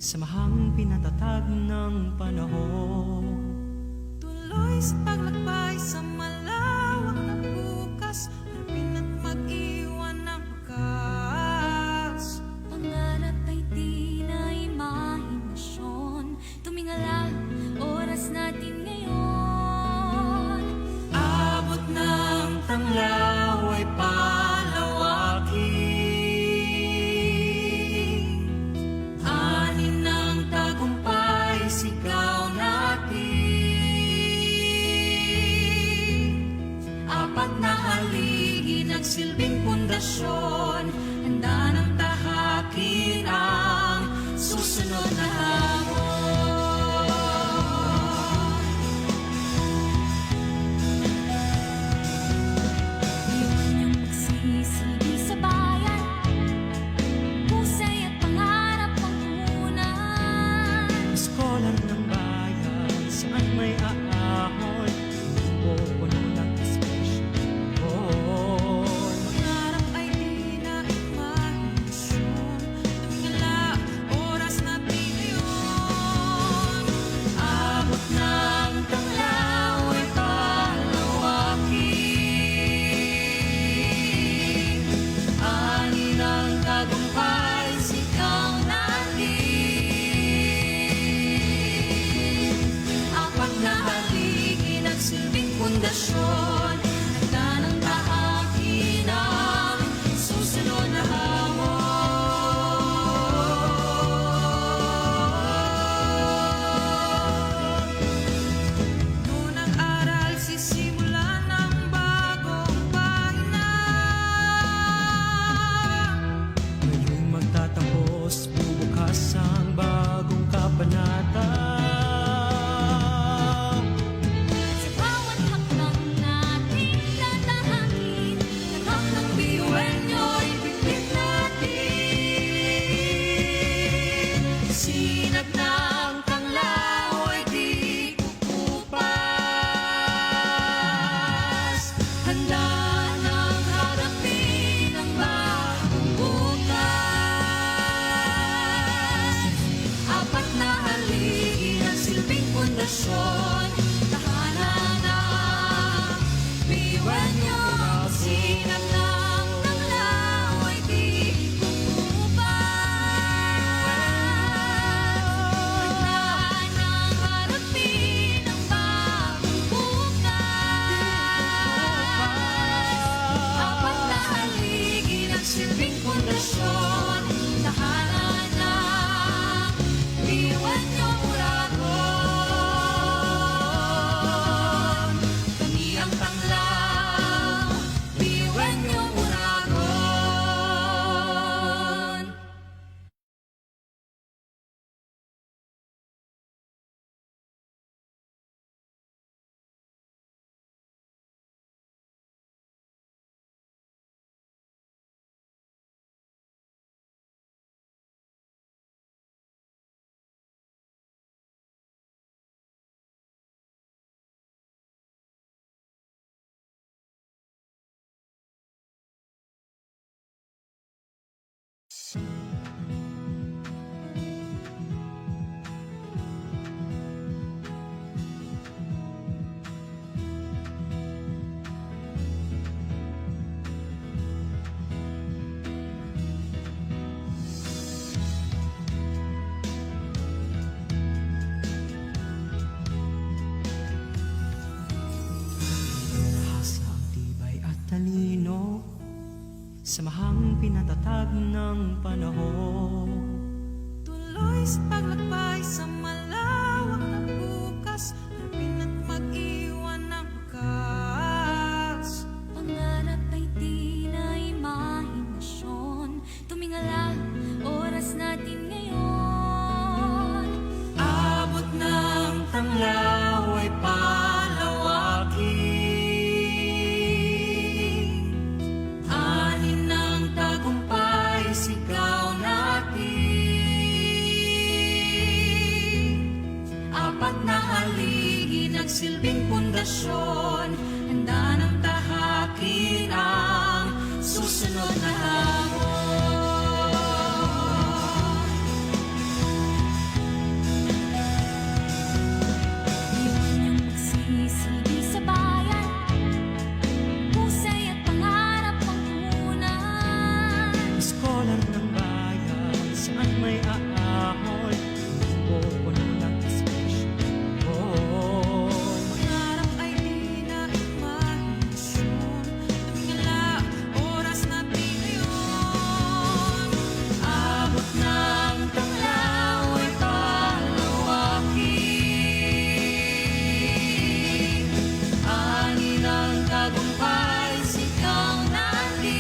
Samahang pinatatag ng panahon, tuloy sa paglakbay sa malawak na bukas, harapin at mag-iwan ng wakas. Pangarap ay di na imahinasyon, tumingala, oras natin ngayon. Abot ng tanglaw ay palawakin, sigaw natin. Apat na haligi nagsilbing pundasyon, handa ng tahakin ang susunod na hamon. Iwan niyang magsisilbi sa bayan, husay at pangarap ang punan. Iskolan ng bayan, saan may aahon, pupunan ng eskwesyon. Pangarap ay di na imahinasyon, tumingala, oras natin ngayon. Abot ng tanglaw ay palawakin, ani ng tagumpay, sigaw natin. Apat na haligi nagsilbing pundasyon, handa ng tahakin ang susunod na hamon. Noon ang aral, sisimulan ng bagong pahina. Ngayong magtatapos, bubukas ang bagong kabanata. Sa bawat hakbang natin tatahakin, Lahat ng biyuenyo ibigit natin. Sinag ng tanglaw ay di kukupas, handa ng harapin ang bagong bukas. Apat na haligi ng silbing pundasyon, tahanan ng biyuenyo. Sinag ng tanglaw ay di kukupas, handa ng harapin ang bagong bukas. Apat na haligi ng silbing pundasyon, tahanan ng biyuenyo uragon. Kami ang tanglaw, biyuenyo uragon. Nahasa ang tibay at talino, samahang pinatatag ng panahon. Tuloy sa paglakbay sa malawak na bukas, harapin at mag-iwan ng wakas. pangarap ay di na imahinasyon, tumingala, oras natin ngayon. Abot ng pundasyon, handa ng tahakin ang susunod na hamon. Iwan niyang magsisilbi sa bayan, husay at pangarap ang punan. Scholar ng bayan, saan may aahon, pupuno ng inspirasyon. Pangarap ay di na imahinasyon, tumingala, oras natin ngayon. Abot ng tanglaw ay palawakin, ani ng tagumpay, sigaw natin.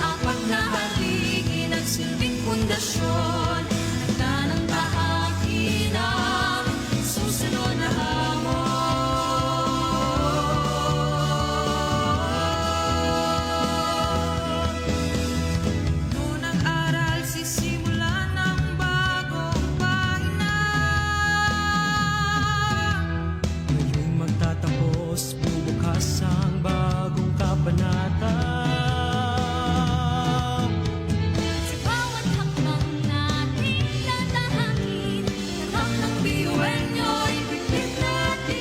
Apat na haligi nagsilbing pundasyon, handa ng tahakin ang susunod na hamon. Noon ang aral, sisimulan ng bagong pahina. Ngayong magtatapos, bubukas ang bagong kabanata. Sa bawat hakbang nating tatahakin, Lahat ng biyuan nyo'y pipit natin.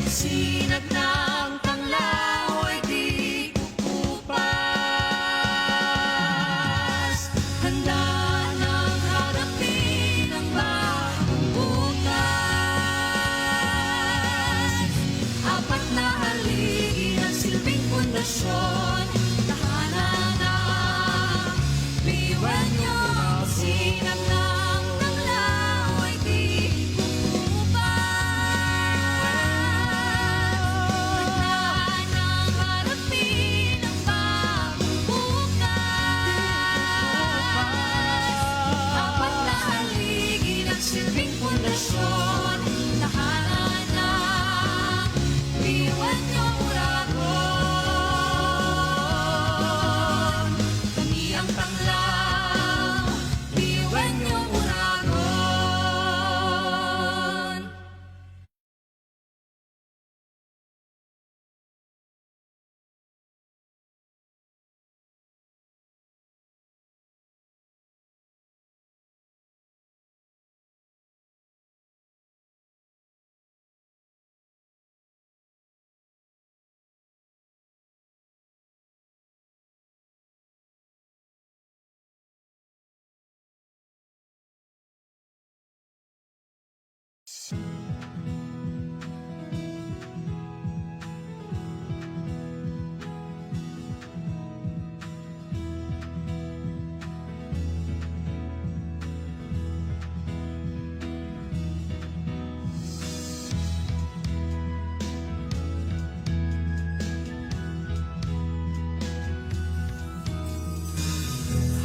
Sinag ng tanglaw ay di kukupas. Handa nang harapin ang bagong bukas. Apat na haligi ng silbing pundasyon, tahanan ng biyuan nyo. Sinag ng tanglaw ay di kukupas. Handa nang harapin ang bagong bukas. Apat na haligi ng silbing pundasyon, tahanan ng biyuan nyo, Uragon. Kami ang tanglaw, biyuan nyo, Uragon.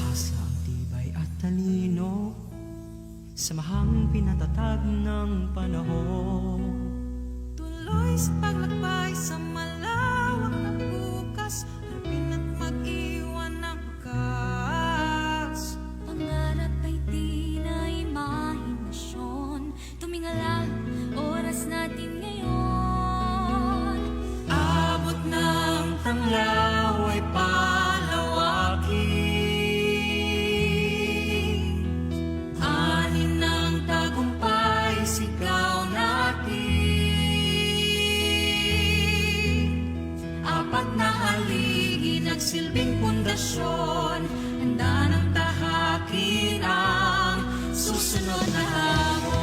Hasa ang tibay at talino, samahang pinatatag ng panahon. Tuloy sa paglakbay sa malawak na bukas, harapin at mag-iwan ng wakas. pangarap ay di na imahinasyon, tumingala, oras natin ngayon. Abot ng tanglaw ay palawakin, ani ng tagumpay, sigaw natin. Apat na haligi nagsilbing pundasyon, handa ng tahakin ang susunod na hamon.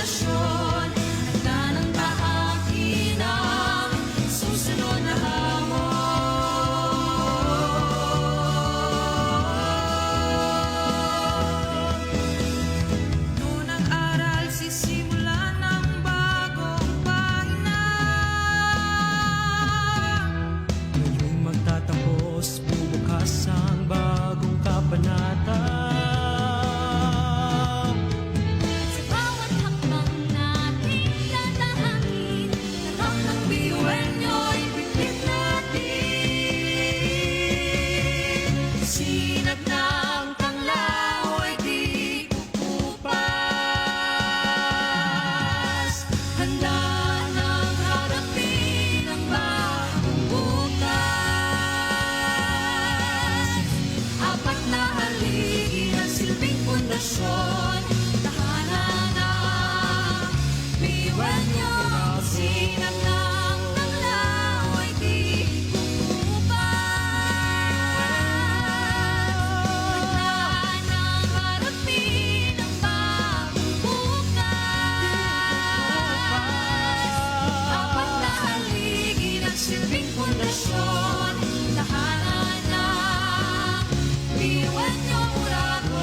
pundasyon, handa ng tahakin ang susunod na hamon. Noon ang aral, sisimulan ng bagong pahina. Ngayon'y magtatapos, bubukas ang bagong kabanata. Sa bawat hakbang nating tatahakin, Tatak ng biyuan nyo'y bitbit natin. Sinag ng tanglaw ay di kukupas. Handa nang harapin ang bagong bukas. Apat na haligi ng silbing pundasyon, tahanan ng biyuan nyo. Sinag ng tanglaw ay di handa nang harapin ang bagong bukas. Apat na haligi ng silbing pundasyon, tahanan ng biyuan nyo, Uragon.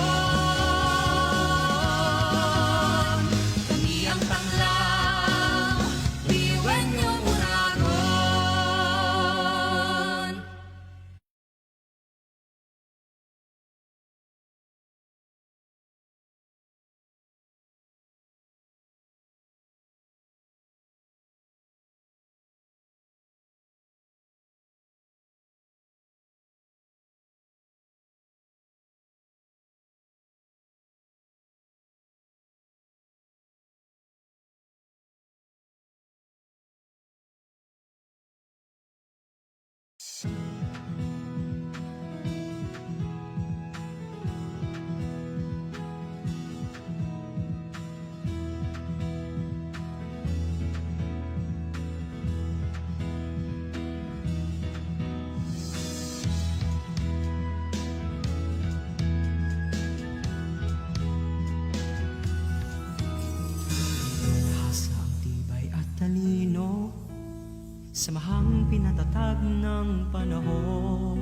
Kami ang tanglaw, biyuan nyo, Uragon. Tahasa ang tibay at talino, samahang pinatatag ng panahon.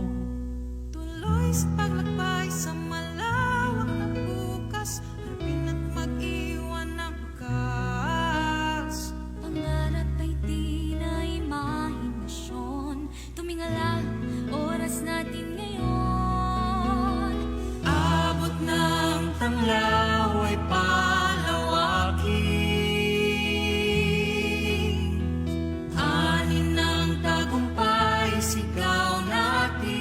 Tuloy sa paglakbay sa malawak na bukas, harapin at mag-iwan ng wakas. Pangarap ay di na imahinasyon, tumingala, oras natin ngayon. Abot ng tanglaw ay palawakin. Anin ng tagumpay, sigaw natin.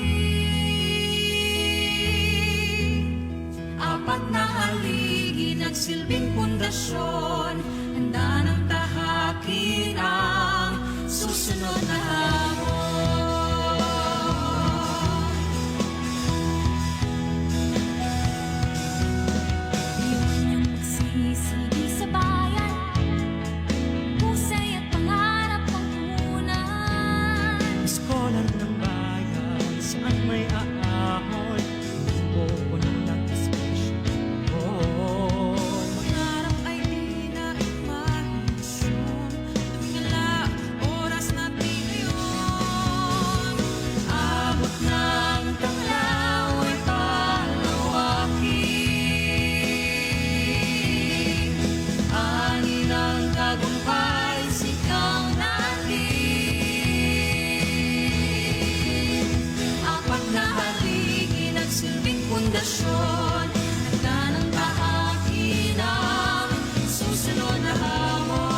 Apat na haligi nagsilbing pundasyon, handa ng tahakin ang susunod na hamon. Iwan niyong magsisilbi sa bayan, husay at pangarap ang punan. Iskolar ng bayan, saan may aahon, pupuno ng inspirasyon. Pangarap ay di na imahinasyon, tumingala, oras natin ngayon. Abot ng tanglaw ay palawakin. Ani ng tagumpay, sigaw natin. Apat na haligi nagsilbing pundasyon, handa ng tahakin ang susunod na hamon.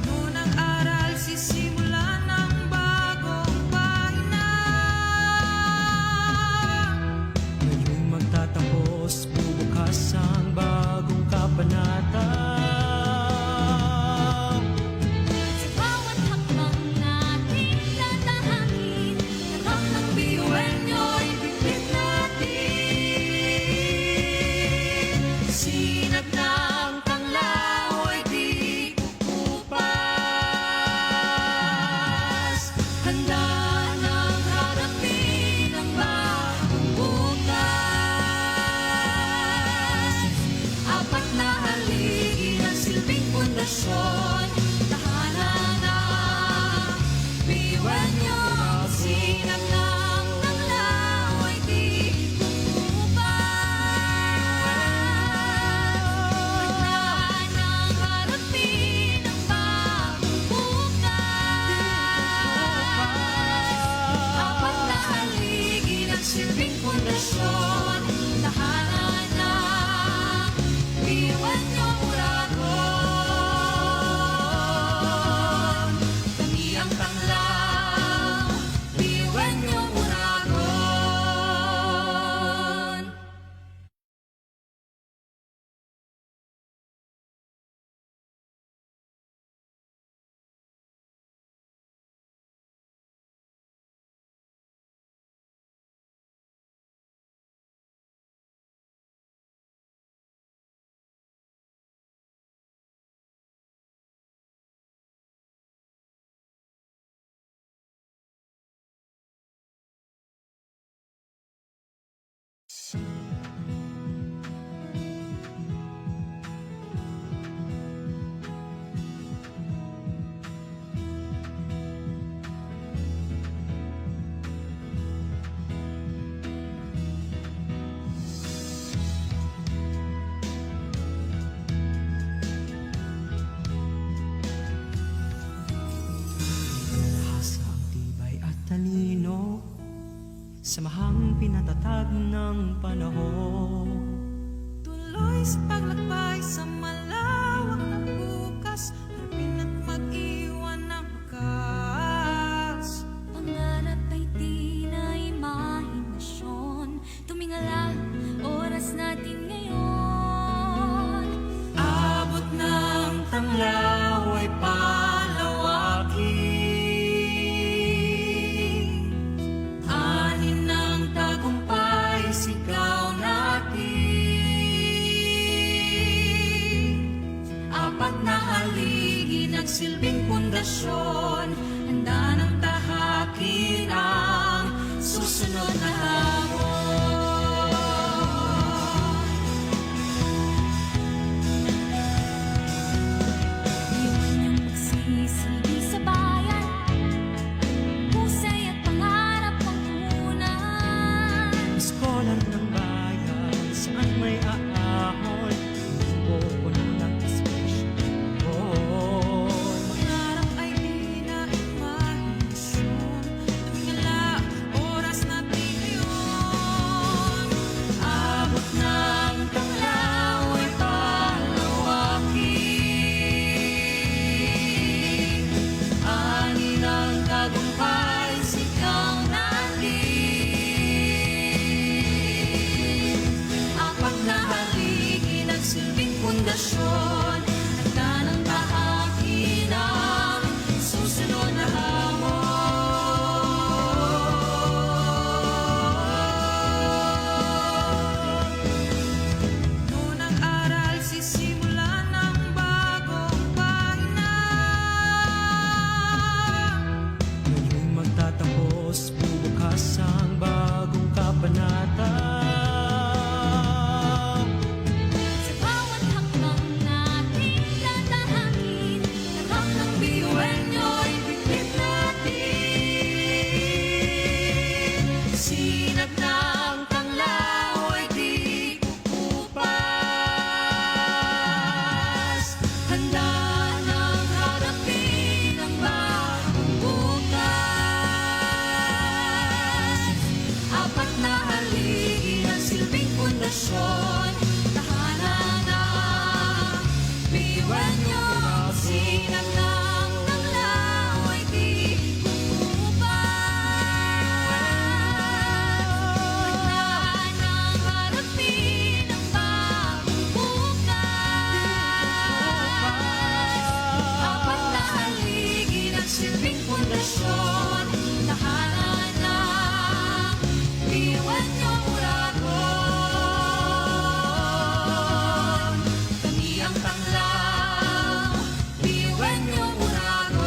Noon ang aral, sisimulan ng bagong pahina. Ngayon'y magtatapos, bubukas ang bagong kabanata. Sa bawat hakbang natin Hasa ang tibay at talino, samahang pinatatag ng panahon. Tuloy sa paglakbay sa malawak na bukas, harapin at mag-iwan ng wakas. Pangarap ay di na imahinasyon. Tumingala, oras natin ngayon. Abot ng tanglaw ay palawakin. Anin ng tagumpay, sigaw natin. Apat na haligi, nagsilbing pundasyon, handa ng tahakin ang susunod na hamon. Iwan yung magsisilbi sa bayan. Husay at pangarap ang punan. Iskolar ng bayan, saan may aahon, pupuno ng inspirasyon. Pangarap ay di na imahinasyon. Tumingala, oras natin ngayon. Abot ng tanglaw ay palawakin. Ani ng tagumpay, sigaw natin. Apat na haligi, nagsilbing pundasyon, handa ng tahakin ang susunod na hamon. Noon ang aral, sisimulan ng bagong pahina. Ngayong magtatapos, bubukas ang bagong kabanata. Sa bawat hakbang natin tatahakin, Lahat ng biyuan nyo'y bitbit natin. Sinag ng tanglaw ay di kukupas. Handa nang harapin ang bagong bukas. Apat na haligi, nagsilbing pundasyon, tahanan ng biyuan nyo. Sinag ng tanglaw ay di kukupas. Handa nang harapin ang bagong bukas. Apat na haligi, nagsilbing pundasyon, tahanan ng biyuan nyo, Uragon. Kami ang tanglaw, biyuan nyo, Uragon.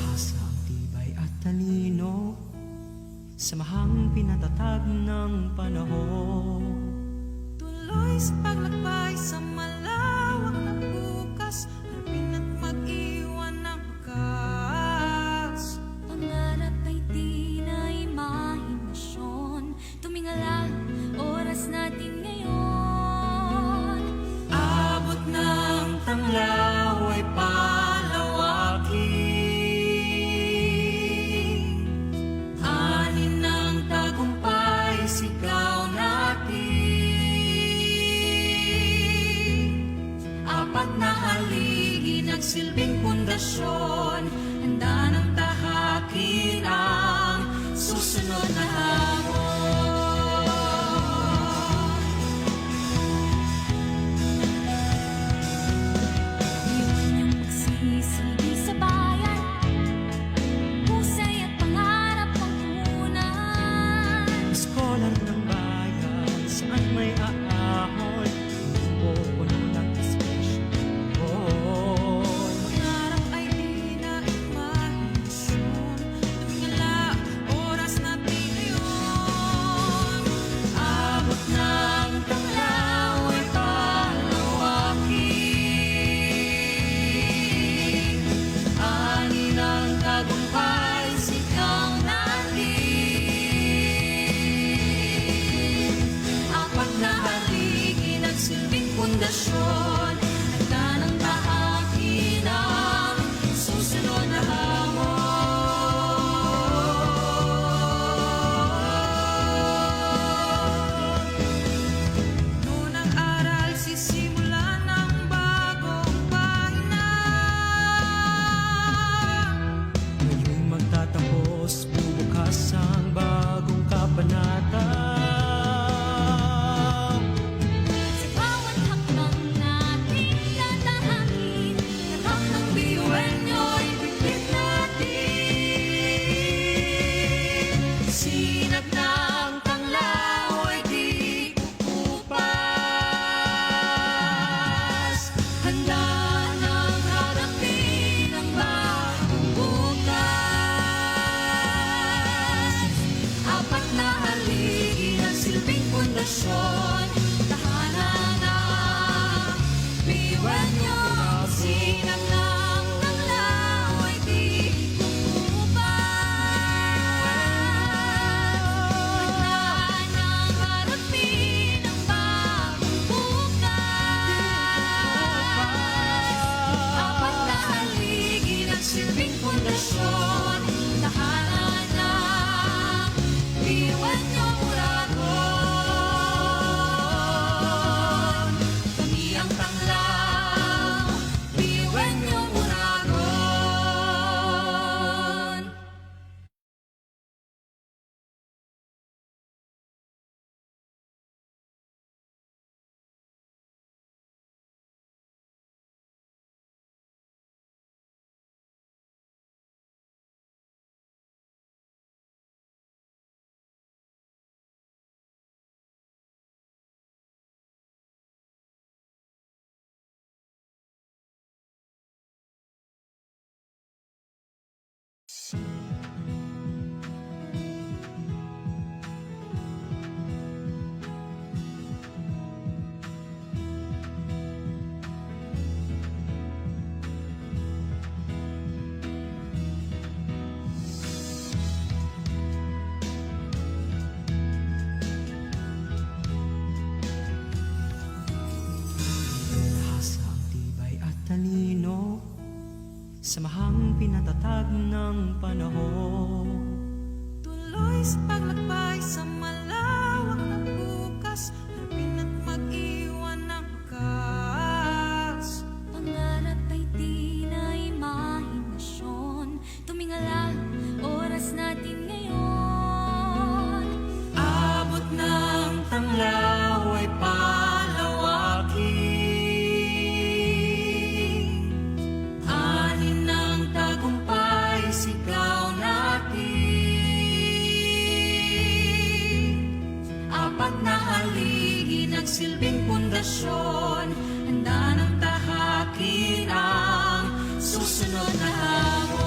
Hasa ang tibay at talino, samahang pinatatag ng panahon. Tuloy sa paglakbay sa malawak na bukas, harapin at mag-iwan ng wakas. pangarap ay di na imahinasyon. Tumingala, oras natin ngayon. Abot ng Scholar ng bayan, saan may aahon, pupuno ng inspirasyon. Pangarap ay di na imahinasyon. Tumingala, oras natin ngayon. Abot ng tanglaw ay palawakin. Ani ng tagumpay, sigaw natin. Apat na haligi nagsilbing pundasyon. Handa ng tahakin ang susunod na hamon. Noon ang aral, sisimulan ng bagong pahina. Ngayong magtatapos, bubukas ang bagong kabanata. Sa bawat hakbang nating tatahakin, Lahat ng biyuan nyo'y bibig natin. Sinag ng tanglaw ay di kukupas. Handa nang harapin ang bagong bukas. Apat na haligi ang silbing pundasyon. Tahanan ang biyuan nyo. Sinag ng tanglaw ay di kukupas. Handa nang harapin ang bagong bukas. Apat na haligi ng silbing pundasyon. Tahanan ng biyuan nyo, Uragon. Kami ang tanglaw, biyuan nyo, Uragon. Lahasa ang tibay at talino, samahang pinatatag ng panahon. Tuloy sa paglakbay sa malawak na bukas. Harapin at mag-iwan ng wakas. pangarap ay di na imahinasyon. Tumingala, oras natin ngayon. Abot ng tanglaw ay palawakin. Ani ng tagumpay, sigaw natin. Apat na haligi nagsilbing pundasyon. Handa ng tahakin ang susunod na hamon.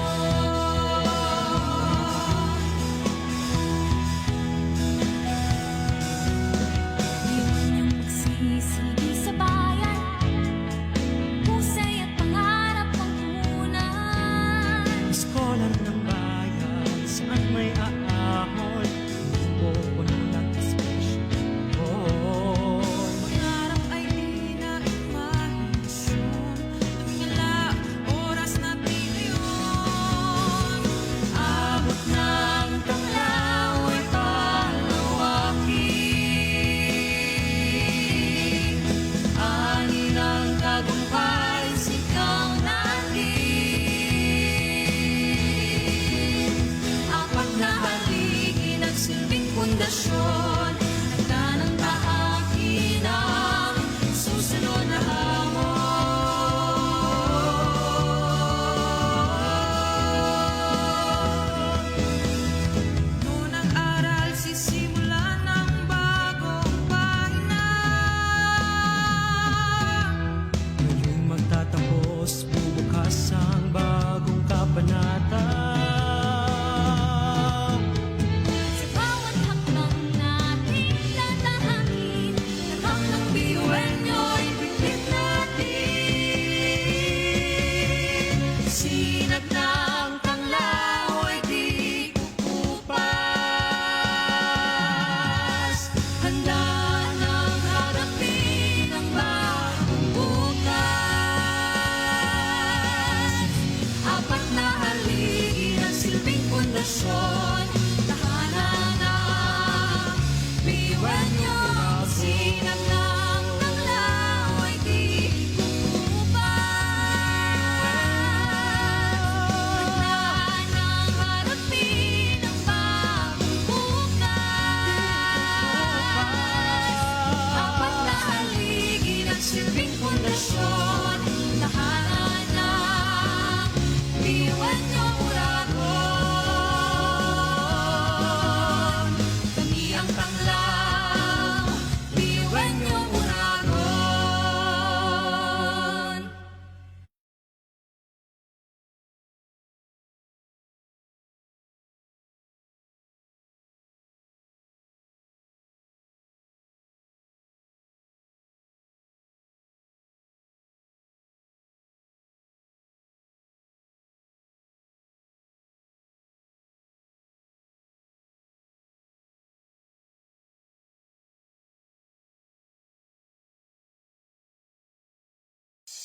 Iwan niyong magsisilbi sa bayan. Husay at pangarap ang punan. Scholar ng bayan, saan may aahon, pupuno ng inspirasyon. Pangarap ay di na imahinasyon. Tumingala, oras natin ngayon.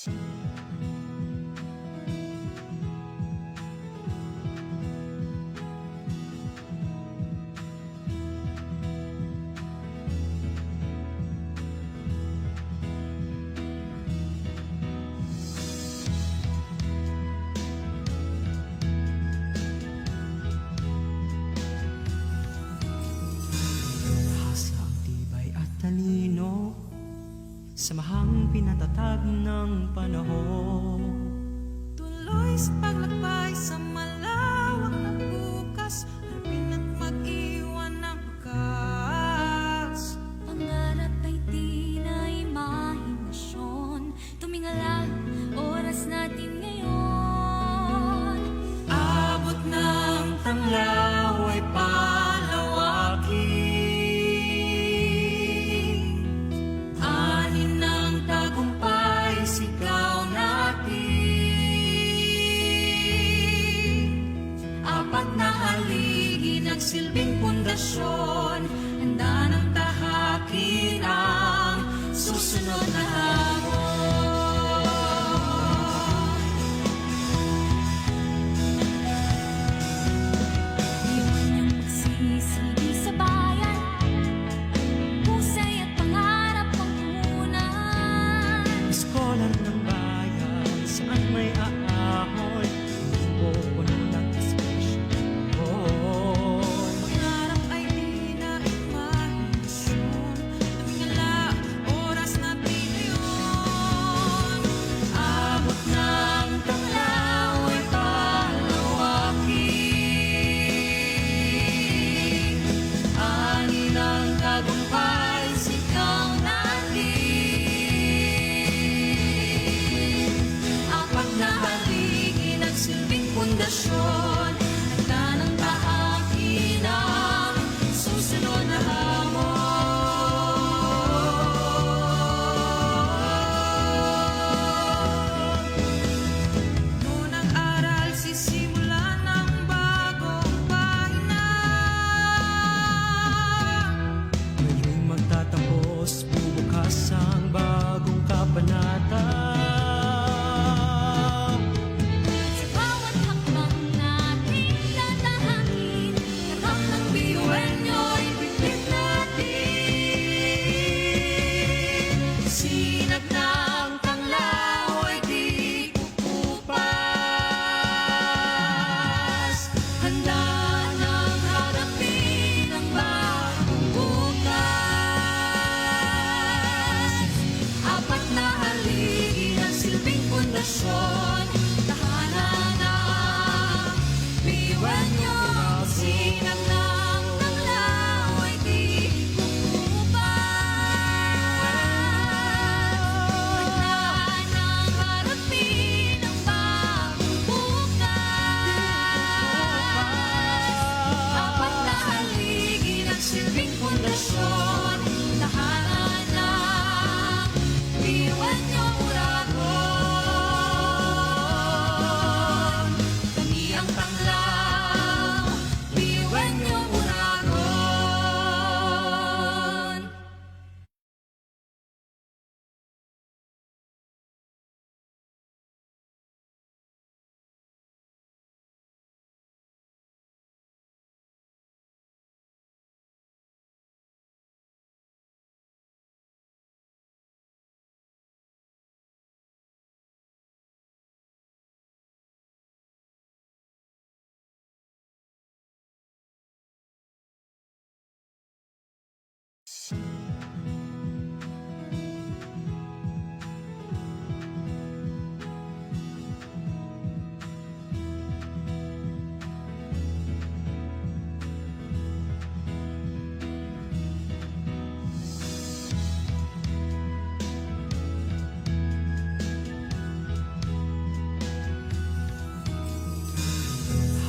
Hasa ang tibay at talino, samahang pinatatag ng panahon. Tuloy sa paglakbay sa malawak na bukas, harapin at mag-iwan ng wakas. Pangarap ay di na imahinasyon. Tumingala, oras natin ngayon. Abot ng tanglaw ay palawakin. Anin ng tagumpay, sigaw natin. Apat na haligi, nagsilbing pundasyon. Handa ng tahakin ang susunod na hamon. Iwan niyang magsisilbi sa bayan. Husay at pangarap ang punan. Iskolar ng bayan, saan may aahon, pupuno ng inspirasyon. Pangarap ay di na imahinasyon. Tumingala, oras natin ngayon. Abot ng tanglaw ay palawakin. Ani ng tagumpay, sigaw natin. Apat na haligi, nagsilbing pundasyon. Handa ng tahakin ang susunod na hamon. Noon ang aral, sisimulan ng bagong pahina. Ngayon'y magtatapos, bubukas ang bagong kabanata. Sa bawat hakbang natin tatahakin, Yakap ng biyuenyo'y biglit natin. Sinag ng tanglaw ay di kukupas. Handa nang harapin ang bagong bukas. Apat na haligi ng silbing pundasyon. Tahanan ng biyuenyo. Sinag ng tanglaw ay di kukupas. Handa nang harapin ang bagong bukas. Apat na haligi ng silbing pundasyon. Tahanan ng biyuenyo uragon. Kami ang tanglaw, biyuenyo uragon.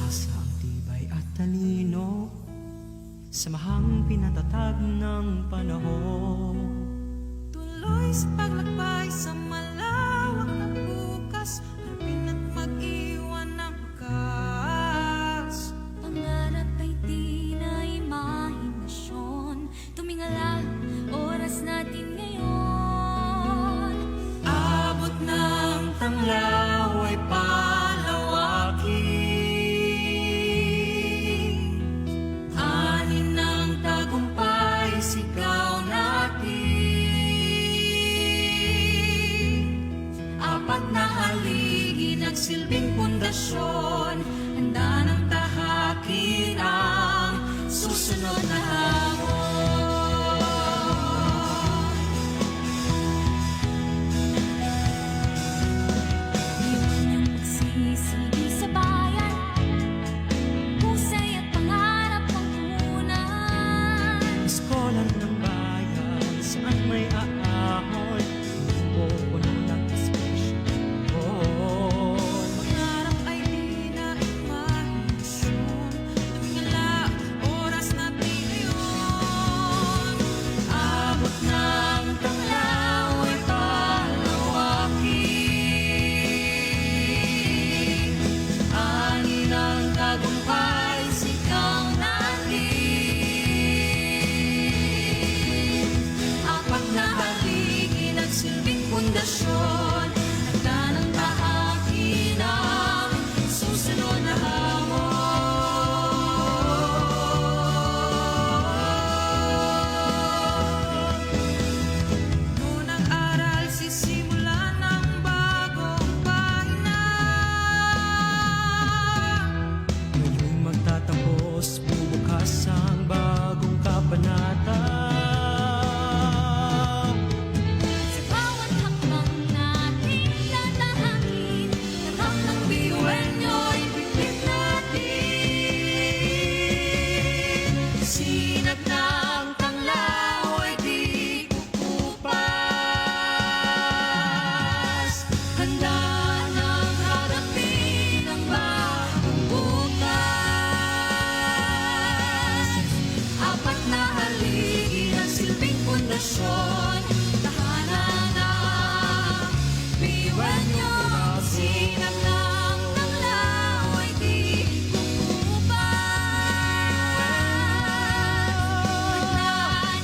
Hasa ang tibay at talino, samahang pinatatag ng panahon. Tuloy sa paglakbay sa malawak na bukas, harapin at mag-iwan ng wakas. pangarap ay di na imahinasyon. Tumingala, oras natin ngayon. Abot ng tanglaw ay palawakin. Anin ng tagumpay, sigaw natin. Apat na haligi, nagsilbing pundasyon, handa ng tahakin ang susunod na hamon. Iwan niyong magsisilbi sa bayan, husay at pangarap ang punan. Iskolan ng bayan, saan may aahon, pupuno ng espresyon. Pangarap ay di na imahinasyon, tumingala, oras natin ngayon. Abot ng tanglaw ay palawakin. Ani ng tagumpay, sigaw natin. Apat na haligi, nagsilbing pundasyon, handa ng tahakin ang susunod na hamon. Unang aral, sisimulan ng bagong pahina. Ngayong magtatapos, bubukas ang bagong kabanata. Sa bawat hakbang natin tatahakin, Lahat ng biyuan nyo'y pipit natin. Sinag ng tanglaw ay di kukupas. Handa nang harapin ang bagong bukas. Apat na haligi, nagsilbing pundasyon, tahanan ng biyuan nyo. Sinag ng tanglaw ay di kukupas. Handa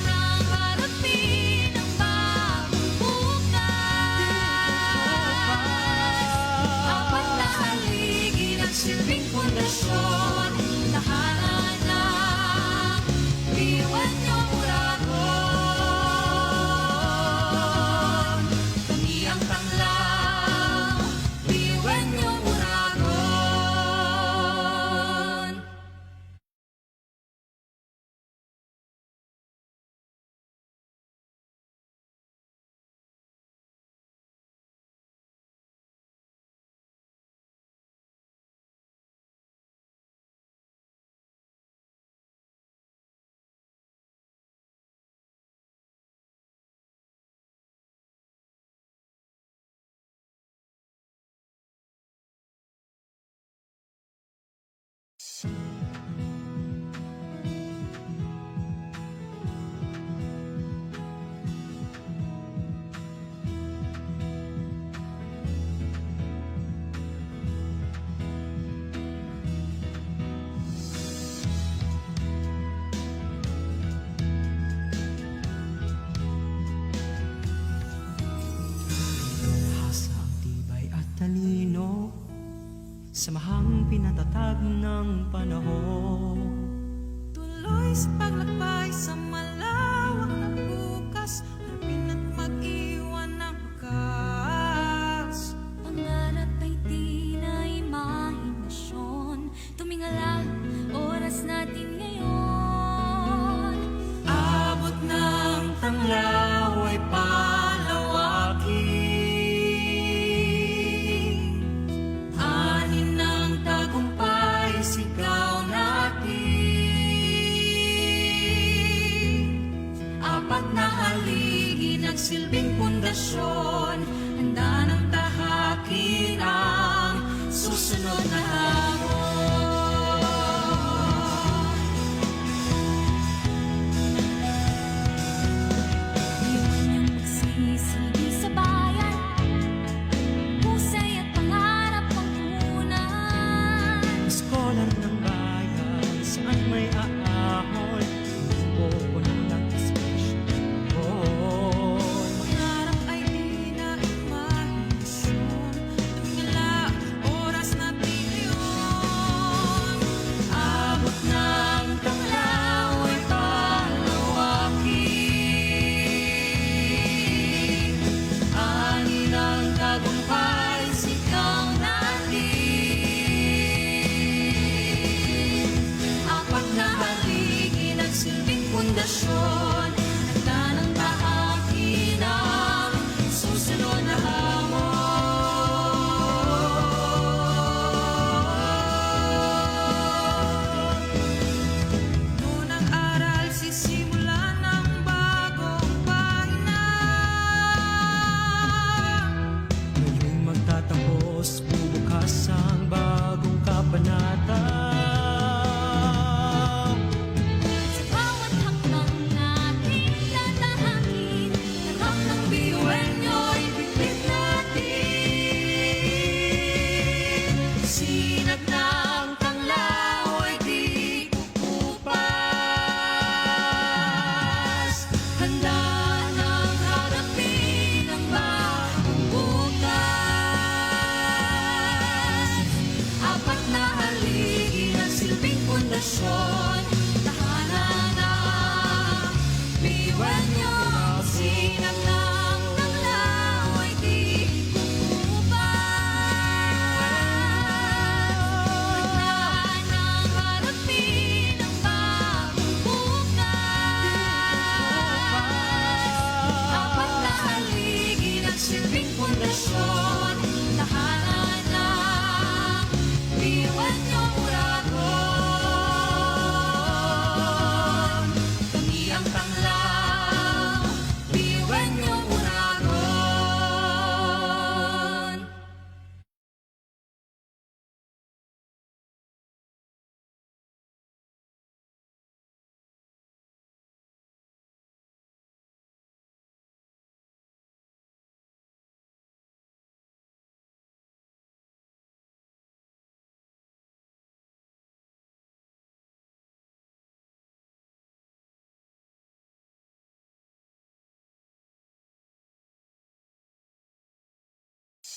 nang harapin ang bagong bukas. Apat na haligi, nagsilbing pundasyon, tahanan ng biyuan nyo, Uragon. Kami ang tanglaw, biyuan nyo, Uragon. Hasang tibay at talino, samahang pinatatag ng panahon. Tuloy sa paglakbay sa malawak na bukas, harapin at mag-iwan ng wakas. pangarap ay di na imahinasyon, tumingala, oras natin ngayon. Abot ng tanglaw ay palawakin. Anin ng tagumpay, sigaw natin. Apat na haligi, nagsilbing pundasyon, handa ng tahakin ang susunod na hamon. Iwan niyong magsisilbi sa bayan, husay at pangarap ang punan. Iskolan ng bayan, saan may aahon, pupuno ng espresyon. Pangarap ay di na imahinasyon,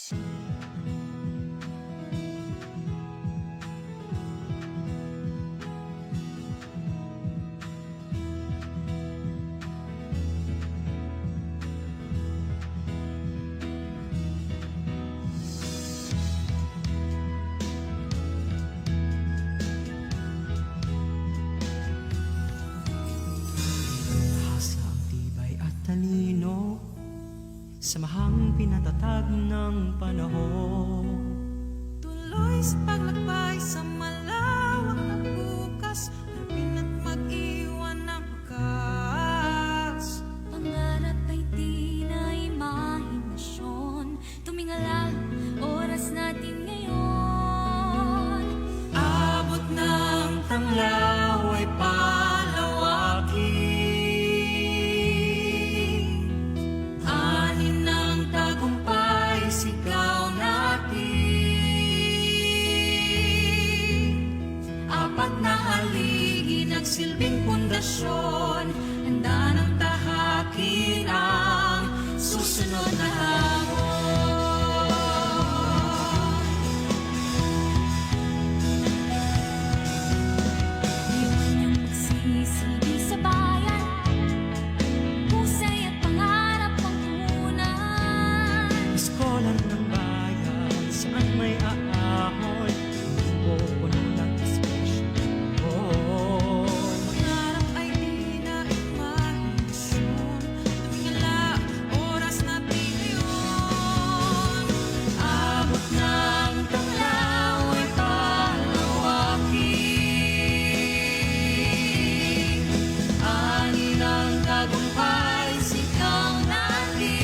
Hasa ang tibay at talino, samahang pinatatag ng panahon. Tuloy sa paglakbay sa malawak na bukas, harapin at mag-iwan ng wakas. Pangarap ay di na imahinasyon. Tumingala, oras natin ngayon. Abot ng tanglaw ay palawakin. Anin ng tagumpay, sigaw natin. Apat na haligi, nagsilbing pundasyon. Handa ng tahakin ang susunod na hamon. Iwan niyong magsisigi sa bayan. Husay at pangarap ang punan. Iskolan ng bayan, saan may aahon, pupuno ng espresyon. Pangarap ay di na imahinasyon. Tumingala, oras natin ngayon. Abot ng tanglaw ay palawakin. Ani ng tagumpay, sigaw natin.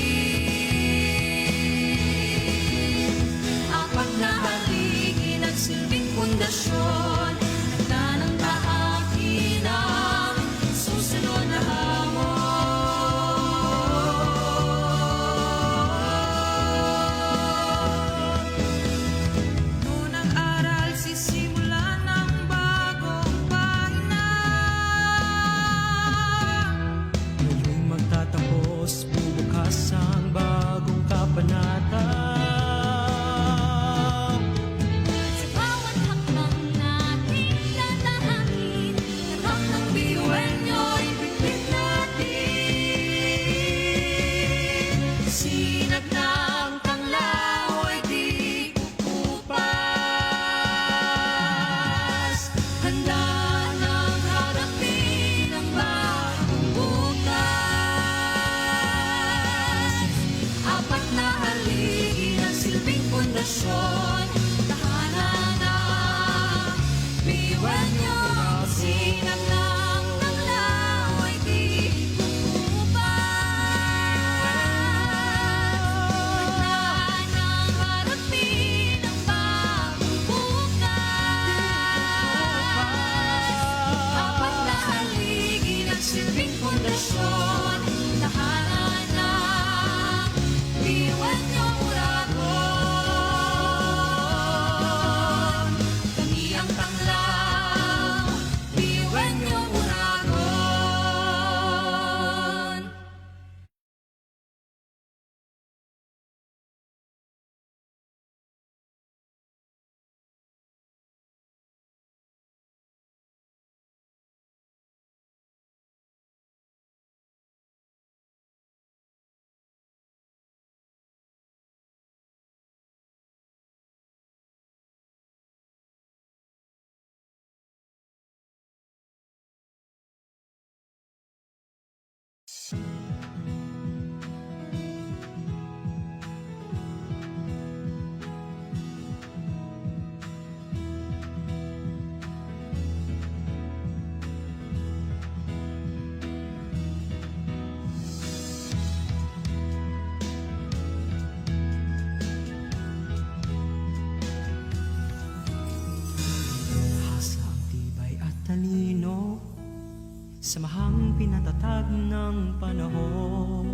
Apat na haligi, nagsilbing pundasyon. Handa ng tahakin ang susunod na hamon. Noon ang aral, sisimulan ng bagong pahina. Ngayong magtatapos, bubukas ang bagong kabanata. Sa bawat hakbang natin tatahakin. Harap ng biyuan nyo'y bitbit natin. Sinag ng tanglaw ay di kukupas. Handa ng harapin ang bagong bukas. Apat na haligi, nagsilbing pundasyon. Tahanan ng biyuan nyo. Sinag ng tanglaw ay di kukupas. Handa ng harapin ang bagong bukas. Apat na haligi, nagsilbing pundasyon. Tahanan ng biyuan nyo, Uragon. Kami ang tanglaw, biyuan nyo, Uragon. Hasa ang tibay at talino, samahang pinatatag ng panahon.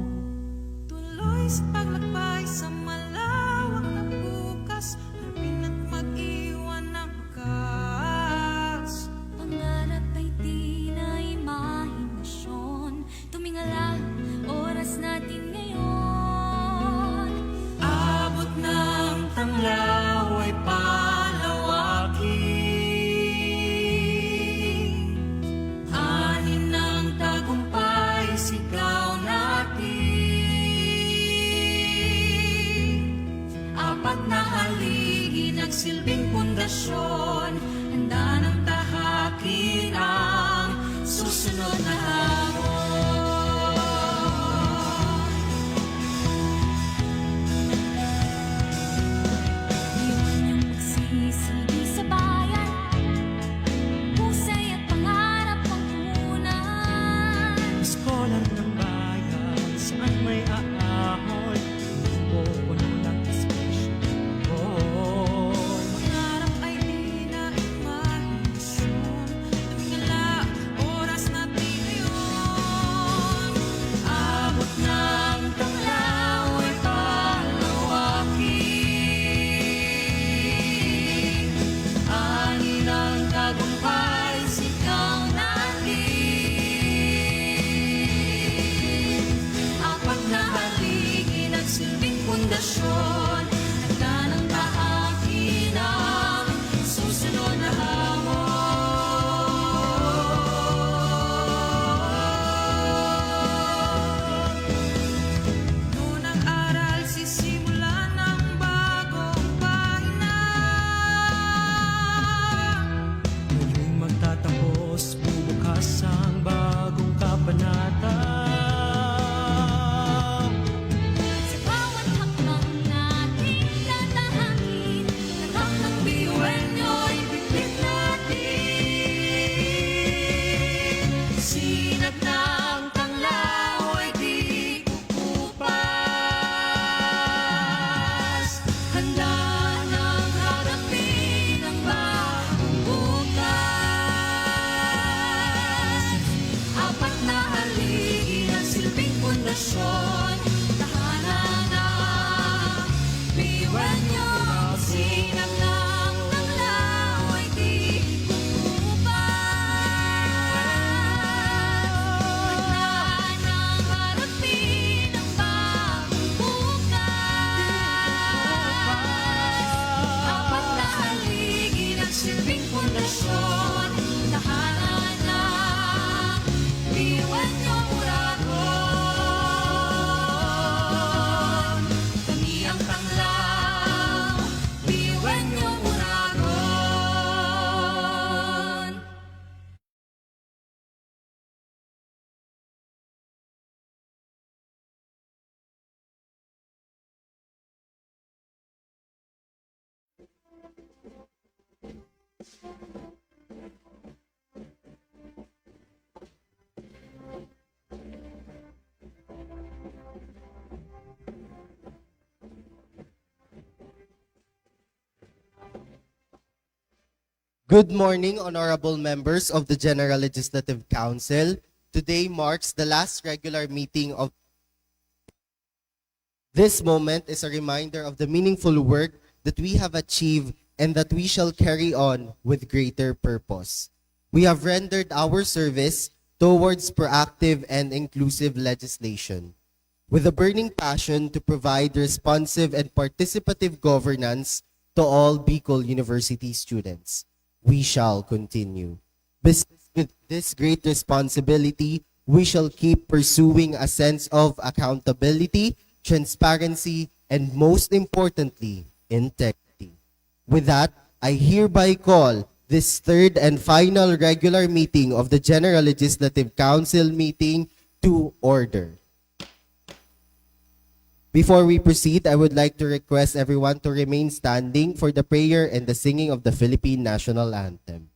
Tuloy sa paglakbay sa malawak na bukas, harapin at mag-iwan ng wakas. Pangarap ay di na imahinasyon. Tumingala, oras natin ngayon. Abot ng tanglaw ay palawakin. Ani ng tagumpay, sigaw natin. Apat na haligi, nagsilbing pundasyon, handa ng tahakin ang susunod na hamon. Iwan niyong magsisilbi sa bayan, husay at pangarap ang punan. Iskolan ng bayan, saan may aahon, pupuno ng espesyal. Pangarap ay di na imahinasyon, tuwing ala, oras natin ngayon. Abot ng tanglaw ay palawakin. Ani ng tagumpay, sigaw natin. Apat na haligi, nagsilbing pundasyon, handa ng tahakin ang susunod na hamon. Noon ang aral, sisimulan ng bagong pahina. Ngayong magtatapos, bubukas ang bagong kabanata. Sa bawat hakbang nating tatahakin, Lahat ng biyuan nyo'y bibig natin. Sinag ng tanglaw ay di kukupas. Handa nang harapin ang bagong bukas. Apat na haligi ng silbing pundasyon, tahanan na biyuan nyo. Sinag ng tanglaw ay di kukupas. Handa nang harapin ang bagong bukas. Apat na haligi ng silbing pundasyon, tahanan na biyuan nyo, Uragon. Kami ang tanglaw, biyuan nyo, Uragon. Good morning, honorable members of the General Legislative Council. Today marks the last regular meeting of this moment is a reminder of the meaningful work that we have achieved and that we shall carry on with greater purpose. We have rendered our service towards proactive and inclusive legislation with a burning passion to provide responsive and participative governance to all Bicol University students. We shall continue. With this great responsibility, we shall keep pursuing a sense of accountability, transparency, and most importantly, integrity. With that, I hereby call this third and final regular meeting of the General Legislative Council meeting to order. Before we proceed, I would like to request everyone to remain standing for the prayer and the singing of the Philippine National Anthem.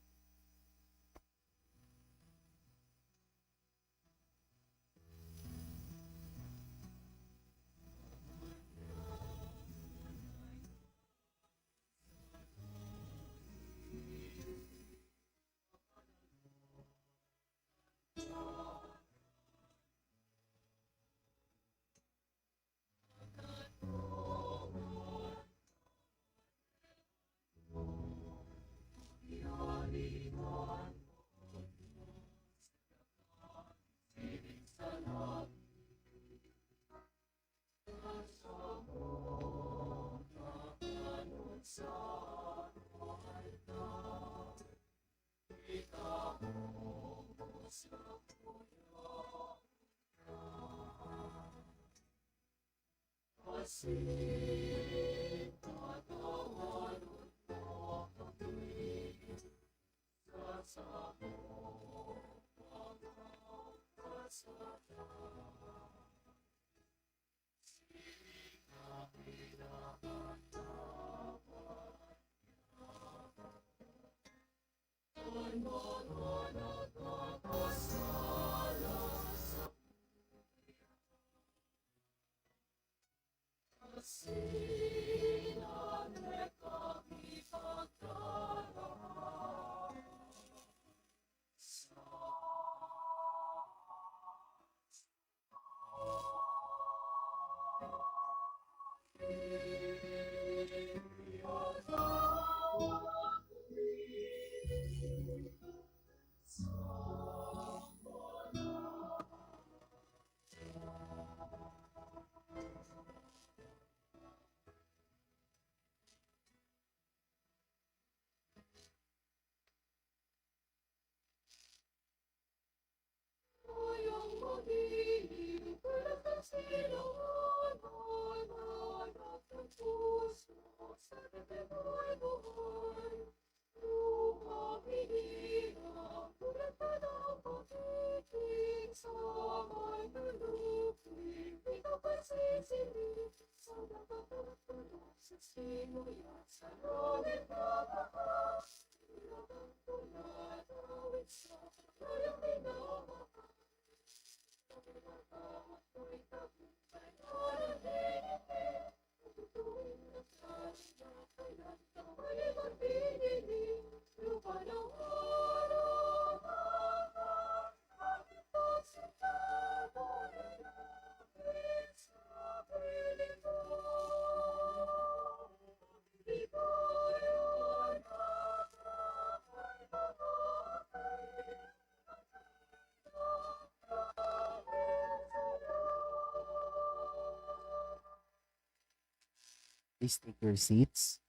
Please take your seats.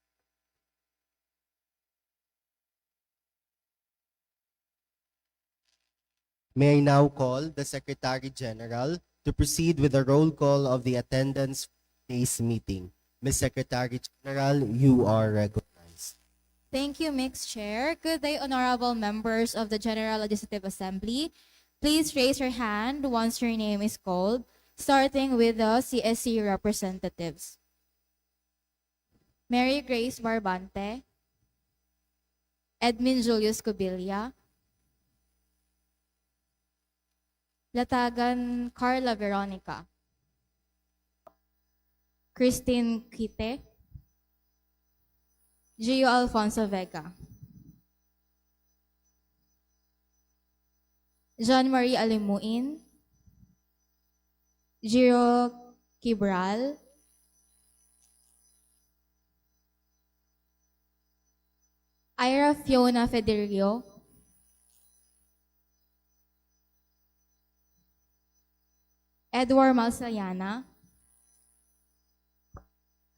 May I now call the Secretary General to proceed with the roll call of the attendance for today's meeting. Ms. Secretary General, you are recognized. Thank you, Mixed Chair. Good day, honorable members of the General Legislative Assembly. Please raise your hand once your name is called, starting with the CSC representatives. Mary Grace Barbante, Edmin Julius Cubilla, Latagan Carla Veronica, Christine Quite, Gio Alfonso Vega, Jean-Marie Alimuin, Giro Kibral, Ira Fiona Federio, Edward Malsayana,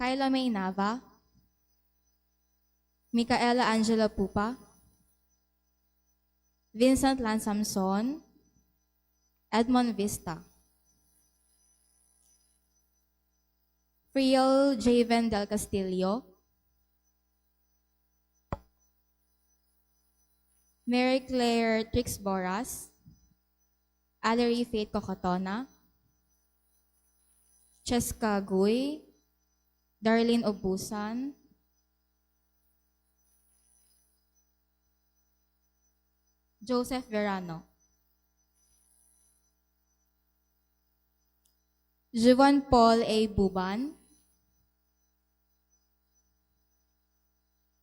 Kyla May Nava, Micaela Angela Pupa, Vincent Lan Samson, Edmond Vista, Friel Javen Del Castillo, Mary Claire Trix Boras, Allery Faith Cocotona, Cheska Guy, Darlene Obusan, Joseph Verano, Juan Paul A. Buban,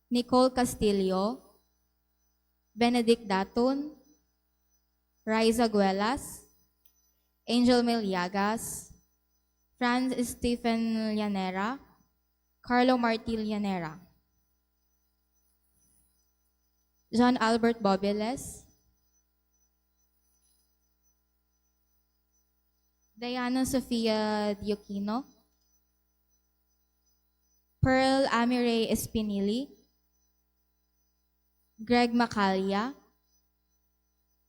Nicole Castillo, Benedict Datun, Riza Guelas, Angel Miliagas, Franz Stephen Llanera, Carlo Martil Llanera, John Albert Bobiles, Diana Sofia Diokino, Pearl Amire Espinili, Greg Macalia,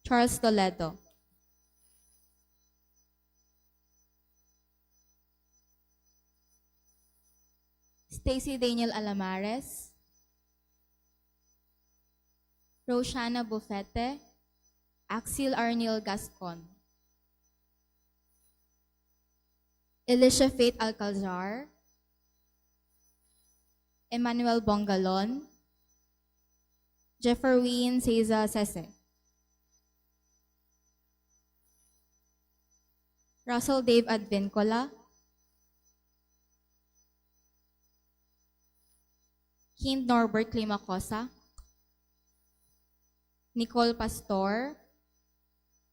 Charles Toledo. Stacy Daniel Alamares, Roshana Bufete, Axel Arnil Gascon, Elisha Faith Alcazar, Emmanuel Bongalon, Jefferwin Cesar Sese, Russell Dave Advincola, Hind Norbert Climacosa, Nicole Pastor,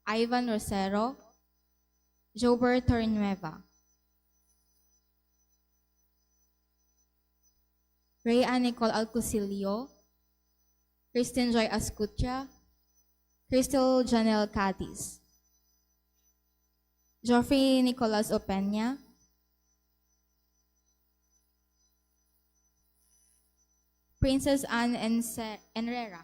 Ivan Rosero, Jobert Tornueva, Rayan Nicole Alcusilio, Kristen Joy Ascutia, Crystal Janelle Cadis, Geoffrey Nicolas Opeña, Princess Anne Enrera,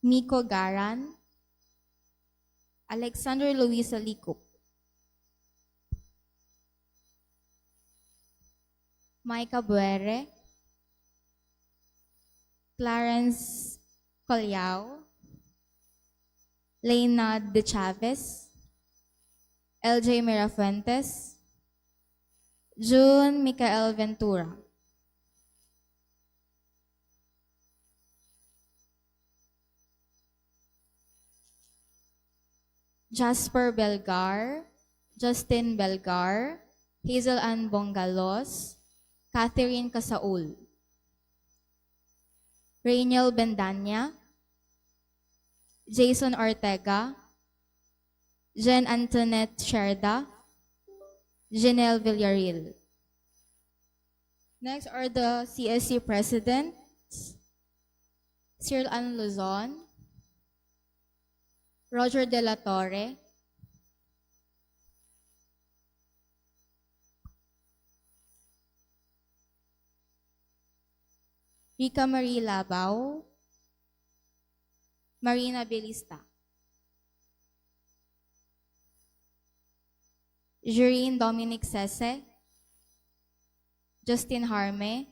Miko Garan, Alexander Luis Alicup, Micah Buere, Clarence Colyao, Leyna De Chavez, LJ Mirafuentes, June Micael Ventura, Jasper Belgar, Justin Belgar, Hazel Ann Bongalos, Catherine Casaul, Rainiel Bendanya, Jason Ortega, Jen Antoinette Sherda, Janelle Villarreal. Next are the CSC presidents: Cyril Ann Luzon, Roger De La Torre, Rica Marie Labao, Marina Belista, Jurine Dominic Sese, Justin Harme,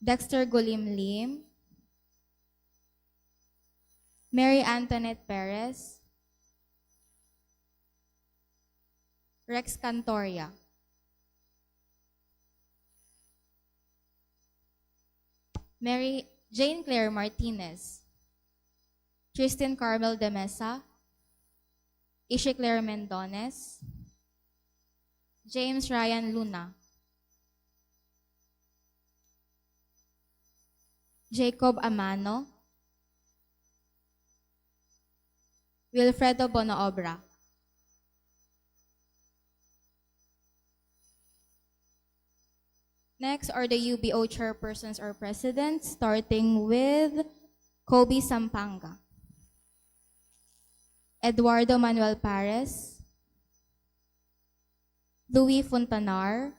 Dexter Golimlim, Mary Antoinette Perez, Rex Cantoria, Mary Jane Claire Martinez, Tristan Carmel de Mesa, Isha Claire Mendones, James Ryan Luna, Jacob Amano, Wilfredo Bonoobra. Next are the UBO chairpersons or presidents, starting with Kobe Sampanga, Eduardo Manuel Pares, Louis Fontanar,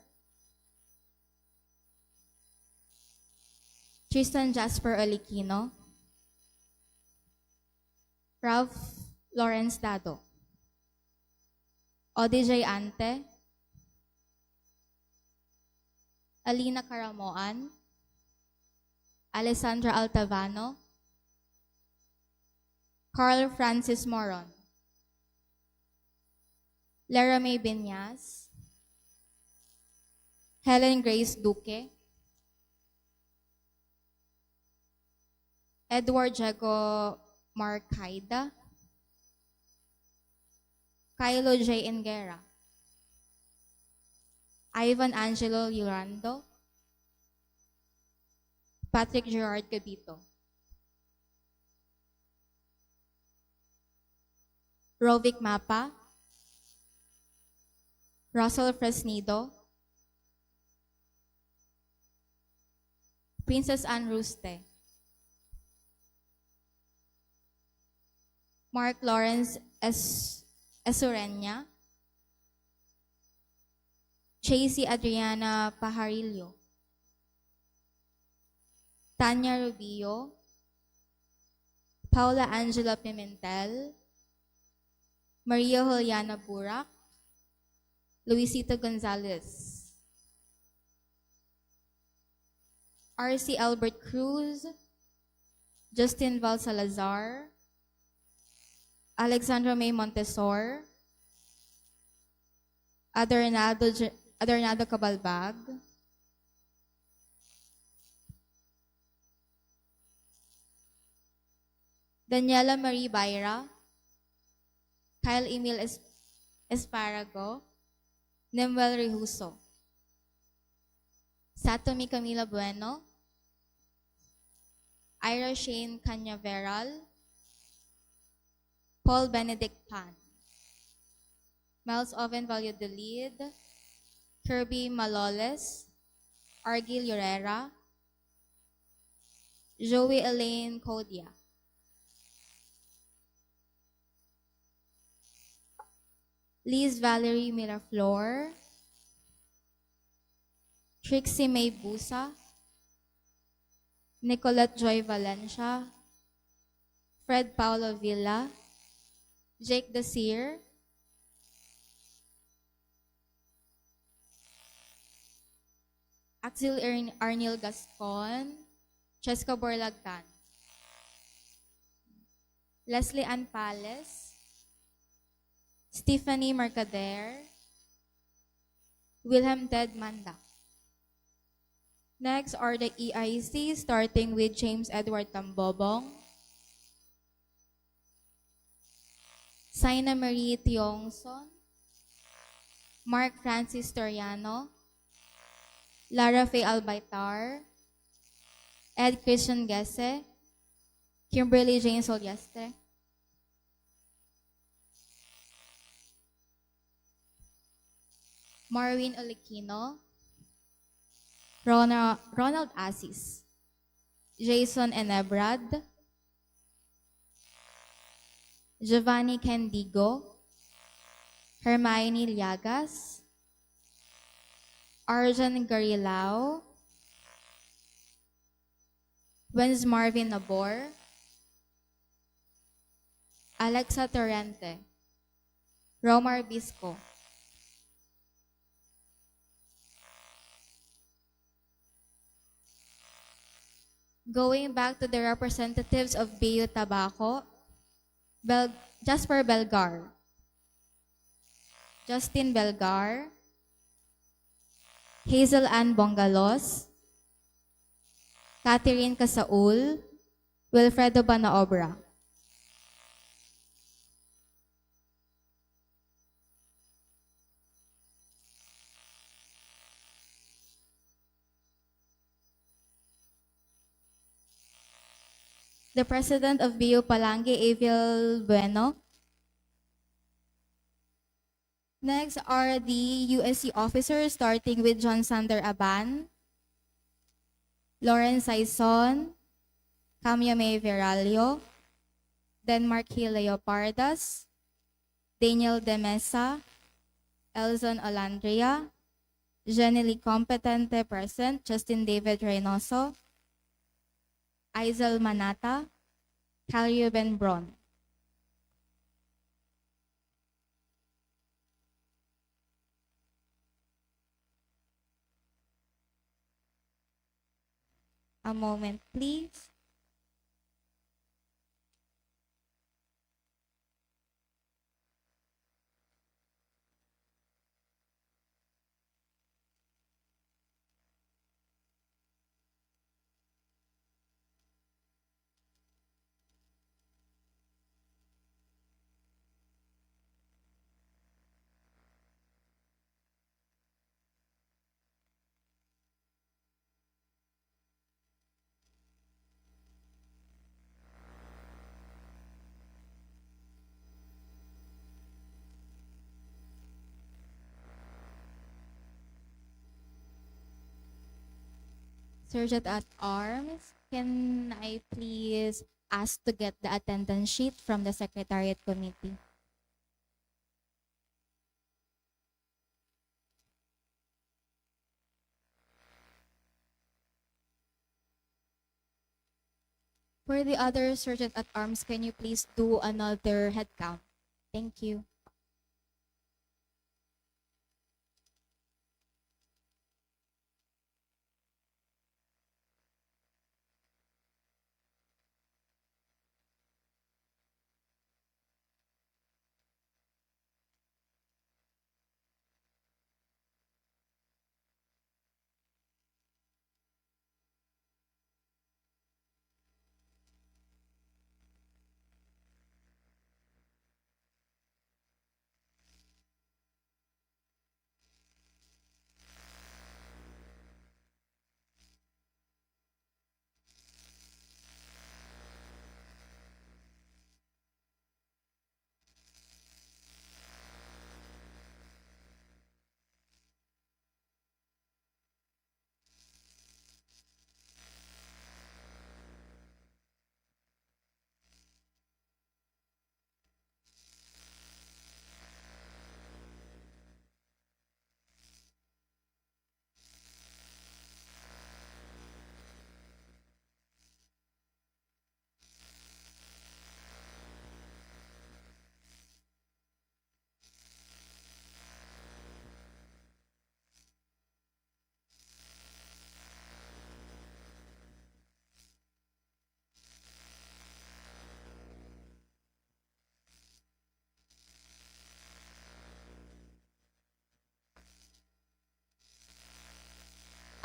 Tristan Jasper Aliquino, Ralph Lawrence Dado, ODJ Ante, Alina Caramoan, Alessandra Altavano, Carl Francis Moron, Lara May Benyas, Helen Grace Duque, Edward Jago Marcaida, Kylo J. Engera, Ivan Angelo Yurando, Patrick Gerard Gabito, Rovic Mapa, Russell Fresnido, Princess Anne Ruste, Mark Lawrence Esurenya, Chasey Adriana Pajarillo, Tanya Rubio, Paula Angela Pimentel, Maria Juliana Burak, Luisito Gonzalez, RC Albert Cruz, Justin Val Salazar, Alexandra May Montesor, Adernado Cabalbag, Daniela Marie Bayra, Kyle Emil Esparago, Nemuel Rehuso, Satomi Camila Bueno, Ira Shane Canyaveral, Paul Benedict Pan, Miles Oven Valladolid, Kirby Maloles, Argil Llorera, Joey Elaine Codia, Liz Valerie Miraflor, Trixie May Busa, Nicolette Joy Valencia, Fred Paulo Villa, Jake Desir, Axel Arnil Gascon, Cheska Borlagtan, Leslie Ann Pales, Stephanie Mercader, Wilhelm Ted Mandak. Next are the EIC, starting with James Edward Tambobong, Saina Marie Tiongson, Mark Francis Toriano, Lara Faye Albaitar, Ed Christian Gese, Kimberly Jane Solyastre, Marwin Olikino, Ronald Asis, Jason Enebrad, Giovanni Candigo, Hermione Llagas, Arjan Garilao, Wenz Marvin Nabor, Alexa Torrente, Romar Bisco, going back to the representatives of BU Tabaco, Jasper Belgar, Justin Belgar, Hazel Ann Bongalos, Catherine Casaul, Wilfredo Banaobra. The President of BU Palangi, Avil Bueno. Next are the USC officers, starting with John Sander Aban, Lawrence Saison, Camia May Veralio, Denmark Hill Leopardas, Daniel De Mesa, Elzon Olandria, Jenny Lee Competente present, Justin David Reynoso, Aizel Manata, Calio Ben Bron. A moment, please. Sergeant at Arms, can I please ask to get the attendance sheet from the Secretariat Committee? For the other sergeant at arms, can you please do another head count? Thank you.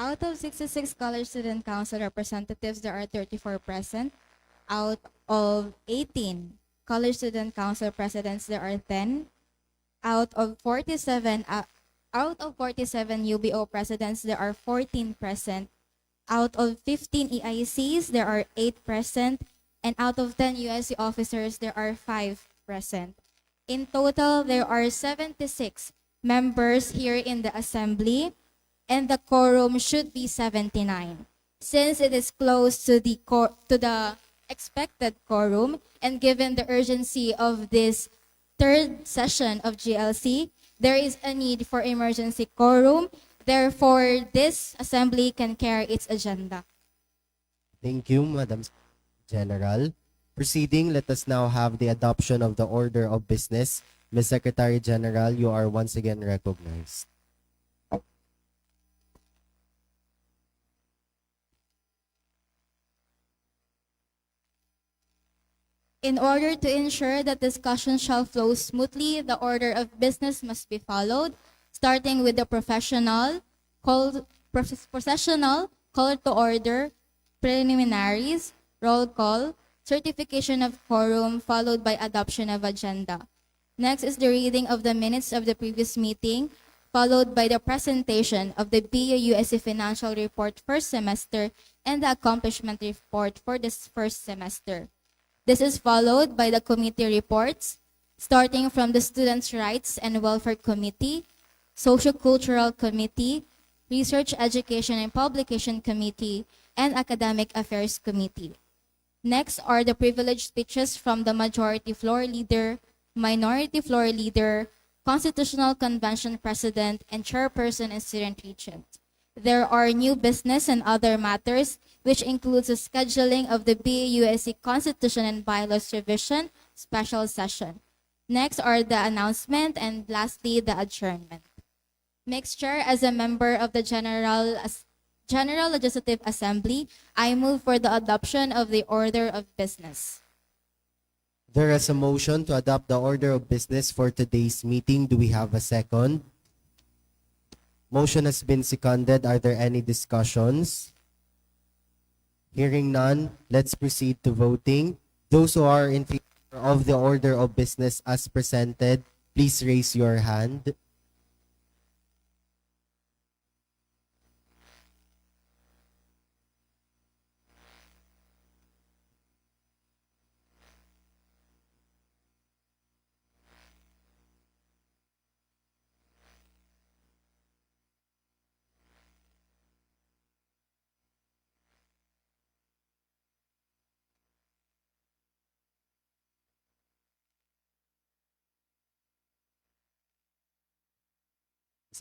Out of 66 College Student Council representatives, there are 34 present. Out of 18 College Student Council presidents, there are 10. Out of 47, UBO presidents, there are 14 present. Out of 15 EICs, there are 8 present. And out of 10 USC officers, there are 5 present. In total, there are 76 members here in the assembly, and the quorum should be 79. Since it is close to the expected quorum, and given the urgency of this third session of GLC, there is a need for emergency quorum. Therefore, this assembly can carry its agenda. Thank you, Madam General. Proceeding, let us now have the adoption of the order of business. Ms. Secretary General, you are once again recognized. In order to ensure that discussion shall flow smoothly, the order of business must be followed, starting with the processional, call to order, preliminaries, roll call, certification of quorum, followed by adoption of agenda. Next is the reading of the minutes of the previous meeting, followed by the presentation of the BUUSC Financial Report first semester and the accomplishment report for this first semester. This is followed by the committee reports, starting from the Students' Rights and Welfare Committee, Socio-Cultural Committee, Research, Education, and Publication Committee, and Academic Affairs Committee. Next are the privileged speeches from the Majority Floor Leader, Minority Floor Leader, Constitutional Convention President, and Chairperson and Student Regent. There are new business and other matters, which includes the scheduling of the BUSC Constitution and Bylaws Revision Special Session. Next are the announcement, and lastly, the adjournment. Mixture, as a member of the General Legislative Assembly, I move for the adoption of the order of business. There is a motion to adopt the order of business for today's meeting. Do we have a second? Motion has been seconded. Are there any discussions? Hearing none, let's proceed to voting. Those who are in favor of the order of business as presented, please raise your hand.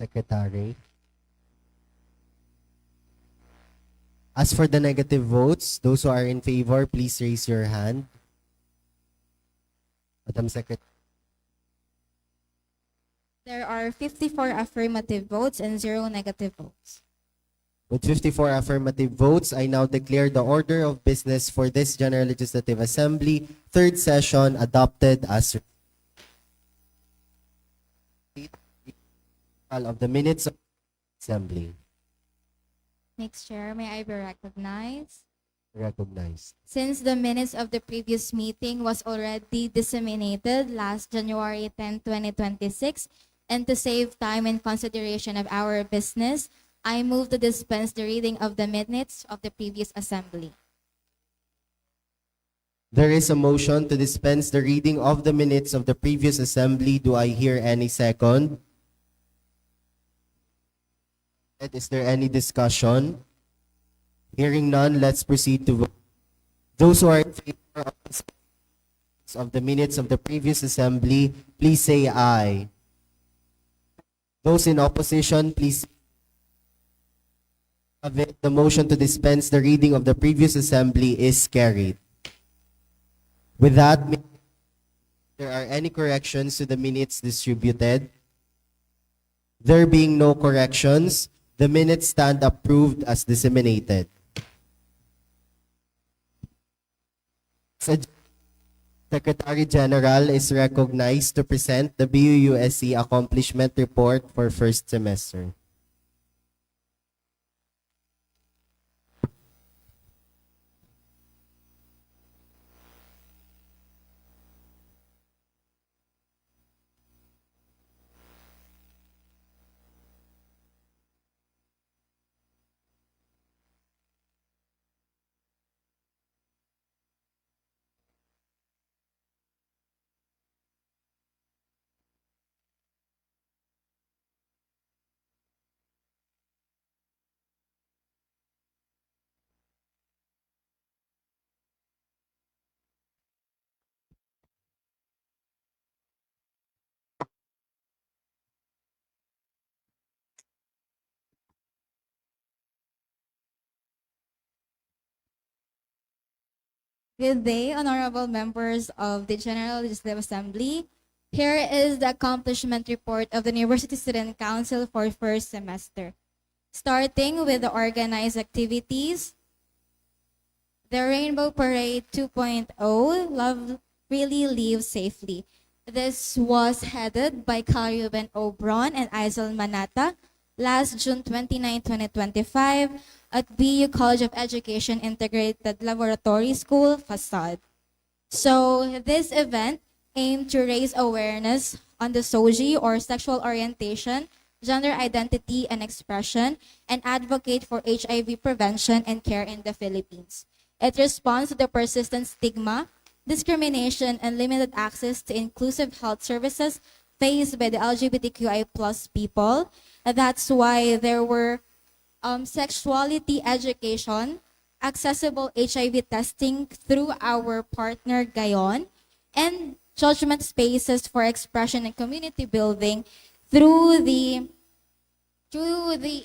Secretary. As for the negative votes, those who are in favor, please raise your hand. Madam Secretary. There are 54 affirmative votes and 0 negative votes. With 54 affirmative votes, I now declare the order of business for this General Legislative Assembly, third session, adopted as of the minutes of Assembly. Next Chair, may I be recognized? Recognized. Since the minutes of the previous meeting was already disseminated last January 10, 2026, and to save time and consideration of our business, I move to dispense the reading of the minutes of the previous assembly. There is a motion to dispense the reading of the minutes of the previous assembly. Do I hear any second? Is there any discussion? Hearing none, let's proceed to vote. Those who are in favor of the minutes of the previous assembly, please say aye. Those in opposition, please. The motion to dispense the reading of the previous assembly is carried. With that, if there are any corrections to the minutes distributed? There being no corrections, the minutes stand approved as disseminated. Secretary General is recognized to present the BUUSC Accomplishment Report for first semester. Good day, honorable members of the General Legislative Assembly. Here is the accomplishment report of the University Student Council for first semester. Starting with the organized activities, the Rainbow Parade 2.0, Love Really Live Safely. This was headed by Ruben Obron and Aizal Manata last June 29, 2025 at BU College of Education Integrated Laboratory School, Facade. So this event aimed to raise awareness on the SOGI or sexual orientation, gender identity and expression, and advocate for HIV prevention and care in the Philippines. It responds to the persistent stigma, discrimination, and limited access to inclusive health services faced by the LGBTQI plus people. That's why there were sexuality education, accessible HIV testing through our partner Gayon, and judgment spaces for expression and community building through the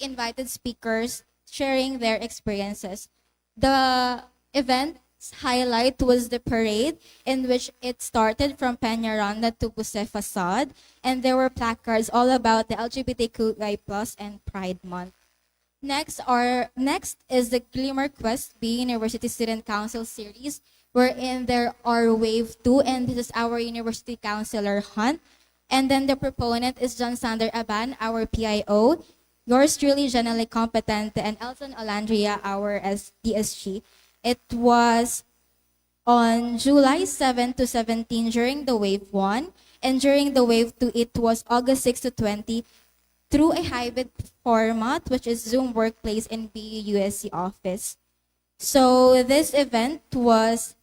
invited speakers sharing their experiences. The event's highlight was the parade, in which it started from Peñaranda to Buse Facade, and there were placards all about the LGBTQI plus and Pride Month. Next is the Glimmer Quest B University Student Council series, wherein there are Wave 2, and this is our University Councilor Hunt. And then the proponent is John Sander Aban, our PIO, yours truly, Janelle Competente, and Elton Olandria, our DSG. It was on July 7 to 17 during the Wave 1, and during the Wave 2, it was August 6 to 20 through a hybrid format, which is Zoom Workplace and BUUSC Office. So this event was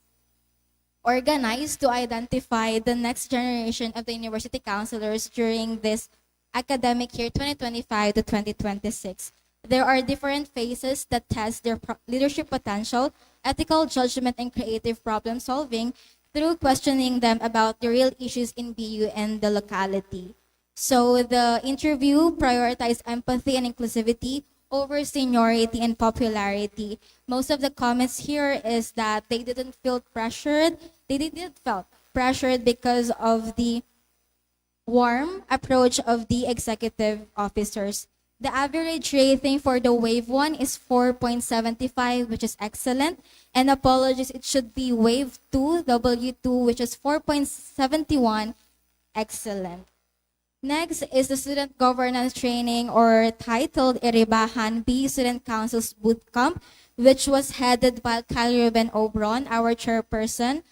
organized to identify the next generation of the university counselors during this academic year 2025 to 2026. There are different phases that test their leadership potential, ethical judgment, and creative problem solving through questioning them about the real issues in BU and the locality. So the interview prioritized empathy and inclusivity over seniority and popularity. Most of the comments here is that they didn't feel pressured. They didn't felt pressured because of the warm approach of the executive officers. The average rating for the Wave 1 is 4.75, which is excellent. And apologies, it should be Wave 2, W2, which is 4.71, excellent. Next is the student governance training, or titled Iribahan B Student Council's Bootcamp, which was headed by Kyle Ruben Obron, our chairperson,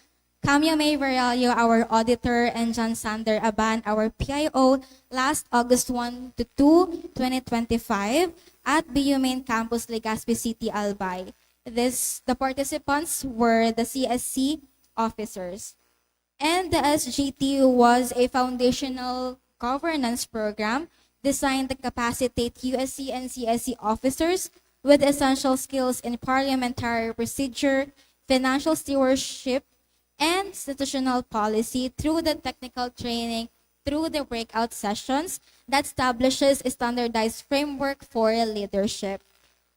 Camia May Varallo, our auditor, and John Sander Aban, our PIO, last August 1 to 2, 2025, at BU Main Campus, Legazpi City, Albay. The participants were the CSC officers. And the SGT was a foundational governance program designed to capacitate USC and CSC officers with essential skills in parliamentary procedure, financial stewardship, and institutional policy through the technical training, through the breakout sessions that establishes a standardized framework for leadership.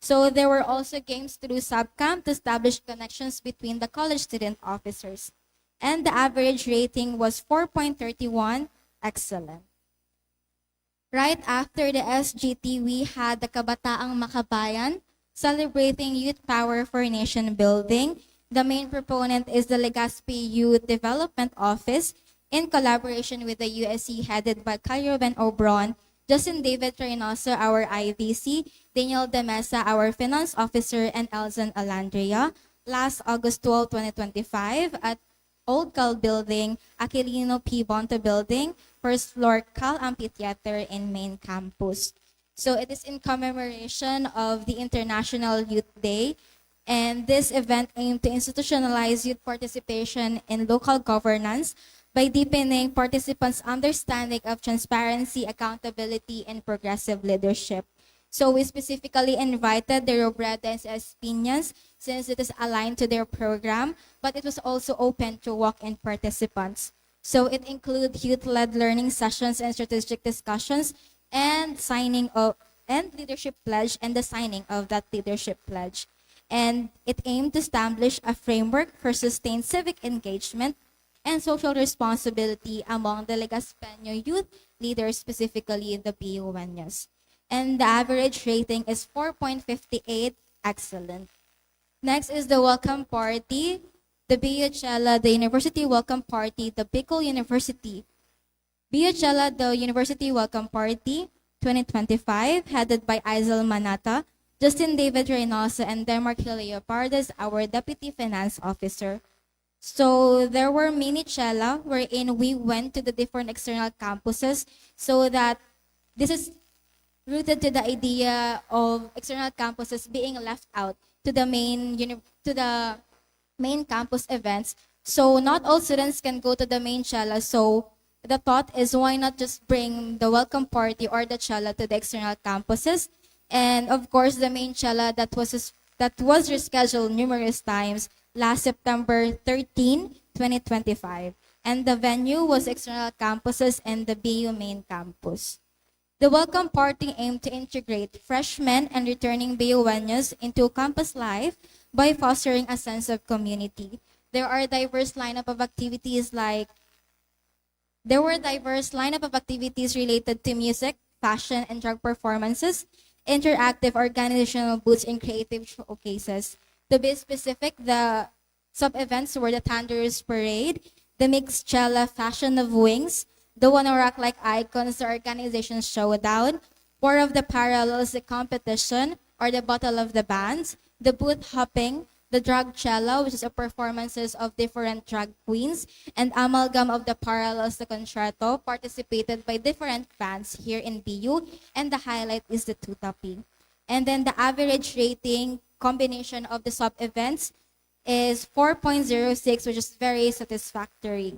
So there were also games through subcamp to establish connections between the college student officers. And the average rating was 4.31, excellent. Right after the SGT, we had the Kabataang Makabayan, celebrating youth power for nation building. The main proponent is the Legazpi Youth Development Office in collaboration with the USC headed by Kyle Ruben Obron, Justin David Reynoso, our IVC, Daniel De Mesa, our Finance Officer, and Elzan Alandria. Last August 12, 2025 at Old Cal Building, Aquilino P. Bonto Building, first floor Cal Amphitheater in main campus. So it is in commemoration of the International Youth Day, and this event aimed to institutionalize youth participation in local governance by deepening participants' understanding of transparency, accountability, and progressive leadership. So we specifically invited the Robredes as Piñas since it is aligned to their program, but it was also open to walk-in participants. So it includes youth-led learning sessions and strategic discussions and signing of and leadership pledge and the signing of that leadership pledge. And it aimed to establish a framework for sustained civic engagement and social responsibility among the Legazpeño youth leaders, specifically the BUNs. And the average rating is 4.58, excellent. Next is the welcome party, the BUCHELA, the University Welcome Party, the Bicol University. BUCHELA, the University Welcome Party 2025, headed by Aizal Manata, Justin David Reynoso, and Demarquio Leopardes, our Deputy Finance Officer. So there were mini chela wherein we went to the different external campuses, so that this is rooted to the idea of external campuses being left out to the main campus events. So not all students can go to the main chela. So the thought is, why not just bring the welcome party or the chela to the external campuses? And of course, the main chela that was rescheduled numerous times last September 13, 2025. And the venue was external campuses and the BU main campus. The welcome party aimed to integrate freshmen and returning BUNs into campus life by fostering a sense of community. There were diverse lineup of activities related to music, fashion, and drag performances, interactive organizational booths, and creative showcases. To be specific, the sub-events were the Thunderous Parade, the Mixed Chela Fashion of Wings, the Wanna Rock Like Icons, the Organization Showdown, War of the Parallels, the competition, or the Battle of the Bands, the Booth Hopping, the Drag Chela, which is a performances of different drag queens, and Amalgam of the Parallels, the concerto, participated by different bands here in BU, and the highlight is the Tutapi. And then the average rating combination of the sub-events is 4.06, which is very satisfactory.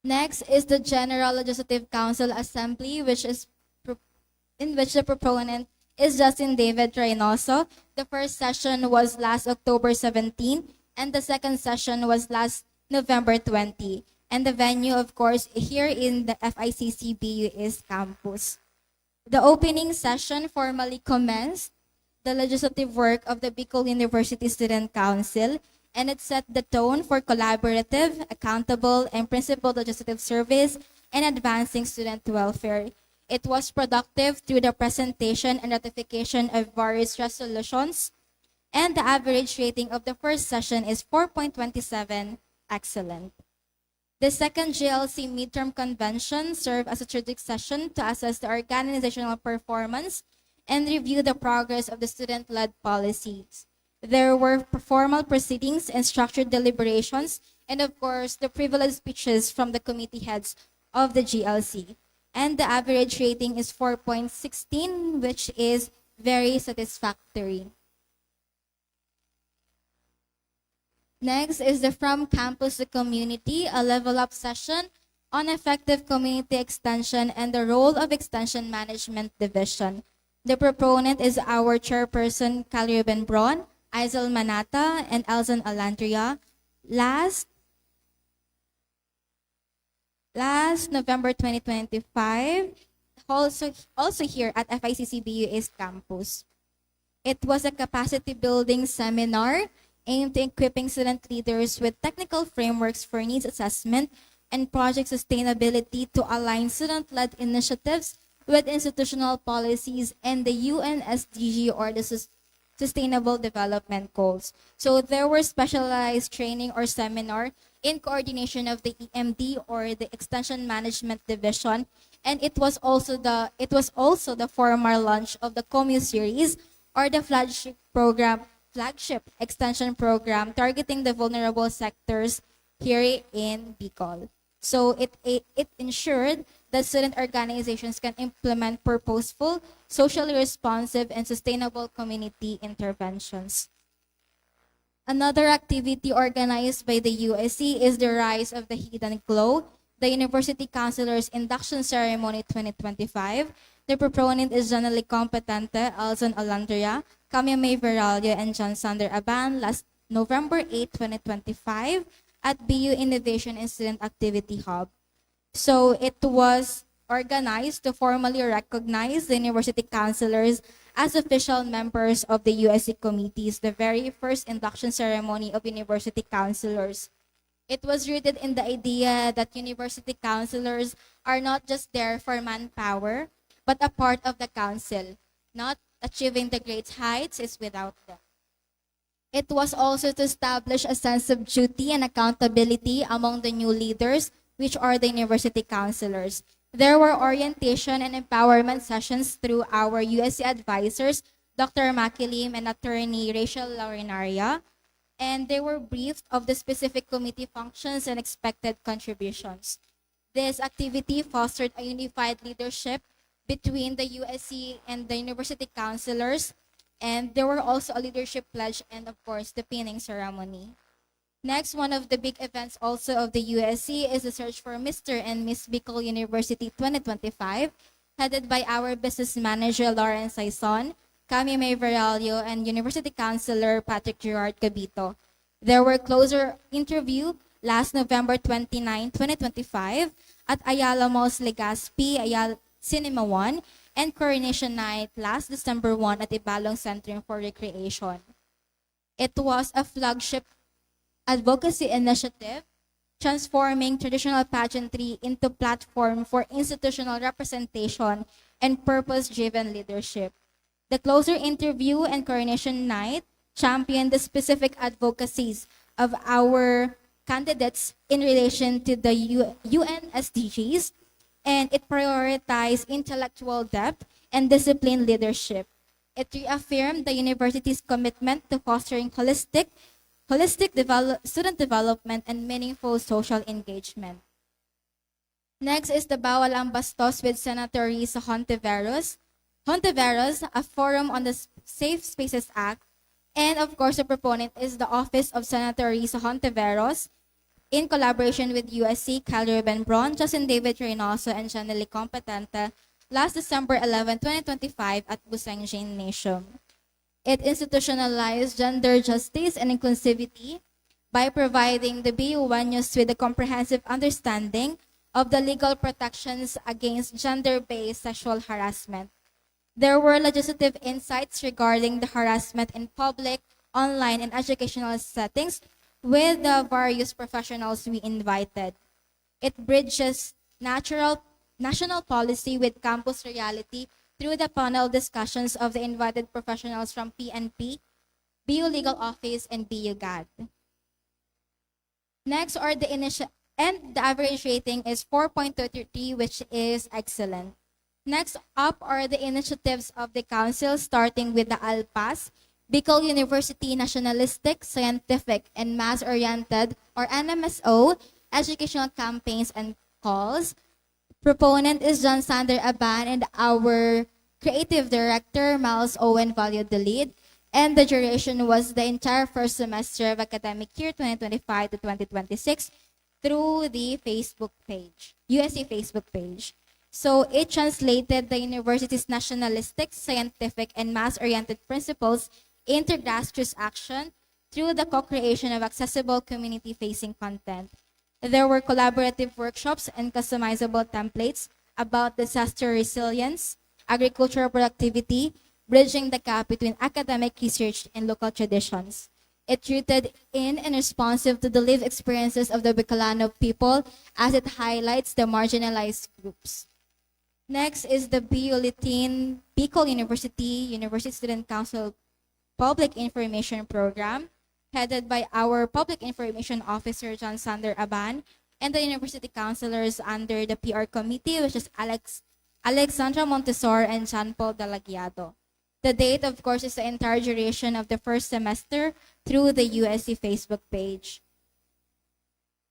Next is the General Legislative Council Assembly, in which the proponent is Justin David Reynoso. The first session was last October 17, and the second session was last November 20. And the venue, of course, here in the FICC BU is campus. The opening session formally commenced the legislative work of the Bicol University Student Council, and it set the tone for collaborative, accountable, and principled legislative service and advancing student welfare. It was productive through the presentation and ratification of various resolutions, and the average rating of the first session is 4.27, excellent. The second GLC midterm convention served as a strategic session to assess the organizational performance and review the progress of the student-led policies. There were formal proceedings and structured deliberations, and of course, the privileged speeches from the committee heads of the GLC. And the average rating is 4.16, which is very satisfactory. Next is the From Campus to Community, a level-up session on effective community extension and the role of Extension Management Division. The proponent is our chairperson, Calruben Bron, Isel Manata, and Elzon Alandria. Last November 2025, also here at FICCBU East Campus. It was a capacity building seminar aimed at equipping student leaders with technical frameworks for needs assessment and project sustainability to align student-led initiatives with institutional policies and the UN SDG, or the Sustainable Development Goals. So there were specialized training or seminar in coordination of the EMD, or the Extension Management Division, and it was also the formal launch of the COMU series, or the flagship extension program targeting the vulnerable sectors here in Bicol. So it ensured that student organizations can implement purposeful, socially responsive, and sustainable community interventions. Another activity organized by the USC is the Rise of the Hidden Glow, the University Councilors Induction Ceremony 2025. The proponent is Janely Competente, Elzon Alandria, Camille May Veralio, and John Sander Aban last November 8, 2025 at BU Innovation and Student Activity Hub. So it was organized to formally recognize the university councilors as official members of the USC committees, the very first induction ceremony of university councilors. It was rooted in the idea that university councilors are not just there for manpower, but a part of the council. Not achieving the great heights is without them. It was also to establish a sense of duty and accountability among the new leaders, which are the university councilors. There were orientation and empowerment sessions through our USC advisors, Dr. Makilim and attorney Rachel Laurinaria, and they were briefed of the specific committee functions and expected contributions. This activity fostered a unified leadership between the USC and the university councilors, and there were also a leadership pledge and, of course, the pinning ceremony. Next, one of the big events also of the USC is the search for Mr. and Miss Bicol University 2025, headed by our business manager, Lawrence Saison, Cami May Veralio, and University Councilor Patrick Gerard Cabito. There were closer interview last November 29, 2025 at Ayala Malls Legazpi, Ayala Cinema 1, and Coronation Night last December 1 at Ibalong Center for Recreation. It was a flagship advocacy initiative transforming traditional pageantry into platform for institutional representation and purpose-driven leadership. The closer interview and Coronation Night championed the specific advocacies of our candidates in relation to the UN SDGs, and it prioritized intellectual depth and disciplined leadership. It reaffirmed the university's commitment to fostering holistic student development and meaningful social engagement. Next is the Bawal ang Bastos with Senator Risa Hontiveros. Hontiveros, a forum on the Safe Spaces Act, and of course the proponent is the Office of Senator Risa Hontiveros, in collaboration with USC, Calruben Bron, Justin David Reynoso, and Janely Competente, last December 11, 2025 at Buseng Gymnasium. It institutionalized gender justice and inclusivity by providing the BU Baños with a comprehensive understanding of the legal protections against gender-based sexual harassment. There were legislative insights regarding the harassment in public, online, and educational settings with the various professionals we invited. It bridges national policy with campus reality through the panel discussions of the invited professionals from PNP, BU Legal Office, and BU GAD. Next are the initial, and the average rating is 4.23, which is excellent. Next up are the initiatives of the council, starting with the ALPAS, Bicol University Nationalistic, Scientific, and Mass-Oriented, or NMSO, educational campaigns and calls. Proponent is John Sander Aban, and our creative director, Miles Owen, valued the lead. And the duration was the entire first semester of academic year 2025 to 2026 through the Facebook page, USC Facebook page. So it translated the university's nationalistic, scientific, and mass-oriented principles into grassroots action through the co-creation of accessible community-facing content. There were collaborative workshops and customizable templates about disaster resilience, agricultural productivity, bridging the gap between academic research and local traditions. It rooted in and responsive to the lived experiences of the Bicolano people as it highlights the marginalized groups. Next is the Bulletin Bicol University Student Council Public Information Program, headed by our Public Information Officer, John Sander Aban, and the university counselors under the PR committee, which is Alexandra Montesor and Jean Paul Dalagiado. The date, of course, is the entire duration of the first semester through the USC Facebook page.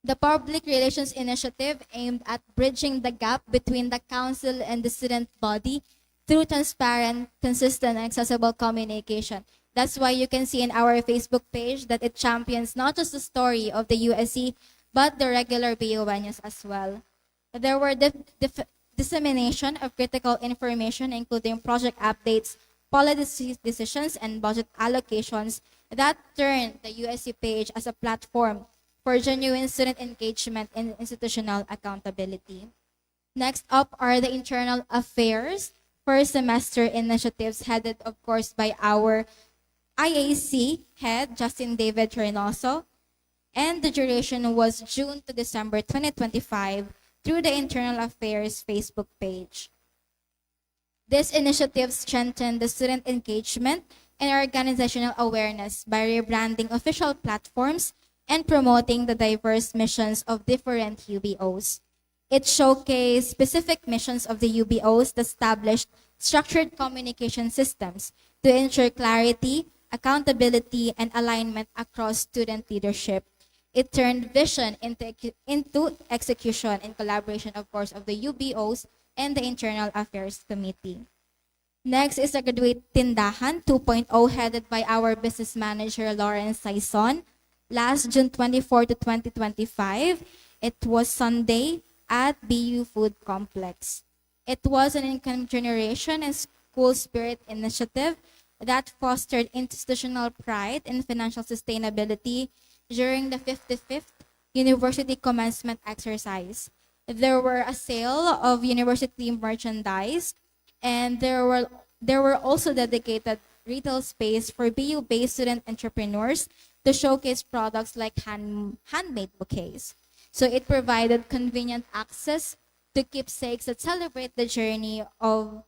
The Public Relations Initiative aimed at bridging the gap between the council and the student body through transparent, consistent, and accessible communication. That's why you can see in our Facebook page that it champions not just the story of the USC, but the regular BUNUs as well. There were dissemination of critical information, including project updates, policy decisions, and budget allocations that turned the USC page as a platform for genuine student engagement and institutional accountability. Next up are the internal affairs first semester initiatives, headed, of course, by our IAC head, Justin David Reynoso, and the duration was June to December 2025 through the Internal Affairs Facebook page. This initiative strengthened the student engagement and organizational awareness by rebranding official platforms and promoting the diverse missions of different UBOs. It showcased specific missions of the UBOs that established structured communication systems to ensure clarity, accountability, and alignment across student leadership. It turned vision into execution in collaboration, of course, of the UBOs and the Internal Affairs Committee. Next is the Graduate Tindahan 2.0, headed by our business manager, Lawrence Saison. Last June 24 to 2025, it was Sunday at BU Food Complex. It was an income generation and school spirit initiative that fostered institutional pride and financial sustainability during the 55th University Commencement Exercise. There were a sale of university merchandise, and there were also dedicated retail space for BU-based student entrepreneurs to showcase products like handmade bouquets. So it provided convenient access to keepsakes that celebrate the journey of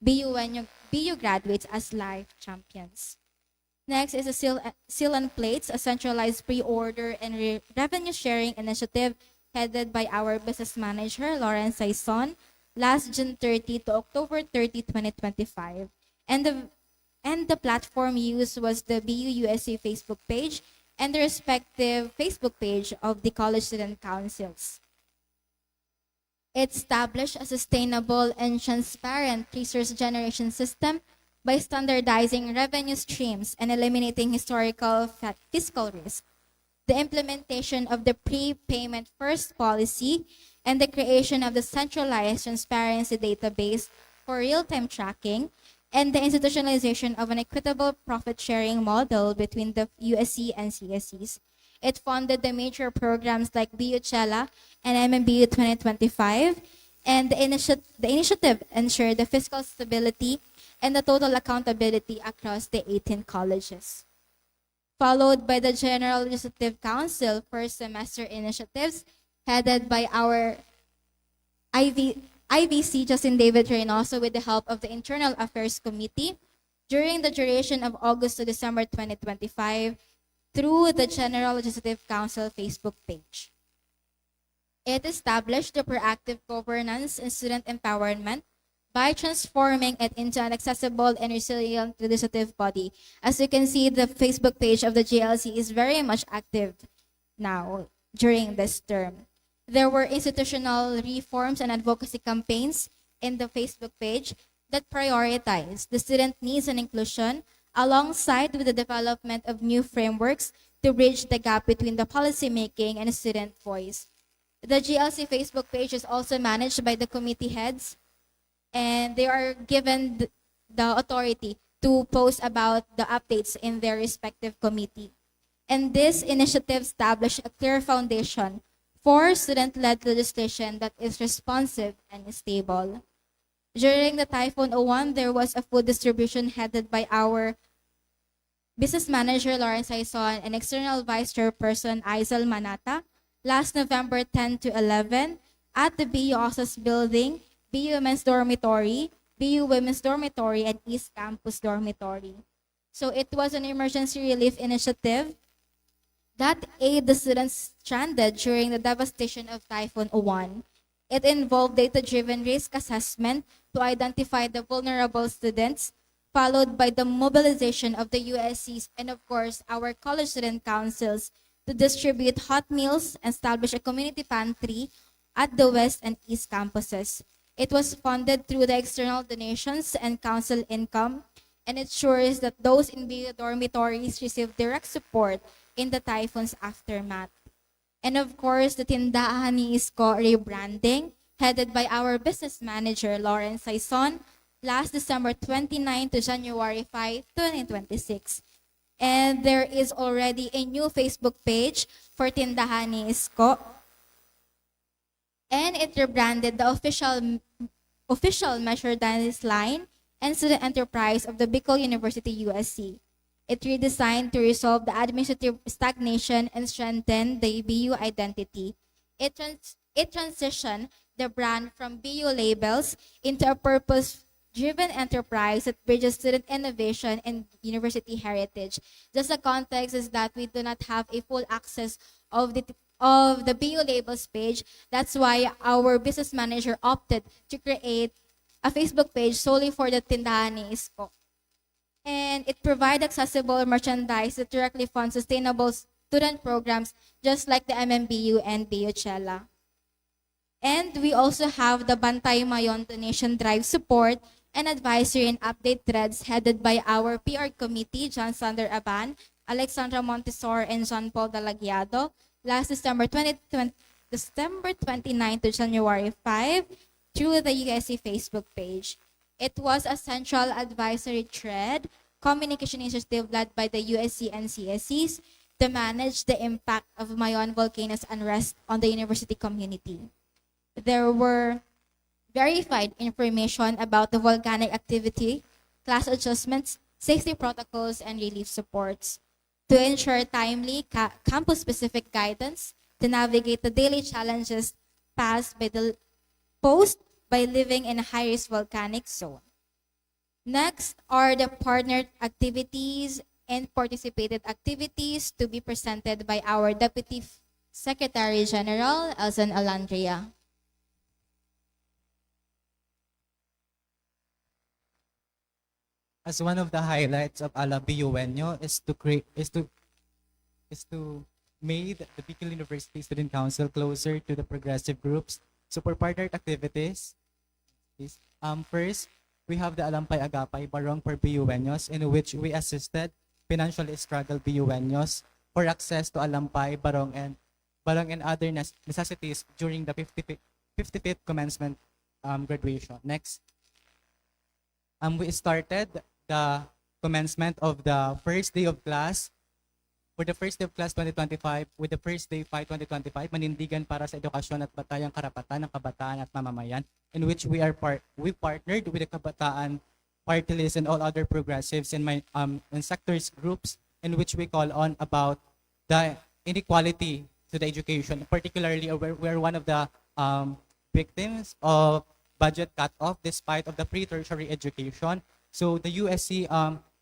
BU graduates as life champions. Next is a Seal and Plates, a centralized pre-order and revenue sharing initiative headed by our business manager, Lawrence Saison, last June 30 to October 30, 2025. And the platform used was the BU-USC Facebook page and the respective Facebook page of the college student councils. It established a sustainable and transparent resource generation system by standardizing revenue streams and eliminating historical fiscal risk. The implementation of the prepayment first policy and the creation of the centralized transparency database for real-time tracking and the institutionalization of an equitable profit-sharing model between the USC and CSCs. It funded the major programs like BU Chela and MMBU 2025, and the initiative ensured the fiscal stability and the total accountability across the 18 colleges. Followed by the General Legislative Council first semester initiatives headed by our IVC Justin David Reynoso with the help of the Internal Affairs Committee during the duration of August to December 2025 through the General Legislative Council Facebook page. It established the proactive governance and student empowerment by transforming it into an accessible and resilient legislative body. As you can see, the Facebook page of the GLC is very much active now during this term. There were institutional reforms and advocacy campaigns in the Facebook page that prioritize the student needs and inclusion alongside with the development of new frameworks to bridge the gap between the policymaking and student voice. The GLC Facebook page is also managed by the committee heads, and they are given the authority to post about the updates in their respective committee. And this initiative established a clear foundation for student-led legislation that is responsive and stable. During the Typhoon 01, there was a food distribution headed by our business manager, Lawrence Aison, and external vice chairperson, Aizal Manata, last November 10 to 11 at the BU Osas building, BU Men's Dormitory, BU Women's Dormitory, and East Campus Dormitory. So it was an emergency relief initiative that aid the students stranded during the devastation of Typhoon 01. It involved data-driven risk assessment to identify the vulnerable students, followed by the mobilization of the USCs and of course our college student councils to distribute hot meals and establish a community pantry at the West and East campuses. It was funded through the external donations and council income, and it ensures that those in BU dormitories receive direct support in the typhoon's aftermath. And of course, the Tindahan ni Isko rebranding, headed by our business manager, Lawrence Saison, last December 29 to January 5, 2026. And there is already a new Facebook page for Tindahan ni Isko. And it rebranded the official Measure Dance line and student enterprise of the Bicol University USC. It redesigned to resolve the administrative stagnation and strengthen the BU identity. It transitioned the brand from BU labels into a purpose-driven enterprise that bridges student innovation and university heritage. Just the context is that we do not have a full access of the BU labels page. That's why our business manager opted to create a Facebook page solely for the Tindahan ni Isko. And it provides accessible merchandise that directly funds sustainable student programs just like the MMBU and BU Chela. And we also have the Bantay Mayon donation drive support and advisory and update threads headed by our PR committee, John Sander Aban, Alexandra Montesor, and John Paul Dalagiado, last December 29 to January 5 through the USC Facebook page. It was a central advisory thread, communication initiative led by the USC and CSCs to manage the impact of Mayon volcano's unrest on the university community. There were verified information about the volcanic activity, class adjustments, safety protocols, and relief supports. To ensure timely campus-specific guidance to navigate the daily challenges posed by living in a high-risk volcanic zone. Next are the partnered activities and participated activities to be presented by our Deputy Secretary General, Elson Alandria. As one of the highlights of Ala BUNyo is to made the Bicol University Student Council closer to the progressive groups. So for partnered activities, first, we have the Alampay Agapay Barong for BUNyos, in which we assisted financially struggled BUNyos for access to Alampay, Barong, and other necessities during the 55th commencement graduation. Next, we started the commencement of the first day of class for the first day of class 2025, with the first day fight 2025, manindigan para sa edukasyon at batayang karapatan ng kabataan at mamamayan, in which we partnered with the Kabataan Party List and all other progressives in sectors groups in which we call on about the inequality to the education. Particularly, we're one of the victims of budget cut-off despite of the pre-tertiary education. So the USC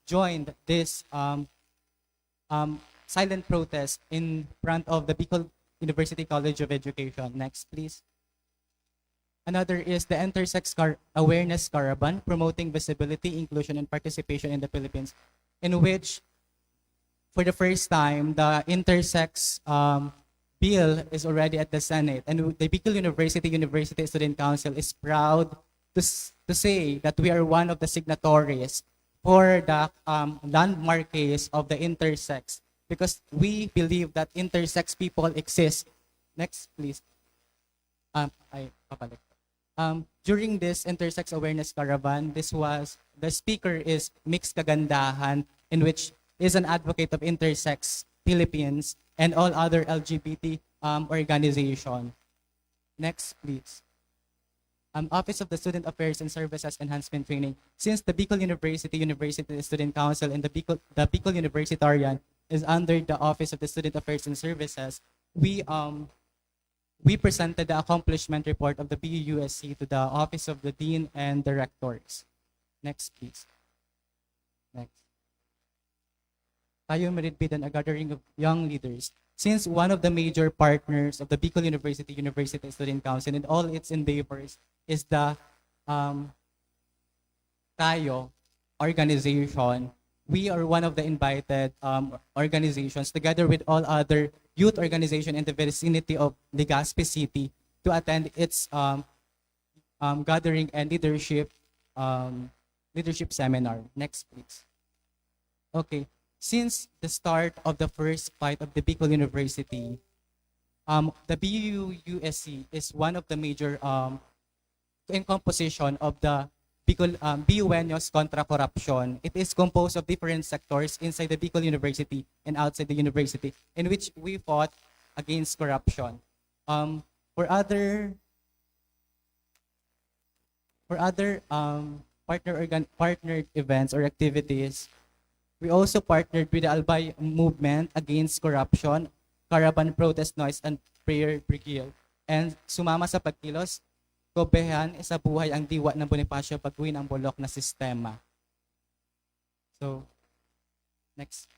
joined this silent protest in front of the Bicol University College of Education. Next, please. Another is the Intersex Awareness Caravan, promoting visibility, inclusion, and participation in the Philippines, in which, for the first time, the intersex bill is already at the Senate. And the Bicol University Student Council is proud to say that we are one of the signatories for the landmark case of the intersex, because we believe that intersex people exist. Next, please. During this Intersex Awareness Caravan, the speaker is Mix Kagandahan, in which is an advocate of intersex Philippines and all other LGBT organization. Next, please. Office of the Student Affairs and Services Enhancement Training. Since the Bicol University Student Council and the Bicol Universitarian is under the Office of the Student Affairs and Services, we presented the accomplishment report of the BUUSC to the Office of the Dean and Directors. Next, please. Next. Tayo Maridbidan, a gathering of young leaders. Since one of the major partners of the Bicol University Student Council and all its endeavors is the Tayo organization, we are one of the invited organizations together with all other youth organizations in the vicinity of Legazpi City to attend its gathering and leadership seminar. Next, please. Okay. Since the start of the first fight of the Bicol University, the BUUSC is one of the major in composition of the Bicol BUenos contra corruption. It is composed of different sectors inside the Bicol University and outside the university, in which we fought against corruption. For other partnered events or activities, we also partnered with the Albay Movement Against Corruption, Caravan Protest Noise and Prayer Brigade. And sumama sa pagkilos, Kobehan, isa buhay ang diwa ng Bonifacio pagwin ang bulok na sistema. So, next.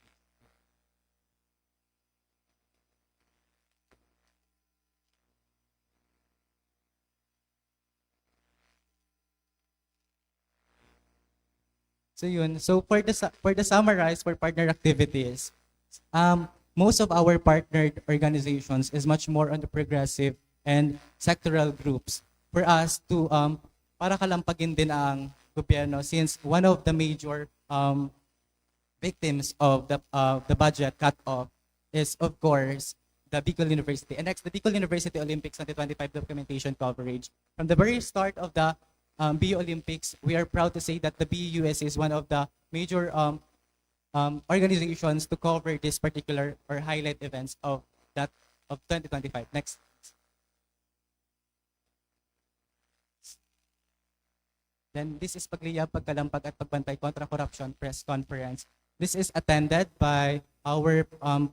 So yun. So for the summarize for partner activities, most of our partnered organizations is much more on the progressive and sectoral groups for us to para kalampagin din ang gobyerno, since one of the major victims of the budget cut off is of course the Bicol University. And next, the Bicol University Olympics 2025 documentation coverage. From the very start of the BU Olympics, we are proud to say that the BUS is one of the major organizations to cover this particular or highlight events of 2025. Next. Then this is Pagliyab, Pagkalampag at Pagbantay kontra Corruption press conference. This is attended by our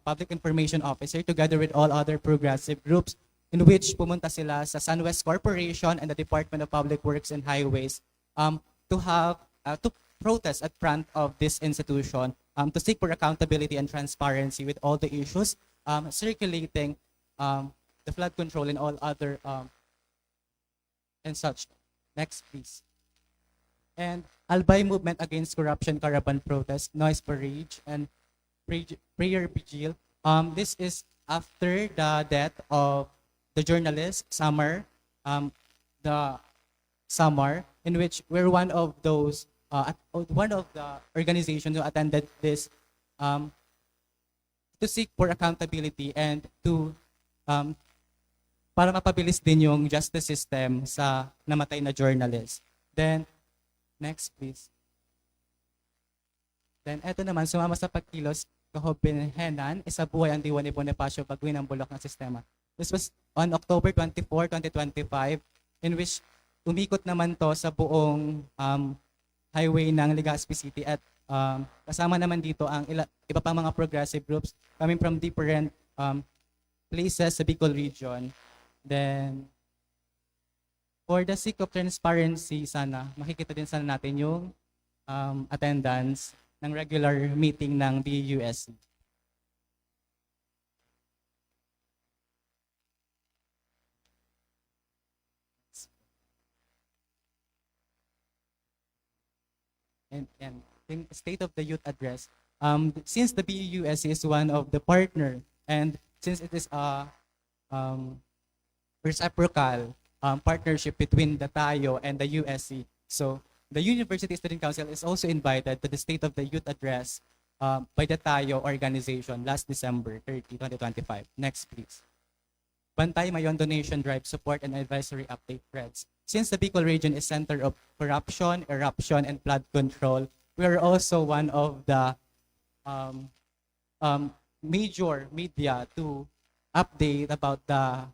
public information officer together with all other progressive groups, in which pumunta sila sa SunWest Corporation and the Department of Public Works and Highways to protest at front of this institution, to seek for accountability and transparency with all the issues circulating the flood control and all other and such. Next, please. And Albay Movement Against Corruption Caravan Protest, Noise Parade, and Prayer Vigil. This is after the death of the journalist Samar, in which we're one of those one of the organizations who attended this to seek for accountability and to para mapabilis din yung justice system sa namatay na journalist. Then next, please. Then eto naman, sumama sa pagkilos kahobenhenan, isabuhay ang diwa ni Bonifacio Baguin ang bulok ng sistema. This was on October 24, 2025, in which umikot naman to sa buong highway ng Legazpi City at kasama naman dito ang iba pang mga progressive groups coming from different places sa Bicol region. Then, for the sake of transparency, sana makikita din sana natin yung attendance ng regular meeting ng BUSC. And in State of the Youth Address, since the BUSC is one of the partner and since it is a reciprocal partnership between the TAYO and the USC, so the University Student Council is also invited to the State of the Youth Address by the TAYO organization last December 30, 2025. Next, please. Bantay Mayon Donation Drive Support and Advisory Update threads. Since the Bicol region is center of corruption, eruption, and flood control, we are also one of the major media to update about the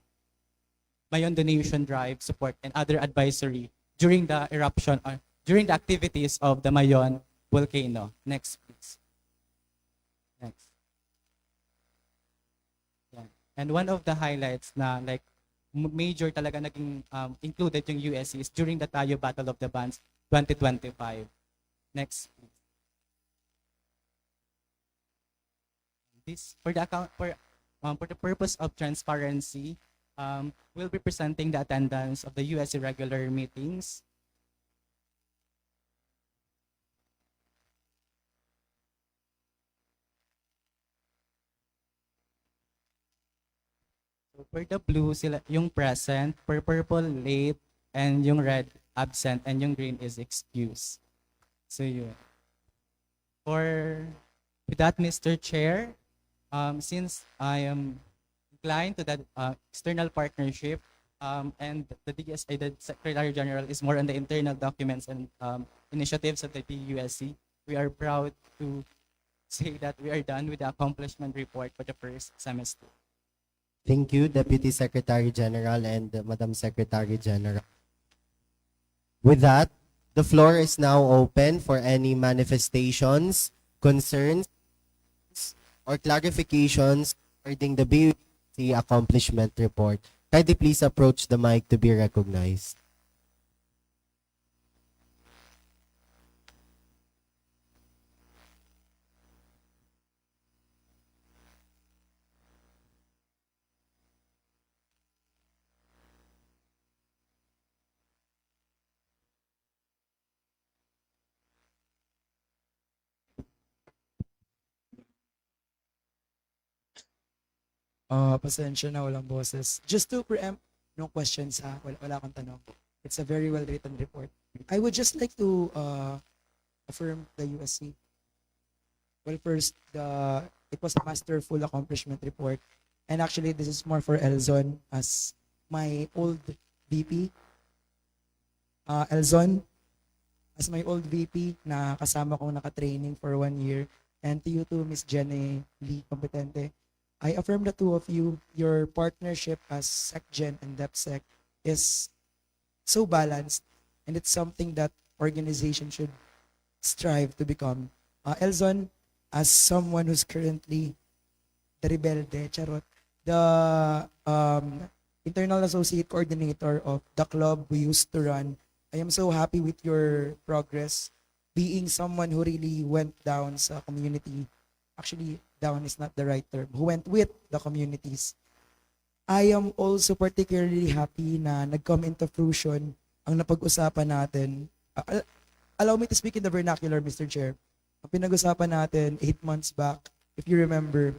Mayon Donation Drive Support and other advisory during the eruption or during the activities of the Mayon volcano. Next, please. Next. Yeah. And one of the highlights na like major talaga naging included yung USC is during the Tayo Battle of the Bands 2025. Next, please. This for the account for the purpose of transparency, we'll be presenting the attendance of the USC regular meetings. So for the blue, sila, yung present, for purple, late, and yung red, absent, and yung green is excused. So yun. With that, Mr. Chair, since I am inclined to that external partnership, and the DSA, the Secretary General, is more on the internal documents and initiatives of the PUSC, we are proud to say that we are done with the accomplishment report for the first semester. Thank you, Deputy Secretary General and Madam Secretary General. With that, the floor is now open for any manifestations, concerns, or clarifications regarding the BUSC accomplishment report. Kindly please approach the mic to be recognized. Pasensya na, walang boses. Just to preempt no questions ha, wala akong tanong. It's a very well written report. I would just like to affirm the USC. Well, first, it was a masterful accomplishment report. And actually, this is more for Elzon as my old VP. Elzon, as my old VP na kasama kong naka-training for 1 year. And to you too, Miss Jenny Lee Competente. I affirm the two of you, your partnership as SecGen and DepSec is so balanced, and it's something that organization should strive to become. Elzon, as someone who's currently the rebelde, charot, the internal associate coordinator of the club we used to run, I am so happy with your progress, being someone who really went down sa community. Actually, down is not the right term, who went with the communities. I am also particularly happy na nag-come into fruition ang napag-usapan natin. Allow me to speak in the vernacular, Mr. Chair. Ang pinag-usapan natin 8 months back, if you remember,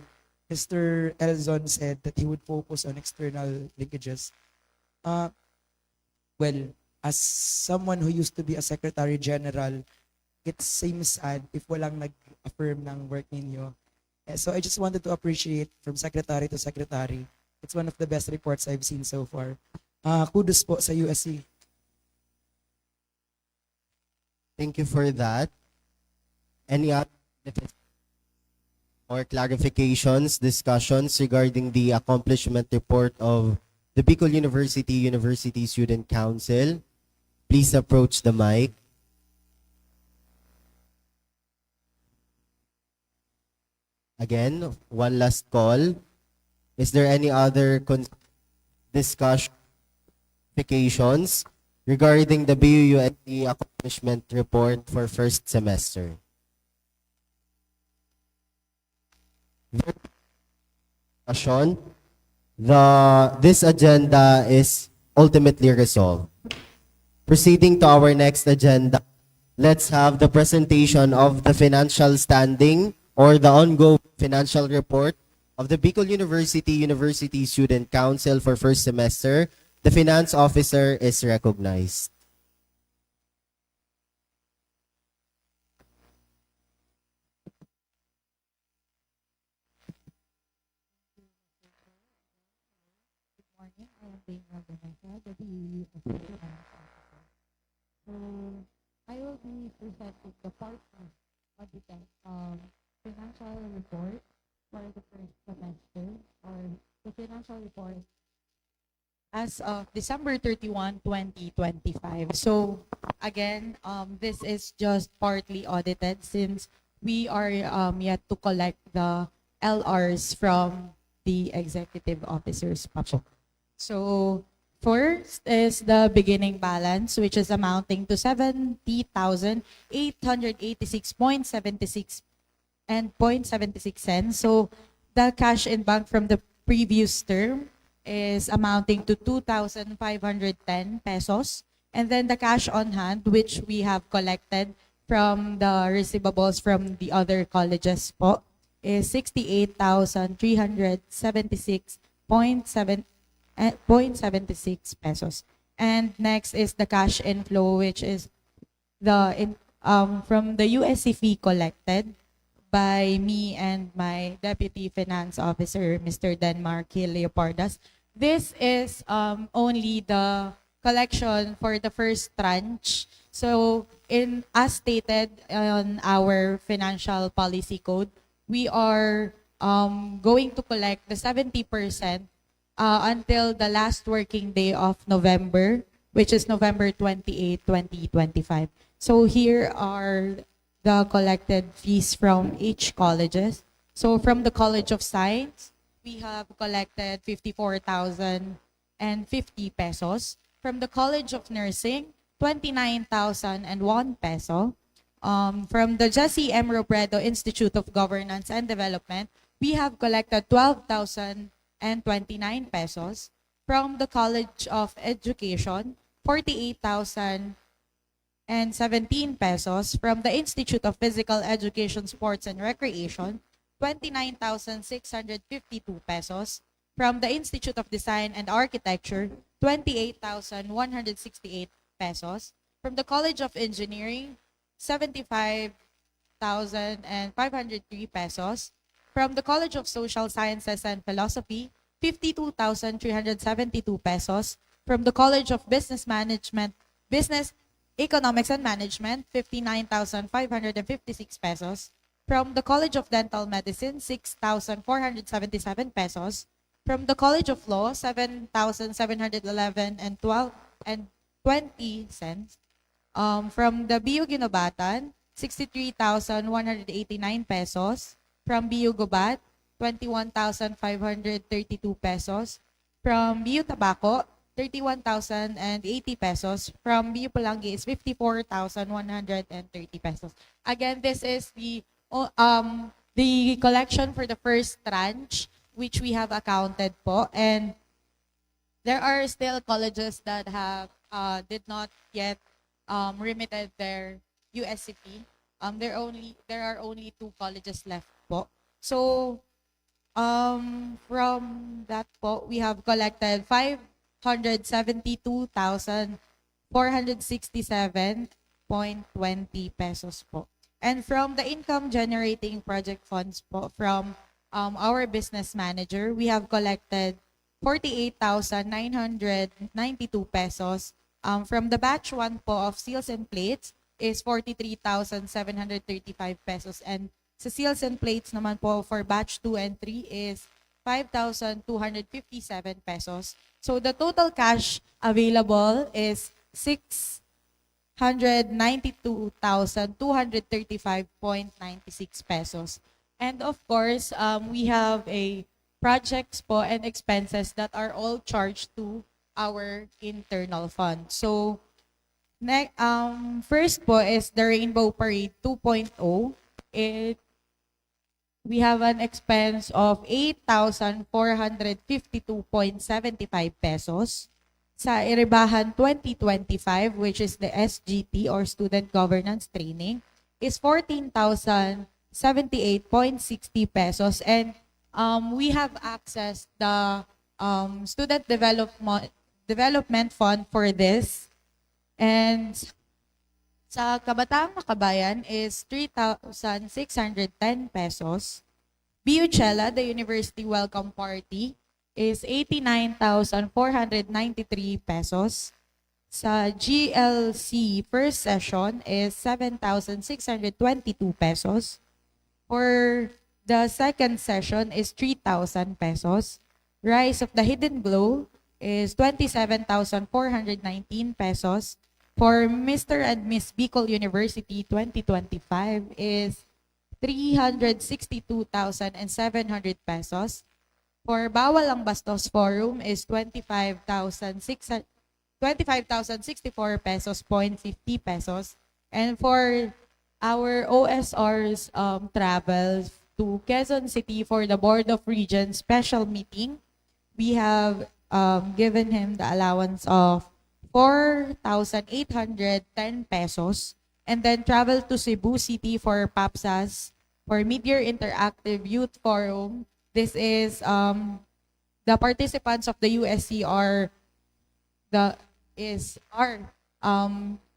Mr. Elzon said that he would focus on external linkages. Well, as someone who used to be a Secretary General, it seems sad if walang nag-affirm ng work ninyo. So I just wanted to appreciate from secretary to secretary. It's one of the best reports I've seen so far. Kudos po sa USC. Thank you for that. Any other or clarifications, discussions regarding the accomplishment report of the Bicol University Student Council, please approach the mic. Again, one last call. Is there any other discussion regarding the BUUST accomplishment report for first semester? Discussion. This agenda is ultimately resolved. Proceeding to our next agenda, let's have the presentation of the financial standing or the ongoing financial report of the Bicol University Student Council for first semester. The finance officer is recognized. Morning. I am Dana Vanessa, the BUU Assistant Finance Officer. So, I will be presenting the part of audited financial report for the first semester, or the financial report as of December 31, 2025. So, again, this is just partly audited since we are yet to collect the LRs from the executive officers pa po. So, first is the beginning balance, which is amounting to 70,886.76 and 0.76 cents. So, the cash in bank from the previous term is amounting to 2,510 pesos. And then the cash on hand, which we have collected from the receivables from the other colleges po, is 68,376.76 pesos. And next is the cash inflow, which is from the USC fee collected by me and my Deputy Finance Officer, Mr. Denmark Leopardas. This is only the collection for the first tranche. So, as stated on our financial policy code, we are going to collect the 70% until the last working day of November, which is November 28, 2025. So here are the collected fees from each colleges. So from the College of Science, we have collected 54,050 pesos. From the College of Nursing, 29,001 peso. From the Jesse M. Robredo Institute of Governance and Development, we have collected 12,029 pesos. From the College of Education, 48,017 pesos. From the Institute of Physical Education, Sports and Recreation, 29,652 pesos. From the Institute of Design and Architecture, 28,168 pesos. From the College of Engineering, 75,503 pesos. From the College of Social Sciences and Philosophy, 52,372 pesos. From the College of Business Management, Business Economics and Management, 59,556 pesos. From the College of Dental Medicine, 6,477 pesos. From the College of Law, 7,711 and 20 cents. From the BU Ginobatan, 63,189 pesos. From BU Gubat, 21,532 pesos. From BU Tabaco, 31,080 pesos. From BU Pulangi is 54,130 pesos. Again, this is the collection for the first tranche, which we have accounted po. And there are still colleges that have did not yet remitted their USCP. There are only 2 colleges left po. So from that po, we have collected 572,467.20 pesos po. And from the income generating project funds po, from our business manager, we have collected 48,992 pesos. From the batch 1 po of seals and plates is 43,735 pesos and Sa seals and plates naman po for batch 2 and 3 is 5,257 pesos. So the total cash available is 692,235.96 pesos. And of course, we have a projects po and expenses that are all charged to our internal fund. So, first po is the Rainbow Parade 2.0. We have an expense of 8,452.75 pesos. Sa Iribahan 2025, which is the SGT or Student Governance Training, is 14,078.60 pesos. And we have accessed the Student Development Fund for this. And sa Kabataang Makabayan is 3,610 pesos. Biuchela, the University Welcome Party, is 89,493 pesos. Sa GLC first session is 7,622 pesos. For the second session is 3,000 pesos. Rise of the Hidden Glow is 27,419 pesos. For Mr. and Miss Bicol University 2025 is 362,700 pesos. For Bawal ang Bastos Forum is 25,064 pesos, 50 pesos. And for our OSR's travel to Quezon City for the Board of Regents special meeting, we have given him the allowance of 4,810 pesos. And then travel to Cebu City for PAPSAS, for Mid-Year Interactive Youth Forum. This is the participants of the USC are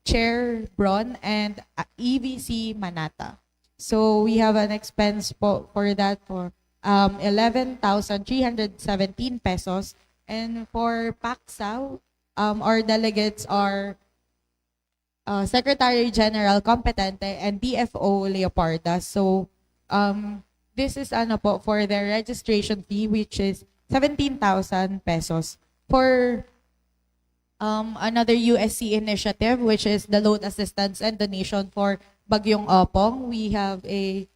Chair Bron and EVC Manata. So we have an expense for that for 11,317 pesos. And for PACSA, our delegates are Secretary General Competente and DFO Leopardas. So this is for their registration fee, which is 17,000 pesos. For another USC initiative, which is the loan assistance and donation for Bagyong Opong, we have a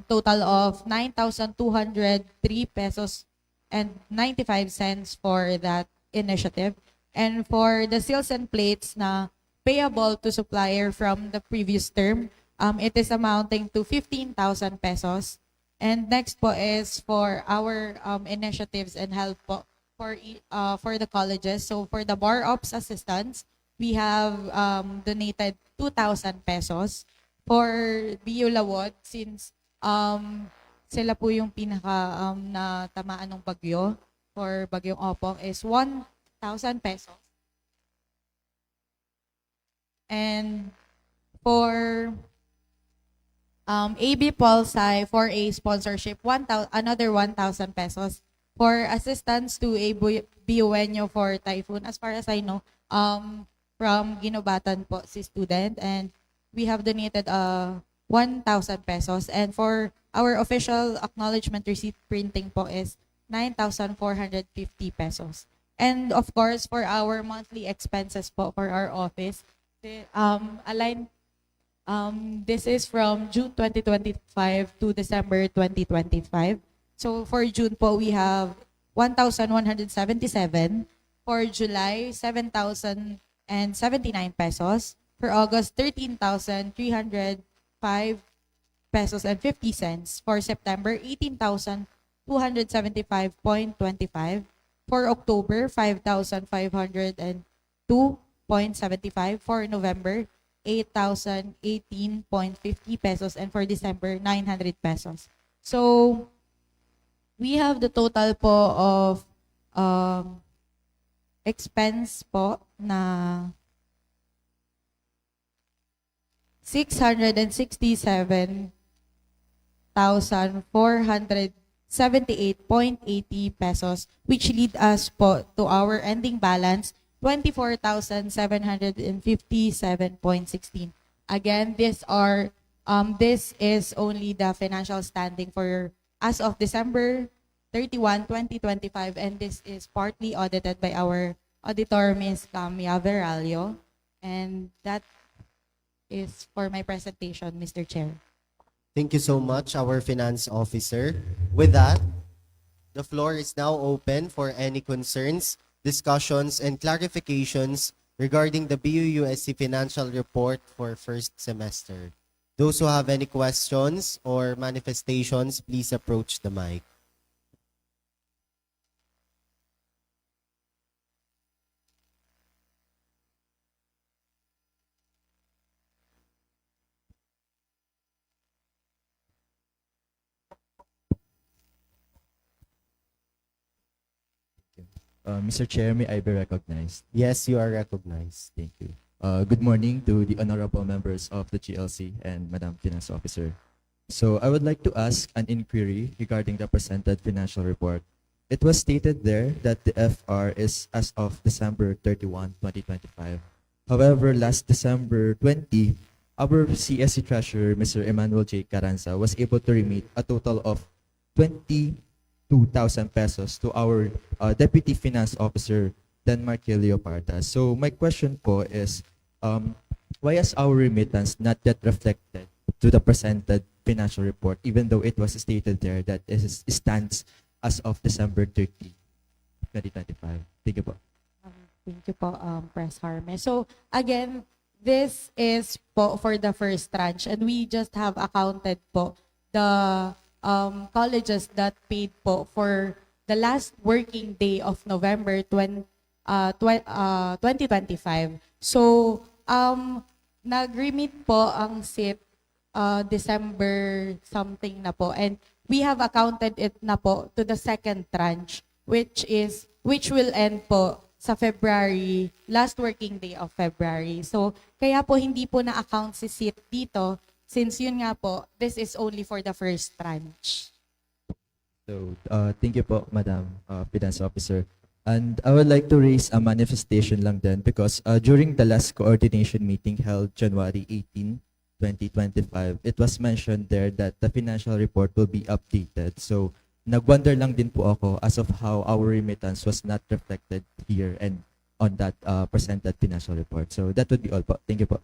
total of 9,203 pesos and 95 cents for that initiative. And for the seals and plates na payable to supplier from the previous term, it is amounting to 15,000 pesos. And next po is for our initiatives and help po for the colleges. So for the bar ops assistants, we have donated 2,000 pesos. For BU Lawod, since sila po yung pinaka na tamaan ng bagyo, for Bagyong Opong is 1,000 pesos. And for AB Pulsai for a sponsorship, another 1,000 pesos. For assistance to a Biuenyo for typhoon, as far as I know, from Ginobatan po si student, and we have donated 1,000 pesos. And for our official acknowledgement receipt printing po is 9,450 pesos. And of course, for our monthly expenses po for our office, this is from June 2025 to December 2025. So for June po, we have 1,177. For July, 7,079 pesos. For August, 13,305 pesos and 50 cents. For September, 18,275.25. For October, 5,502.75. For November, 8,018.50 pesos. And for December, 900 pesos. So we have the total po of expense po na 667,478.80 pesos, which lead us po to our ending balance 24,757.16. Again, these are This is only the financial standing for as of December 31, 2025, and this is partly audited by our auditor, Ms. Camia Veralio. And that is for my presentation, Mr. Chair. Thank you so much, our finance officer. With that, the floor is now open for any concerns, discussions, and clarifications regarding the BUUSC financial report for first semester. Those who have any questions or manifestations, please approach the mic. Mr. Chair, may I be recognized? Yes, you are recognized. Thank you. Good morning to the honorable members of the GLC and Madam Finance Officer. So I would like to ask an inquiry regarding the presented financial report. It was stated there that the FR is as of December 31, 2025. However, last December 20, our CSC Treasurer, Mr. Emmanuel J. Carranza, was able to remit a total of 22,000 pesos to our Deputy Finance Officer, Denmark Leoparda. So my question po is, why is our remittance not yet reflected to the presented financial report, even though it was stated there that it stands as of December 30, 2025? Thank you po. Thank you po, Press Harme. So again, this is po for the first tranche, and we just have accounted po the colleges that paid po for the last working day of November 2025. So, nag-remit po ang SIP December something na po, and we have accounted it na po to the second tranche, which will end po sa February, last working day of February. So, kaya po hindi po na-account si SIP dito, since yun nga po, this is only for the first tranche. So, thank you po, Madam Finance Officer. And I would like to raise a manifestation lang din because during the last coordination meeting held January 18, 2025, it was mentioned there that the financial report will be updated. So, nag-wonder lang din po ako as of how our remittance was not reflected here and on that presented financial report. So, that would be all po. Thank you po.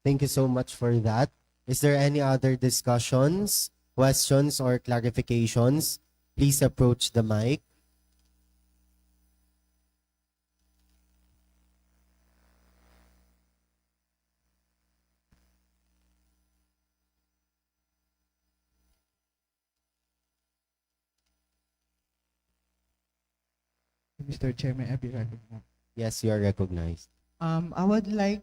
Thank you so much for that. Is there any other discussions, questions, or clarifications? Please approach the mic. Mr. Chair, may I be recognized? Yes, you are recognized. I would like,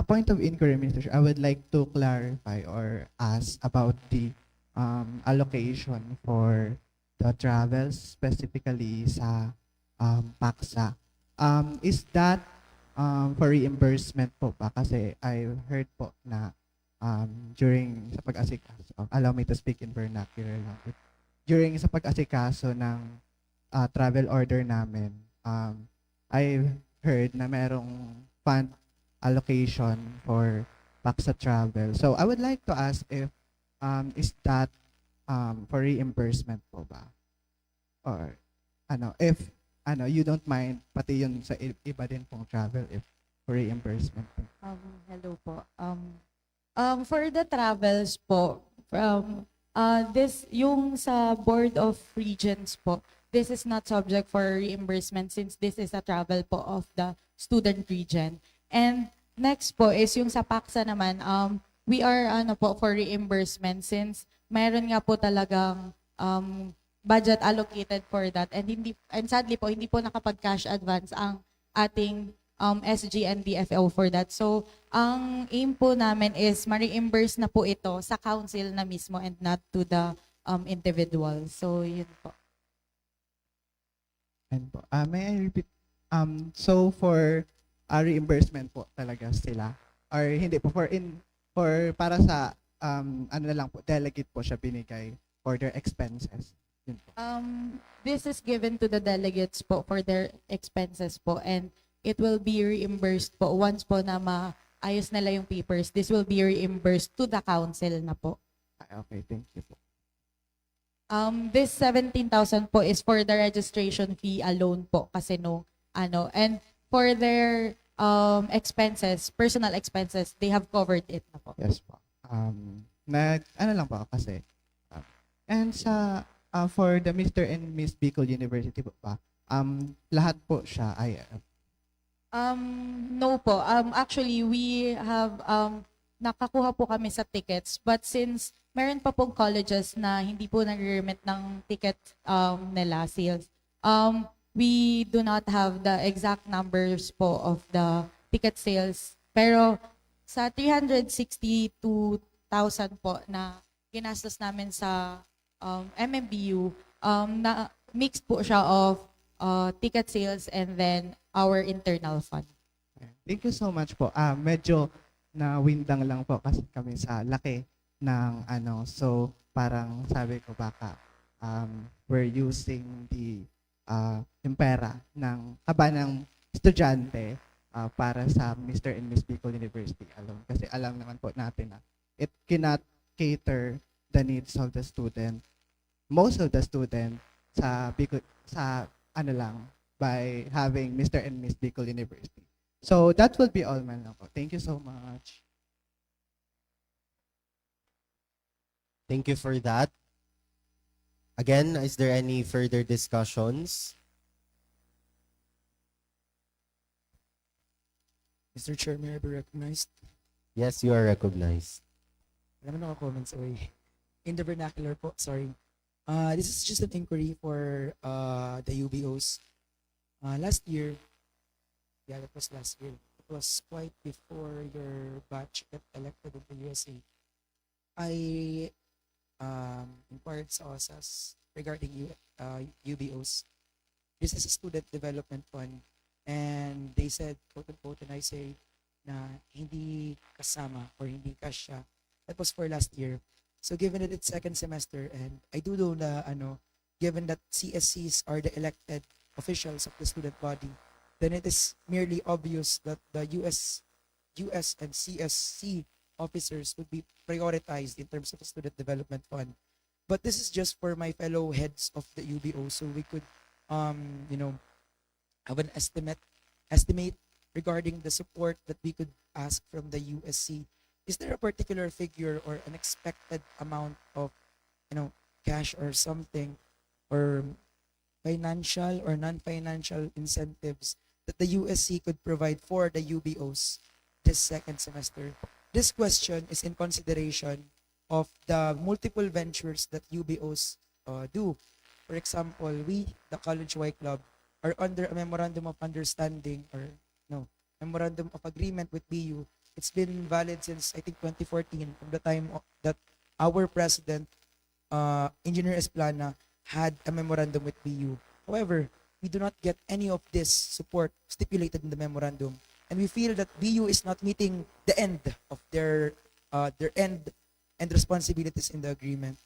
point of inquiry, Mr. Chair, I would like to clarify or ask about the allocation for the travels, specifically sa PACSA. Is that for reimbursement po ba? Kasi I heard po na during sa pag-asikaso, allow me to speak in vernacular lang. During sa pag-asikaso ng travel order namin, I heard na merong fund allocation for PACSA travel. So I would like to ask if is that for reimbursement po ba? Or if you don't mind pati yun sa iba din pong travel if for reimbursement po. Hello po. For the travels po, this yung sa Board of Regents po, this is not subject for reimbursement since this is a travel po of the student region. And next po is yung sa PACSA naman, we are po for reimbursement since mayroon nga po talagang budget allocated for that, and sadly po hindi po nakapag-cash advance ang ating SG and DFO for that. So ang aim po namin is ma-reimburse na po ito sa council na mismo and not to the individual. So yun po. And po, may I repeat? So for reimbursement po talaga sila, or hindi po for para sa na lang po, delegate po siya binigay for their expenses. Yun po. This is given to the delegates po for their expenses po, and it will be reimbursed po once po na maayos nila yung papers. This will be reimbursed to the council na po. Okay, thank you po. This 17,000 po is for the registration fee alone po kasi and for their expenses, personal expenses, they have covered it na po. Yes po. Ano lang po kasi, and for the Mr. and Miss Bicol University po pa, lahat po siya ay, No po. Actually, we have nakakuha po kami sa tickets, but since meron pa pong colleges na hindi po nag-remit ng ticket nila sales, we do not have the exact numbers po of the ticket sales. Pero sa 362,000 po na ginastos namin sa MMBU, na mixed po siya of ticket sales and then our internal fund. thank you so much po. Medyo na-windang lang po kasi kami sa laki ng so parang sabi ko baka we're using yung pera ng kaba ng estudyante para sa Mr. and Miss Bicol University alone. Kasi alam naman po natin na it cannot cater the needs of the student, most of the student by having Mr. and Miss Bicol University. So that will be all man lang po. Thank you so much. Thank you for that. Again, is there any further discussions? Mr. Chair, may I be recognized? Yes, you are recognized. Wala naman ako comments away. In the vernacular po, sorry. This is just an inquiry for the UBOs. Last year, that was last year. It was quite before your batch got elected in the USA. I inquired sa OSAS regarding UBOs. This is a student development fund, and they said, quote unquote, and I say na hindi kasama or hindi kasya. That was for last year. So given that it's second semester, and I do know na given that CSCs are the elected officials of the student body, then it is merely obvious that the US and CSC officers would be prioritized in terms of the student development fund. But this is just for my fellow heads of the UBO, so we could have an estimate regarding the support that we could ask from the USC. Is there a particular figure or an expected amount of cash or something, or financial or non-financial incentives that the USC could provide for the UBOs this second semester? This question is in consideration of the multiple ventures that UBOs do. For example, we, the College Y Club, are under a memorandum of understanding or memorandum of agreement with BU. It's been valid since I think 2014, from the time that our president, Engineer Esplana, had a memorandum with BU. However, we do not get any of this support stipulated in the memorandum, and we feel that BU is not meeting the end of their end and responsibilities in the agreement.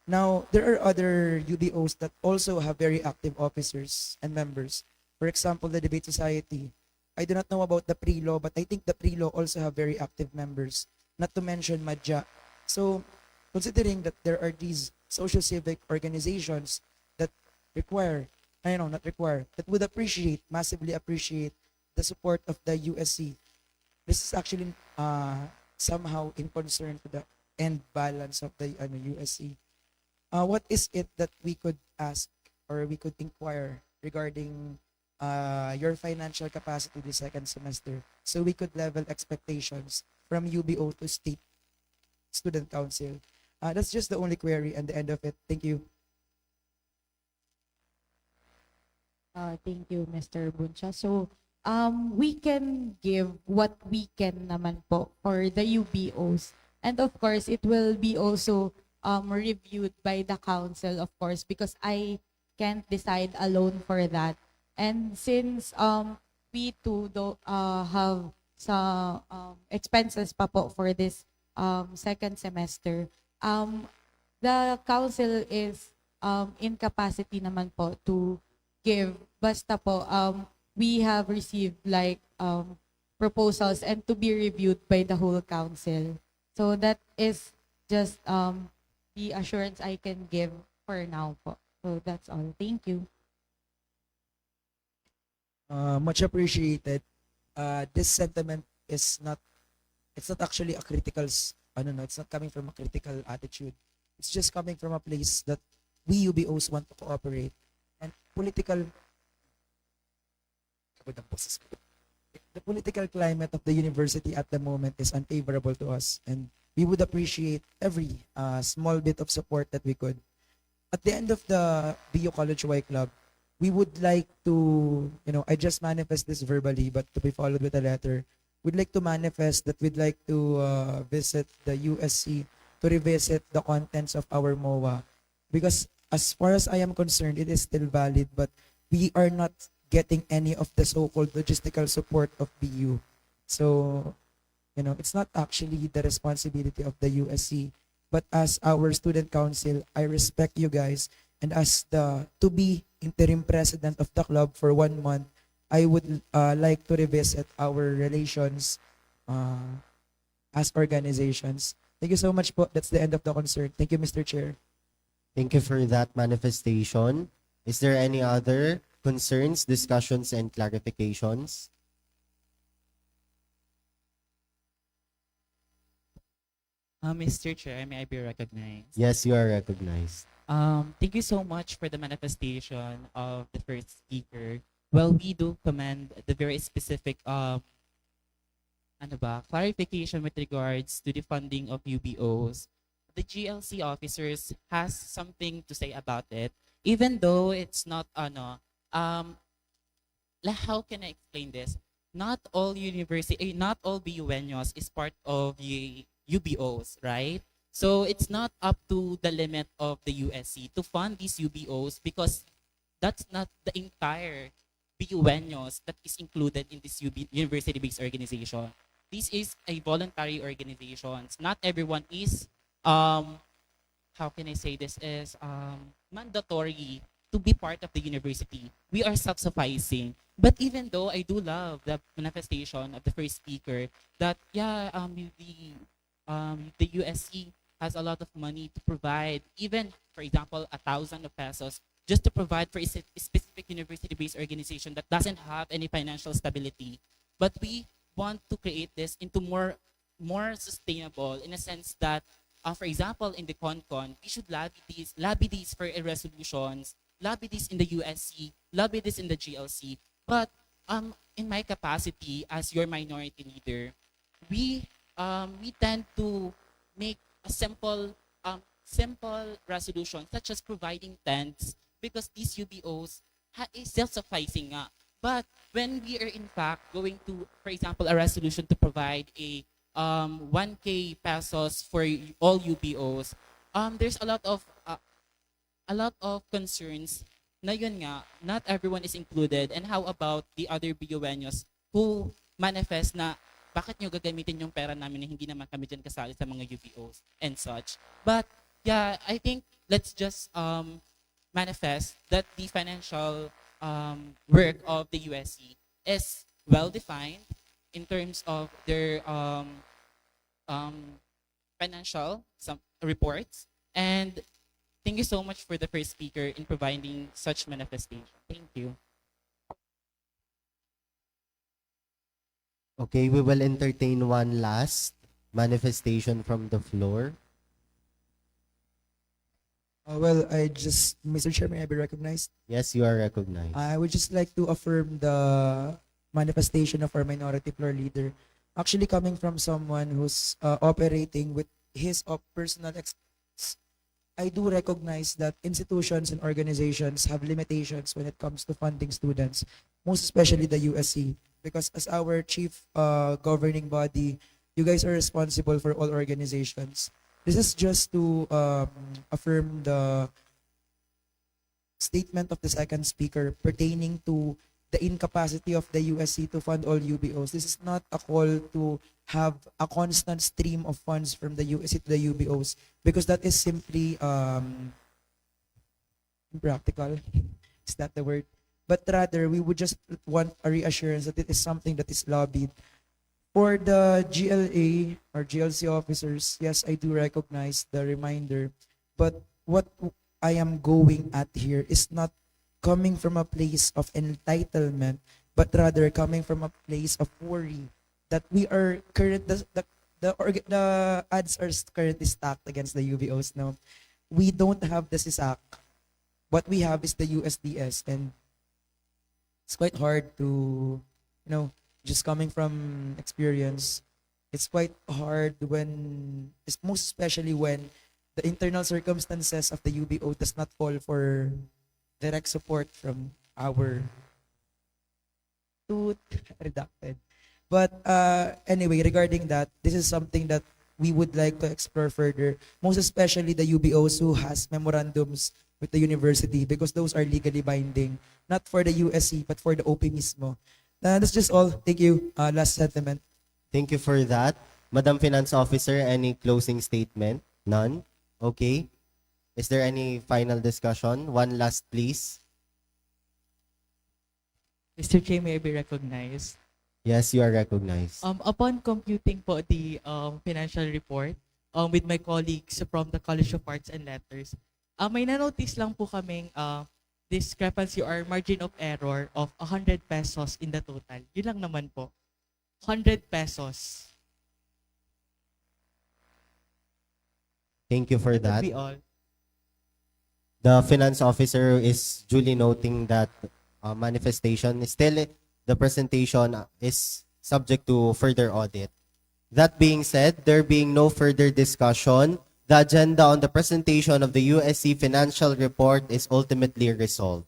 Now, there are other UBOs that also have very active officers and members. For example, the Debate Society. I do not know about the pre-law, but I think the pre-law also have very active members, not to mention Madja. So, considering that there are these social civic organizations that that would massively appreciate the support of the USC, this is actually somehow in concern to the end balance of the USC. What is it that we could ask or we could inquire regarding your financial capacity this second semester, so we could level expectations from UBO to State Student Council? That's just the only query and the end of it. Thank you. Thank you, Mr. Buncha. So, we can give what we can naman po for the UBOs. And of course, it will be also reviewed by the council, of course, because I can't decide alone for that. And since we too have some expenses pa po for this second semester, the council is in capacity naman po to give. Basta po, we have received like proposals and to be reviewed by the whole council. So that is just the assurance I can give for now po. So that's all. Thank you. Much appreciated. This sentiment is not, it's not actually a critical, I don't know, it's not coming from a critical attitude. It's just coming from a place that we UBOs want to cooperate. And the political climate of the university at the moment is unfavorable to us. And we would appreciate every small bit of support that we could. At the end of the BU College Y Club, we would like to, I just manifest this verbally, but to be followed with a letter. We'd like to manifest that we'd like to visit the USC to revisit the contents of our MOA. Because as far as I am concerned, it is still valid, but we are not getting any of the so-called logistical support of BU. So, it's not actually the responsibility of the USC, but as our student council, I respect you guys. And as the to-be interim president of the club for 1 month, I would like to revisit our relations as organizations. Thank you so much po. That's the end of the concert. Thank you, Mr. Chair. Thank you for that manifestation. Is there any other concerns, discussions, and clarifications? Mr. Chair, may I be recognized? Yes, you are recognized. Thank you so much for the manifestation of the first speaker. Well, we do commend the very specific clarification with regards to the funding of UBOs. The GLC officers has something to say about it, even though it's not how can I explain this? Not all BUenos is part of the UBOs, right? So it's not up to the limit of the USC to fund these UBOs because that's not the entire BUenos that is included in this university-based organization. This is a voluntary organization. Not everyone is, how can I say this, is mandatory to be part of the university. We are self-sufficing. But even though I do love the manifestation of the first speaker that, the USC has a lot of money to provide, even, for example, 1,000 pesos, just to provide for a specific university-based organization that doesn't have any financial stability. But we want to create this into more sustainable in a sense that, for example, in the CONCON, we should lobby these for resolutions, lobby this in the USC, lobby this in the GLC. But in my capacity as your minority leader, we tend to make a simple resolution such as providing tents because these UBOs is self-sufficing nga. But when we are in fact going to, for example, a resolution to provide a 1K pesos for all UBOs, there's a lot of concerns na yun nga, not everyone is included. And how about the other BUenos who manifest na bakit nyo gagamitin yung pera namin na hindi naman kami dyan kasali sa mga UBOs and such. But yeah, I think let's just manifest that the financial work of the USC is well defined in terms of their financial reports. And thank you so much for the first speaker in providing such manifestation. Thank you. Okay, we will entertain one last manifestation from the floor. Mr. Chair, may I be recognized? Yes, you are recognized. I would just like to affirm the manifestation of our minority floor leader. Actually coming from someone who's operating with his personal experience, I do recognize that institutions and organizations have limitations when it comes to funding students, most especially the USC. Because as our chief governing body, you guys are responsible for all organizations. This is just to affirm the statement of the second speaker pertaining to the incapacity of the USC to fund all UBOs. This is not a call to have a constant stream of funds from the USC to the UBOs because that is simply impractical. Is that the word? but rather we would just want a reassurance that it is something that is lobbied. For the GLA or GLC officers, yes, I do recognize the reminder, but what I am going at here is not coming from a place of entitlement, but rather coming from a place of worry that we are the odds are currently stacked against the UBOs now. We don't have the CISAC. What we have is the USDS, and it's quite hard to, just coming from experience, it's quite hard when, it's most especially when the internal circumstances of the UBO does not call for direct support from our tooth redacted. But anyway, regarding that, this is something that we would like to explore further, most especially the UBOs who has memorandums with the university, because those are legally binding, not for the USC, but for the OP mismo. That's just all. Thank you. Last sentiment. Thank you for that. Madam Finance Officer, any closing statement? None? Okay. Is there any final discussion? One last, please. Mr. Chair, may I be recognized? Yes, you are recognized. Upon computing po the financial report with my colleagues from the College of Arts and Letters, may na-notice lang po kaming discrepancy or margin of error of 100 pesos in the total. Yun lang naman po. 100 pesos. Thank you for That that. would be all. The finance officer is duly noting that manifestation is still, the presentation is subject to further audit. That being said, there being no further discussion, the agenda on the presentation of the USC financial report is ultimately resolved.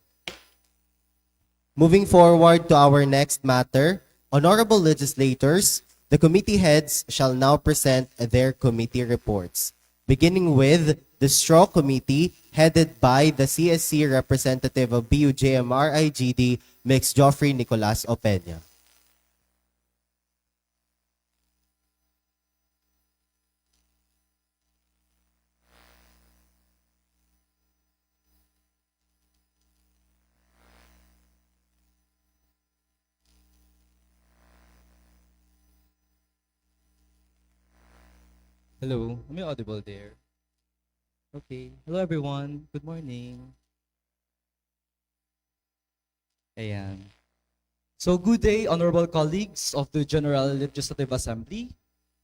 Moving forward to our next matter, honorable legislators, the committee heads shall now present their committee reports, beginning with the Straw Committee headed by the CSC representative of BUJMR-IGD, Mix Joffrey Nicolas Opeña. Hello, am I audible there? Okay. Hello everyone. Good morning. Ayan. So good day, honorable colleagues of the General Legislative Assembly.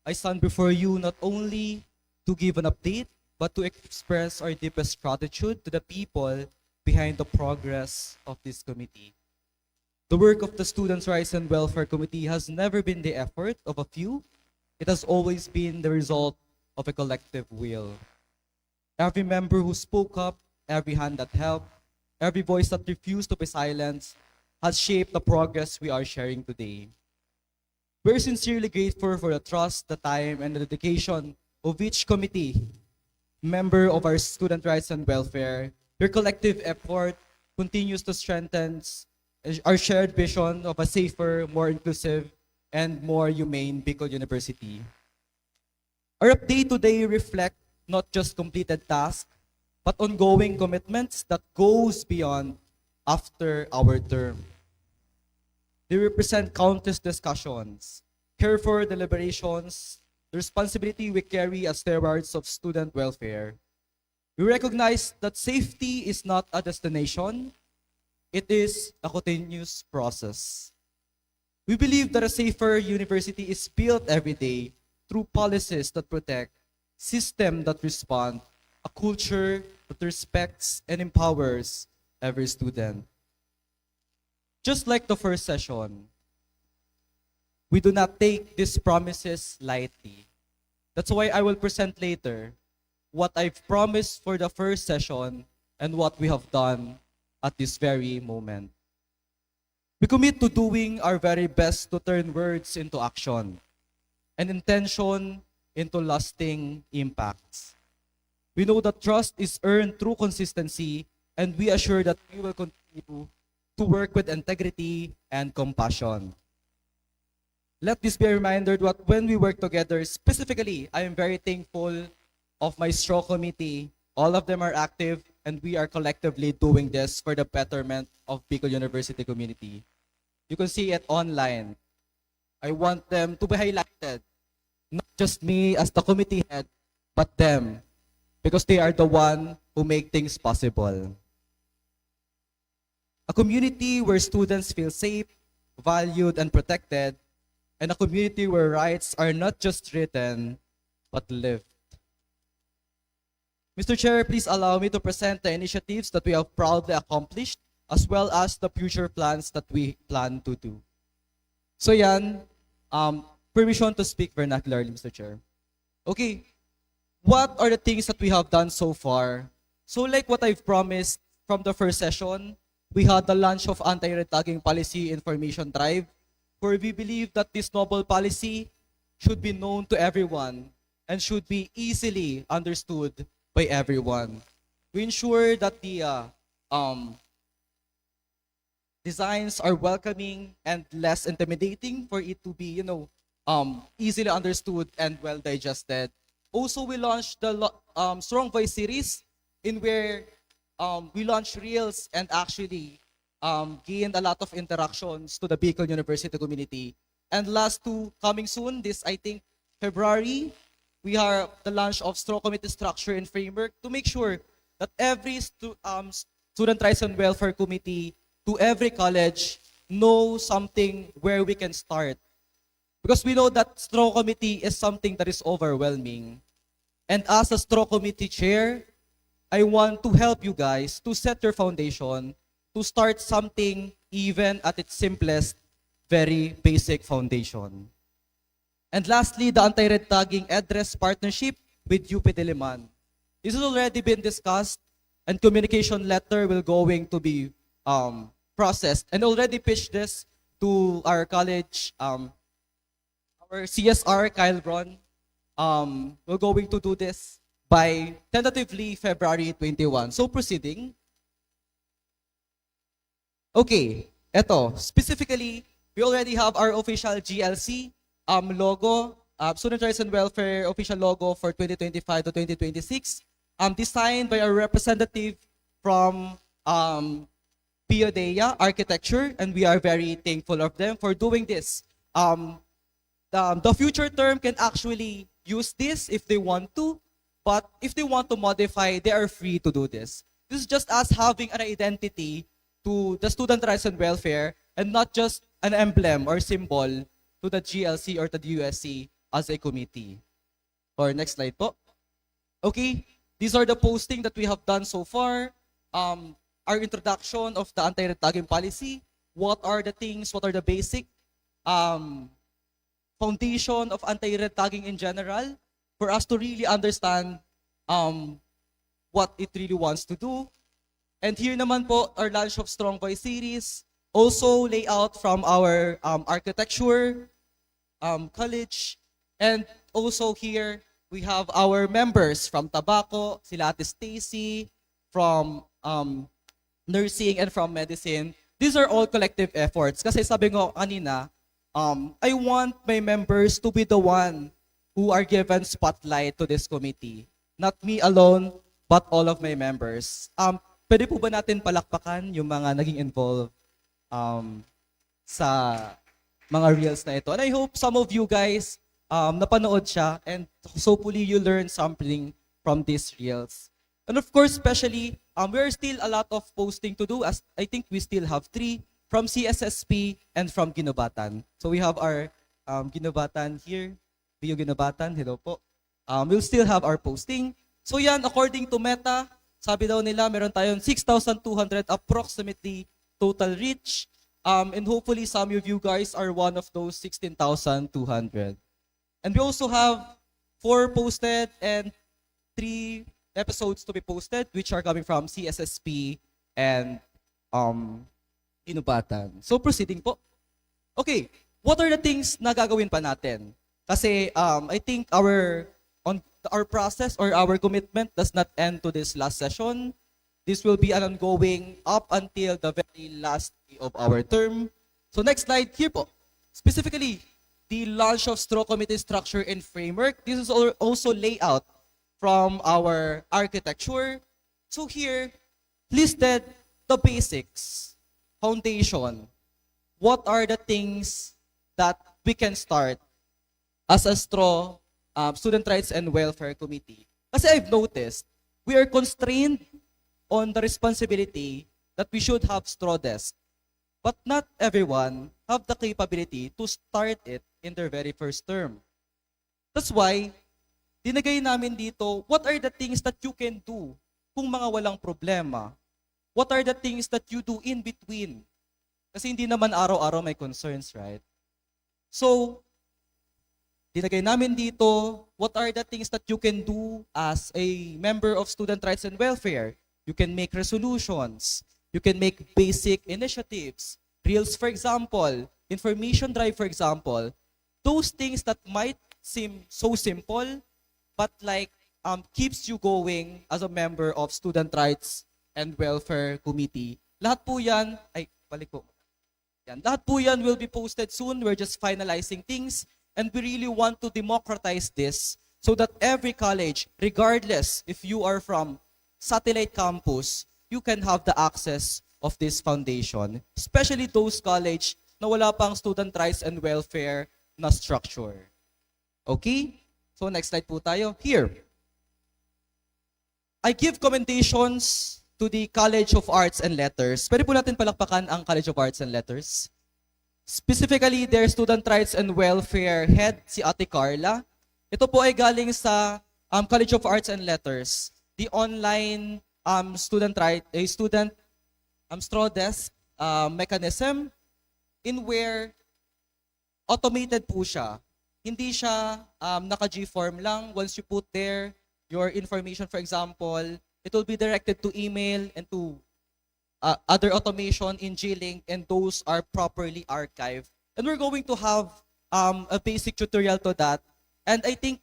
I stand before you not only to give an update, but to express our deepest gratitude to the people behind the progress of this committee. The work of the Students' Rights and Welfare Committee has never been the effort of a few. It has always been the result of a collective will. Every member who spoke up, every hand that helped, every voice that refused to be silenced has shaped the progress we are sharing today. We're sincerely grateful for the trust, the time, and the dedication of each committee member of our Student Rights and Welfare. Your collective effort continues to strengthen our shared vision of a safer, more inclusive, and more humane Bicol University. Our update today reflects not just completed tasks, but ongoing commitments that goes beyond after our term. They represent countless discussions, careful deliberations, the responsibility we carry as stewards of student welfare. We recognize that safety is not a destination, it is a continuous process. We believe that a safer university is built every day through policies that protect, systems that respond, a culture that respects and empowers every student. Just like the first session, we do not take these promises lightly. That's why I will present later what I've promised for the first session and what we have done at this very moment. We commit to doing our very best to turn words into action and intention into lasting impacts. We know that trust is earned through consistency, and we assure that we will continue to work with integrity and compassion. Let this be a reminder that when we work together, specifically, I am very thankful of my Straw Committee. All of them are active and we are collectively doing this for the betterment of Bicol University community. You can see it online. I want them to be highlighted. Not just me as the committee head, but them. Because they are the one who make things possible. A community where students feel safe, valued, and protected, and a community where rights are not just written, but lived. Mr. Chair, please allow me to present the initiatives that we have proudly accomplished, as well as the future plans that we plan to do. So yan, permission to speak vernacularly, Mr. Chair. Okay, what are the things that we have done so far? So like what I've promised from the first session, we had the launch of Anti-Red Tagging Policy Information Drive, where we believe that this noble policy should be known to everyone and should be easily understood by everyone. We ensure that the designs are welcoming and less intimidating for it to be, easily understood and well digested. Also, we launched the Strong Voice series, in where we launched reels and actually gained a lot of interactions to the Bicol University community. And last two coming soon, this I think February, we have the launch of Strong Committee Structure and Framework to make sure that every Student Rights and Welfare Committee to every college know something where we can start. Because we know that Strong Committee is something that is overwhelming. And as a Strong Committee Chair, I want to help you guys to set your foundation, to start something even at its simplest, very basic foundation. And lastly, the Anti-Red Tagging Address Partnership with UP Diliman. This has already been discussed, and communication letter will going to be processed, and already pitched this to our college, our CSR, Kyle Bron. We're going to do this by tentatively February 21. So proceeding. Okay, eto, specifically, we already have our official GLC logo, Student Rights and Welfare official logo for 2025 to 2026, designed by a representative from Piodeia Architecture, and we are very thankful of them for doing this. The future term can actually use this if they want to, but if they want to modify, they are free to do this. This is just us having an identity to the Student Rights and Welfare, and not just an emblem or symbol to the GLC or to the USC as a committee. Or next slide po. Okay, these are the posting that we have done so far. Our introduction of the Anti-Red Tagging Policy. What are the things, what are the basic foundation of anti-red tagging in general, for us to really understand what it really wants to do. And here naman po, our launch of Strong Voice series, also layout from our architecture college, and also here we have our members from Tabaco, sila Ate Stacy, from nursing and from medicine. These are all collective efforts. Kasi sabi ko kanina, I want my members to be the one who are given spotlight to this committee. Not me alone, but all of my members. Pwede po ba natin palakpakan yung mga naging involved sa mga reels na ito? And I hope some of you guys napanood siya, and hopefully you learn something from these reels. And of course, especially, there are still a lot of posting to do, as I think we still have 3 from CSSP and from Ginobatan. So we have our Ginobatan here, Bio Ginobatan, hello po. We'll still have our posting. So yan, according to Meta, sabi daw nila, meron tayong 6,200 approximately total reach. And hopefully some of you guys are one of those 16,200. And we also have 4 posted and 3 episodes to be posted, which are coming from CSSP and Ginobatan. So proceeding po. Okay, what are the things na gagawin pa natin? Kasi I think our process or our commitment does not end to this last session. This will be an ongoing up until the very last day of our term. So next slide here po. Specifically, the launch of Strong Committee Structure and Framework. This is also layout from our architecture. So here, listed the basics, foundation. What are the things that we can start as a straw Student Rights and Welfare Committee? Kasi I've noticed, we are constrained on the responsibility that we should have straw desk. But not everyone have the capability to start it in their very first term. That's why, dinagay namin dito, what are the things that you can do kung mga walang problema? What are the things that you do in between? Kasi hindi naman araw-araw may concerns, right? So, dinagay namin dito, what are the things that you can do as a member of Student Rights and Welfare? You can make resolutions. You can make basic initiatives. Reels, for example. Information drive, for example. Those things that might seem so simple, but like keeps you going as a member of Student Rights and Welfare Committee. Lahat po yan, balik po. Yan. Lahat po yan will be posted soon. We're just finalizing things. And we really want to democratize this so that every college, regardless if you are from satellite campus, you can have the access of this foundation, especially those college na wala pang student rights and welfare na structure. Okay? So next slide po tayo. Here, I give commendations to the College of Arts and Letters. Pwede po natin palakpakan ang College of Arts and Letters. Specifically, their student rights and welfare head, si Ate Carla. Ito po ay galing sa College of Arts and Letters, the online student straw desk mechanism in where automated po siya. Hindi siya naka-G-form lang. Once you put there your information, for example, it will be directed to email and to other automation in G-Link, and those are properly archived. And we're going to have a basic tutorial to that. And I think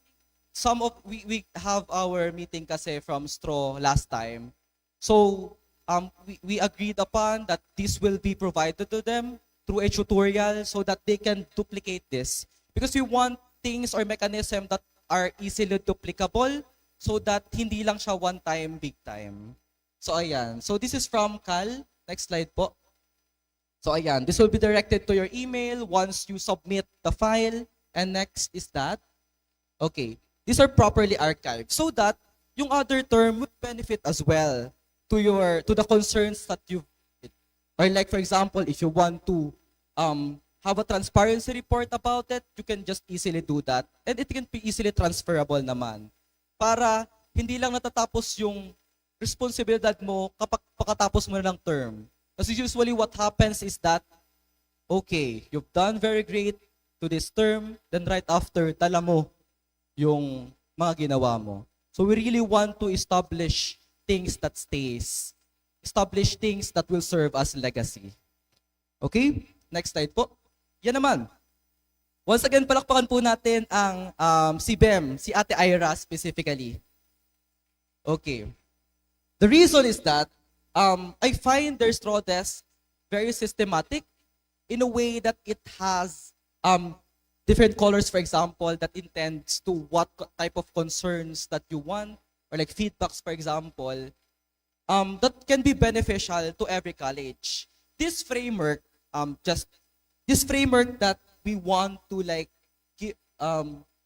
we have our meeting kasi from STRO last time. So we agreed upon that this will be provided to them through a tutorial so that they can duplicate this. Because we want things or mechanism that are easily duplicable so that hindi lang siya one time, big time. So ayan. So this is from Cal. Next slide po. So ayan. This will be directed to your email once you submit the file. And next is that. Okay. These are properly archived so that yung other term would benefit as well to the concerns that you've. Or like for example, if you want to have a transparency report about it, you can just easily do that. And it can be easily transferable naman. Para hindi lang natatapos yung responsibilidad mo kapag pakatapos mo na ng term. Kasi usually what happens is that, okay, you've done very great to this term, then right after, tala mo yung mga ginawa mo. So we really want to establish things that stays. Establish things that will serve as legacy. Okay? Next slide po. Yan naman. Once again, palakpakan po natin ang si Bem, si Ate Ira specifically. Okay. The reason is that I find their straw desk very systematic in a way that it has different colors, for example, that intends to what type of concerns that you want, or like feedbacks, for example, that can be beneficial to every college. This framework, this framework that we want to like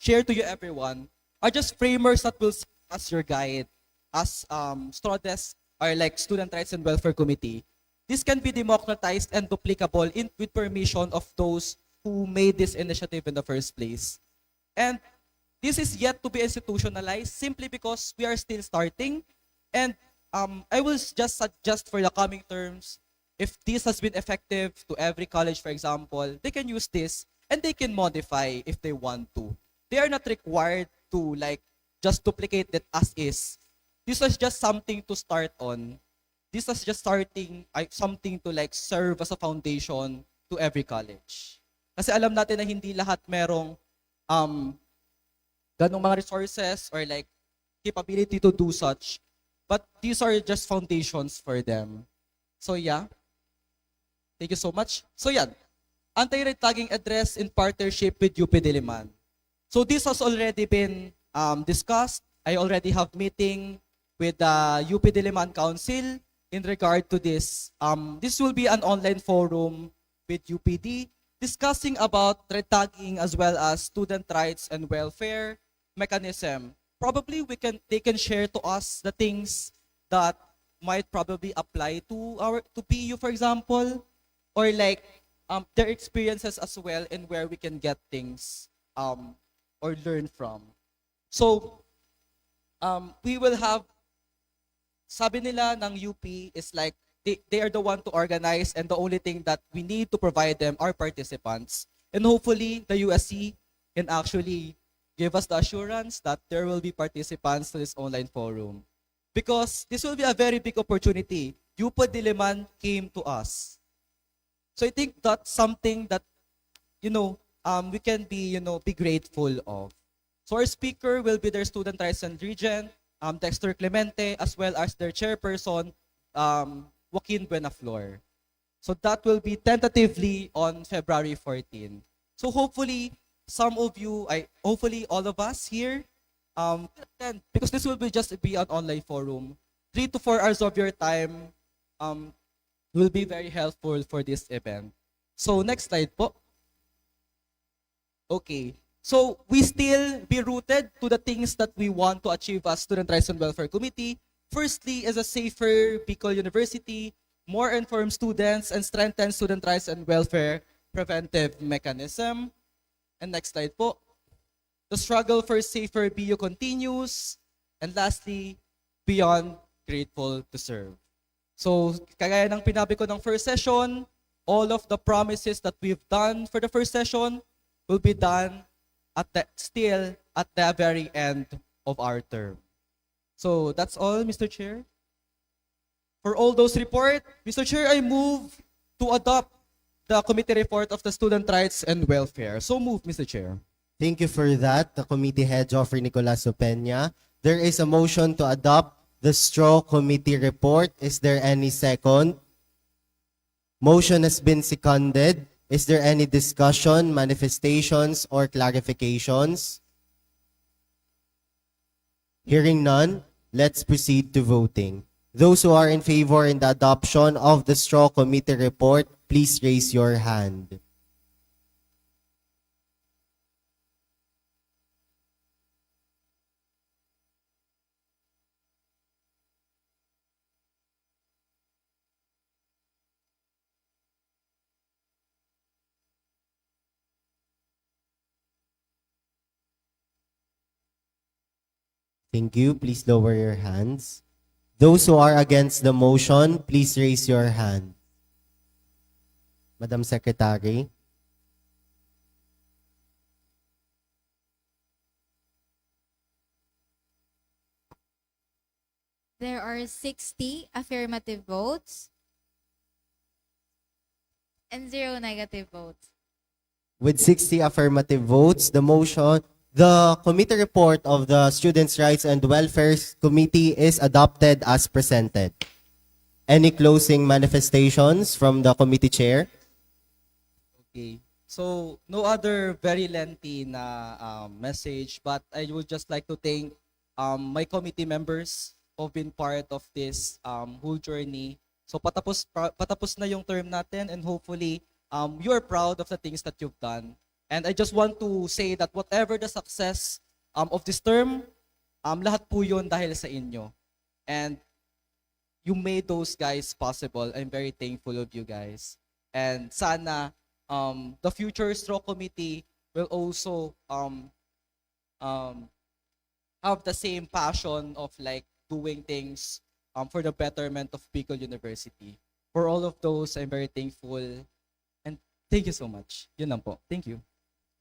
share to you everyone are just frameworks that will serve as your guide as straw desk or like Student Rights and Welfare Committee. This can be democratized and duplicable with permission of those who made this initiative in the first place. And this is yet to be institutionalized simply because we are still starting. And I will just suggest for the coming terms, if this has been effective to every college, for example, they can use this and they can modify if they want to. They are not required to like just duplicate it as is. This was just something to start on. This was just something to like serve as a foundation to every college. Kasi alam natin na hindi lahat merong ganong mga resources or like capability to do such. But these are just foundations for them. So yeah. Thank you so much. So yeah. Anti-red tagging address in partnership with UP Diliman. So this has already been discussed. I already have meeting with the UP Diliman Council in regard to this. This will be an online forum with UPD discussing about red tagging as well as student rights and welfare mechanism. Probably they can share to us the things that might probably apply to PU, for example, or like their experiences as well and where we can get things or learn from. So we will have, sabi nila ng UP is like they are the one to organize, and the only thing that we need to provide them are participants. And hopefully the USC can actually give us the assurance that there will be participants to this online forum. Because this will be a very big opportunity. UP Diliman came to us. So I think that's something that, we can be grateful of. So our speaker will be their student rights and regent, Dexter Clemente, as well as their chairperson, Joaquin Buenaflor. So that will be tentatively on February 14. So hopefully, hopefully all of us here, attend, because this will just be an online forum. 3 to 4 hours of your time will be very helpful for this event. So next slide po. Okay. So we still be rooted to the things that we want to achieve as Student Rights and Welfare Committee. Firstly, is a safer Bicol University, more informed students, and strengthen student rights and welfare preventive mechanism. And next slide po. The struggle for safer BU continues. And lastly, beyond grateful to serve. So, kagaya ng pinabi ko ng first session, all of the promises that we've done for the first session will be done still at the very end of our term. So, that's all, Mr. Chair. For all those report, Mr. Chair, I move to adopt the committee report of the Student Rights and Welfare. So move, Mr. Chair. Thank you for that, the committee head, Joffrey Nicolas Peña. There is a motion to adopt the straw committee report. Is there any second? Motion has been seconded. Is there any discussion, manifestations, or clarifications? Hearing none, let's proceed to voting. Those who are in favor in the adoption of the straw committee report, please raise your hand. Thank you. Please lower your hands. Those who are against the motion, please raise your hand. Madam Secretary. There are 60 affirmative votes and 0 negative votes. With 60 affirmative votes, the committee report of the Students' Rights and Welfare Committee is adopted as presented. Any closing manifestations from the committee chair? Okay. So, no other very lengthy na message, but I would just like to thank my committee members who've been part of this whole journey. So, patapos na yung term natin, and hopefully, you're proud of the things that you've done. And I just want to say that whatever the success of this term, lahat po yun dahil sa inyo. And you made those guys possible. I'm very thankful of you guys. And sana the future straw committee will also have the same passion of like doing things for the betterment of Bicol University. For all of those, I'm very thankful. And thank you so much. Yun lang po. Thank you.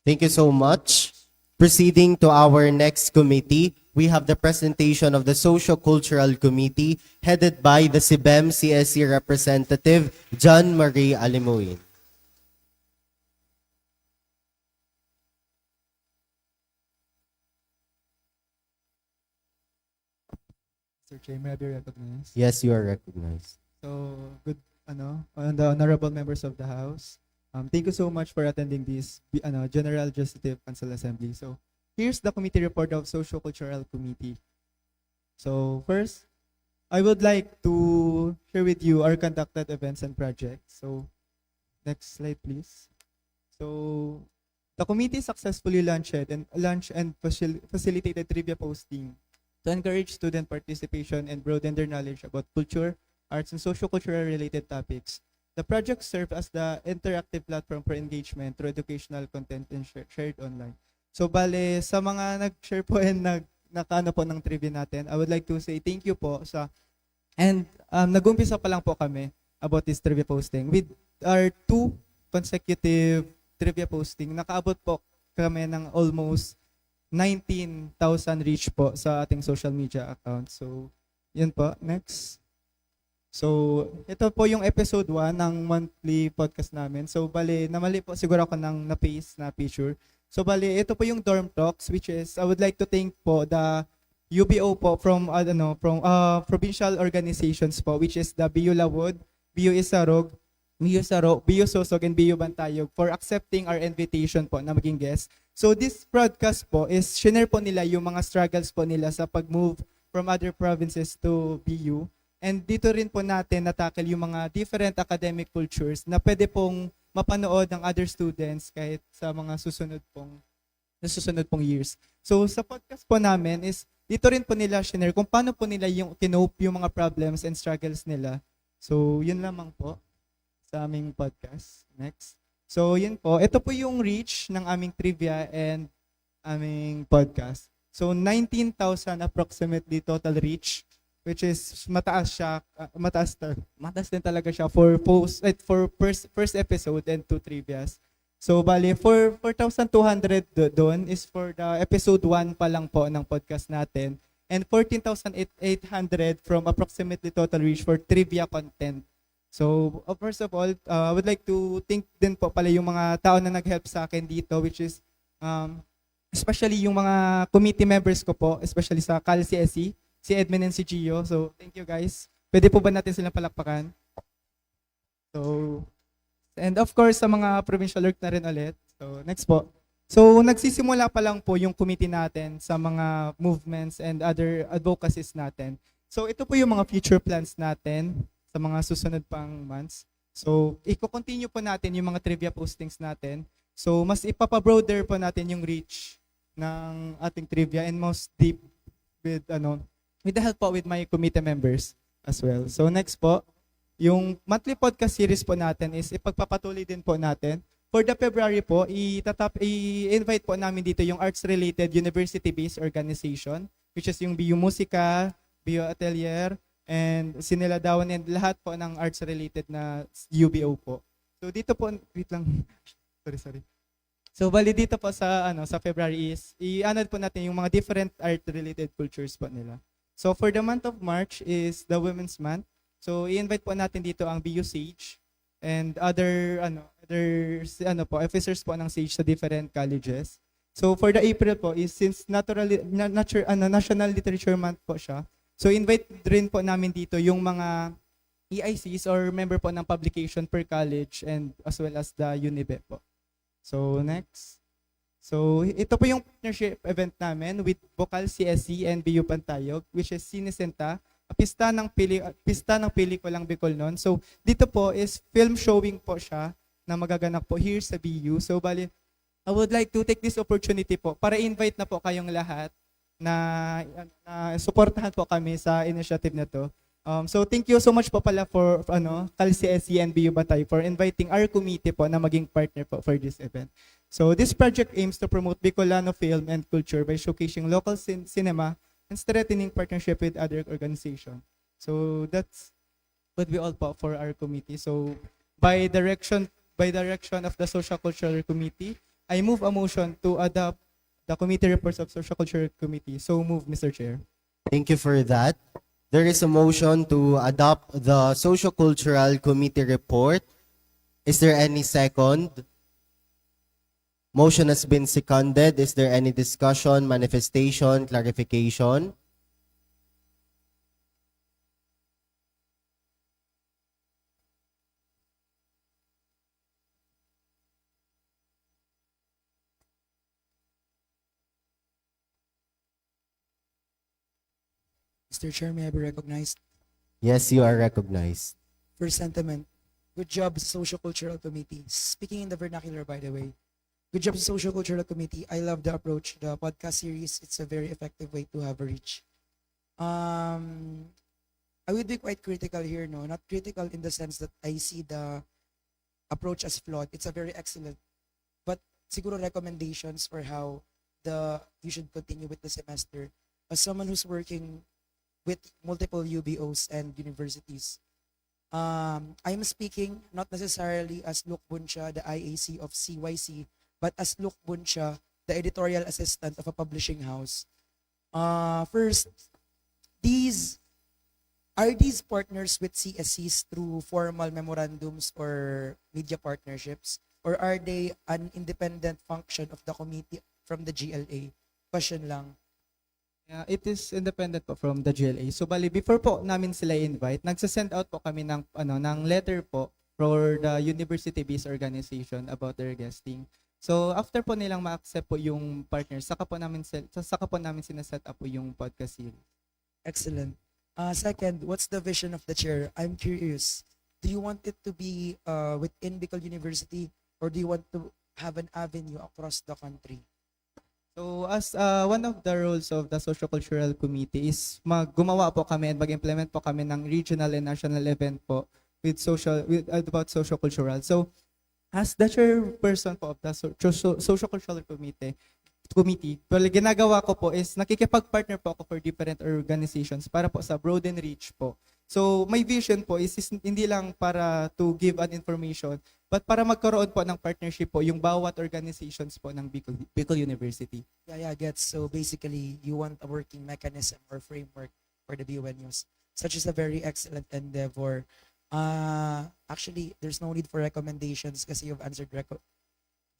Thank you so much. Proceeding to our next committee, we have the presentation of the Socio-Cultural Committee headed by the CBEM CSC representative, John Marie Alimuin. Mr. Chair, may I be recognized? Yes, you are recognized. So, on the honorable members of the House, thank you so much for attending this General Legislative Council Assembly. So, here's the committee report of Socio-Cultural Committee. So first, I would like to share with you our conducted events and projects. So next slide, please. So the committee successfully launched and facilitated trivia posting to encourage student participation and broaden their knowledge about culture, arts, and socio-cultural related topics. The project served as the interactive platform for engagement through educational content and shared online. So bale, sa mga nag-share po and nakaano po ng trivia natin, I would like to say thank you po sa, and nag-umpisa pa lang po kami about this trivia posting. With our 2 consecutive trivia posting, nakaabot po kami ng almost 19,000 reach po sa ating social media account. So, yun po. Next. So, ito po yung episode 1 ng monthly podcast namin. So, bali, namali po siguro ako ng na-paste na picture. So, bali, ito po yung dorm talks, which is, I would like to thank po the UBO po from provincial organizations po, which is the BU Lawod, BU Isarog, BU Sosog, and BU Bantayog for accepting our invitation po na maging guest. So this broadcast po is shinare po nila yung mga struggles po nila sa pag-move from other provinces to BU. And dito rin po natin natakil yung mga different academic cultures na pwede pong mapanood ng other students kahit sa mga susunod pong years. So sa podcast po namin is dito rin po nila shinare kung paano po nila yung kinope yung mga problems and struggles nila. So yun lamang po sa aming podcast. Next. So, yun po. Ito po yung reach ng aming trivia and aming podcast. So, 19,000 approximately total reach, which is mataas siya, mataas din talaga siya for first episode and 2 trivias. So, bali, 4,200 doon is for the episode 1 pa lang po ng podcast natin. And 14,800 from approximately total reach for trivia content. So, first of all, I would like to thank din po pala yung mga tao na nag-help sa akin dito, which is especially yung mga committee members ko po, especially sa CalCSE, si Edmund and si Gio. So, thank you guys. Pwede po ba natin silang palakpakan? So, and of course, sa mga provincial org na rin ulit. So, next po. So, nagsisimula pa lang po yung committee natin sa mga movements and other advocacies natin. So, ito po yung mga future plans natin sa mga susunod pang months. So, i-continue po natin yung mga trivia postings natin. So, mas ipapa-broader po natin yung reach ng ating trivia and most deep with the help po with my committee members as well. So, next po, yung monthly podcast series po natin is ipagpapatuloy din po natin. For the February po, i-invite po namin dito yung arts-related university-based organization, which is yung BU Musika, BU Atelier, and Siniladawan, and lahat po ng arts-related na UBO po. So dito po, wait lang, sorry. So bali dito po sa February is, i-anod po natin yung mga different art-related cultures po nila. So for the month of March is the Women's Month. So i-invite po natin dito ang BU Sage and other officers po ng Sage sa different colleges. So for the April po is, since National Literature Month po siya, so invite rin po namin dito yung mga EICs or member po ng publication per college and as well as the UNIBE po. So next. So ito po yung partnership event namin with Bokal CSC and BU Pantayog, which is Sinisenta, pista ng pelikulang Bicolnon. So dito po is film showing po siya na magaganap po here sa BU. So bali, I would like to take this opportunity po para invite na po kayong lahat na suportahan po kami sa initiative na to. So thank you so much po pala for CalCSE and BU Batay for inviting our committee po na maging partner po for this event. So this project aims to promote Bicolano film and culture by showcasing local cinema and strengthening partnership with other organizations. So that's would be all po for our committee. So by direction of the Social Cultural Committee, I move a motion to adopt the committee reports of Social Culture Committee. So move, Mr. Chair. Thank you for that. There is a motion to adopt the Social Cultural Committee report. Is there any second? Motion has been seconded. Is there any discussion, manifestation, clarification? Mr. Chair, may I be recognized? Yes, you are recognized. First sentiment, good job sa Social Cultural Committee. Speaking in the vernacular, by the way. Good job sa Social Cultural Committee. I love the approach. The podcast series, it's a very effective way to have a reach. I would be quite critical here, no? Not critical in the sense that I see the approach as flawed. It's a very excellent. But siguro recommendations for how you should continue with the semester. As someone who's working with multiple UBOs and universities, I'm speaking not necessarily as Luke Buncha, the IAC of CYC, but as Luke Buncha, the editorial assistant of a publishing house. First, are these partners with CSCs through formal memorandums or media partnerships? Or are they an independent function of the committee from the GLA? Question lang. Yeah, it is independent po from the GLA. So bali before po namin sila invite, nagsasend out po kami ng letter po for the university-based organization about their guesting. So after po nilang ma-accept po yung partners, saka po namin sinaset up po yung podcast series. Excellent. Second, what's the vision of the chair? I'm curious. Do you want it to be within Bicol University, or do you want to have an avenue across the country? So as one of the roles of the Socio-Cultural Committee is gumawa po kami and mag-implement po kami ng regional and national event po about socio-cultural. So as the chairperson po of the Socio-Cultural Committee, well, ginagawa ko po is nakikipag-partner po ako for different organizations para po sa broaden reach po. So my vision po is hindi lang para to give an information, but para magkaroon po ng partnership po yung bawat organizations po ng Bicol University. Yeah, gets. So basically, you want a working mechanism or framework for the BUN News. Such is a very excellent endeavor. Actually, there's no need for recommendations kasi you've answered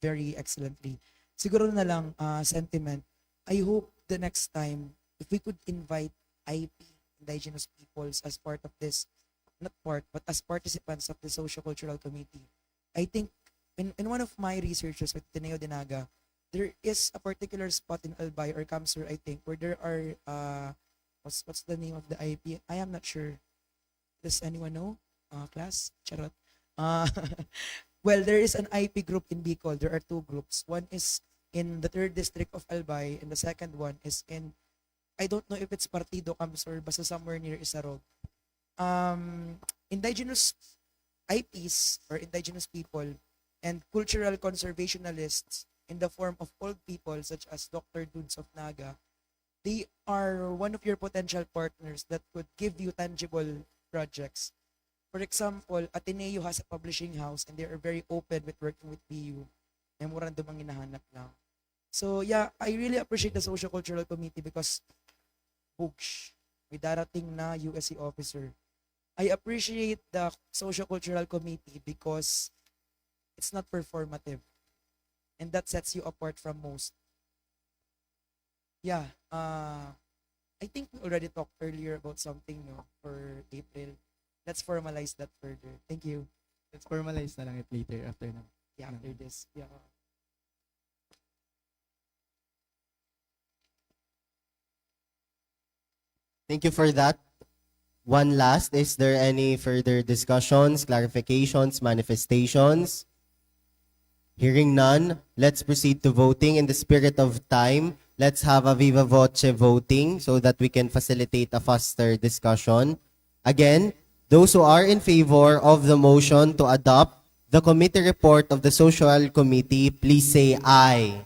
very excellently. Siguro na lang, sentiment. I hope the next time, if we could invite IP, indigenous peoples, as part of this, not part, but as participants of the Socio-Cultural Committee. I think in one of my researches with Tineo Dinaga, there is a particular spot in Albay or Kamsur, I think, where there are, what's the name of the IP? I am not sure. Does anyone know? Class? Charot. Well, there is an IP group in Bicol. There are two groups. One is in the 3rd district of Albay, and the second one is in, I don't know if it's Partido Kamsur, basta somewhere near Isarog. Indigenous IPs or indigenous people and cultural conservationalists in the form of old people such as Dr. Dudes of Naga, they are one of your potential partners that could give you tangible projects. For example, Ateneo has a publishing house and they are very open with working with BU. Memorandum ang hinahanap lang. So yeah, I really appreciate the Socio-Cultural Committee because books, may darating na USC officer. I appreciate the Socio-Cultural Committee because it's not performative. And that sets you apart from most. Yeah, I think we already talked earlier about something for April. Let's formalize that further. Thank you. Let's formalize na lang it later after na. Yeah, after this. Yeah. Thank you for that. One last, is there any further discussions, clarifications, manifestations? Hearing none, let's proceed to voting. In the spirit of time, let's have a viva voce voting so that we can facilitate a faster discussion. Again, those who are in favor of the motion to adopt the committee report of the Social Committee, please say aye.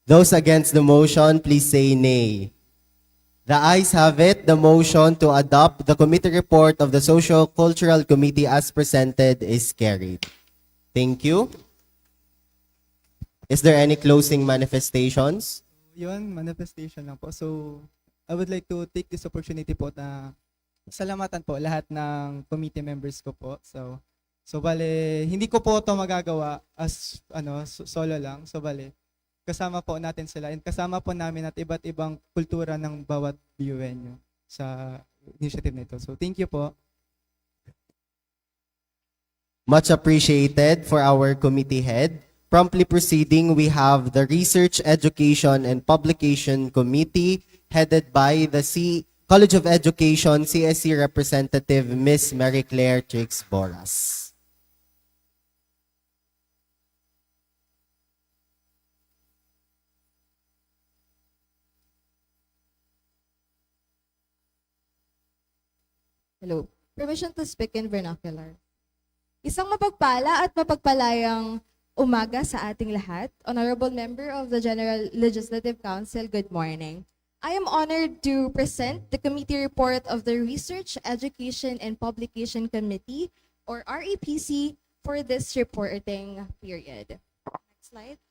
Those against the motion, please say nay. The ayes have it. The motion to adopt the committee report of the Socio-Cultural Committee as presented is carried. Thank you. Is there any closing manifestations? Yun, manifestation lang po. So, I would like to take this opportunity po na salamatan po lahat ng committee members ko po. So bale, hindi ko po ito magagawa as solo lang. So bale, kasama po natin sila and kasama po namin at iba't ibang kultura ng bawat BUN sa initiative nito. So thank you po. Much appreciated for our committee head. Promptly proceeding, we have the Research, Education, and Publication Committee headed by the College of Education CSC representative Miss Mary Claire Trix Boras. Hello. Permission to speak in vernacular. Isang mapagpala at mapagpalayang umaga sa ating lahat. Honorable Member of the General Legislative Council, good morning. I am honored to present the committee report of the Research, Education, and Publication Committee, or REPC, for this reporting period. Next slide.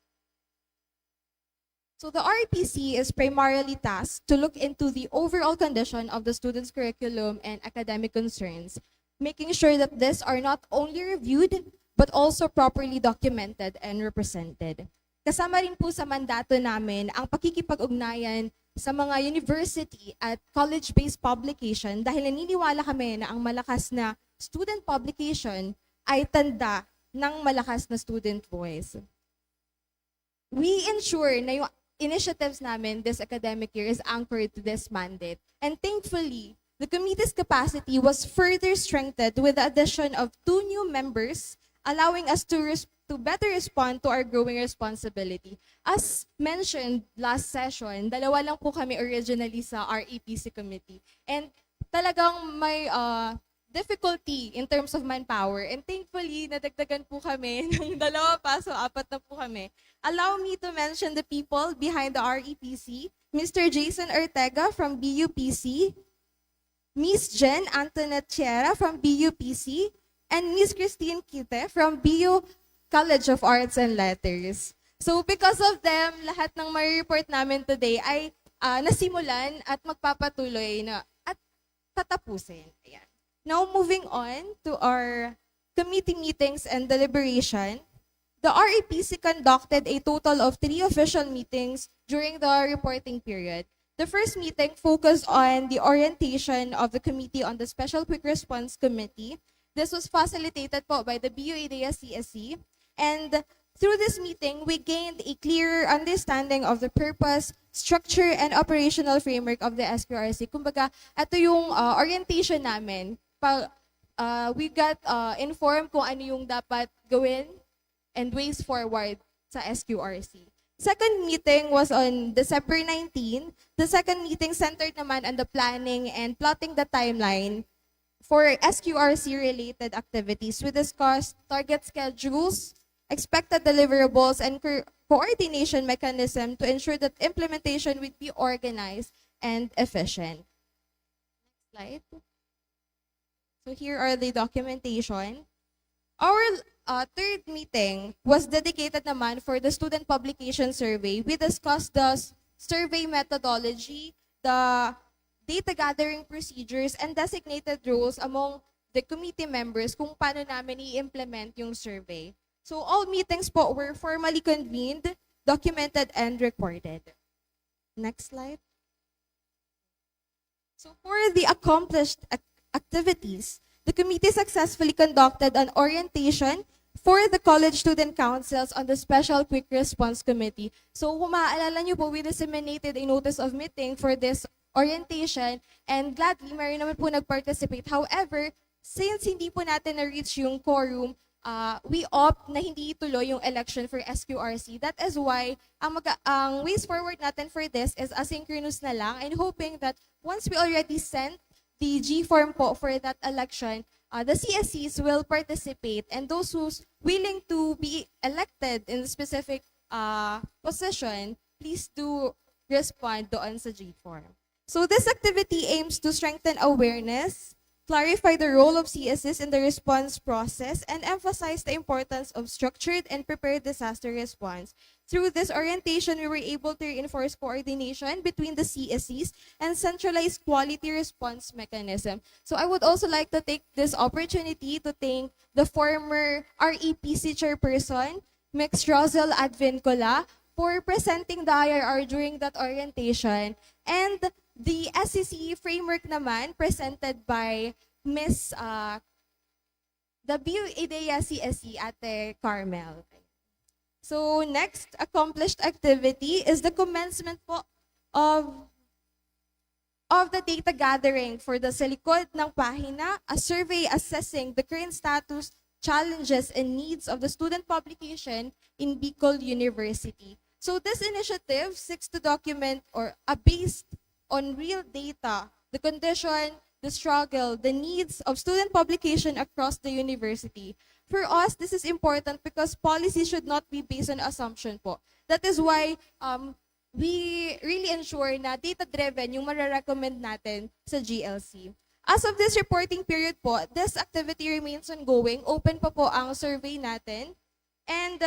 So the REPC is primarily tasked to look into the overall condition of the students' curriculum and academic concerns, making sure that these are not only reviewed, but also properly documented and represented. Kasama rin po sa mandato namin ang pakikipag-ugnayan sa mga university at college-based publication dahil naniniwala kami na ang malakas na student publication ay tanda ng malakas na student voice. We ensure na yung initiatives namin this academic year is anchored to this mandate. And thankfully, the committee's capacity was further strengthened with the addition of 2 new members, allowing us to better respond to our growing responsibility. As mentioned last session, 2 lang po kami originally sa REPC committee. And talagang may difficulty in terms of manpower. And thankfully, nadagdagan po kami ng 2 pa, so 4 na po kami. Allow me to mention the people behind the REPC. Mr. Jason Ortega from BUPC, Miss Jen Antoinette Chiera from BUPC, and Miss Christine Quite from BU College of Arts and Letters. So because of them, lahat ng ma-report namin today ay nasimulan at magpapatuloy na at tatapusin. Ayan. Now moving on to our committee meetings and deliberation, the REPC conducted a total of 3 official meetings during the reporting period. The first meeting focused on the orientation of the Committee on the Special Quick Response Committee. This was facilitated po by the BU-IDEA CSC. And through this meeting, we gained a clearer understanding of the purpose, structure, and operational framework of the SQRC. Kumbaga, ito yung orientation namin. We got informed kung ano yung dapat gawin and ways forward sa SQRC. Second meeting was on December 19. The second meeting centered naman on the planning and plotting the timeline for SQRC-related activities. We discussed target schedules, expected deliverables, and coordination mechanism to ensure that implementation would be organized and efficient. Next slide. So here are the documentation. Our third meeting was dedicated naman for the student publication survey. We discussed the survey methodology, the data gathering procedures, and designated roles among the committee members kung paano namin i-implement yung survey. So all meetings po were formally convened, documented, and recorded. Next slide. So for the accomplished activities, the committee successfully conducted an orientation for the college student councils on the Special Quick Response Committee. So kung maaalala nyo po, we disseminated a notice of meeting for this orientation, and gladly, meron naman po nag-participate. However, since hindi po natin na-reach yung quorum, we opt na hindi ituloy yung election for SQRC. That is why, ang ways forward natin for this is asynchronous na lang, and hoping that once we already sent the G-form po for that election, the CSCs will participate, and those who's willing to be elected in a specific position, please do respond doon sa G-form. So this activity aims to strengthen awareness, clarify the role of CSCs in the response process, and emphasize the importance of structured and prepared disaster response. Through this orientation, we were able to reinforce coordination between the CSCs and centralized quality response mechanism. So I would also like to take this opportunity to thank the former REPC chairperson, Ms. Rosel Advincola, for presenting the IRR during that orientation, and the SEC framework naman presented by Ms. the BU-IDEA CSC Ate Carmel. So next accomplished activity is the commencement po of of the data gathering for the sa likod ng pahina, a survey assessing the current status, challenges, and needs of the student publication in Bicol University. So this initiative seeks to document or based on real data, the condition, the struggle, the needs of student publication across the university. For us, this is important because policy should not be based on assumption po. That is why we really ensure na data-driven yung mararecommend natin sa GLC. As of this reporting period po, this activity remains ongoing. Open pa po ang survey natin. And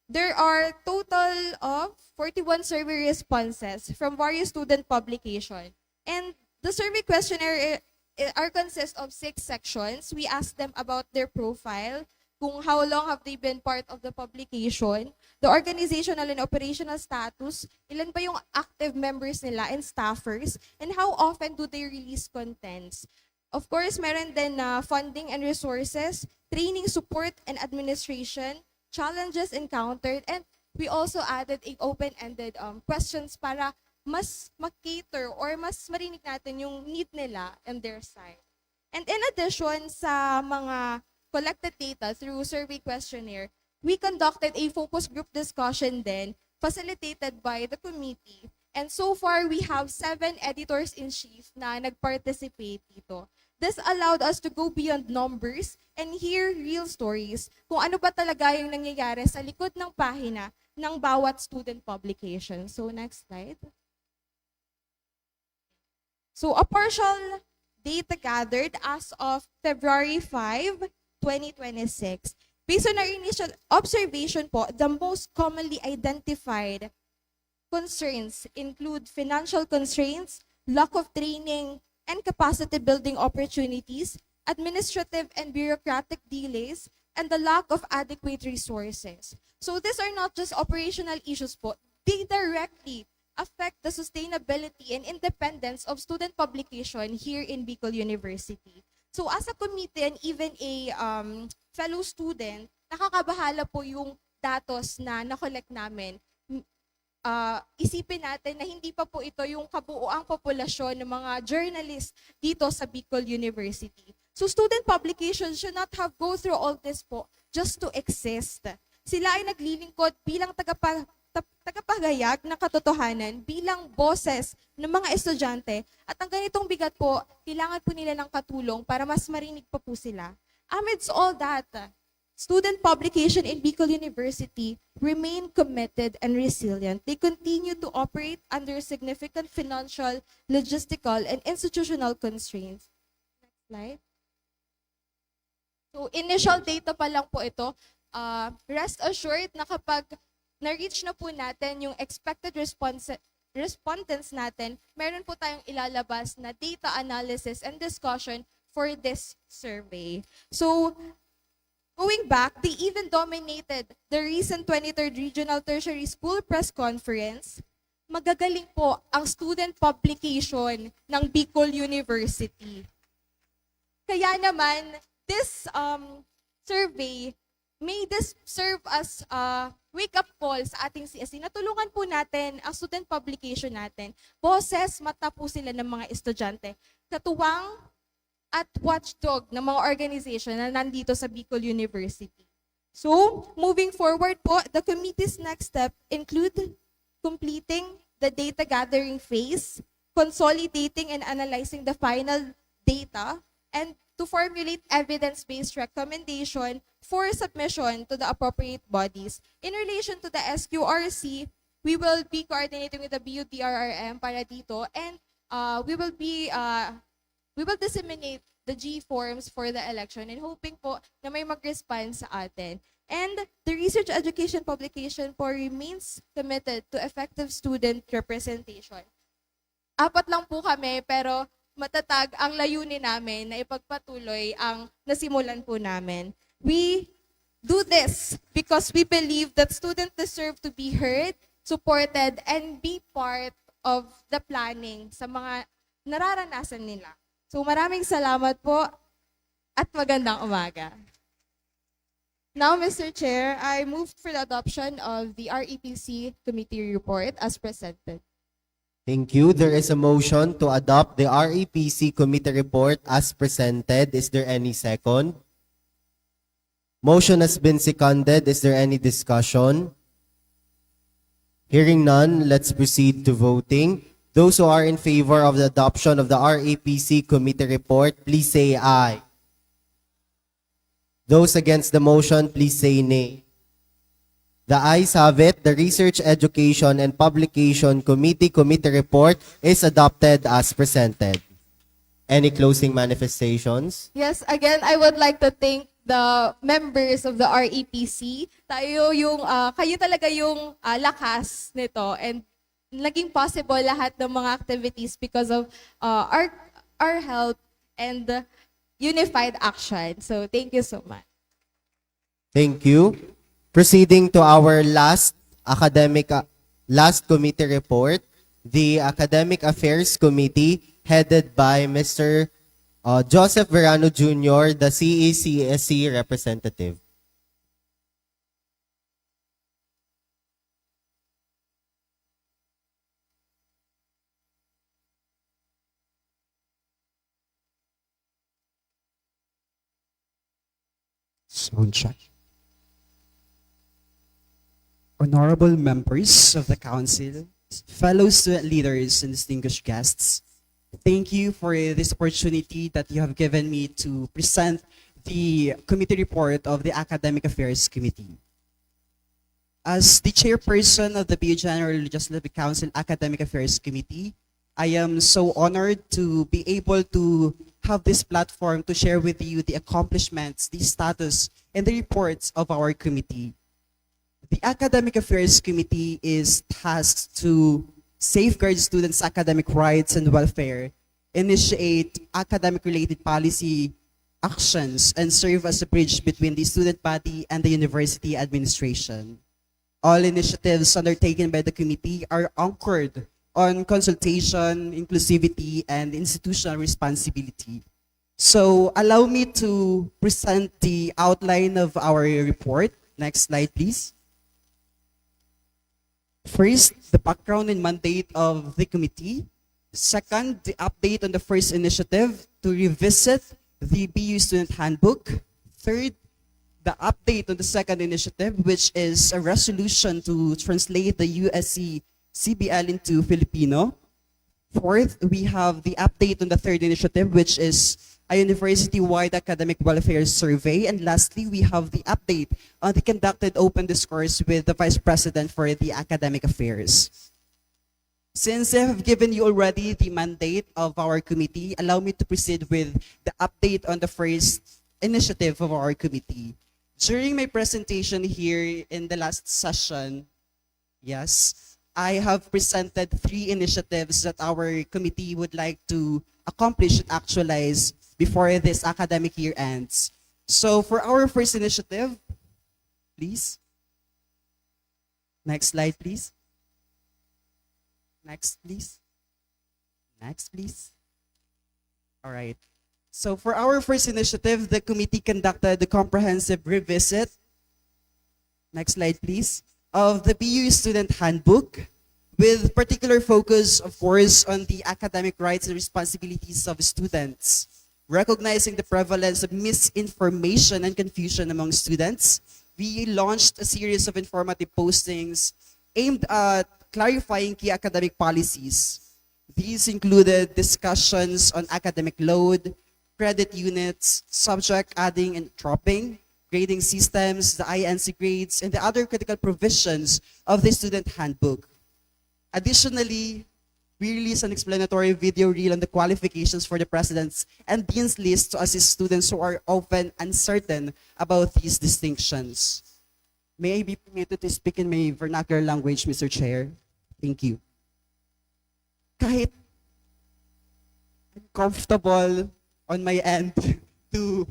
there are total of 41 survey responses from various student publication. And the survey questionnaire are consist of 6 sections. We ask them about their profile, kung how long have they been part of the publication, the organizational and operational status, ilan ba yung active members nila and staffers, and how often do they release contents. Of course, meron din na funding and resources, training support and administration, challenges encountered, and we also added a open-ended questions para mas mag-cater or mas marinig natin yung need nila and their side. And in addition sa mga collected data through survey questionnaire, we conducted a focus group discussion then facilitated by the committee. And so far, we have 7 editors-in-chief na nag-participate dito. This allowed us to go beyond numbers and hear real stories kung ano ba talaga yung nangyayari sa likod ng pahina ng bawat student publication. So next slide. So a partial data gathered as of February 5, 2026. Based on our initial observation po, the most commonly identified concerns include financial constraints, lack of training and capacity building opportunities, administrative and bureaucratic delays, and the lack of adequate resources. So these are not just operational issues po. They directly affect the sustainability and independence of student publication here in Bicol University. So as a committee and even a fellow student, nakakabahala po yung datos na na-collect namin. Isipin natin na hindi pa po ito yung kabuuang populasyon ng mga journalists dito sa Bicol University. So student publications should not have go through all this po just to exist. Sila ay naglilingkod bilang tagapagayag ng katotohanan, bilang boses ng mga estudyante, at ang ganitong bigat po, kailangan po nila ng katulong para mas marinig pa po sila. Amidst all that, student publication in Bicol University remain committed and resilient. They continue to operate under significant financial, logistical, and institutional constraints. Next slide. So initial data pa lang po ito. Rest assured na kapag na-reach na po natin yung expected respondents natin, meron po tayong ilalabas na data analysis and discussion for this survey. So, going back, they even dominated the recent 23rd Regional Tertiary School Press Conference. Magagaling po ang student publication ng Bicol University. Kaya naman, this survey may this serve as a wake-up call sa ating CSE. Natulungan po natin ang student publication natin. Boses, mata po sila ng mga estudyante. Katuwang at watchdog ng mga organization na nandito sa Bicol University. So, moving forward po, the committee's next step include completing the data gathering phase, consolidating and analyzing the final data, and to formulate evidence-based recommendation for submission to the appropriate bodies. In relation to the SQRC, we will be coordinating with the BUDRRM para dito, and we will disseminate the G forms for the election and hoping po na may mag-respond sa atin. And the research education publication po remains committed to effective student representation. 4 lang po kami, pero matatag ang layunin namin na ipagpatuloy ang nasimulan po namin. We do this because we believe that students deserve to be heard, supported, and be part of the planning sa mga nararanasan nila. So maraming salamat po at magandang umaga. Now, Mr. Chair, I moved for the adoption of the REPC committee report as presented. Thank you. There is a motion to adopt the RAPC committee report as presented. Is there any second? Motion has been seconded. Is there any discussion? Hearing none, let's proceed to voting. Those who are in favor of the adoption of the RAPC committee report, please say aye. Those against the motion, please say nay. The ayes have it. The Research, Education, and Publication Committee committee report is adopted as presented. Any closing manifestations? Yes, again, I would like to thank the members of the REPC. Kayo talaga yung lakas nito, and naging possible lahat ng mga activities because of our help and unified action. So thank you so much. Thank you. Proceeding to our last committee report, the Academic Affairs Committee headed by Mr. Joseph Verano Jr., the CACSC representative. Sound check. Honorable members of the council, fellow student leaders and distinguished guests, thank you for this opportunity that you have given me to present the committee report of the Academic Affairs Committee. As the chairperson of the BU General Legislative Council Academic Affairs Committee, I am so honored to be able to have this platform to share with you the accomplishments, the status, and the reports of our committee. The Academic Affairs Committee is tasked to safeguard students' academic rights and welfare, initiate academic-related policy actions, and serve as a bridge between the student body and the university administration. All initiatives undertaken by the committee are anchored on consultation, inclusivity, and institutional responsibility. So allow me to present the outline of our report. Next slide, please. First, the background and mandate of the committee. Second, the update on the first initiative to revisit the BU Student Handbook. Third, the update on the second initiative, which is a resolution to translate the USC CBL into Filipino. Fourth, we have the update on the third initiative, which is a university-wide academic welfare survey. And lastly, we have the update on the conducted open discourse with the Vice President for the Academic Affairs. Since I have given you already the mandate of our committee, allow me to proceed with the update on the first initiative of our committee. During my presentation here in the last session, yes, I have presented 3 initiatives that our committee would like to accomplish and actualize before this academic year ends. So for our first initiative, please. Next slide, please. Next, please. Next, please. All right. So for our first initiative, the committee conducted a comprehensive revisit. Next slide, please. Of the BU Student Handbook, with particular focus, of course, on the academic rights and responsibilities of students, recognizing the prevalence of misinformation and confusion among students. We launched a series of informative postings aimed at clarifying key academic policies. These included discussions on academic load, credit units, subject adding and dropping, grading systems, the INC grades, and the other critical provisions of the student handbook. Additionally, we released an explanatory video reel on the qualifications for the president's and dean's list to assist students who are often uncertain about these distinctions. May I be permitted to speak in my vernacular language, Mr. Chair? Thank you. Kahit uncomfortable on my end to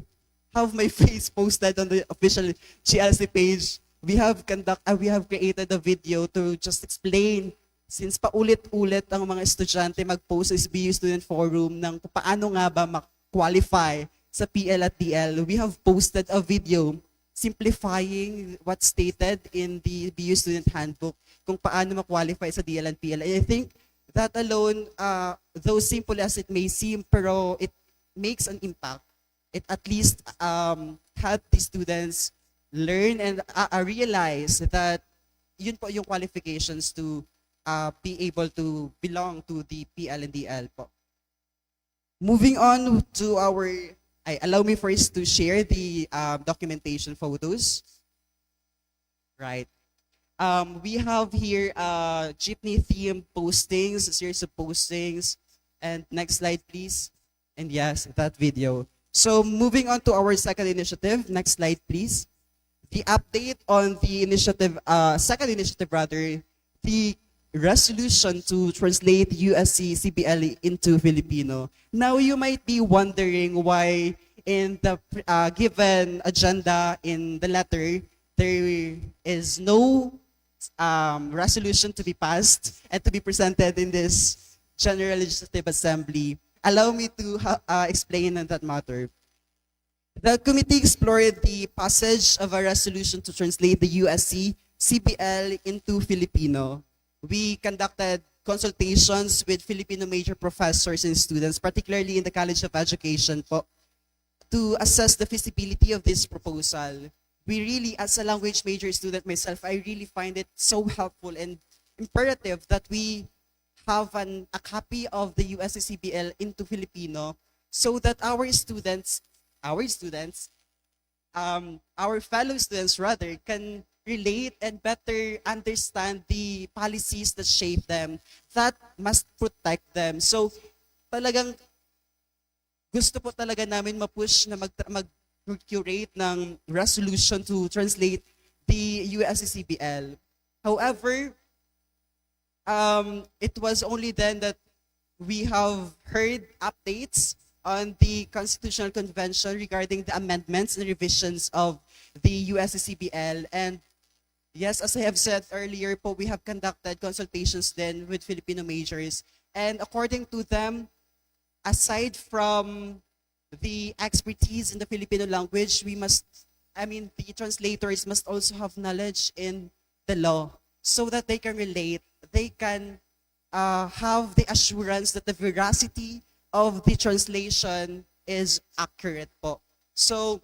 have my face posted on the official GLC page, we have created a video to just explain, since paulit-ulit ang mga estudyante mag-post sa SBU Student Forum ng paano nga ba ma-qualify sa PL at DL, we have posted a video simplifying what's stated in the BU Student Handbook kung paano ma-qualify sa DL and PL. And I think that alone, though simple as it may seem, pero it makes an impact. It at least help the students learn and realize that yun po yung qualifications to be able to belong to the PL&DL po. Moving on to allow me first to share the documentation photos. Right. We have here jeepney theme postings, a series of postings. And next slide, please. And yes, that video. So moving on to our second initiative. Next slide, please. The update on the initiative, second initiative rather, the resolution to translate USC CBL into Filipino. Now you might be wondering why in the given agenda in the letter, there is no resolution to be passed and to be presented in this General Legislative Assembly. Allow me to explain on that matter. The committee explored the passage of a resolution to translate the USC CBL into Filipino. We conducted consultations with Filipino major professors and students, particularly in the College of Education, to assess the feasibility of this proposal. We really, as a language major student myself, I really find it so helpful and imperative that we have a copy of the USC CBL into Filipino so that our fellow students rather, can relate and better understand the policies that shape them, that must protect them. So talagang gusto po talaga namin ma-push na mag-curate ng resolution to translate the USC CBL. However, it was only then that we have heard updates on the Constitutional Convention regarding the amendments and revisions of the USC CBL. And yes, as I have said earlier po, we have conducted consultations then with Filipino majors. And according to them, aside from the expertise in the Filipino language, the translators must also have knowledge in the law so that they can relate, they can have the assurance that the veracity of the translation is accurate po. So,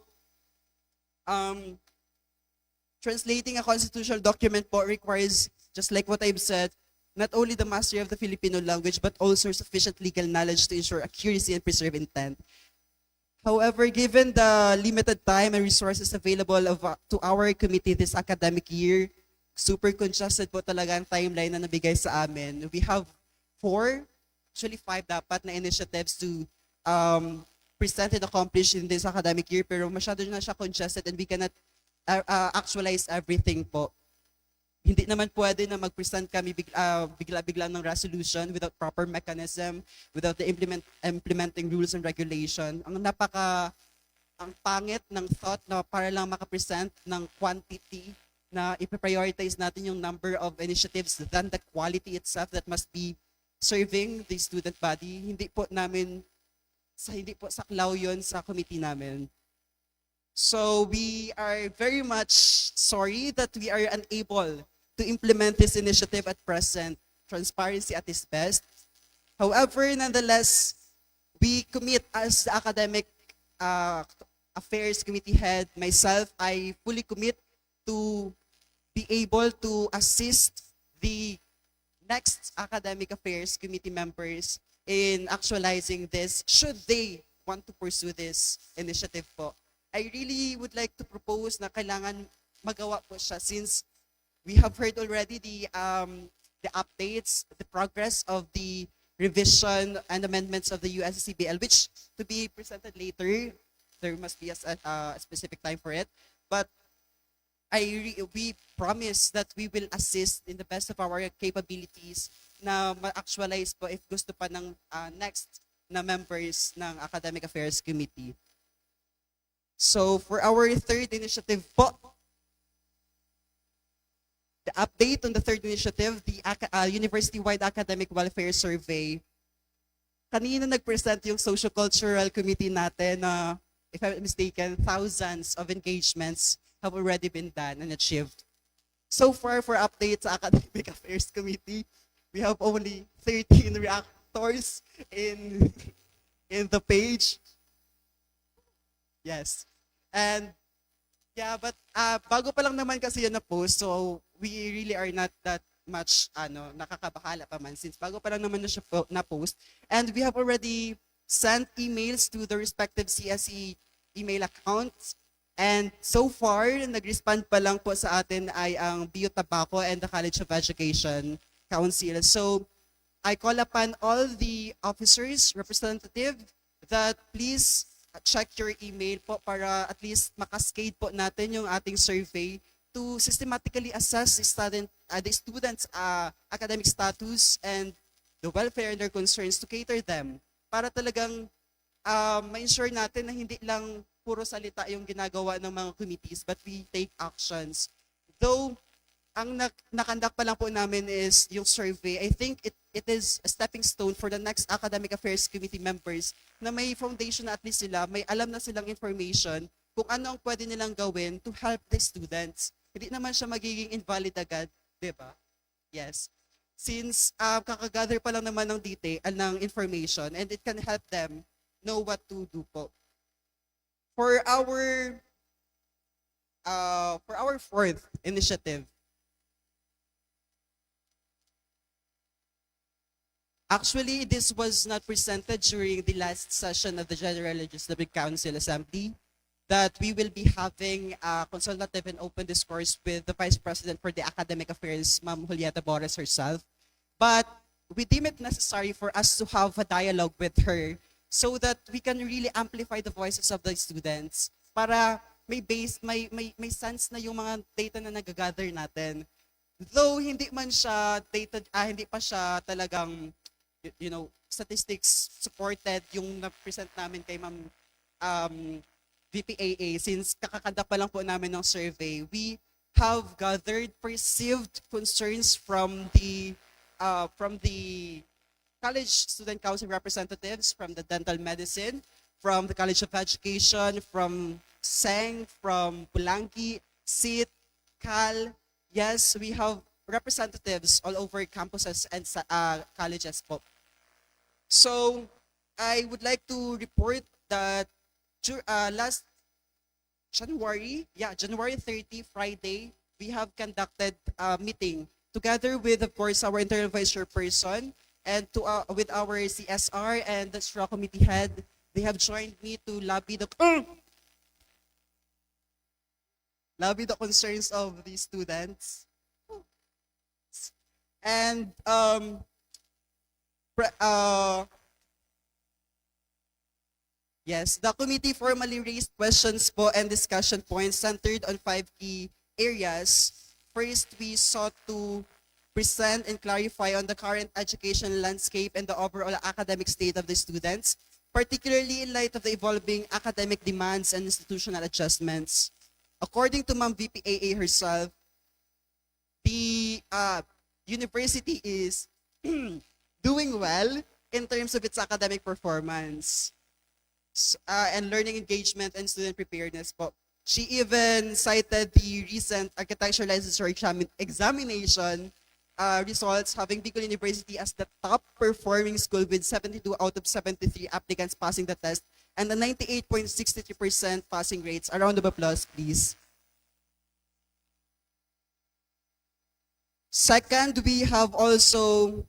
translating a constitutional document po requires, just like what I've said, not only the mastery of the Filipino language, but also sufficient legal knowledge to ensure accuracy and preserve intent. However, given the limited time and resources available to our committee this academic year, super congested po talaga ang timeline na nabigay sa amin. We have 5 dapat na initiatives to present and accomplish in this academic year, pero masyado na siya congested and we cannot actualize everything po. Hindi naman pwede na mag-present kami bigla-bigla ng resolution without proper mechanism, without the implementing rules and regulation. Ang pangit ng thought na para lang makapresent ng quantity na iprioritize natin yung number of initiatives than the quality itself that must be serving the student body. Hindi po saklaw yun sa committee namin. So we are very much sorry that we are unable to implement this initiative at present. Transparency at its best. However, nonetheless, we commit as the academic affairs committee head, myself, I fully commit to be able to assist the next academic affairs committee members in actualizing this should they want to pursue this initiative po. I really would like to propose na kailangan magawa po siya since we have heard already the updates, the progress of the revision and amendments of the USC CBL, which to be presented later. There must be a specific time for it. But we promise that we will assist in the best of our capabilities na ma-actualize po if gusto pa ng next na members ng Academic Affairs Committee. So for our third initiative po, the update on the third initiative, the University-wide Academic Welfare Survey. Kanina nag-present yung Socio-Cultural Committee natin na, if I'm not mistaken, thousands of engagements have already been done and achieved. So far, for updates sa Academic Affairs Committee, we have only 13 reactors in in the page. Yes. And yeah, but bago pa lang naman kasi yun na post, so we really are not that much nakakabahala pa man since bago pa lang naman na siya na post. And we have already sent emails to the respective CSE email accounts. And so far, nag-respond pa lang po sa atin ay ang BU Tabaco and the College of Education Council. So I call upon all the officers, representative, that please check your email po para at least makascade po natin yung ating survey to systematically assess the students' academic status and the welfare and their concerns to cater them para talagang ma-ensure natin na hindi lang puro salita yung ginagawa ng mga committees but we take actions. Though, ang nakandak pa lang po namin is yung survey. I think it is a stepping stone for the next Academic Affairs Committee members na may foundation na at least sila, may alam na silang information kung ano ang pwede nilang gawin to help the students. Hindi naman siya magiging invalid agad, di ba? Yes. Since kakagather pa lang naman ng detail, ng information, and it can help them know what to do po. For our fourth initiative, actually, this was not presented during the last session of the General Legislative Council Assembly, that we will be having a consultative and open discourse with the Vice President for the Academic Affairs, Ma'am Julieta Boras herself. But we deem it necessary for us to have a dialogue with her so that we can really amplify the voices of the students para may sense na yung mga data na nagagather natin. Though hindi man siya hindi pa siya talagang statistics supported yung na-present namin kay Ma'am VPAA, since kakakanda pa lang po namin ng survey, we have gathered perceived concerns from the College Student Council representatives, from the Dental Medicine, from the College of Education, from SENG, from Pulangi, SIT, CAL. Yes, we have representatives all over campuses and colleges po. So, I would like to report that last January 30, Friday, we have conducted a meeting together with, of course, our internal vice chairperson and with our CSR and the straw committee head. They have joined me to lobby the concerns of the students. And yes, the committee formally raised questions po and discussion points centered on 5 key areas. First, we sought to present and clarify on the current education landscape and the overall academic state of the students, particularly in light of the evolving academic demands and institutional adjustments. According to Ma'am VPAA herself, the university is doing well in terms of its academic performance and learning engagement and student preparedness po. She even cited the recent architecture licensure examination results, having Bicol University as the top performing school with 72 out of 73 applicants passing the test and the 98.63% passing rates. A round of applause, please. Second, we have also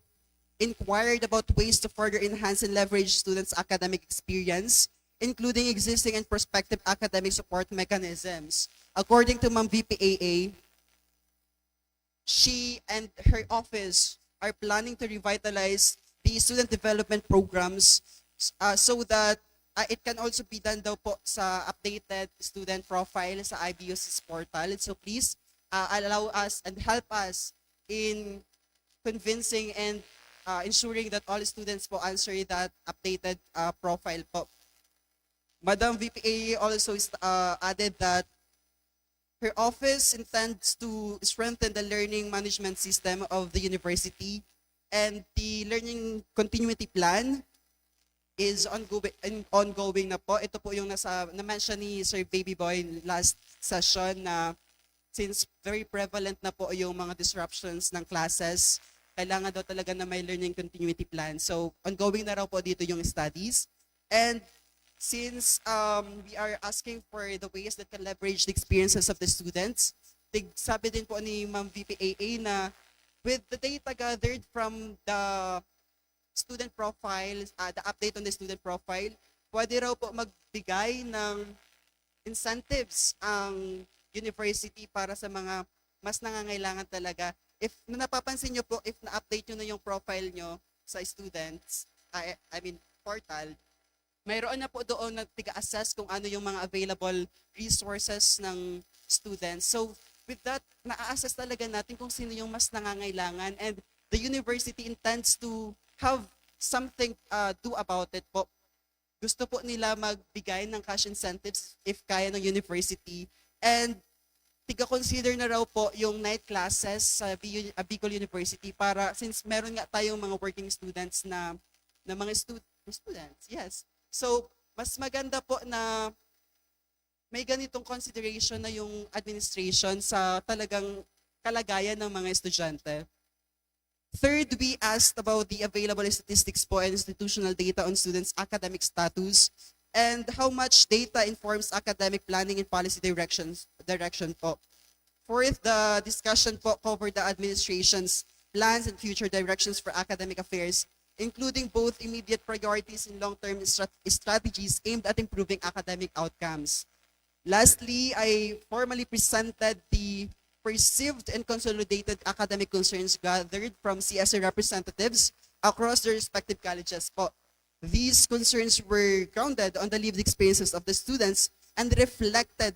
inquired about ways to further enhance and leverage students' academic experience, including existing and prospective academic support mechanisms. According to Ma'am VPAA, she and her office are planning to revitalize the student development programs so that it can also be done daw po sa updated student profile sa IBU's portal. So please allow us and help us in convincing and ensuring that all students po answer that updated profile po. Madam VPA also added that her office intends to strengthen the learning management system of the university, and the learning continuity plan is ongoing na po. Ito po yung na-mention ni Sir Baby Boy last session na since very prevalent na po yung mga disruptions ng classes kailangan daw talaga na may learning continuity plan. So, ongoing na raw po dito yung studies. And since we are asking for the ways that can leverage the experiences of the students, sabi din po ni Ma'am VPAA na with the data gathered from the student profile, the update on the student profile, pwede raw po magbigay ng incentives ang university para sa mga mas nangangailangan talaga. If napapansin nyo po, if na-update nyo na yung profile nyo sa students, I mean portal, mayroon na po doon na tiga-assess kung ano yung mga available resources ng students. So with that, na-assess talaga natin kung sino yung mas nangangailangan, and the university intends to have something do about it po. Gusto po nila magbigay ng cash incentives if kaya ng university, and tiga-consider na raw po yung night classes sa Bicol University para, since meron nga tayong mga working students na mga students, yes. So, mas maganda po na may ganitong consideration na yung administration sa talagang kalagayan ng mga estudyante. Third, we asked about the available statistics po and institutional data on students' academic status and how much data informs academic planning and policy direction po. Fourth, the discussion po covered the administration's plans and future directions for academic affairs, including both immediate priorities and long-term strategies aimed at improving academic outcomes. Lastly, I formally presented the perceived and consolidated academic concerns gathered from CSE representatives across their respective colleges po. These concerns were grounded on the lived experiences of the students and reflected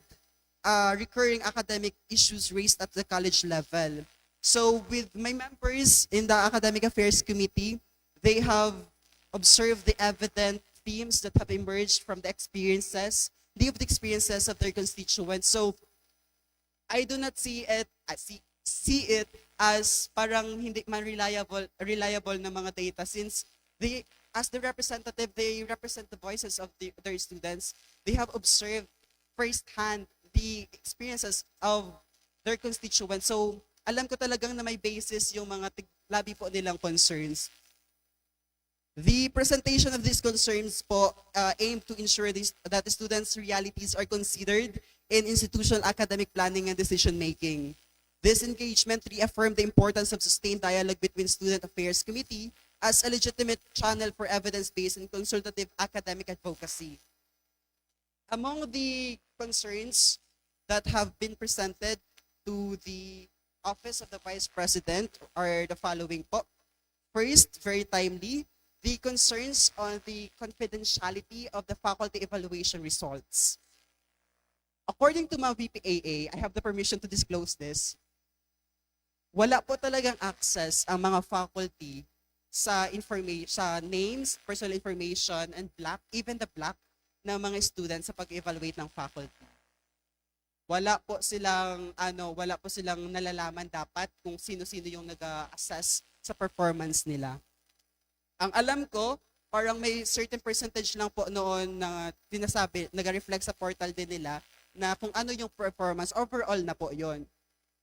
recurring academic issues raised at the college level. So with my members in the Academic Affairs Committee, they have observed the evident themes that have emerged from the lived experiences of their constituents. So I do not see it as parang hindi man reliable na mga data, since they, as the representative, they represent the voices of their students. They have observed firsthand the experiences of their constituents. So alam ko talagang na may basis yung mga labi po nilang concerns. The presentation of these concerns po aim to ensure that the students' realities are considered in institutional academic planning and decision-making. This engagement reaffirmed the importance of sustained dialogue between Student Affairs Committee as a legitimate channel for evidence-based and consultative academic advocacy. Among the concerns that have been presented to the Office of the Vice President are the following po. First, very timely, the concerns on the confidentiality of the faculty evaluation results. According to my VPAA, I have the permission to disclose this. Wala po talagang access ang mga faculty sa names, personal information, and even the black ng mga students sa pag-evaluate ng faculty. Wala po silang nalalaman dapat kung sino-sino yung nag-assess sa performance nila. Ang alam ko, parang may certain percentage lang po noon na sinasabi, nag-reflect sa portal din nila na kung ano yung performance, overall na po yon.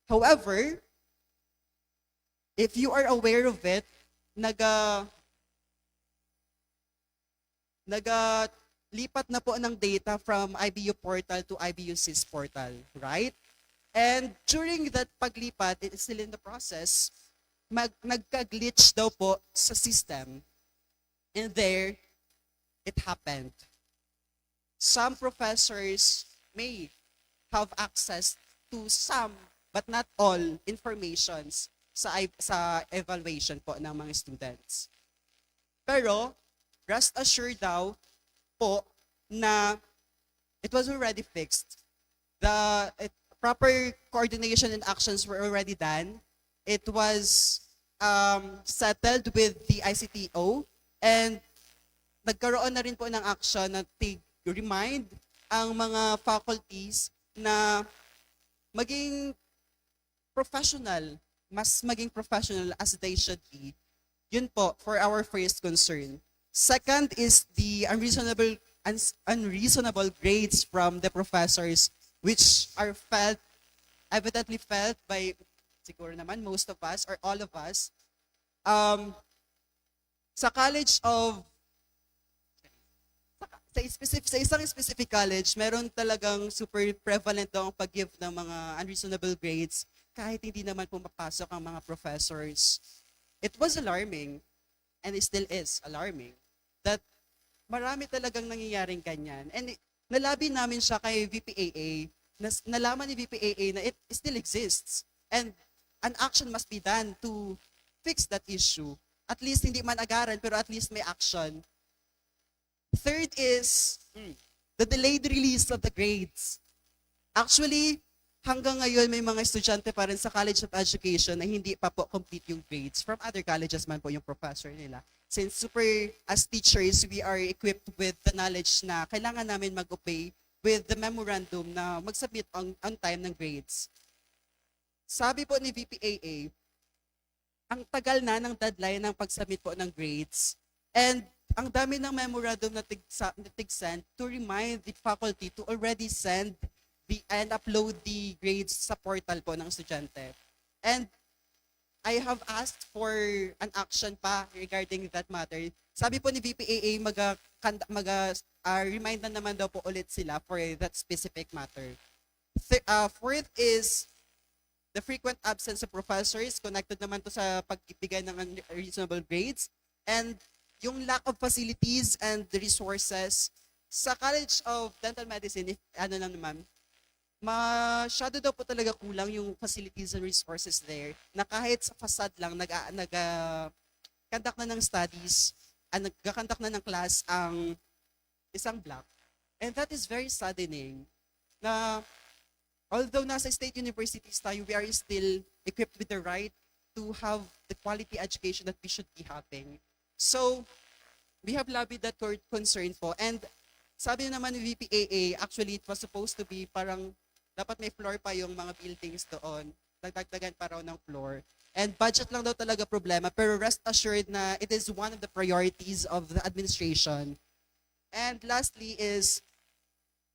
However, if you are aware of it, lipat na po ng data from IBU portal to IBU SIS portal, right? And during that paglipat, it is still in the process, nagka-glitch daw po sa system. And there, it happened. Some professors may have access to some, but not all, informations sa evaluation po ng mga students. Pero, rest assured daw po na it was already fixed. The proper coordination and actions were already done. It was settled with the ICTO, and nagkaroon na rin po ng action na remind ang mga faculties na maging professional, mas maging professional as they should be. Yun po for our first concern. Second is the unreasonable grades from the professors, which are evidently felt by siguro naman most of us or all of us, sa college of sa isang specific college, meron talagang super prevalent daw ang pag-give ng mga unreasonable grades kahit hindi naman pumapasok ang mga professors. It was alarming, and it still is alarming, that marami talagang nangyayaring ganyan. And nalabi namin siya kay VPAA, nalaman ni VPAA na it still exists. And an action must be done to fix that issue. At least hindi man agaran, pero at least may action. Third is the delayed release of the grades. Actually, hanggang ngayon may mga estudyante pa rin sa College of Education na hindi pa po complete yung grades. From other colleges man po yung professor nila. Since as teachers, we are equipped with the knowledge na kailangan namin mag-obey with the memorandum na mag-submit on time ng grades. Sabi po ni VPAA, ang tagal na ng deadline ng pag-submit po ng grades, and ang dami ng memorandum na tig-send to remind the faculty to already send and upload the grades sa portal po ng estudyante. And I have asked for an action pa regarding that matter. Sabi po ni VPAA, remind na naman daw po ulit sila for that specific matter. Fourth is the frequent absence of professors, connected naman to sa pagbibigay ng unreasonable grades, and yung lack of facilities and the resources. Sa College of Dental Medicine, masyado daw po talaga kulang yung facilities and resources there, na kahit sa facade lang nag-conduct na ng studies, nag-conduct na ng class ang isang block. And that is very saddening na although nasa state universities tayo, we are still equipped with the right to have the quality education that we should be having. So, we have lobbied that concern po. And sabi naman ni VPAA, actually, it was supposed to be parang dapat may floor pa yung mga buildings doon. Dagdagan pa raw ng floor. And budget lang daw talaga problema. Pero rest assured na it is one of the priorities of the administration. And lastly is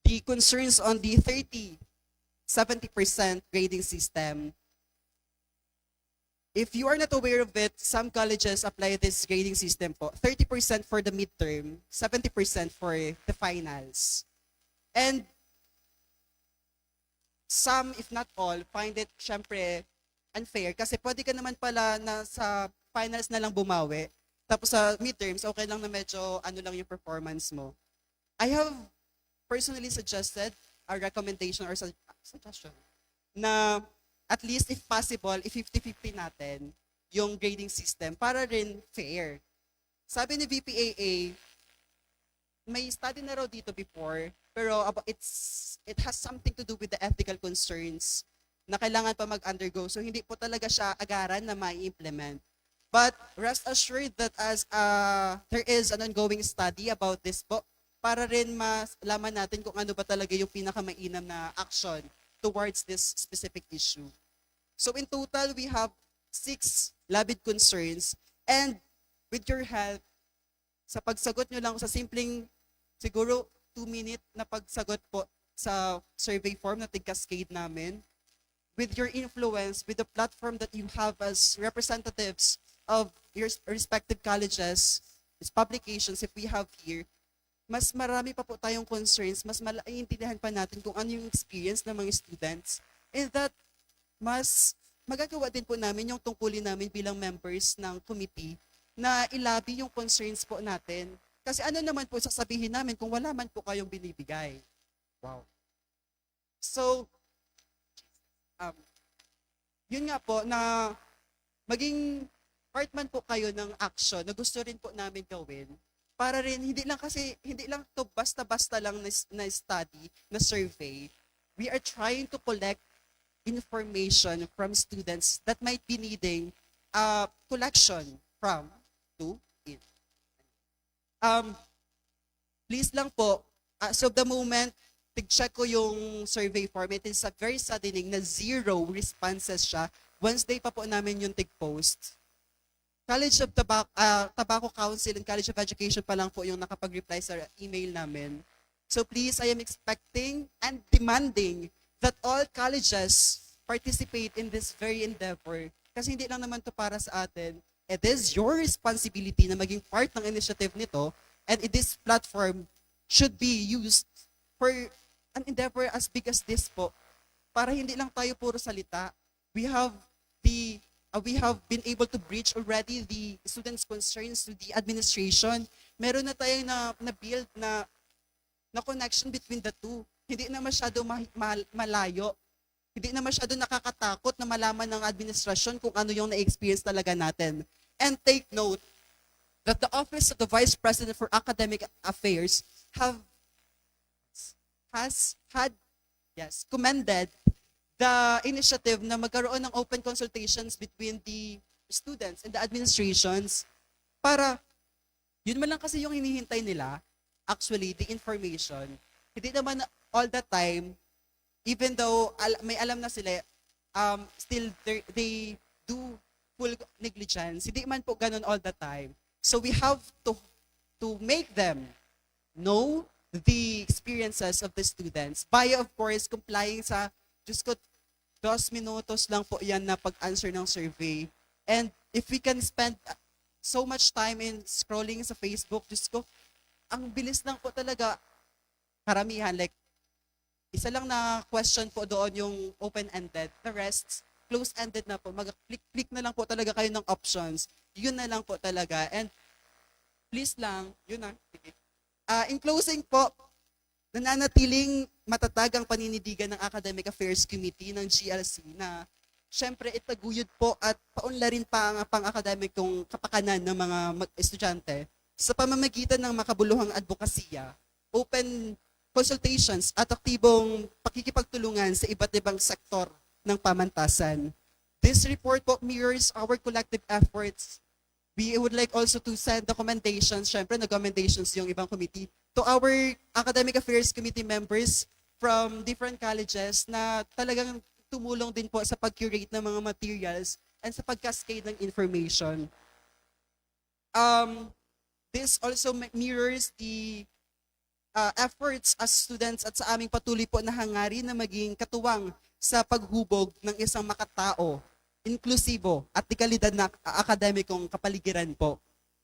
the concerns on the 70% grading system. If you are not aware of it, some colleges apply this grading system po. 30% for the midterm, 70% for the finals. And some, if not all, find it syempre unfair kasi pwede ka naman pala na sa finals na lang bumawi. Tapos sa midterms, okay lang na medyo ano lang yung performance mo. I have personally suggested a recommendation or suggestion na at least if possible, i-50-50 natin yung grading system para rin fair. Sabi ni VPAA, may study na raw dito before, pero it has something to do with the ethical concerns na kailangan pa mag-undergo. So hindi po talaga siya agaran na mai-implement. But rest assured that as there is an ongoing study about this po, para rin malaman natin kung ano ba talaga yung pinakamainam na action towards this specific issue. So in total, we have 6 lobbied concerns. And with your help, sa pagsagot nyo lang sa simpleng, siguro 2-minute na pagsagot po sa survey form na tig-cascade namin, with your influence, with the platform that you have as representatives of your respective colleges, its publications, if we have here, mas marami pa po tayong concerns, mas maiintindihan pa natin kung ano yung experience ng mga students, and that mas magagawa din po namin yung tungkulin namin bilang members ng committee na ilabi yung concerns po natin. Kasi ano naman po sasabihin namin kung wala man po kayong binibigay. Wow. So, yun nga po na maging part man po kayo ng action na gusto rin po namin gawin para rin hindi lang to basta-basta lang na study, na survey. We are trying to collect information from students that might be needing collection from to it. Please lang po, as of the moment, tig-check ko yung survey form. It is very saddening na 0 responses siya. Wednesday pa po namin yung tig-post. College of Tobacco Council and College of Education pa lang po yung nakapag-reply sa email namin. So please, I am expecting and demanding that all colleges participate in this very endeavor. Kasi hindi lang naman to para sa atin. it is your responsibility na maging part ng initiative nito, and this platform should be used for an endeavor as big as this po, para hindi lang tayo puro salita. We have been able to bridge already the students' concerns to the administration. Meron na tayong na-build na connection between the two. Hindi na masyado malayo. Hindi na masyado nakakatakot na malaman ng administrasyon kung ano yung na-experience talaga natin. And take note that the Office of the Vice President for Academic Affairs has commended the initiative na magkaroon ng open consultations between the students and the administrations para, yun man lang kasi yung hinihintay nila, actually, the information. Hindi naman all the time, even though may alam na sila, still they do full negligence. Hindi man po ganun all the time. So we have to make them know the experiences of the students by, of course, complying sa, Diyos ko, 2 minutos lang po yan na pag-answer ng survey. And if we can spend so much time in scrolling sa Facebook, Diyos ko, ang bilis lang po talaga, karamihan, like, isa lang na question po doon yung open-ended. The rest, close-ended na po. Mag-click na lang po talaga kayo ng options. Yun na lang po talaga. And please lang, yun na. In closing po, nananatiling matatag ang paninindigan ng Academic Affairs Committee ng GLC na syempre itaguyod po at paunlarin pa ang pang-akademikong kapakanan ng mga estudyante sa pamamagitan ng makabuluhang advokasya, open consultations at aktibong pakikipagtulungan sa iba't ibang sektor ng pamantasan. This report po mirrors our collective efforts. We would like also to send recommendations, syempre nag-recommendations yung ibang committee, to our Academic Affairs Committee members from different colleges na talagang tumulong din po sa pag-curate ng mga materials and sa pag-cascade ng information. This also mirrors the efforts as students at sa aming patuloy po na hangarin na maging katuwang sa paghubog ng isang makatao, inklusibo at dekalidad na akademikong kapaligiran po.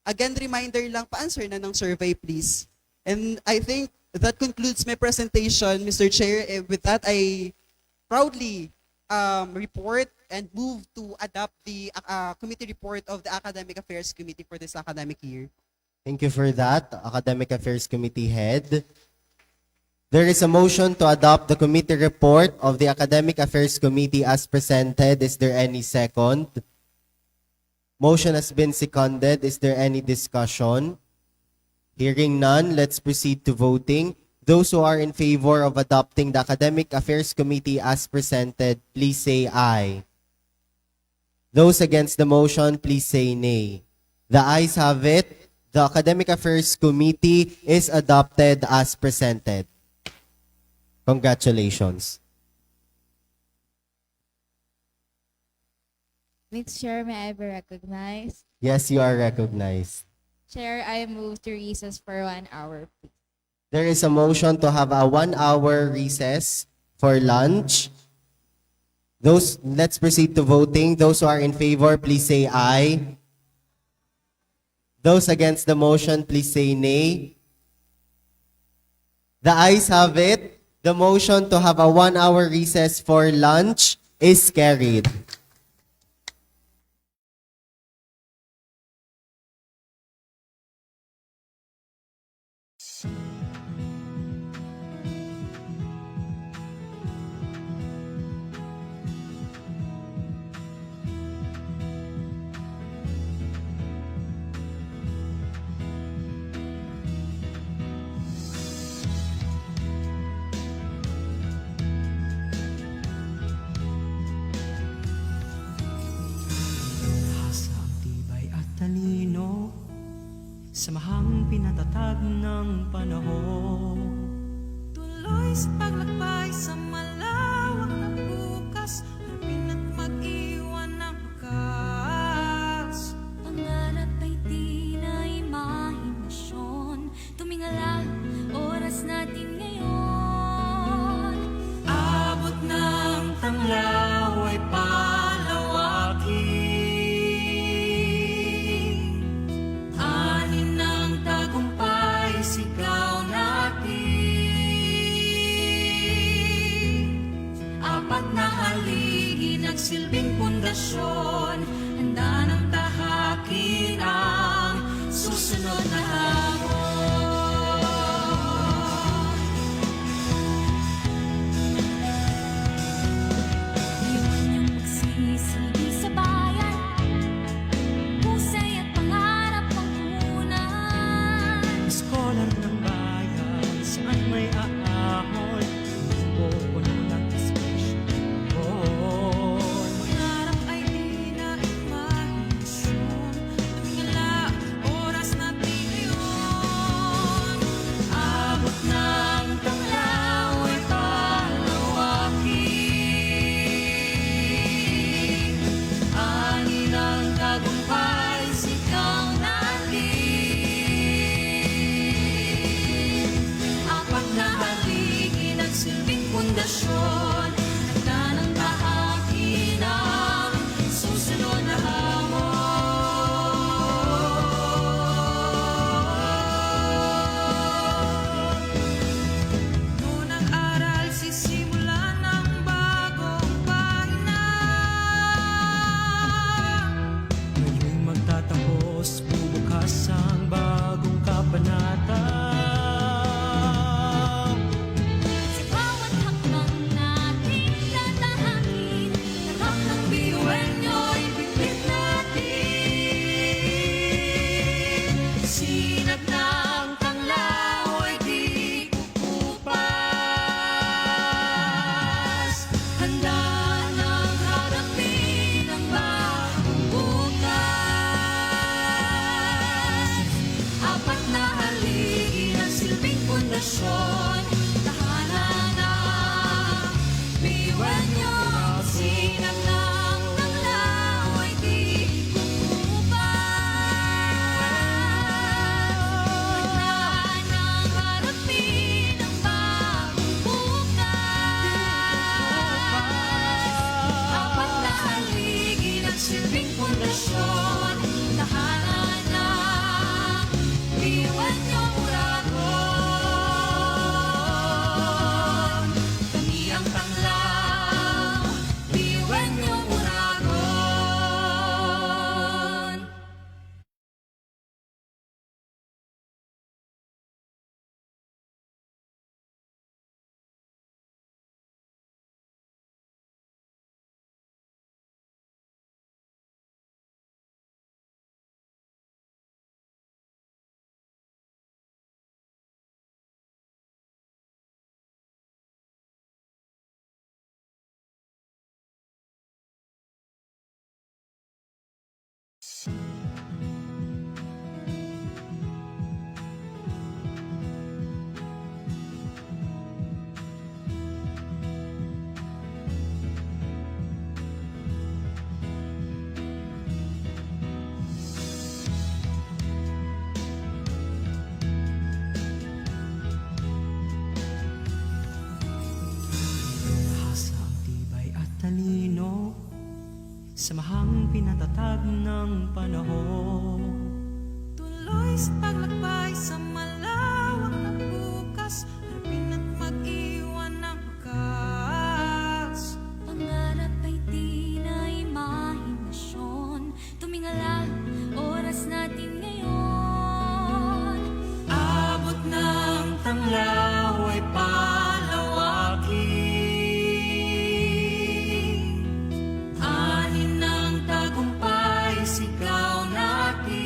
Again, reminder lang, pa-answer na ng survey please. And I think that concludes my presentation, Mr. Chair. With that, I proudly report and move to adopt the committee report of the Academic Affairs Committee for this academic year. Thank you for that, Academic Affairs Committee Head. There is a motion to adopt the committee report of the Academic Affairs Committee as presented. Is there any second? Motion has been seconded. Is there any discussion? Hearing none, let's proceed to voting. Those who are in favor of adopting the Academic Affairs Committee as presented, please say aye. Those against the motion, please say nay. The ayes have it. The Academic Affairs Committee is adopted as presented. Congratulations. Mr. Chair, may I be recognized? Yes, you are recognized. Chair, I move to recess for 1 hour, please. There is a motion to have a 1-hour recess for lunch. Let's proceed to voting. Those who are in favor, please say aye. Those against the motion, please say nay. The ayes have it. The motion to have a 1-hour recess for lunch is carried. Hasang tibay at talino, samahang pinatatag ng panahon. Tuloy sa paglakbay sa malawak na bukas, harapin at mag-iwan ng bakas. Pangarap ay di na imahinasyon, tumingala, oras natin ngayon. Abot ng tanglaw ay palawakin. pundasyon, handa ng tahakin ang susunod na hamon. Iwan niyong magsisilbi sa bayan, husay at pangarap ang punan. Scholar ng bayan, saan may aahon, pupuno ng inspirasyon. Pangarap ay di na imahinasyon, tumingala oras natin ngayon. Abot ng tanglaw ay palawakin, ani ng tagumpay sigaw natin. Apat na haligi nagsilbing pundasyon, handa ng tahakin ang susunod na hamon. Noon ang aral sisimulan ng bagong pahina. Ngayong magtatapos, bubukas ang bagong kabanata. Sa bawat hakbang natin tatahakin, lahat ng Biyuan nyo'y bibit natin. Sinag ng tanglaw ay di kukupas. Handa nang harapin ang bagong bukas. Apat na haligi ng silbing pundasyon, tahanan ng biyuan nyo. Sinag ng tanglaw ay di kukupas. Handa nang harapin ang bagong bukas. Apat na haligi ng silbing pundasyon, tahanan ng biyuan niyong uragon. Kami ang tanglaw, biyuan niyong uragon. Hasa ang tibay at talino, samahang pinatatag ng panahon. Tuloy sa paglakbay sa malawak na bukas, harapin at mag-iwan ng wakas. Pangarap ay di na imahinasyon, tumingala oras natin ngayon. Abot ng tanglaw ay palawakin, ani ng tagumpay sigaw natin.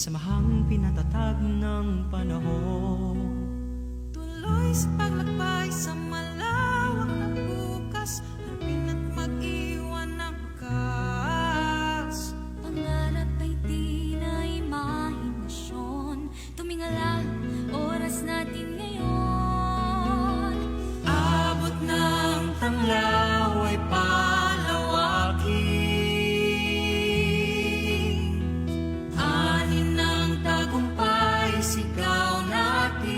Samahang pinatatag ng panahon. Tuloy sa paglakbay sa malawak na bukas, harapin at mag-iwan ng wakas. Pangarap ay di na imahinasyon. Tumingala, oras natin ngayon. Abot ng tanglaw ay palawakin. Anin ng tagumpay, sigaw natin.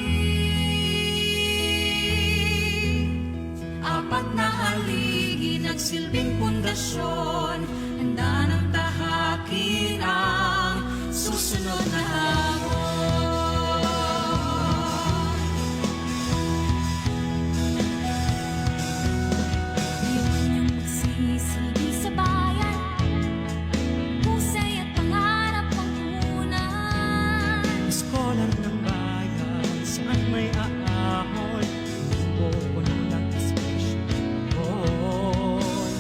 Apat na haligi, nagsilbing pundasyon. Handa ng tahakin ang susunod na hamon. Yun yung pagsisilbi sa bayan. Husay at pangarap ang punan. Eskolan ng bayan, saan may aahon, pupunan ng inspirasyon.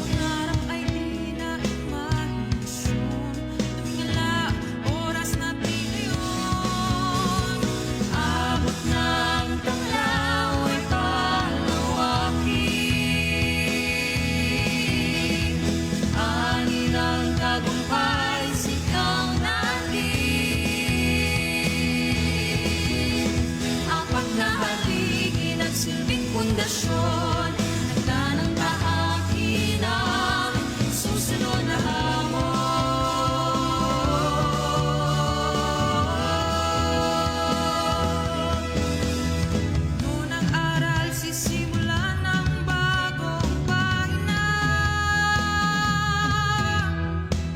Pangarap ay di na imahinasyon. Tumingala, oras natin ngayon. Abot ng tanglaw ay palawakin. Ani ng tagumpay, sigaw natin. Apat na haligi, nagsilbing pundasyon. Handa ng tahakin ang susunod na hamon. Noon ang aral, sisimulan ng bagong pahina.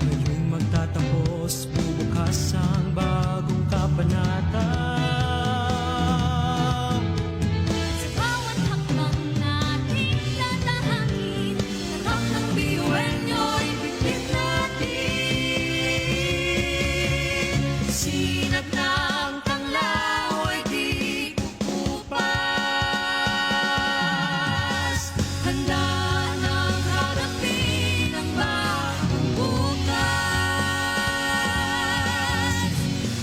Ngayong magtatapos, bubukas ang bagong kabanata. Sa bawat hakbang natin tatahakin. Tatak ng biyuenyo, ibigin natin. Sinag ng tanglaw ay di kukupas. Handa ng harapin ang bagong bukas.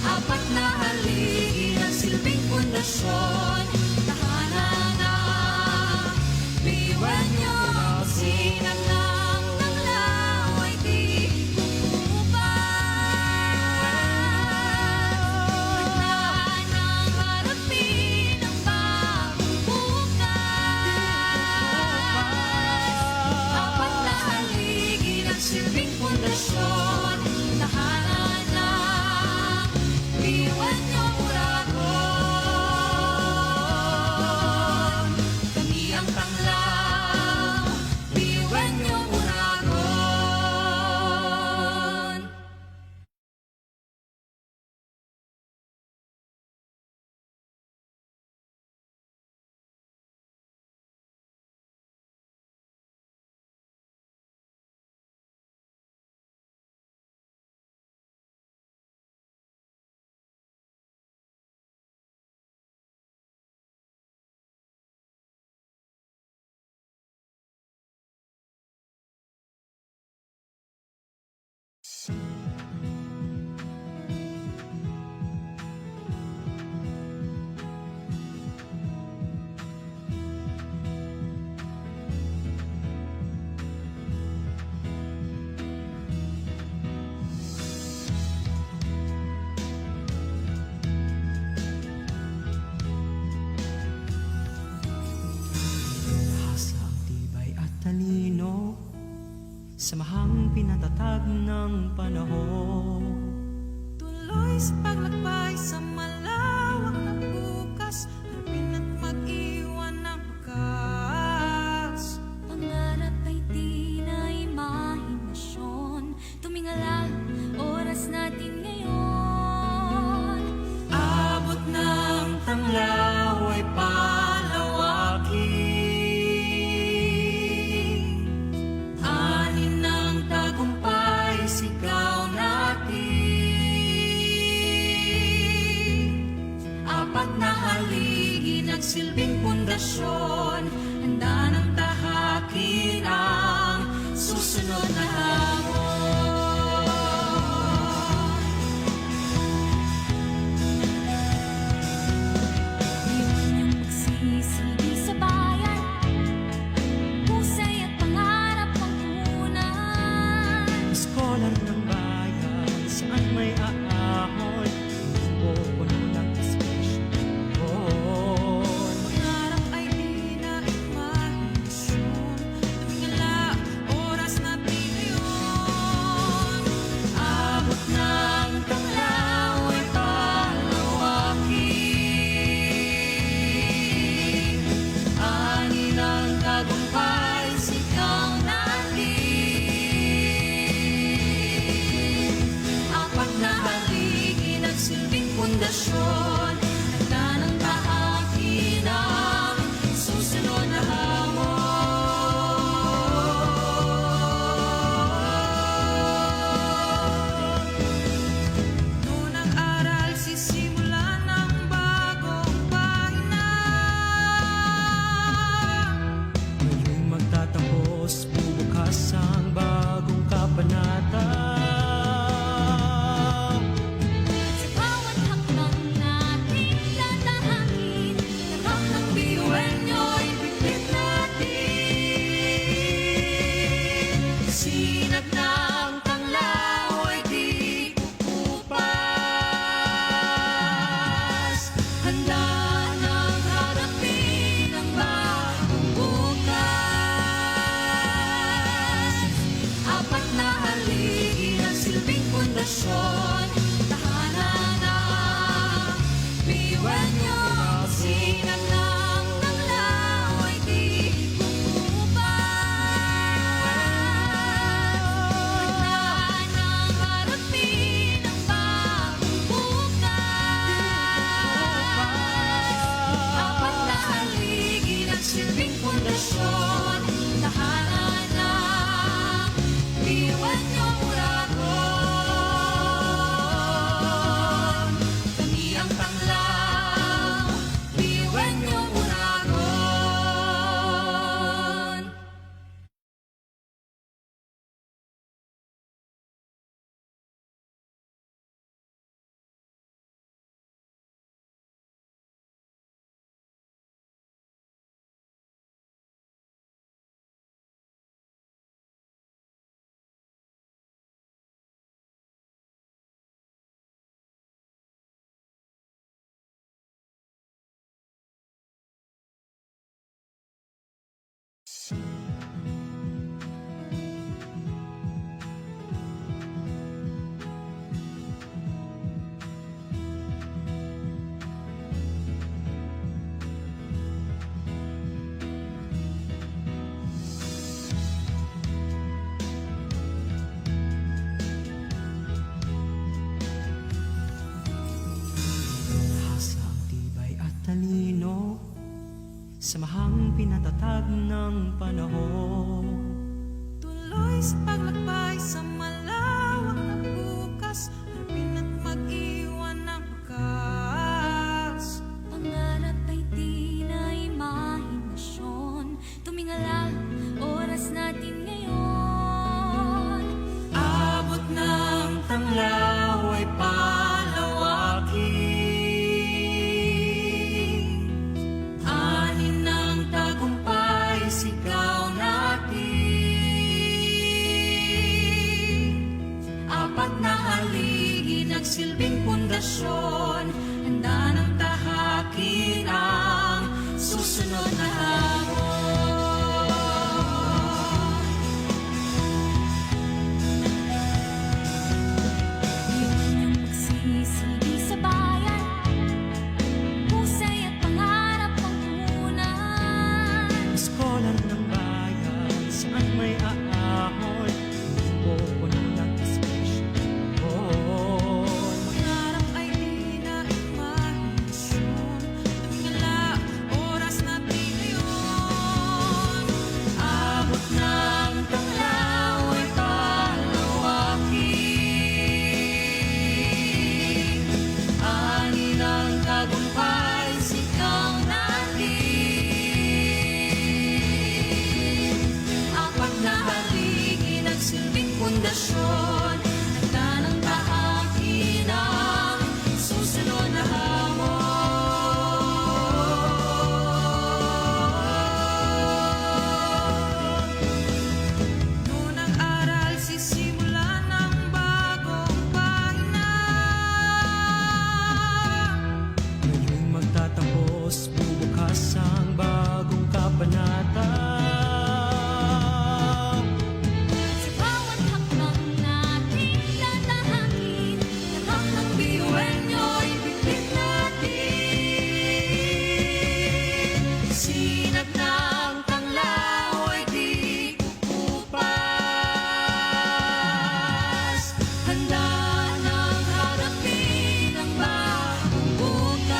Apat na haligi, nagsilbing pundasyon. Tahanan ng biyuenyo, sinag ng tanglaw ay di kukupas. Handa ng harapin ang bagong bukas. Apat na haligi, nagsilbing pundasyon. Tahanan ng biyuenyo, Uragon. Kami ang tanglaw, biyuenyo, Uragon. Hasa ang tibay at talino, samahang pinatatag ng panahon. Tuloy sa paglakbay sa malawak na bukas, harapin at mag-iwan ng wakas. Pangarap ay di na imahinasyon. Tumingala, oras natin ngayon. Abot ng tanglaw ay palawakin. Anin ng tagumpay, sigaw natin. Apat na haligi, nagsilbing pundasyon. Handa ng tahakin ang susunod na hamon. Samahang pinatatag ng panahon. Tuloy sa paglakbay sa malawak na bukas, harapin at mag-iwan ng wakas. Pangarap ay di na imahinasyon. Tumingala, oras natin ngayon. Abot ng tanglaw ay palawakin. Anin ng tagumpay, sigaw natin. Apat na haligi, nagsilbing pundasyon. Handa ng tahakin ang susunod na hamon. Yun yung magsisilbi sa bayan. Husay at pangarap ang punan. Eskola ng bayan, saan may aahon, o puno ng inspirasyon. Pangarap ay di na imahinasyon. Tumingala, oras natin ngayon. Abot ng tanglaw ay palawakin. Ani ng tagumpay, sigaw natin. Apat na haligi, nagsilbing pundasyon. Handa ng tahakin ang susunod na hamon. Noon ang aral, sisimulan ng bagong pahina. Ngayong magtatapos, bubukas ang bagong kabanata. Sa bawat hakbang natin tatahakin, Lahat ng biyuan nyo'y bibig natin. Sinag ng tanglaw ay di kukupas. Handa nang harapin ang bagong bukas.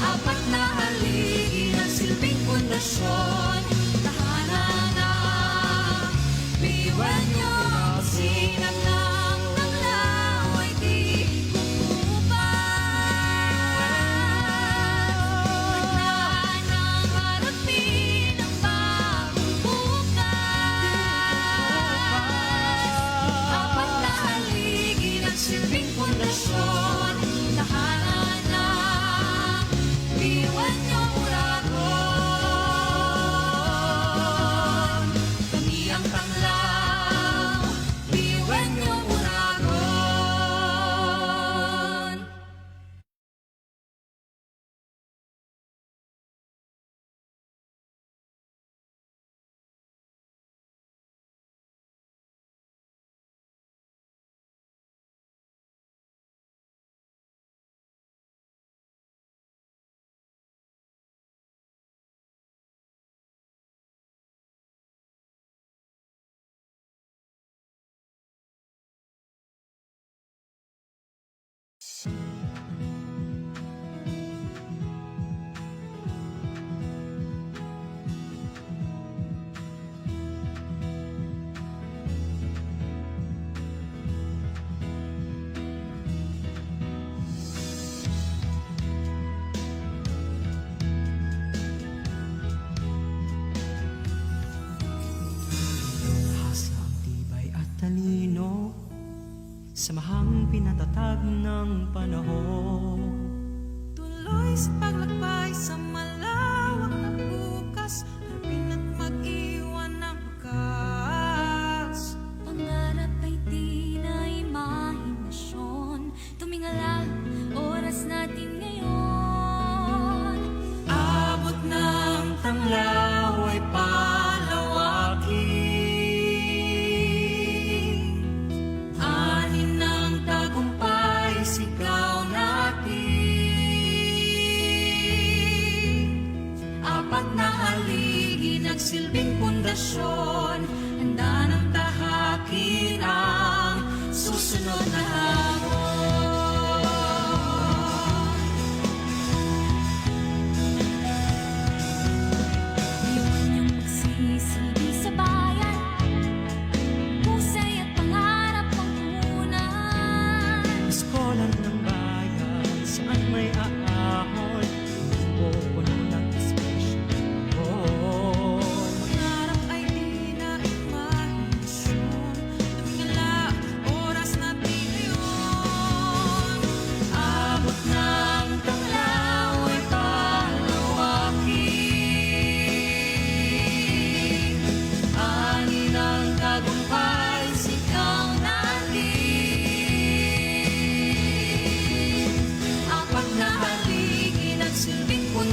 Apat na haligi, nagsilbing pundasyon. Tahanan ng biyuan nyo. Sinag ng tanglaw ay di kukupas. Handa nang harapin ang bagong bukas. Apat na haligi, nagsilbing pundasyon. Tahanan ng biyuan nyo, Uragon. Kami ang tanglaw, biyuan nyo, Uragon. Hasa ang tibay at talino, samahang pinatatag ng panahon. Tuloy sa paglakbay sa malawak na bukas, harapin at mag-iwan ng wakas. pangarap ay di na imahinasyon. Tumingala, oras natin ngayon. Abot ng tanglaw ay palawakin. Anin ng tagumpay, sigaw na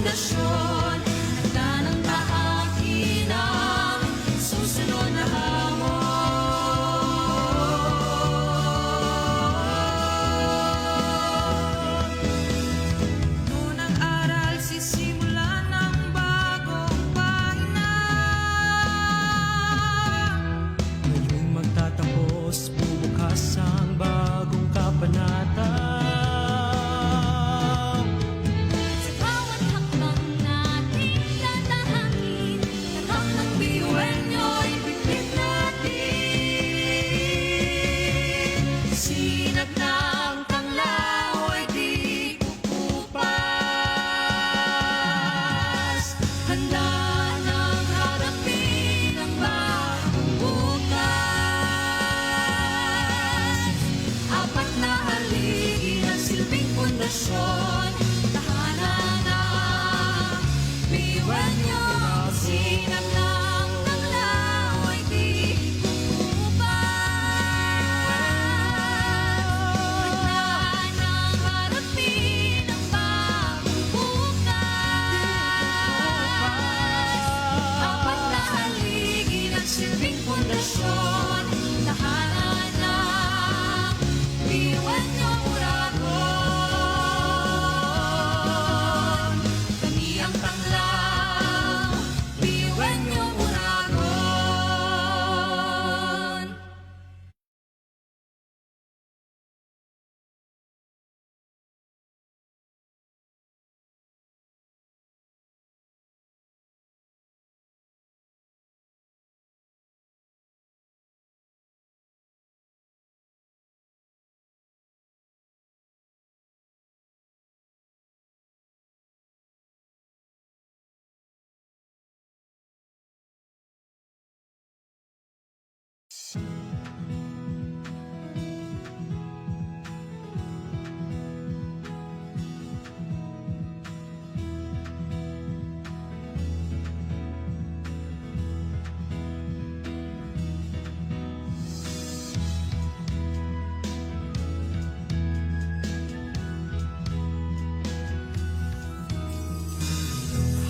pundasyon. Handa ng tahakin ang susunod na hamon. Noon ang aral, sisimulan ng bagong pahina. Ngayong magtatapos, bubukas ang bagong kabanata. Sa bawat hakbang nating tatahakin, Tatak ng biyuenyo'y bibig natin. Sinag ng tanglaw ay di kukupas. Handa nang harapin ang bagong bukas. Apat na haligi ng silbing pundasyon. Tahanan ng biyuenyo. Sinag ng tanglaw ay di kukupas. Handa nang harapin ang bagong bukas. Apat na haligi ng silbing pundasyon. Tahanan ng biyuenyo uragon. Kami ang tanglaw, biyuenyo uragon.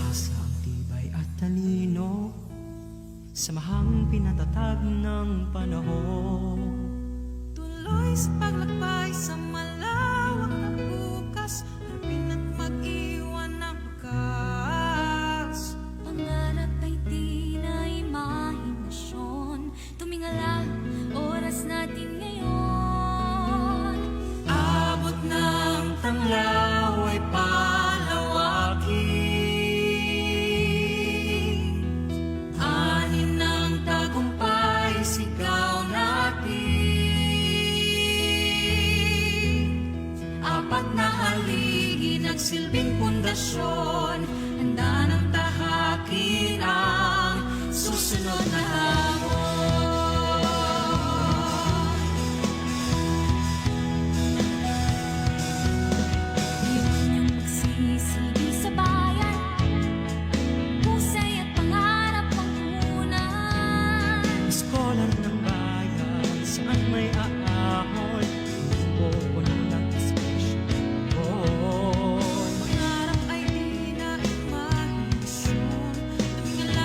Hasa ang tibay at talino, samahang pinatatag ng panahon. Tuloy sa paglakbay sa malawak na bukas. Harapin at mag-iwan ng wakas. pangarap ay di na imahinasyon. Tumingala, oras natin ngayon. Abot ng tanglaw ay palawakin. Anin ng tagumpay, sigaw natin. Apat na haligi nagsilbing pundasyon. Handa ng tahakin ang susunod na hamon. Iwan niyang pagsisigi sa bayan, husay at pangarap ang punan. Eskolan ng bayan, saan may aahon, pupunan ng espesyal. Pangarap ay di na imahinasyon. Tumingala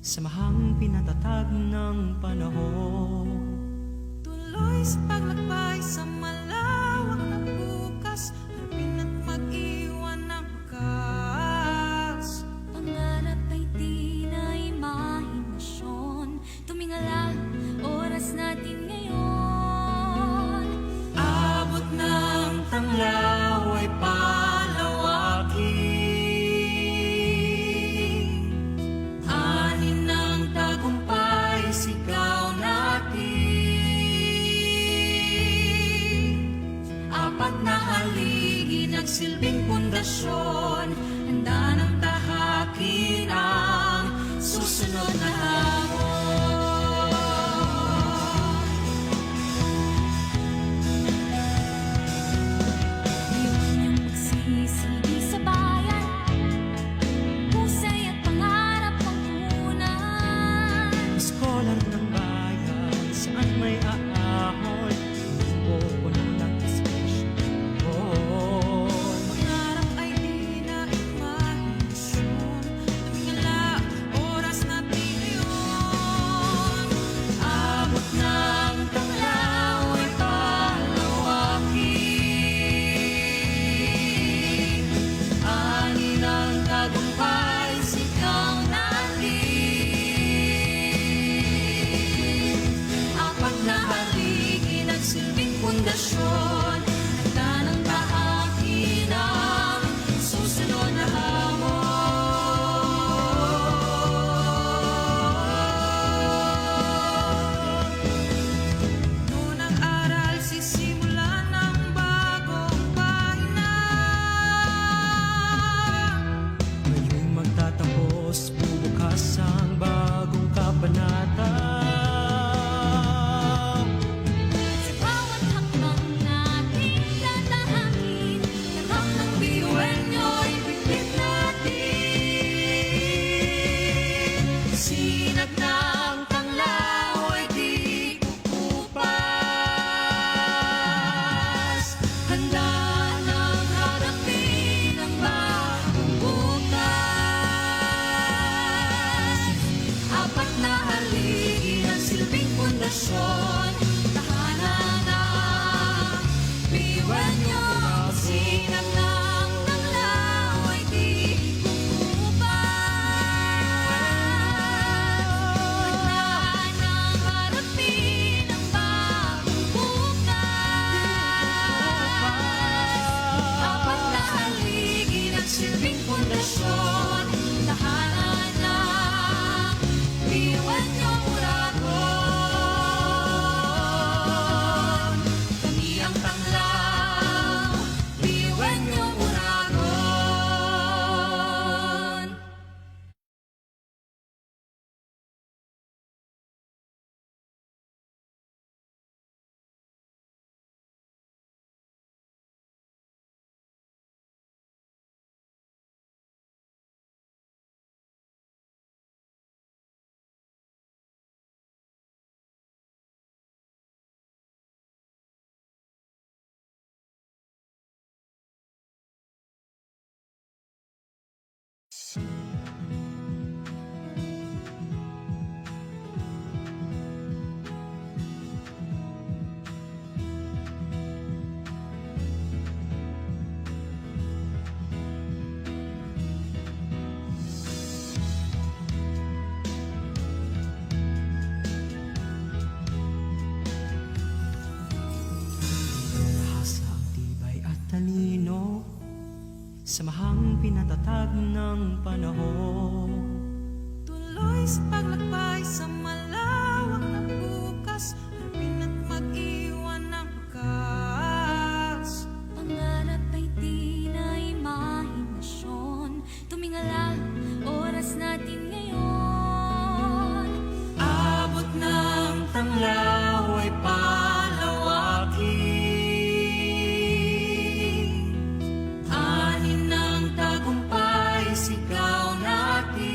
samahang pinatatag ng panahon. Tuloy sa paglakbay sa malawak na bukas, harapin at mag-iwan ng wakas. Pangarap ay di na imahinasyon. Tumingala, oras natin ngayon. Abot ng tanglaw ay palawakin. Anin ng tagumpay, sigaw natin. Apat na haligi, nagsilbing pundasyon. Handa ng tahakin ang susunod na hamon. Iwan niyong magsisigi sa bayan. Husay at pangarap ang punan. Iskolar ng bayan, saan may aahon, o puno ng inspirasyon. Pangarap ay di na imahinasyon. Tumingala, oras natin ngayon. Abot ng tanglaw ay palawakin. Ani ng tagumpay, sigaw natin. Apat na haligi, nagsilbing pundasyon. Handa ng tahakin ang susunod na hamon. Noon ang aral, sisimulan ng bagong pahina. Ngayon'y magtatapos, bubukas ang bagong kabanata. Sa bawat hakbang nating tatahakin, lahat ng biyuan niyo'y pipit natin. Sinag ng tanglaw ay di kukupas. Handa nang harapin ang bagong bukas. Apat na haligi ng silbing pundasyon. Tahanan ang biyuan niyo. Sinag ng tanglaw ay di kukupas. Harapin ang bagong bukas. Apat na haligi, nagsilbing pundasyon. Tahanan ng biyuan niyong uragon. Kami ang tanglaw, biyuan niyong uragon. Hasa ang tibay at talino, samahang pinatatag ng panahon. Tuloy sa paglakbay sa malawak na bukas, harapin at mag-iwan ng wakas. Pangarap ay di na imahinasyon. Tumingala, oras natin ngayon. Abot ng tanglaw ay palawakin. Anin ng tagumpay, sigaw natin.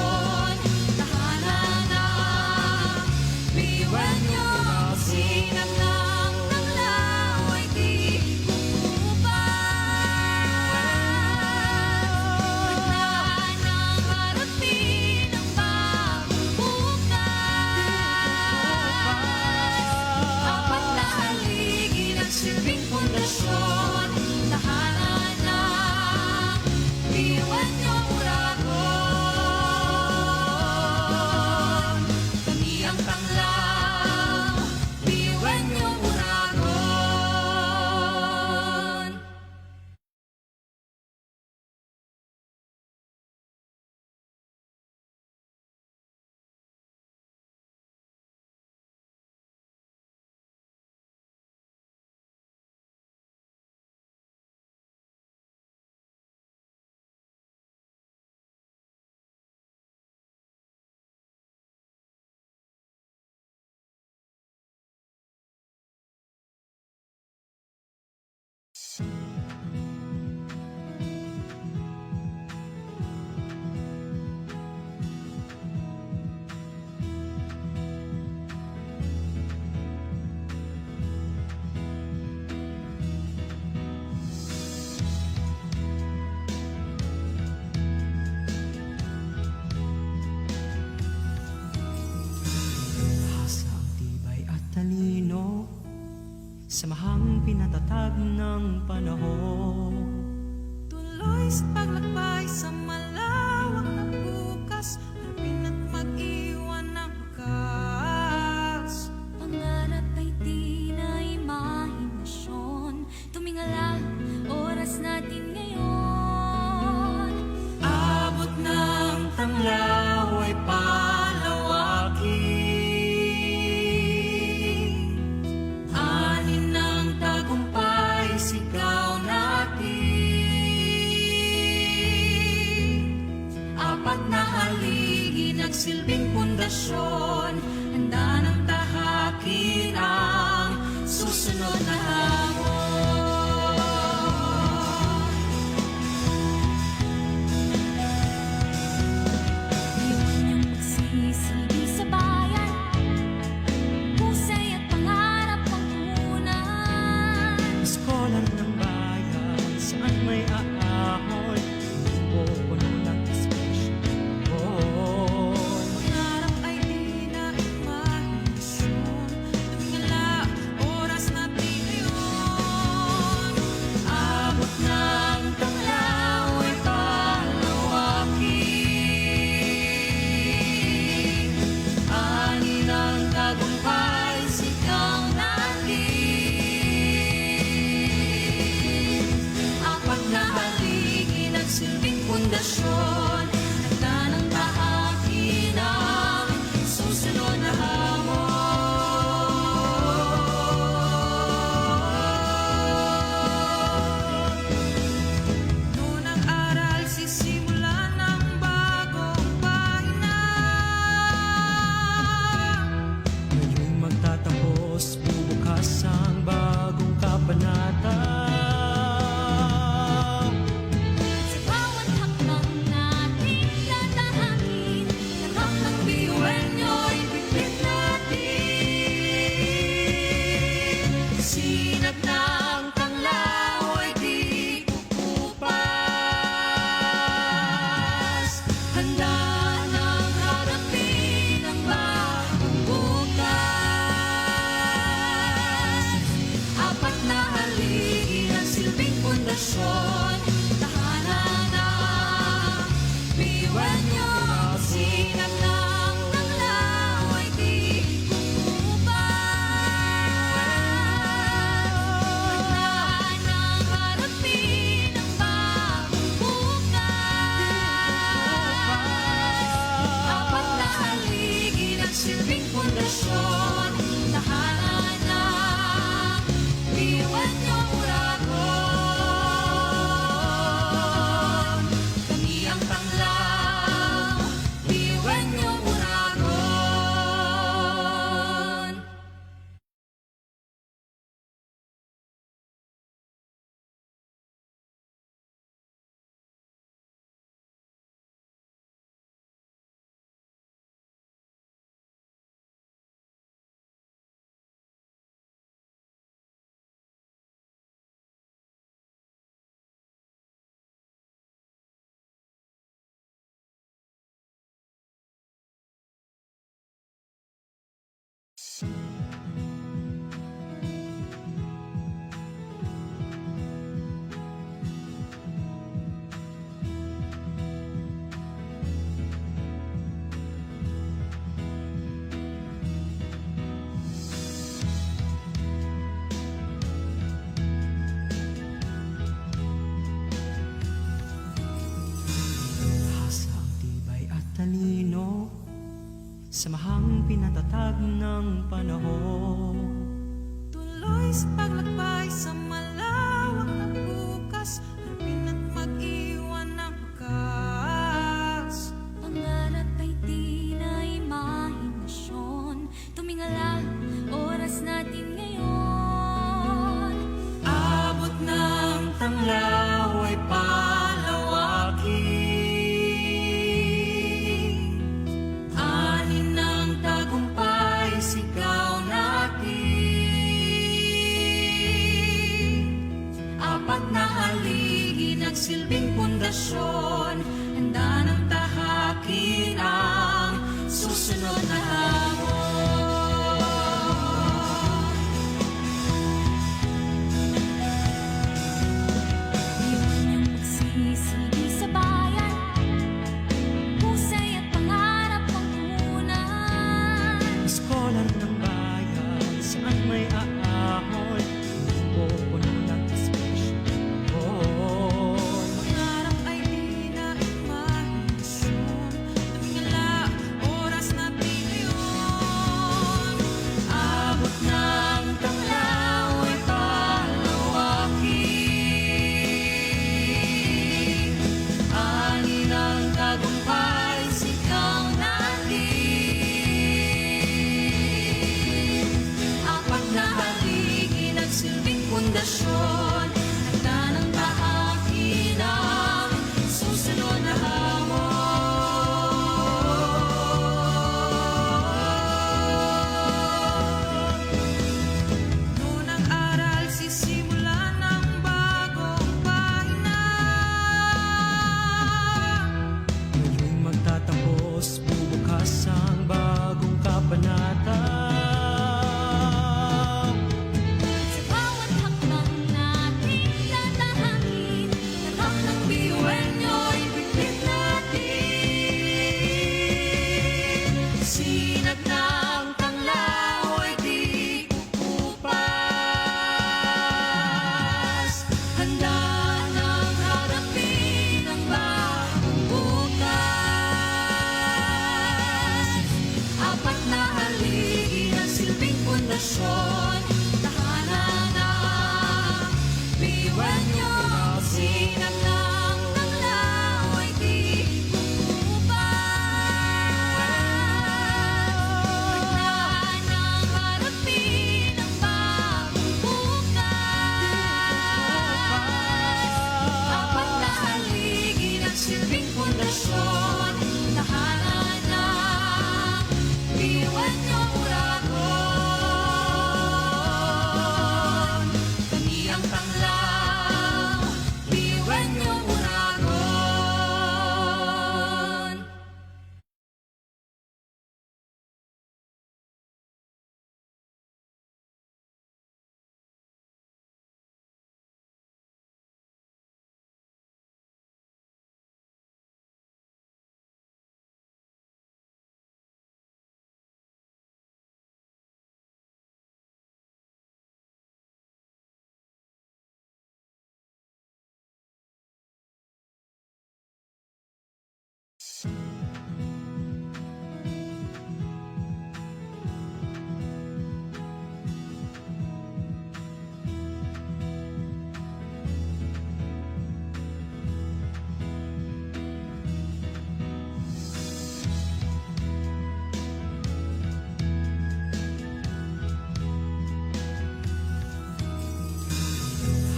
pundasyon. Tahanan na iwan niyo ang sinag ng tanglaw ay di uubad. Handa nang harapin ang bagong bukas. Apat na haligi nagsilbing pundasyon. Tahanan na iwan niyong uragon. Kami ang tanglaw, iwan niyong uragon. Hasa ang tibay at talino, samahang pinatatag ng panahon. Tuloy sa paglakbay sa malawak na bukas, harapin at mag-iwan ng wakas. Pangarap ay di na imahinasyon. Tumingala, oras natin ngayon. Abot ng tanglaw ay palawakin. Anin ng tagumpay, sigaw natin. Apat na haligi nagsilbing pundasyon. Handa ng tahakin ang susunod na hamon. Iwan niyang magsisilbi sa bayan. Husay at pangarap ang punan. Iskolan ng bayan, saan may aahon, o puno ng inspirasyon. Pangarap ay di na imahinasyon. Samahang pinatatag ng panahon. Tuloy sa paglakbay sa malawak na bukas, harapin at mag-iwan ng wakas. Pangarap ay di na imahinasyon. Tumingala, oras natin ngayon. Abot ng tanglaw ay palawakin. Anin ng tagumpay, sigaw natin. Apat na haligi, nagsilbing pundasyon. Handa ng tahakin ang susunod na hamon. Iwan niyang magsisilbi sa bayan. Husay at pangarap ang punan. Iskolan ng bayan, saan may aahon, pupuno ng inspirasyon. Pangarap ay di na imahinasyon. Tumingala, oras natin ngayon. Abot ng tanglaw ay palawakin. Ani ng tagumpay, sigaw natin. Apat na haligi, nagsilbing pundasyon. Handa ng tahakin ang susunod na hamon. Noon ang aral, sisimulan ng bagong pahina. Ngayong magtatapos, bubukas ang bagong kabanata. Sa bawat hakbang natin tatahakin. Lahat ng biyuan nyo'y biglit natin. Sinag ng tanglaw ay di kukupas. Handa nang harapin ang bagong bukas. Apat na haligi, nagsilbing pundasyon. Tahanan ang biyuan nyo. Sinag ng tanglaw ay di kukupas. Handa nang harapin ang bagong bukas. Apat na haligi, nagsilbing pundasyon. Tahanan ng biyuan nyo, Uragon. Kami ang tanglaw, biyuan nyo, Uragon.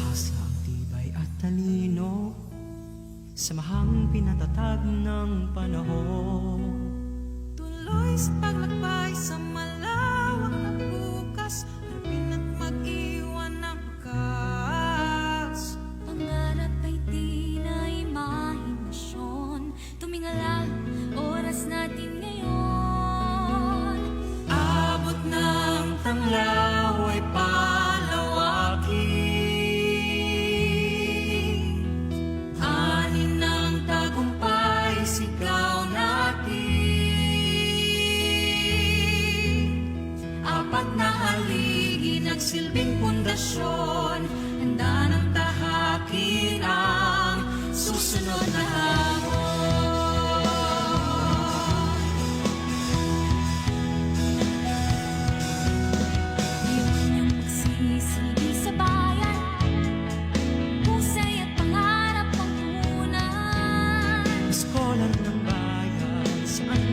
Hasa ang tibay at talino, samahang pinatatag ng panahon. Tuloy sa paglakbay sa malawak na bukas, harapin at mag-iwan ng wakas. Pangarap ay di na imahinasyon. Tumingala, oras natin ngayon. Abot ng tanglaw ay palawakin. Anin ng tagumpay, sigaw natin.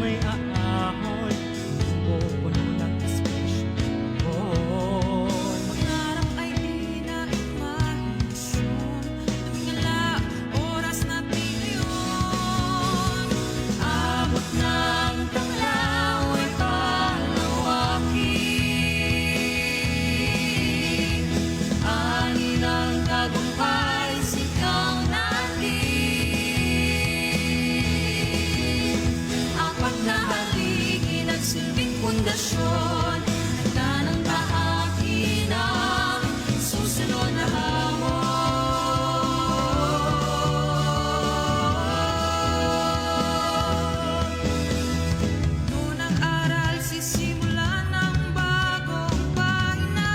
may aahon, pupuno ng inspirasyon. Pangarap ay di na imahinasyon. Tumingala, oras natin ngayon. Abot ng tanglaw ay palawakin. Ani ng tagumpay, sigaw natin. Apat na haligi, nagsilbing pundasyon. Handa ng tahakin ang susunod na hamon. Noon ang aral, sisimulan ng bagong pahina.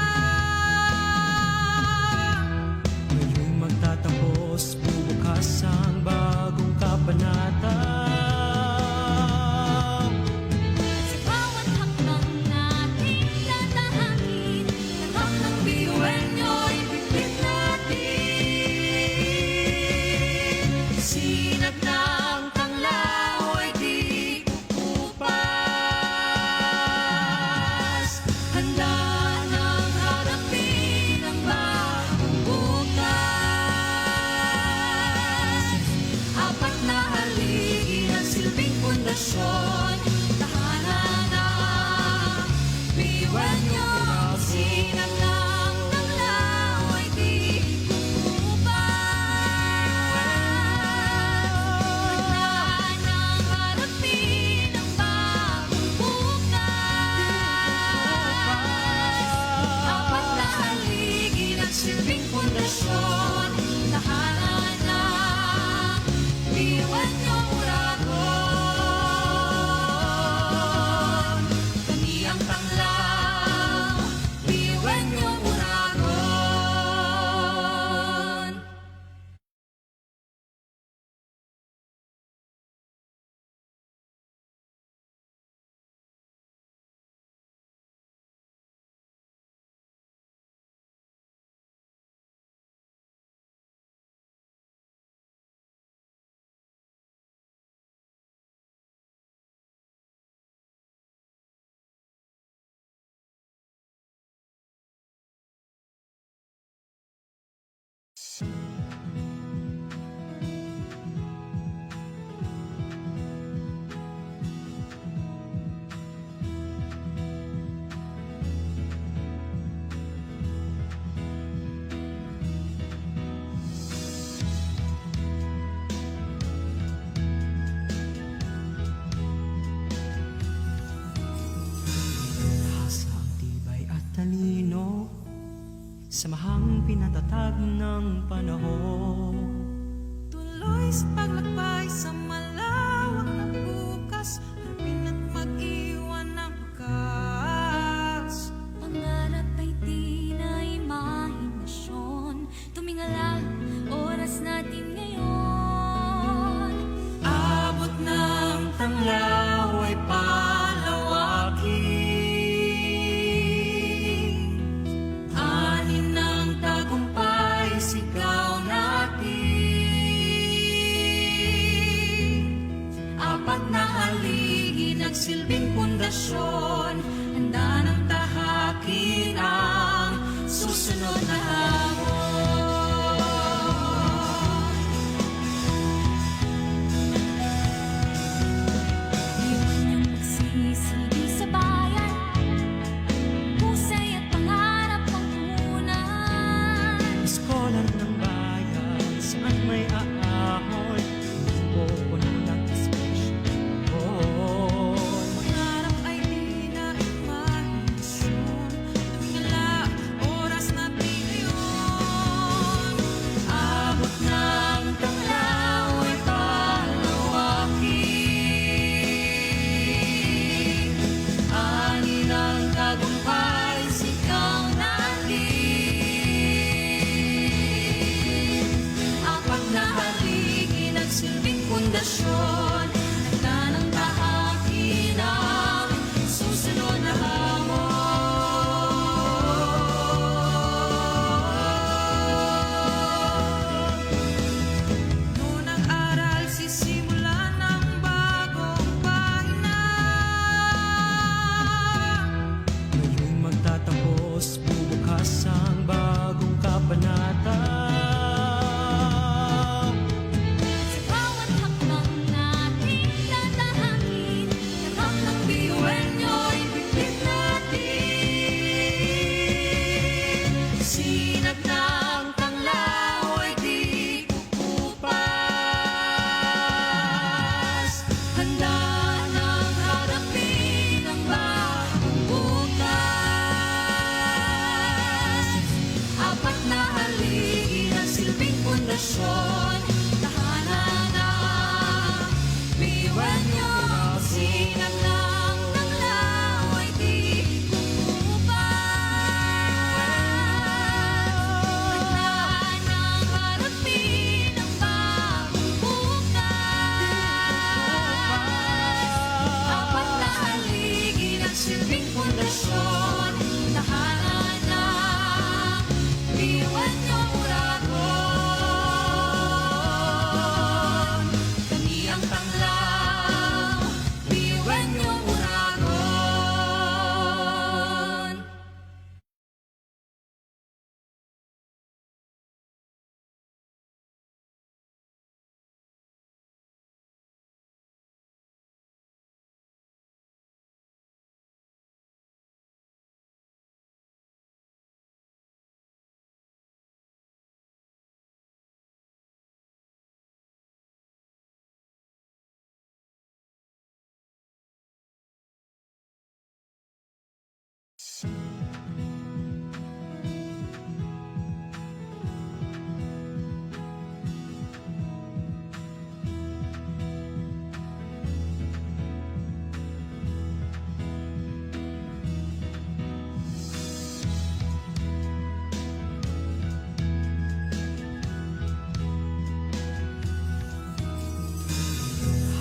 Ngayon'y magtatapos, bubukas ang bagong kabanata. Sa bawat hakbang nating tatahakin, lahat ng biyuan nyo'y pipit natin. Sinag ng tanglaw ay di kukupas. Handa nang harapin ang bagong bukas. Apat na haligi ng silbing pundasyon. Tahanan ng biyuan nyo. Sinag ng tanglaw ay di kukupas. Handa nang harapin ang bagong bukas. Apat na haligi ng silbing pundasyon. Tahanan ng biyuan nyo, Uragon. Kami ang tanglaw, biyuan nyo, Uragon. Tahasa ang tibay at talino, samahang pinatatag ng panahon. Tuloy sa paglakbay sa malawak na bukas. Harapin at mag-iwan ng wakas. Pangarap ay di na imahinasyon. Tumingala, oras natin ngayon. Abot ng tanglaw ay palawakin. Anin ng tagumpay, sigaw natin. Apat na haligi, nagsilbing pundasyon. Handa ng tahakin ang susunod na hamon. Iwan niyong magsisilbi sa bayan. Husay at pangarap ang punan. Iskolar ng bayan, saan may aahon, pupuno ng inspirasyon. Pangarap ay di na imahinasyon. Tumingala, oras natin ngayon. Abot ng tanglaw ay palawakin. Ani ng tagumpay, sigaw natin. Apat na haligi, nagsilbing pundasyon. Handa ng tahakin ang susunod na hamon. Noon ang aral, sisimulan ng bagong pahina. pundasyon, tahanan na biniwan niyo. Sinag lang ng laway di umuupan. Handa nang harapin ang bagong bukas. Apat na haligi nagsilbing pundasyon, tahanan na biniwan niyong uragon. Kami ang tanglaw, biniwan niyong uragon.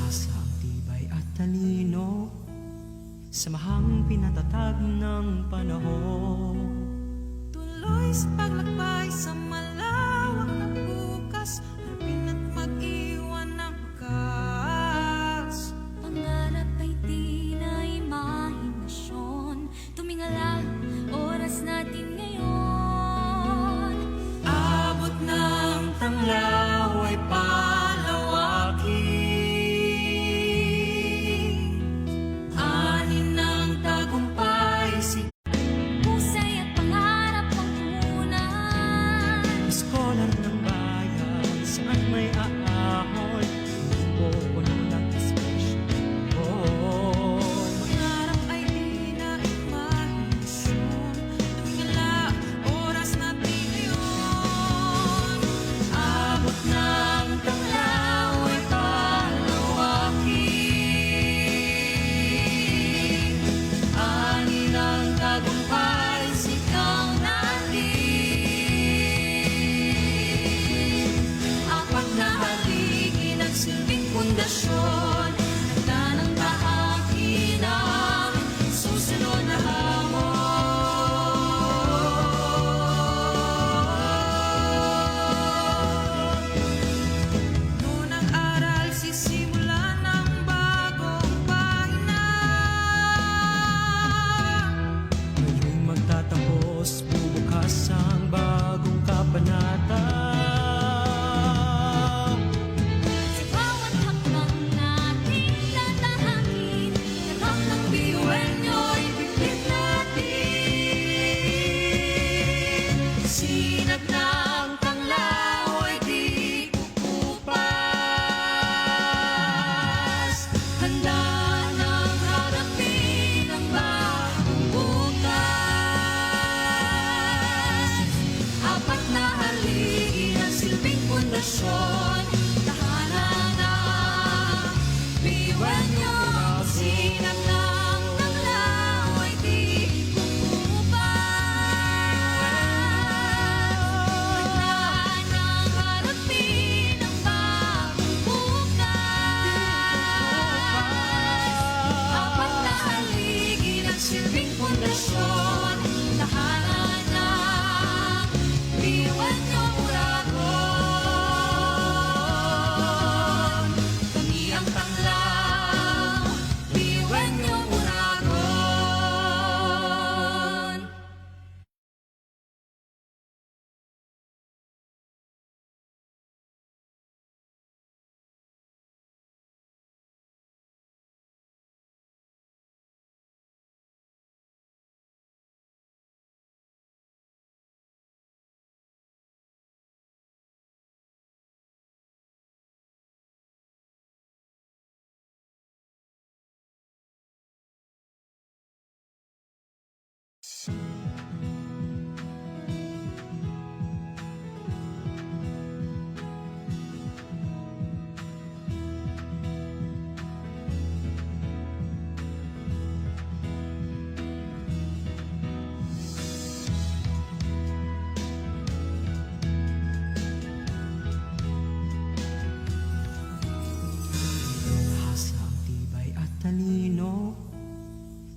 Hasa ang tibay at talino, samahang pinatatag ng panahon. Tuloy sa paglakbay sa malawak na bukas, harapin at mag-iwan ng wakas. Pangarap ay di na imahinasyon, tumingala oras natin ngayon. Abot ng tanglaw ay palawakin. Anin ng tagumpay si Husay at pangarap ang punan.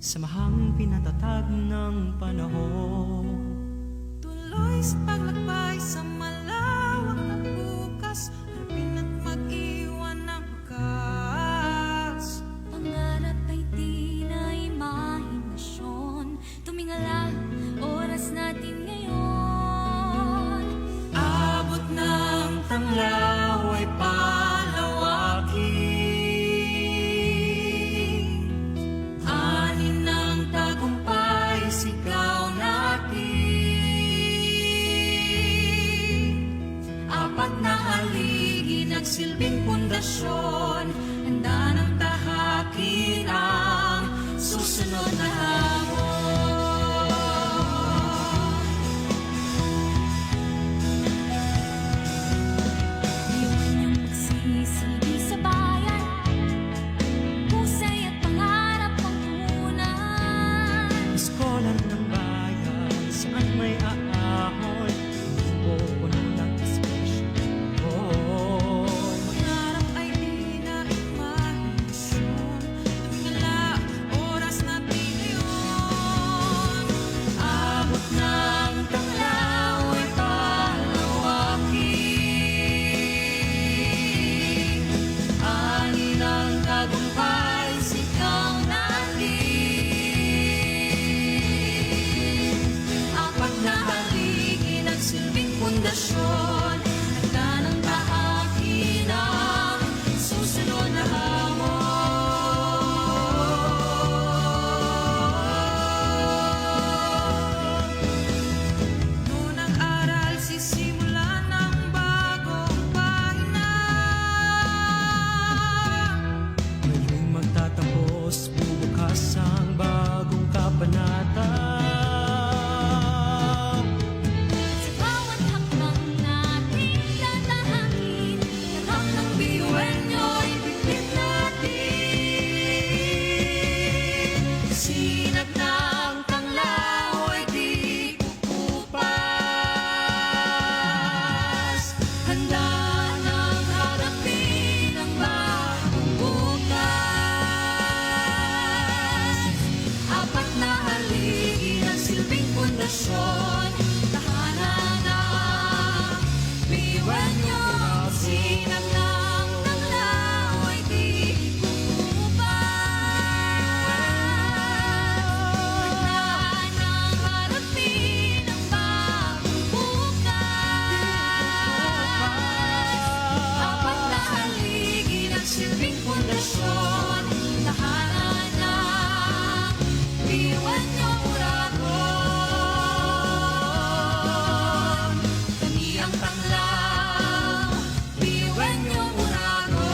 samahang pinatatag ng panahon. Tuloy sa paglakbay sa malawak na bukas, harapin at mag-iwan ng wakas. Pangarap ay di na imahinasyon, tumingala, oras natin ngayon. Abot ng tanglaw ay palawakin, anin ng tagumpay sigaw natin. Apat na haligi nagsilbing pundasyon, handa ng tahakin ang susunod na hamon. Magsisilbi sa bayan, husay at pangarap ang punan. Iskolar ng bayan, saan may aahon, pupuno ng inspirasyon. Pangarap ay di na imahinasyon, tumingala, oras natin ngayon. Abot ng tanglaw ay palawakin, anin ang tagumpay sigaw natin. Apat na haligi nagsilbing pundasyon, handa ng tahakin ang susunod na hamon. Noon ang aral, sisimulan ng bagong pahina. Ngayong magtatapos, bubukas ang bagong kabanata. Sa bawat hakbang natin tatahakin, lahat ng biyuan nyo'y biglit natin. Sinag ng tanglaw ay di kukupas, handa nang harapin ang bagong bukas. Apat na haligi ng silbing pundasyon, tahanan ng biyuan nyo. Sinag ng tanglaw ay di kukupas, handa nang harapin ang bagong bukas. Apat na haligi ng silbing pundasyon, tahanan ng biyuan nyo, Uragon. Kami ang tanglaw, biyuan nyo, Uragon.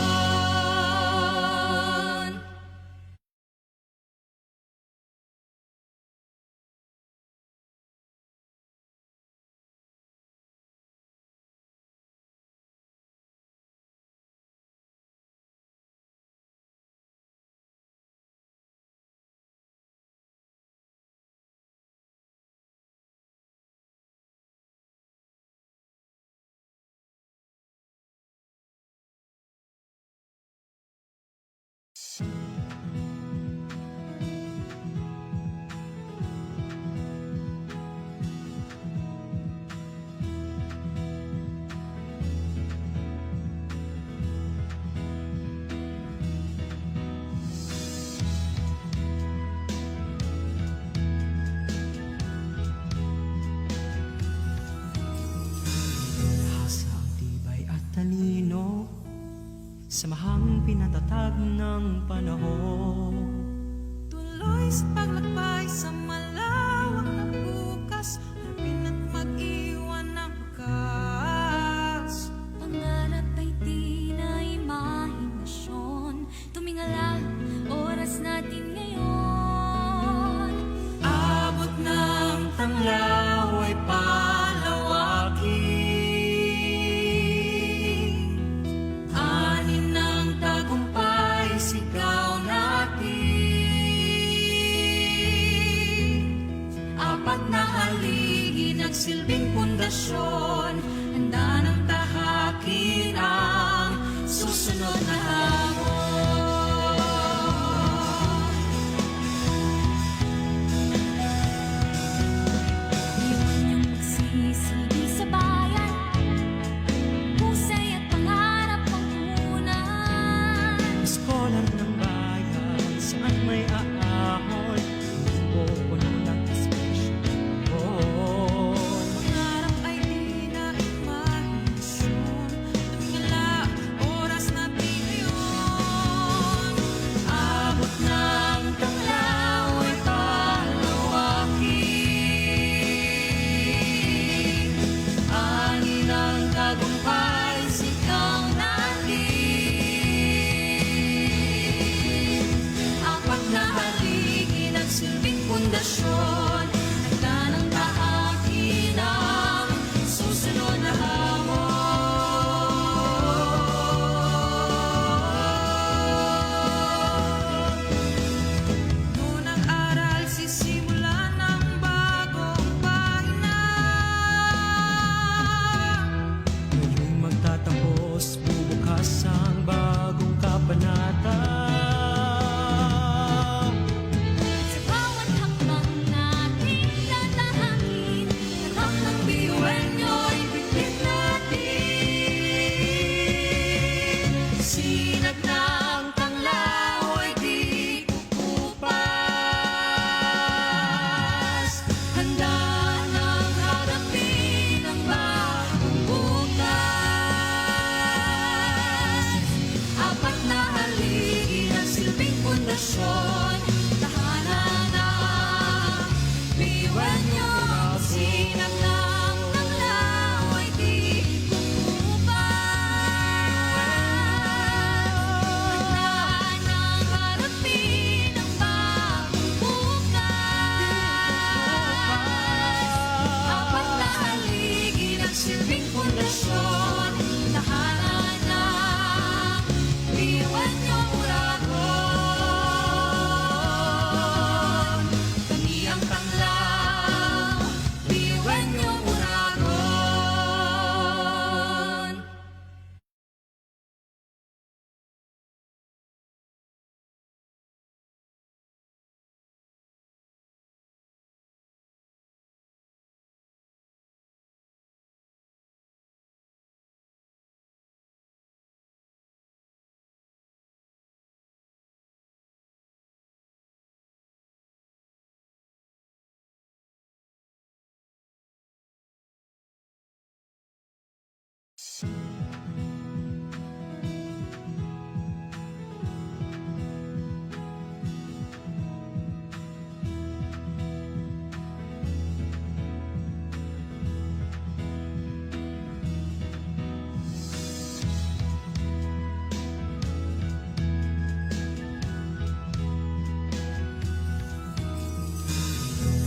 Hasa ang tibay at talino, samahang pinatatag ng panahon. Tuloy sa paglakbay sa malawak na bukas, harapin at mag-iwan ng wakas. Pangarap ay di na imahinasyon, tumingala, oras natin ngayon. Abot ng tanglaw ay palawakin, anin ng tagumpay sigaw natin. Apat na haligi nagsilbing pundasyon, handa ng tahakin ang susunod na hamon. pundasyon. Handa ng tahakin ang susunod na hamon. Noon ang aral sisimulan ng bagong pahina. Ngayong magtatapos, bubukas ang bagong kabanata. Sa bawat hakbang nating tatahakin, Lahat ng biyuan nyo'y bitbit natin. Sinag ng tanglaw ay di kukupas. Handa nang harapin ang bagong bukas. Apat na haligi ng silbing pundasyon. Tahanan ng biyuan nyo. Sinag ng tanglaw ay di kukupas. Handa nang harapin ang bagong bukas. Apat na haligi ng silbing pundasyon. Tahanan ng biyuan nyo, Uragon. Kami ang tanglaw, biyuan nyo, Uragon.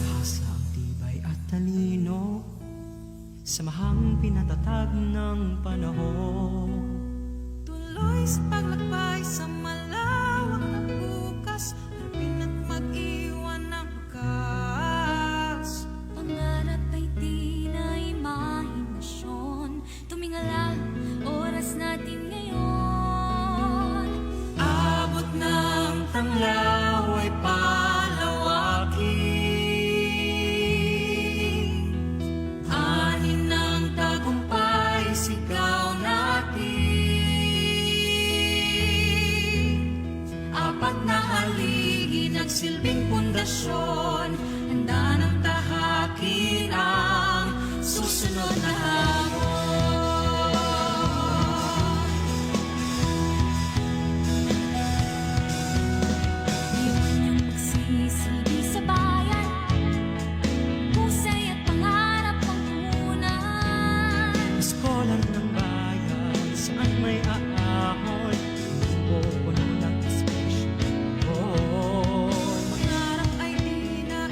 Hasa ang tibay at talino, samahang pinatatag ng panahon. Tuloy sa paglakbay sa malawak na bukas. Harapin at mag-iwan ng wakas. pangarap ay di na imahinasyon. Tumingala, oras natin ngayon. Abot ng tanglaw ay palawakin. Anin ng tagumpay, sigaw natin. Apat na haligi nagsilbing pundasyon. Handa ng tahakin ang susunod na hamon. Iwan niyong magsisilbi sa bayan, husay at pangarap ang punan. Eskolan ng bayan, saan may aahon, o puno ng inspirasyon. Pangarap ay di na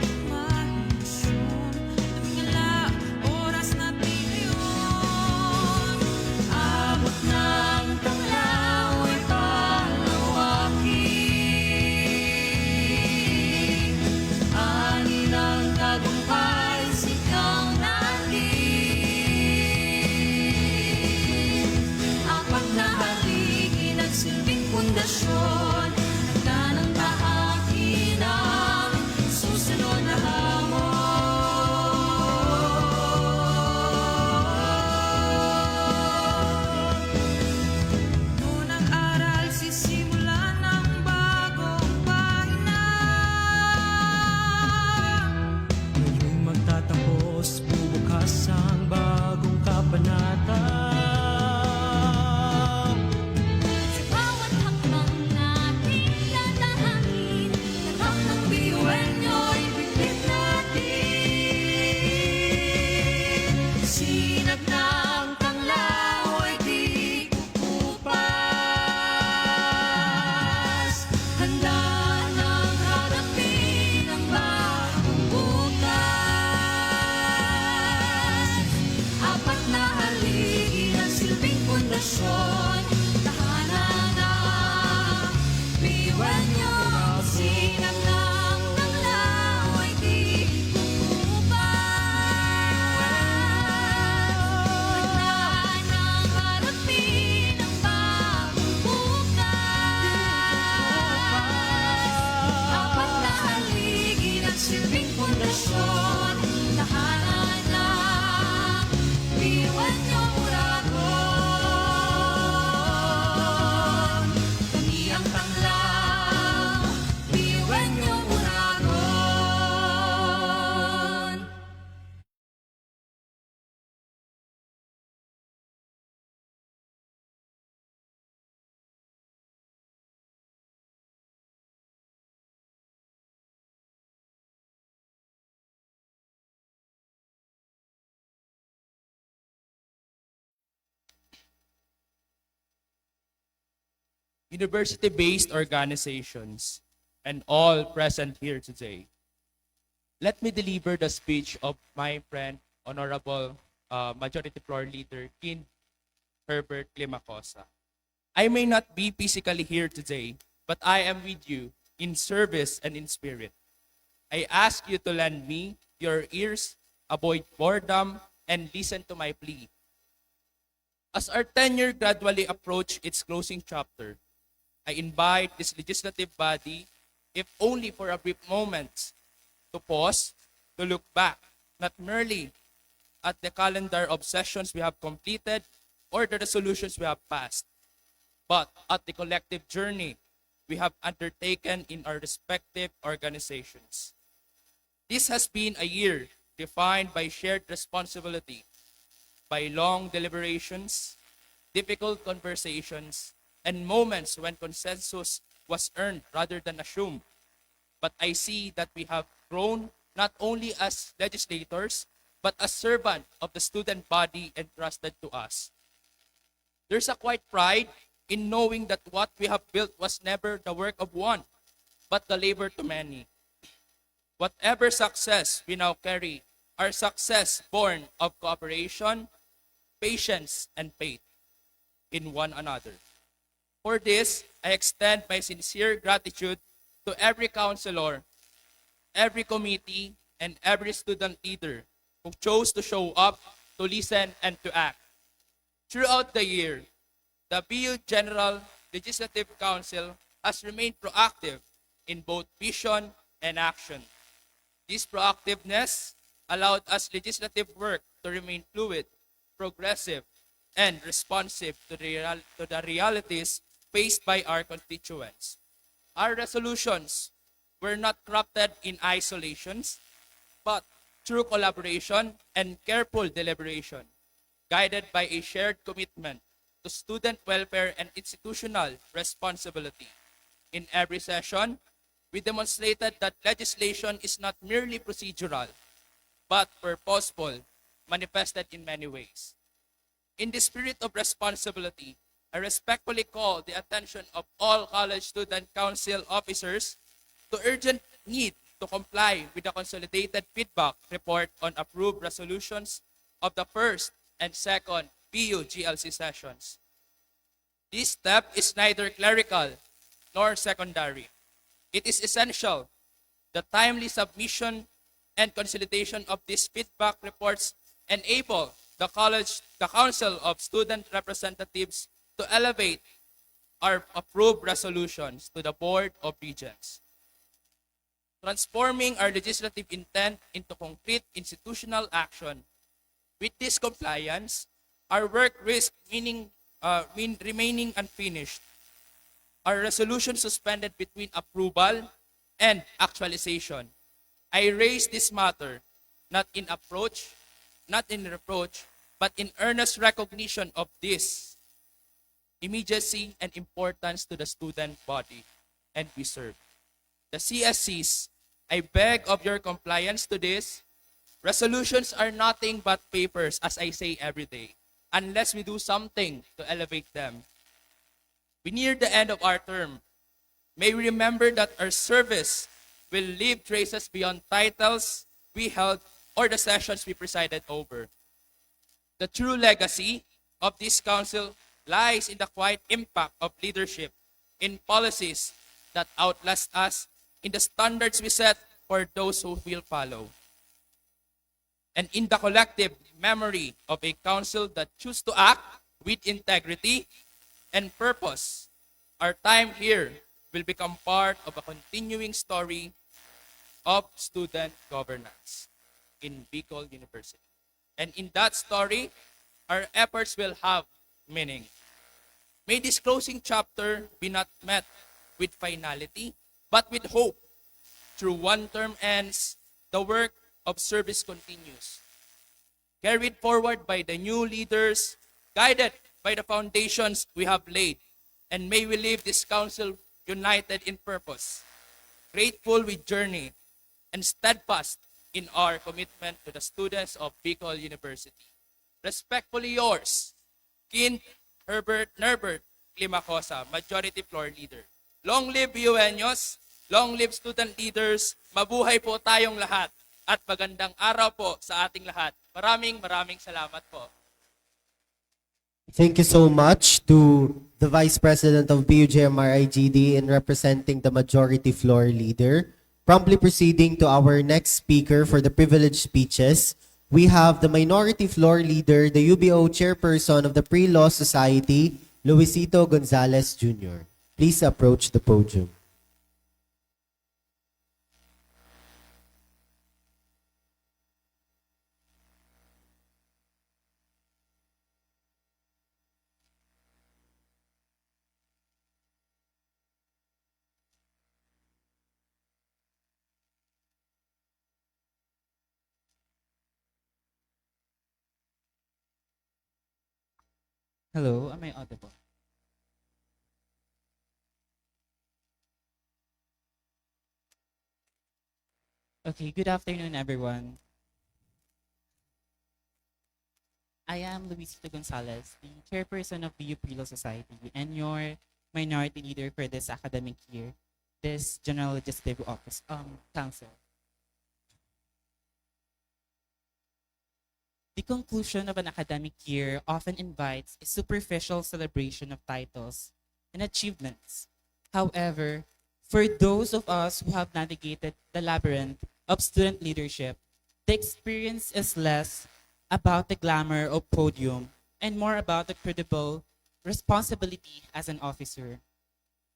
university-based organizations, and all present here today. Let me deliver the speech of my friend, Honorable Majority Floor Leader Kin Herbert Limacosa. I may not be physically here today, but I am with you in service and in spirit. I ask you to lend me your ears, avoid boredom, and listen to my plea. As our tenure gradually approaches its closing chapter, I invite this legislative body, if only for a brief moment, to pause, to look back, not merely at the calendar of sessions we have completed or the resolutions we have passed, but at the collective journey we have undertaken in our respective organizations. This has been a year defined by shared responsibility, by long deliberations, difficult conversations, and moments when consensus was earned rather than assumed. But I see that we have grown not only as legislators, but as servant of the student body entrusted to us. There's a quiet pride in knowing that what we have built was never the work of one, but the labor to many. Whatever success we now carry, are success born of cooperation, patience, and faith in one another. For this, I extend my sincere gratitude to every counselor, every committee, and every student leader who chose to show up, to listen, and to act. Throughout the year, the BU General Legislative Council has remained proactive in both vision and action. This proactiveness allowed us legislative work to remain fluid, progressive, and responsive to the realities faced by our constituents. Our resolutions were not crafted in isolations, but through collaboration and careful deliberation, guided by a shared commitment to student welfare and institutional responsibility. In every session, we demonstrated that legislation is not merely procedural, but purposeful, manifested in many ways. In the spirit of responsibility, I respectfully call the attention of all College Student Council officers to urgent need to comply with the consolidated feedback report on approved resolutions of the first and second BU GLC sessions. This step is neither clerical nor secondary. It is essential. The timely submission and consolidation of these feedback reports enable the Council of Student Representatives to elevate our approved resolutions to the Board of Regents. Transforming our legislative intent into concrete institutional action. With this compliance, our work risks remaining unfinished. Our resolution suspended between approval and actualization. I raise this matter not in reproach, but in earnest recognition of this immediacy and importance to the student body and we serve. The CSCs, I beg of your compliance to this. Resolutions are nothing but papers, as I say every day, unless we do something to elevate them. We near the end of our term. May we remember that our service will leave traces beyond titles we held or the sessions we presided over. The true legacy of this council lies in the quiet impact of leadership, in policies that outlast us, in the standards we set for those who will follow, and in the collective memory of a council that choose to act with integrity and purpose. Our time here will become part of a continuing story of student governance in Bicol University. And in that story, our efforts will have meaning. May this closing chapter be not met with finality, but with hope. Through one term ends, the work of service continues. Carried forward by the new leaders, guided by the foundations we have laid, and may we leave this council united in purpose, grateful with journey, and steadfast in our commitment to the students of Bicol University. Respectfully yours, Kin Herbert Nerbert Climacosa, Majority Floor Leader. Long live BUenos, long live student leaders, mabuhay po tayong lahat at magandang araw po sa ating lahat. Maraming salamat po. Thank you so much to the Vice President of BUJMRIGD in representing the Majority Floor Leader. Promptly proceeding to our next speaker for the privileged speeches, we have the Minority Floor Leader, the UBO Chairperson of the Pre-Law Society, Luisito Gonzalez Jr. Please approach the podium. Hello, am I audible? Okay, good afternoon, everyone. I am Luisito Gonzalez, the chairperson of the UP Society and your minority leader for this academic year, this General Legislative Office Council. The conclusion of an academic year often invites a superficial celebration of titles and achievements. However, for those of us who have navigated the labyrinth of student leadership, the experience is less about the glamour of podium and more about the credible responsibility as an officer.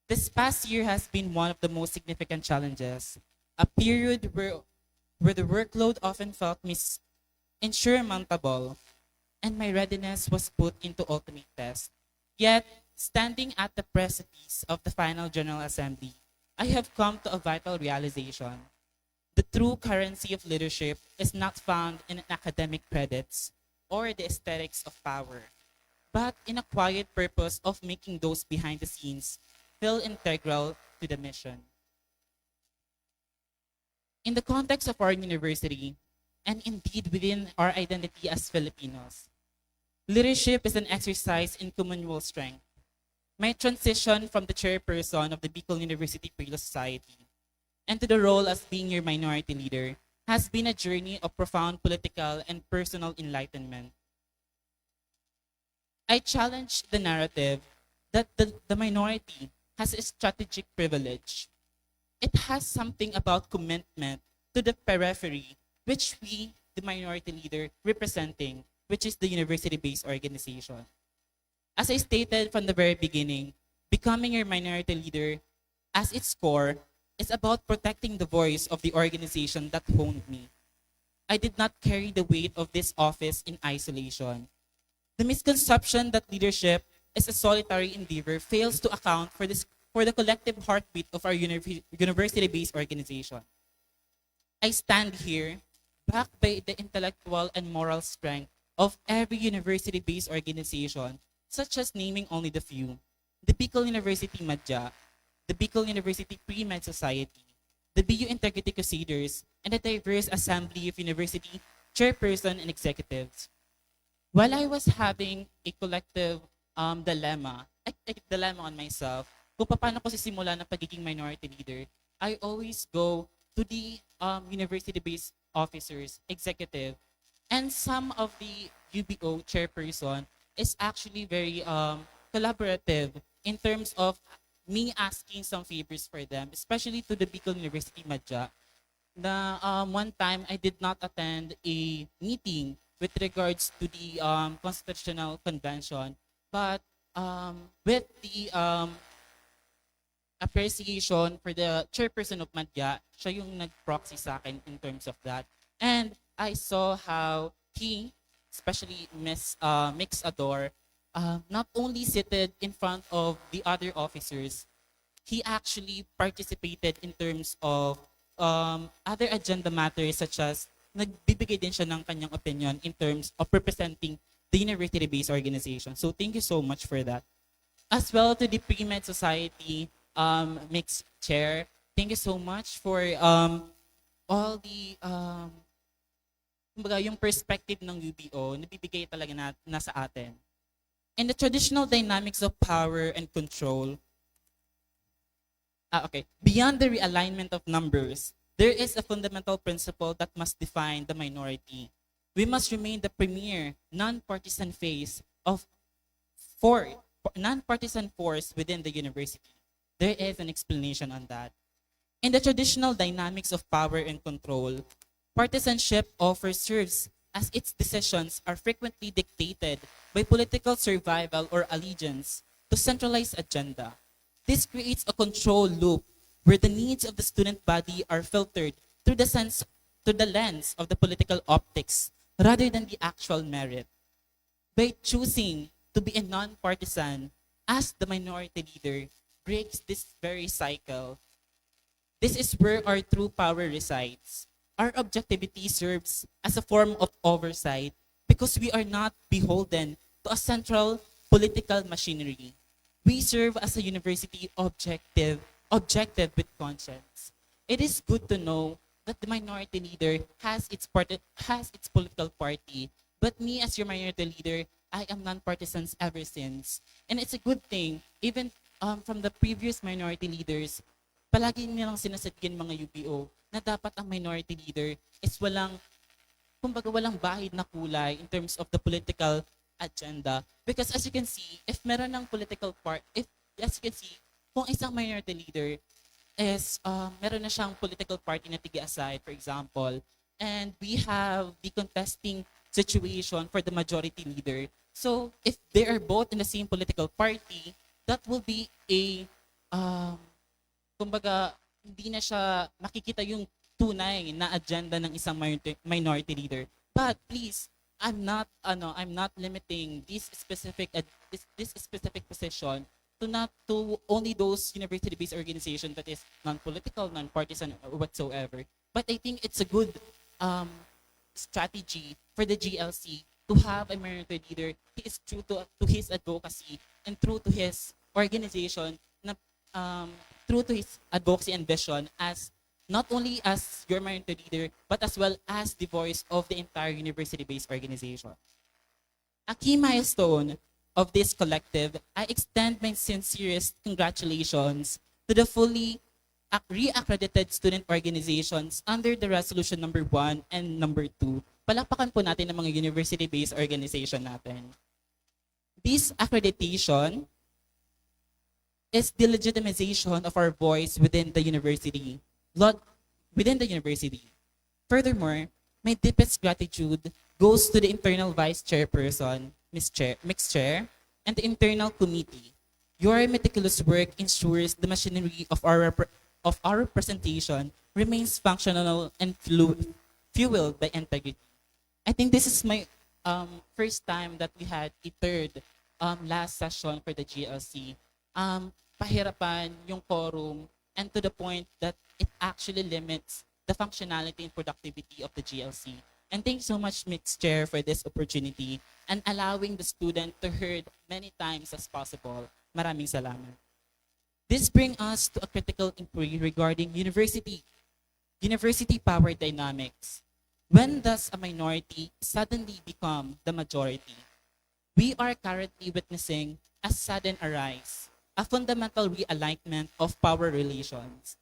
This past year has been one of the most significant challenges, a period where the workload often felt insurmountable, and my readiness was put into ultimate test. Yet, standing at the precipice of the final General Assembly, I have come to a vital realization. The true currency of leadership is not found in academic credits or the aesthetics of power, but in a quiet purpose of making those behind the scenes feel integral to the mission. In the context of our university, and indeed within our identity as Filipinos, leadership is an exercise in communal strength. My transition from the chairperson of the Bicol University Pre-Law Society and to the role as being your minority leader has been a journey of profound political and personal enlightenment. I challenge the narrative that the minority has a strategic privilege. It has something about commitment to the periphery, which we, the minority leader, representing, which is the university-based organization. As I stated from the very beginning, becoming your minority leader as its core is about protecting the voice of the organization that honed me. I did not carry the weight of this office in isolation. The misconception that leadership is a solitary endeavor fails to account for the collective heartbeat of our university-based organization. I stand here backed by the intellectual and moral strength of every university-based organization, such as naming only the few: the Bicol University Madya, the Bicol University Pre-Med Society, the BU Integrity Crusaders, and the diverse assembly of university chairperson and executives. While I was having a collective dilemma on myself kung paano ko sisimula ng pagiging minority leader, I always go to the university-based officers, executive, and some of the UBO chairperson is actually very collaborative in terms of me asking some favors for them, especially to the Bicol University Madya. Na one time I did not attend a meeting with regards to the constitutional convention, but with the appreciation for the chairperson of Madya, siya yung nag-proxy sa akin in terms of that. And I saw how he, especially Mix Ador, not only seated in front of the other officers, he actually participated in terms of other agenda matters, such as nagbibigay din siya ng kanyang opinion in terms of representing the university-based organization. So thank you so much for that. As well to the Pre-Med Society Mixed Chair, thank you so much for all the kumbaga yung perspective ng UBO na bibigay talaga na sa atin. In the traditional dynamics of power and control, beyond the realignment of numbers, there is a fundamental principle that must define the minority. We must remain the premier, non-partisan face of non-partisan force within the university. There is an explanation on that. In the traditional dynamics of power and control, partisanship offers serves as its decisions are frequently dictated by political survival or allegiance to centralized agenda. This creates a control loop where the needs of the student body are filtered through the lens of the political optics rather than the actual merit. By choosing to be a non-partisan as the minority leader breaks this very cycle. This is where our true power resides. Our objectivity serves as a form of oversight because we are not beholden to a central political machinery. We serve as a university objective with conscience. It is good to know that the minority leader has its political party, but me as your minority leader, I am non-partisans ever since. And it's a good thing, even from the previous minority leaders, palagi nilang sinasadyan mga UPO na dapat ang minority leader is walang bahid na kulay in terms of the political agenda. Because as you can see, if meron ng political part, as you can see, kung isang minority leader is meron na siyang political party na tig-aside, for example, and we have the contesting situation for the majority leader. So if they are both in the same political party, that will be a kumbaga hindi na siya makikita yung tunay na agenda ng isang minority leader. But please, I'm not limiting this specific position to only those university-based organizations that is non-political, non-partisan, or whatsoever. But I think it's a good strategy for the GLC to have a minority leader. He is true to his advocacy and true to his organization, true to his advocacy and vision as not only as your minority leader, but as well as the voice of the entire university-based organization. A key milestone of this collective, I extend my sincerest congratulations to the fully re-accredited student organizations under the resolution number 1 and number 2. Palakpakan po natin ang mga university-based organization natin. This accreditation is the legitimization of our voice within the university. Furthermore, my deepest gratitude goes to the internal vice chairperson, Ms. Chair, and the internal committee. Your meticulous work ensures the machinery of our representation remains functional and fueled by integrity. I think this is my first time that we had a third last session for the GLC. Pahirapan yung quorum, and to the point that it actually limits the functionality and productivity of the GLC. And thank you so much, Mixed Chair, for this opportunity and allowing the student to heard many times as possible. Maraming salamat. This brings us to a critical inquiry regarding university power dynamics. When does a minority suddenly become the majority? We are currently witnessing a sudden arise, a fundamental realignment of power relations.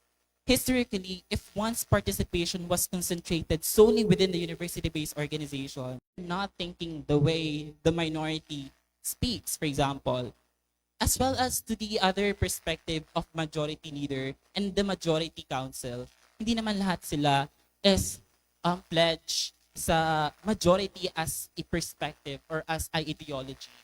Historically, if one's participation was concentrated solely within the university-based organization, not thinking the way the minority speaks, for example, as well as to the other perspective of majority leader and the majority council, hindi naman lahat sila is pledge sa majority as a perspective or as an ideology.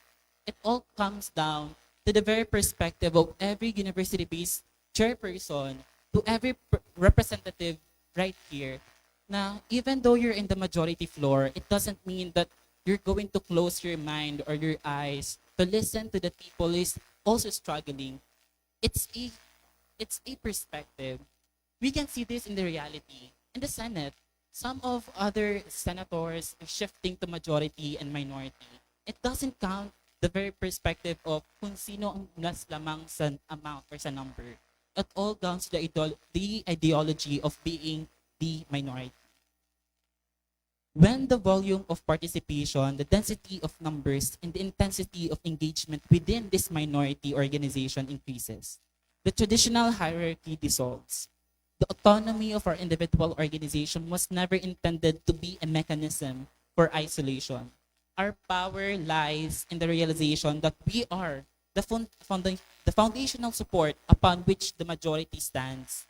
It all comes down to the very perspective of every university-based chairperson, to every representative right here, na even though you're in the majority floor, it doesn't mean that you're going to close your mind or your eyes to listen to the people who is also struggling. It's a perspective. We can see this in the reality. In the Senate, some of other senators are shifting to majority and minority. It doesn't count the very perspective of kung sino ang mas lamang sa amount or sa number. It all comes to the ideology of being the minority. When the volume of participation, the density of numbers, and the intensity of engagement within this minority organization increases, the traditional hierarchy dissolves. The autonomy of our individual organization was never intended to be a mechanism for isolation. Our power lies in the realization that we are the foundational support upon which the majority stands.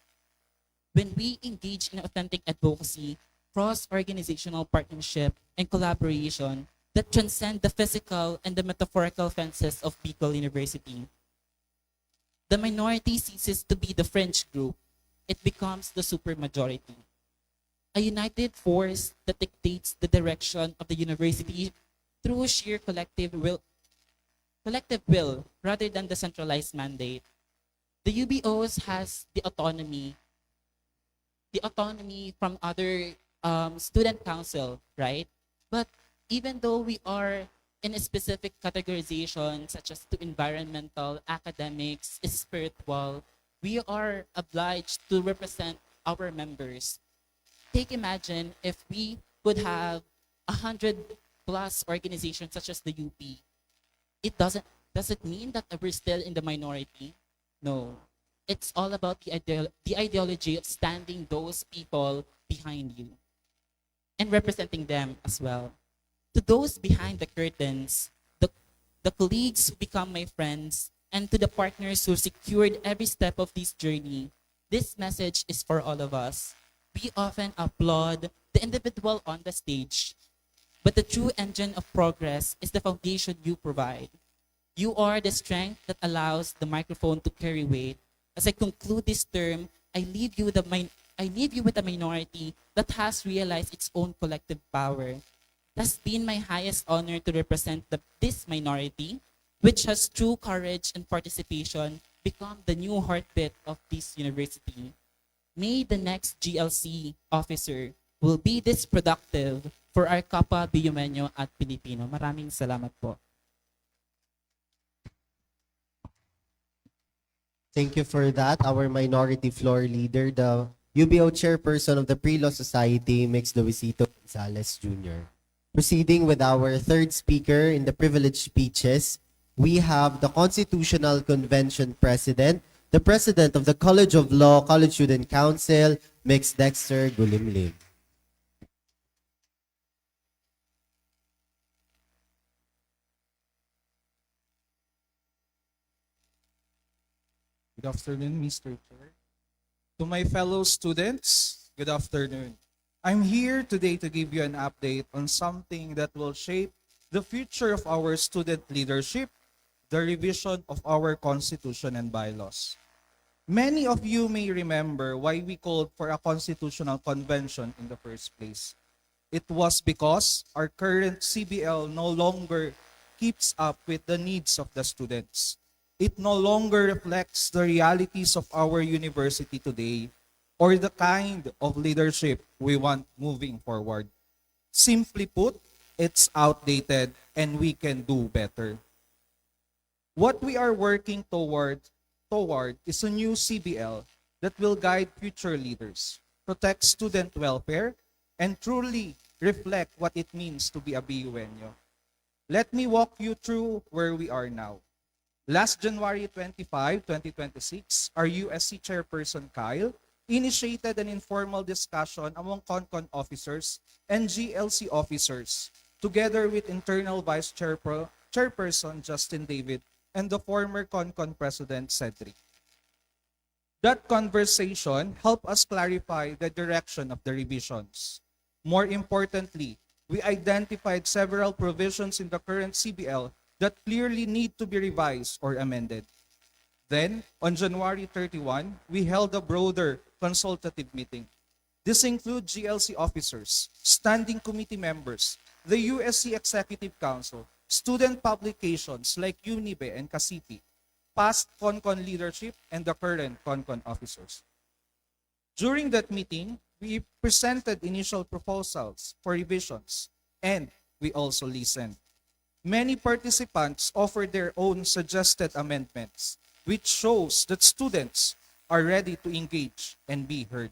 When we engage in authentic advocacy, cross-organizational partnership, and collaboration that transcend the physical and the metaphorical fences of Bicol University, the minority ceases to be the fringe group. It becomes the supermajority. A united force that dictates the direction of the university through sheer collective will rather than the centralized mandate. The UBOs has the autonomy from other student council, right? But even though we are in a specific categorization such as to environmental, academics, spiritual, we are obliged to represent our members. Imagine if we could have 100 plus organizations such as the UP. Does it mean that we're still in the minority? No. It's all about the ideology of standing those people behind you and representing them as well. To those behind the curtains, the colleagues who become my friends, and to the partners who secured every step of this journey, this message is for all of us. We often applaud the individual on the stage, but the true engine of progress is the foundation you provide. You are the strength that allows the microphone to carry weight. As I conclude this term, I leave you with a minority that has realized its own collective power. It has been my highest honor to represent this minority, which has through courage and participation become the new heartbeat of this university. May the next GLC officer will be this productive for our Kapwa Biumenyo at Pilipino. Maraming salamat po. Thank you for that. Our minority floor leader, the UBO chairperson of the Pre-Law Society, Mix Luisito Gonzalez Jr. Proceeding with our third speaker in the privileged speeches, we have the Constitutional Convention President, the President of the College of Law, College Student Council, Mix Dexter Gulimlim. Good afternoon, Mr. Chair. To my fellow students, good afternoon. I'm here today to give you an update on something that will shape the future of our student leadership, the revision of our constitution and bylaws. Many of you may remember why we called for a constitutional convention in the first place. It was because our current CBL no longer keeps up with the needs of the students. It no longer reflects the realities of our university today or the kind of leadership we want moving forward. Simply put, it's outdated and we can do better. What we are working toward is a new CBL that will guide future leaders, protect student welfare, and truly reflect what it means to be a BUNO. Let me walk you through where we are now. Last January 25, 2026, our USC Chairperson Kyle initiated an informal discussion among CONCON officers and GLC officers, together with internal Vice Chairperson Justin David and the former CONCON President Cedric. That conversation helped us clarify the direction of the revisions. More importantly, we identified several provisions in the current CBL that clearly need to be revised or amended. Then, on January 31, we held a broader consultative meeting. This includes GLC officers, standing committee members, the USC Executive Council, student publications like UNIBE and CASIPI, past CONCON leadership, and the current CONCON officers. During that meeting, we presented initial proposals for revisions, and we also listened. Many participants offered their own suggested amendments, which shows that students are ready to engage and be heard.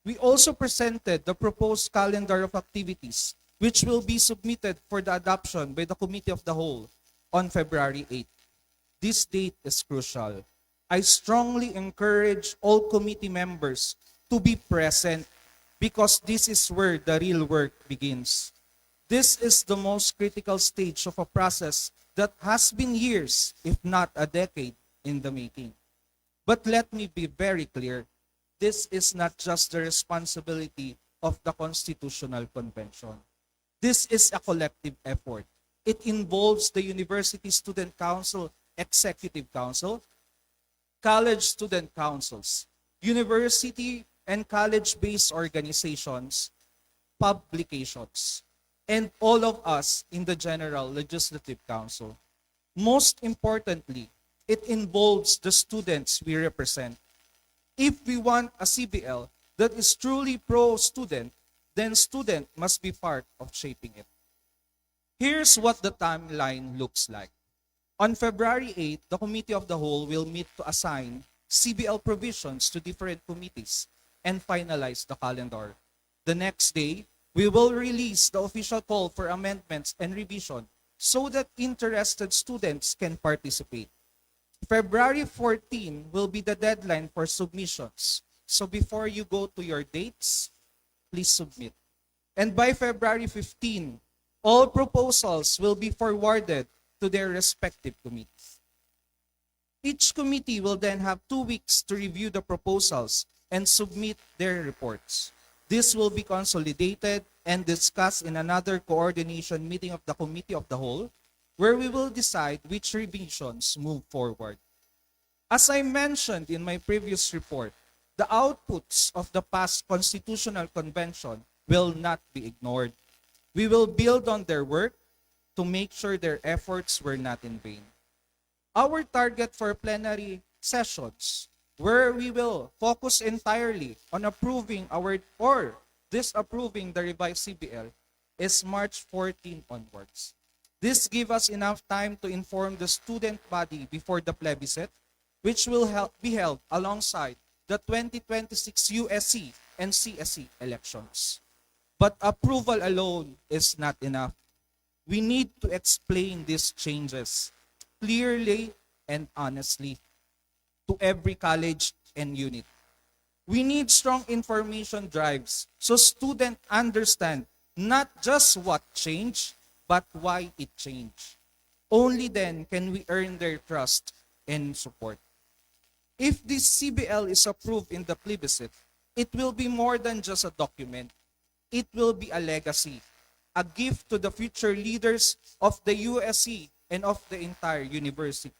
We also presented the proposed calendar of activities, which will be submitted for the adoption by the Committee of the Whole on February 8th. This date is crucial. I strongly encourage all committee members to be present because this is where the real work begins. This is the most critical stage of a process that has been years, if not a decade, in the making. But let me be very clear, this is not just the responsibility of the Constitutional Convention. This is a collective effort. It involves the University Student Council, Executive Council, college student councils, university and college-based organizations, publications, and all of us in the General Legislative Council. Most importantly, it involves the students we represent. If we want a CBL that is truly pro-student, then student must be part of shaping it. Here's what the timeline looks like. On February 8, the Committee of the Whole will meet to assign CBL provisions to different committees and finalize the calendar. The next day, we will release the official call for amendments and revision so that interested students can participate. February 14 will be the deadline for submissions. So before you go to your dates, please submit. And by February 15, all proposals will be forwarded to their respective committees. Each committee will then have 2 weeks to review the proposals and submit their reports. This will be consolidated and discussed in another coordination meeting of the Committee of the Whole, where we will decide which revisions move forward. As I mentioned in my previous report, the outputs of the past Constitutional Convention will not be ignored. We will build on their work to make sure their efforts were not in vain. Our target for plenary sessions, where we will focus entirely on approving or disapproving the revised CBL, is March 14 onwards. This gives us enough time to inform the student body before the plebiscite, which will be held alongside the 2026 USC and CSC elections. But approval alone is not enough. We need to explain these changes clearly and honestly to every college and unit. We need strong information drives so students understand not just what changed, but why it changed. Only then can we earn their trust and support. If this CBL is approved in the plebiscite, it will be more than just a document. It will be a legacy, a gift to the future leaders of the USC and of the entire university.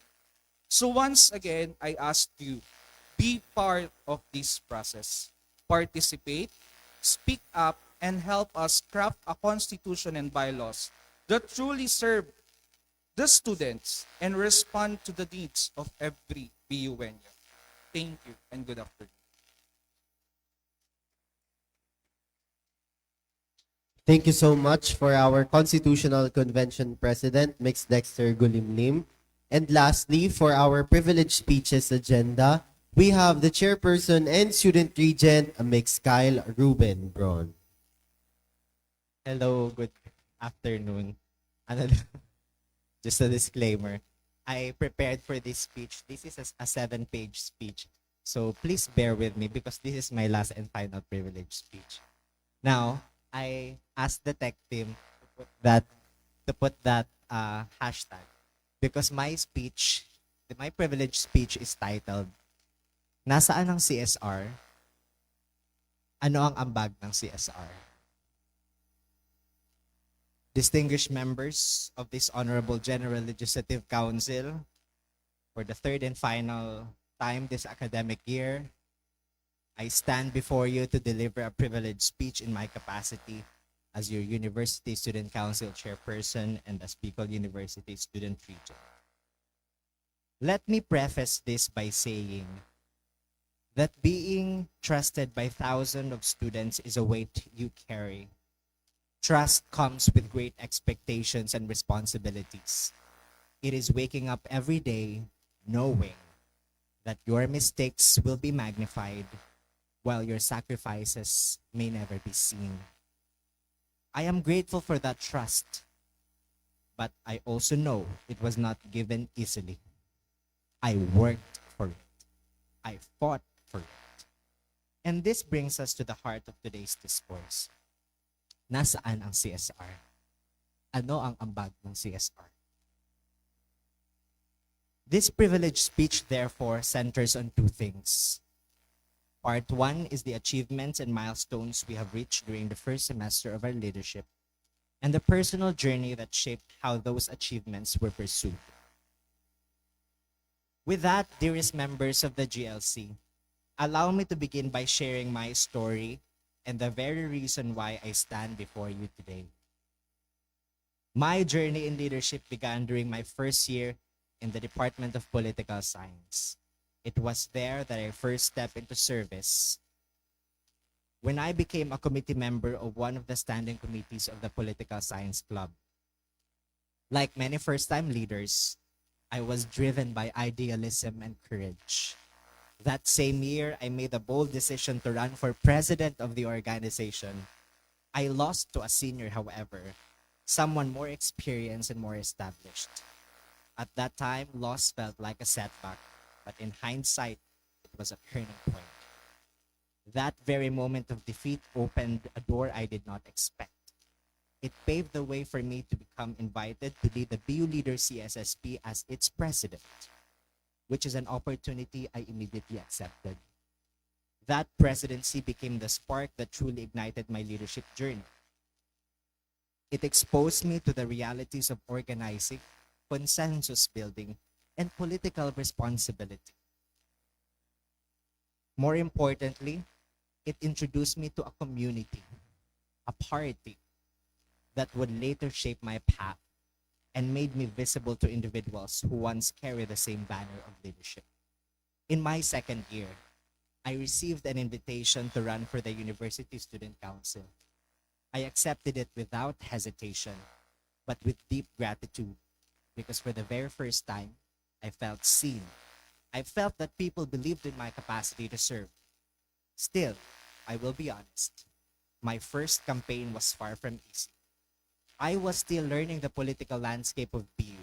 So once again, I ask you, be part of this process. Participate, speak up, and help us craft a constitution and bylaws that truly serve the students and respond to the needs of every BUN. Thank you and good afternoon. Thank you so much for our Constitutional Convention President, Mix Dexter Gulimlim. And lastly, for our privileged speeches agenda, we have the Chairperson and Student Regent, Mix Kyle Ruben Braun. Hello, good afternoon. Just a disclaimer. I prepared for this speech. This is a 7-page speech. So please bear with me because this is my last and final privilege speech. Now, I asked the tech team to put that hashtag because my speech, my privilege speech is titled, Nasaan ang CSR? Ano ang ambag ng CSR? Distinguished members of this Honorable General Legislative Council, for the third and final time this academic year, I stand before you to deliver a privileged speech in my capacity as your University Student Council Chairperson and as Bicol University Student Regent. Let me preface this by saying that being trusted by thousands of students is a weight you carry. Trust comes with great expectations and responsibilities. It is waking up every day knowing that your mistakes will be magnified while your sacrifices may never be seen. I am grateful for that trust, but I also know it was not given easily. I worked for it. I fought for it. And this brings us to the heart of today's discourse. Nasaan ang CSR? Ano ang ambag ng CSR? This privileged speech, therefore, centers on two things. Part one is the achievements and milestones we have reached during the first semester of our leadership, and the personal journey that shaped how those achievements were pursued. With that, dearest members of the GLC, allow me to begin by sharing my story and the very reason why I stand before you today. My journey in leadership began during my first year in the Department of Political Science. It was there that I first stepped into service when I became a committee member of one of the standing committees of the Political Science Club. Like many first-time leaders, I was driven by idealism and courage. That same year, I made a bold decision to run for president of the organization. I lost to a senior, however, someone more experienced and more established. At that time, loss felt like a setback, but in hindsight, it was a turning point. That very moment of defeat opened a door I did not expect. It paved the way for me to become invited to lead the BU Leader CSSP as its president, which is an opportunity I immediately accepted. That presidency became the spark that truly ignited my leadership journey. It exposed me to the realities of organizing, consensus building, and political responsibility. More importantly, it introduced me to a community, a party that would later shape my path and made me visible to individuals who once carried the same banner of leadership. In my second year, I received an invitation to run for the University Student Council. I accepted it without hesitation, but with deep gratitude, because for the very first time, I felt seen. I felt that people believed in my capacity to serve. Still, I will be honest, my first campaign was far from easy. I was still learning the political landscape of BU,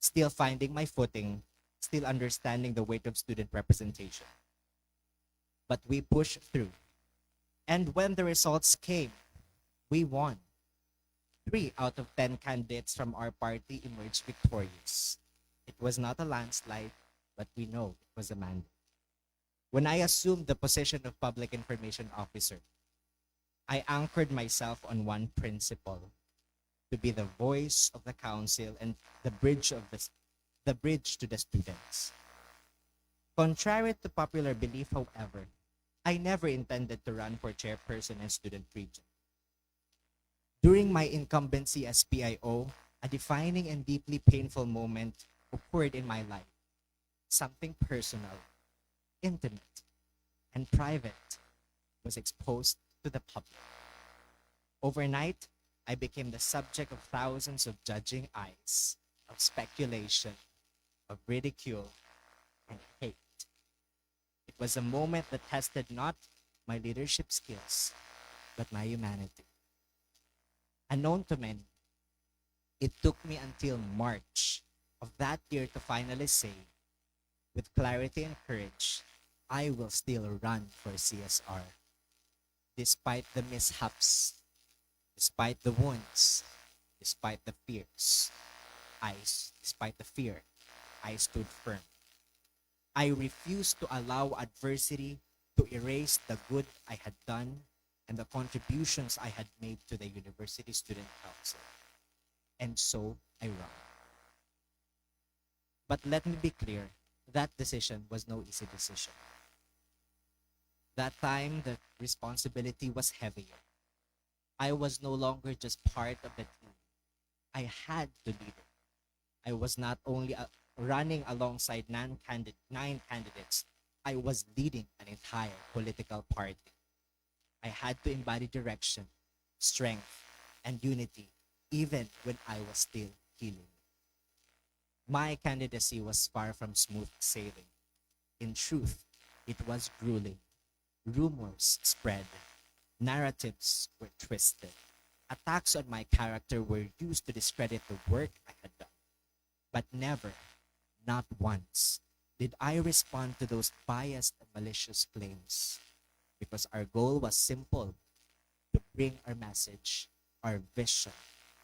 still finding my footing, still understanding the weight of student representation. But we pushed through. And when the results came, we won. 3 out of 10 candidates from our party emerged victorious. It was not a landslide, but we know it was a mandate. When I assumed the position of Public Information Officer, I anchored myself on one principle: to be the voice of the council and the bridge to the students. Contrary to popular belief, however, I never intended to run for chairperson and student region. During my incumbency as PIO, a defining and deeply painful moment occurred in my life. Something personal, intimate, and private was exposed to the public. Overnight, I became the subject of thousands of judging eyes, of speculation, of ridicule, and hate. It was a moment that tested not my leadership skills, but my humanity. Unknown to many, it took me until March of that year to finally say, with clarity and courage, I will still run for CSR. Despite the mishaps, despite the wounds, despite the fears, despite the fear, I stood firm. I refused to allow adversity to erase the good I had done and the contributions I had made to the University Student Council. And so I ran. But let me be clear, that decision was no easy decision. That time, the responsibility was heavier. I was no longer just part of the team. I had to lead it. I was not only running alongside 9 candidates, I was leading an entire political party. I had to embody direction, strength, and unity, even when I was still healing. My candidacy was far from smooth sailing. In truth, it was grueling. Rumors spread. Narratives were twisted. Attacks on my character were used to discredit the work I had done. But never, not once, did I respond to those biased and malicious claims. Because our goal was simple: to bring our message, our vision,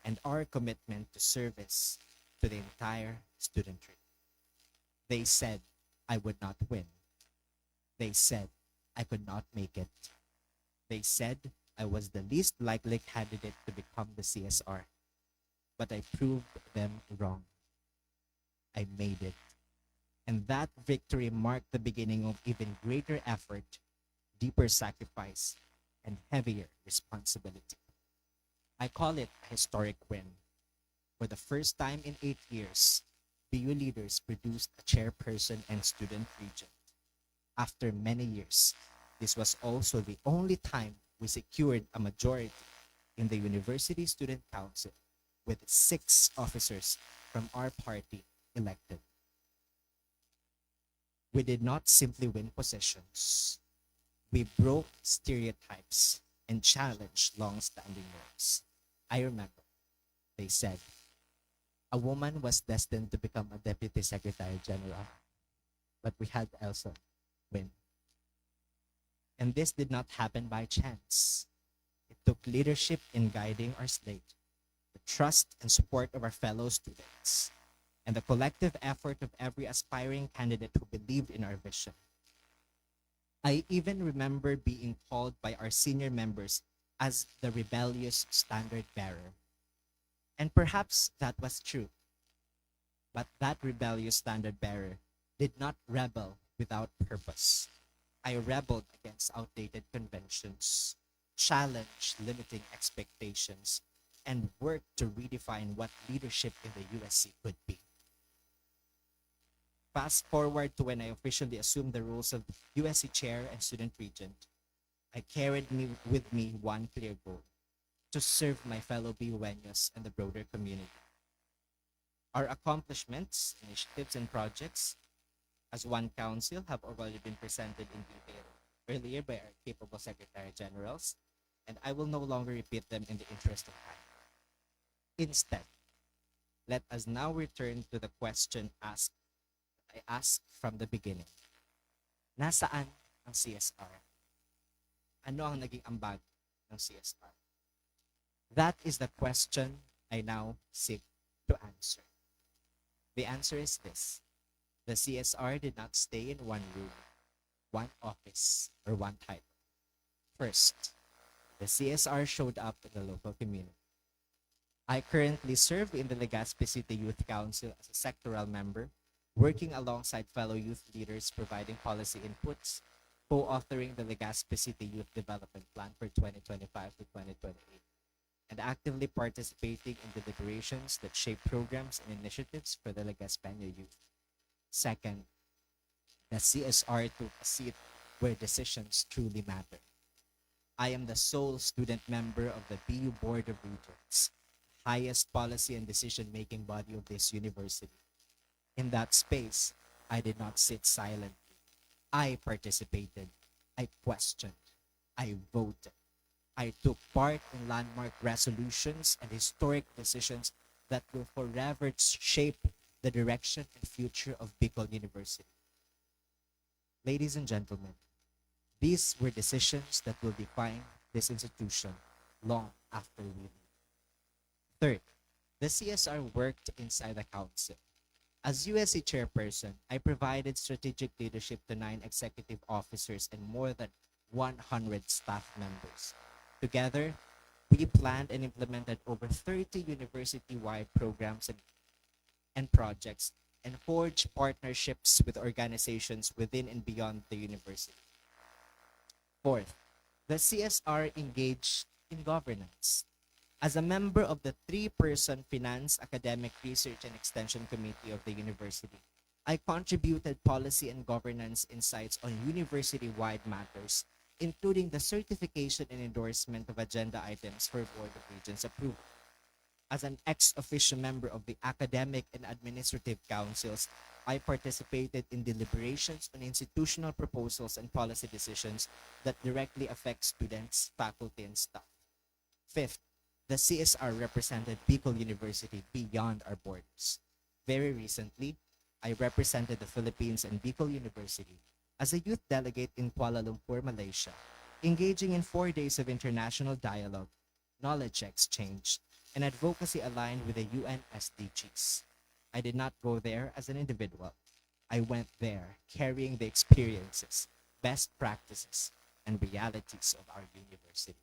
and our commitment to service to the entire studentry. They said I would not win. They said I could not make it. They said I was the least likely candidate to become the CSR. But I proved them wrong. I made it. And that victory marked the beginning of even greater effort, deeper sacrifice, and heavier responsibility. I call it a historic win. For the first time in 8 years, BU leaders produced a chairperson and student regent. After many years, this was also the only time we secured a majority in the University Student Council, with 6 officers from our party elected. We did not simply win positions. We broke stereotypes and challenged long-standing norms. I remember they said a woman was destined to become a deputy secretary general, but we had Elsa win. And this did not happen by chance. It took leadership in guiding our slate, the trust and support of our fellow students, and the collective effort of every aspiring candidate who believed in our vision. I even remember being called by our senior members as the rebellious standard bearer. And perhaps that was true. But that rebellious standard bearer did not rebel without purpose. I rebelled against outdated conventions, challenged limiting expectations, and worked to redefine what leadership in the USC could be. Fast forward to when I officially assumed the roles of USC Chair and Student Regent, I carried with me one clear goal: to serve my fellow BUeños and the broader community. Our accomplishments, initiatives, and projects as one council have already been presented in detail earlier by our capable Secretary Generals, and I will no longer repeat them in the interest of time. Instead, let us now return to the question I asked from the beginning. Nasaan ang CSR? Ano ang naging ambag ng CSR? That is the question I now seek to answer. The answer is this: the CSR did not stay in one room, one office, or one title. First, the CSR showed up in the local community. I currently serve in the Legazpi City Youth Council as a sectoral member, working alongside fellow youth leaders, providing policy inputs, co-authoring the Legazpi City Youth Development Plan for 2025 to 2028, and actively participating in the deliberations that shape programs and initiatives for the Legazpeño youth. Second, the CSR took a seat where decisions truly matter. I am the sole student member of the BU Board of Regents, highest policy and decision-making body of this university. In that space, I did not sit silently. I participated. I questioned. I voted. I took part in landmark resolutions and historic decisions that will forever shape the direction and future of Bicol University. Ladies and gentlemen, these were decisions that will define this institution long after we leave. Third, the CSR worked inside the council. As USC chairperson, I provided strategic leadership to 9 executive officers and more than 100 staff members. Together, we planned and implemented over 30 university-wide programs and projects, and forged partnerships with organizations within and beyond the university. Fourth, the CSR engaged in governance. As a member of the 3-person Finance, Academic, Research, and Extension Committee of the university, I contributed policy and governance insights on university-wide matters, including the certification and endorsement of agenda items for Board of Regents approval. As an ex officio member of the Academic and Administrative Councils, I participated in deliberations on institutional proposals and policy decisions that directly affect students, faculty, and staff. Fifth, the CSR represented Bicol University beyond our borders. Very recently, I represented the Philippines and Bicol University as a youth delegate in Kuala Lumpur, Malaysia, engaging in 4 days of international dialogue, knowledge exchange, and advocacy aligned with the UN SDGs. I did not go there as an individual. I went there carrying the experiences, best practices, and realities of our university.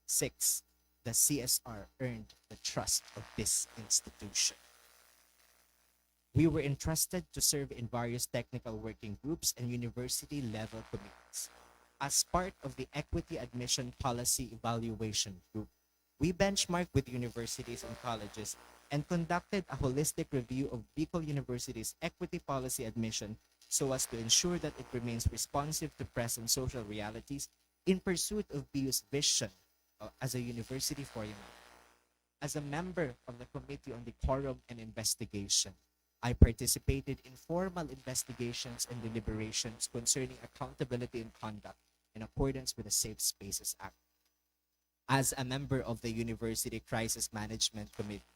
Six, the CSR earned the trust of this institution. We were entrusted to serve in various technical working groups and university level committees. As part of the Equity Admission Policy Evaluation Group, we benchmarked with universities and colleges and conducted a holistic review of Bicol University's equity policy admission so as to ensure that it remains responsive to present social realities in pursuit of BU's vision as a university for humanity. As a member of the Committee on Decorum and Investigation, I participated in formal investigations and deliberations concerning accountability and conduct in accordance with the Safe Spaces Act. As a member of the University Crisis Management Committee,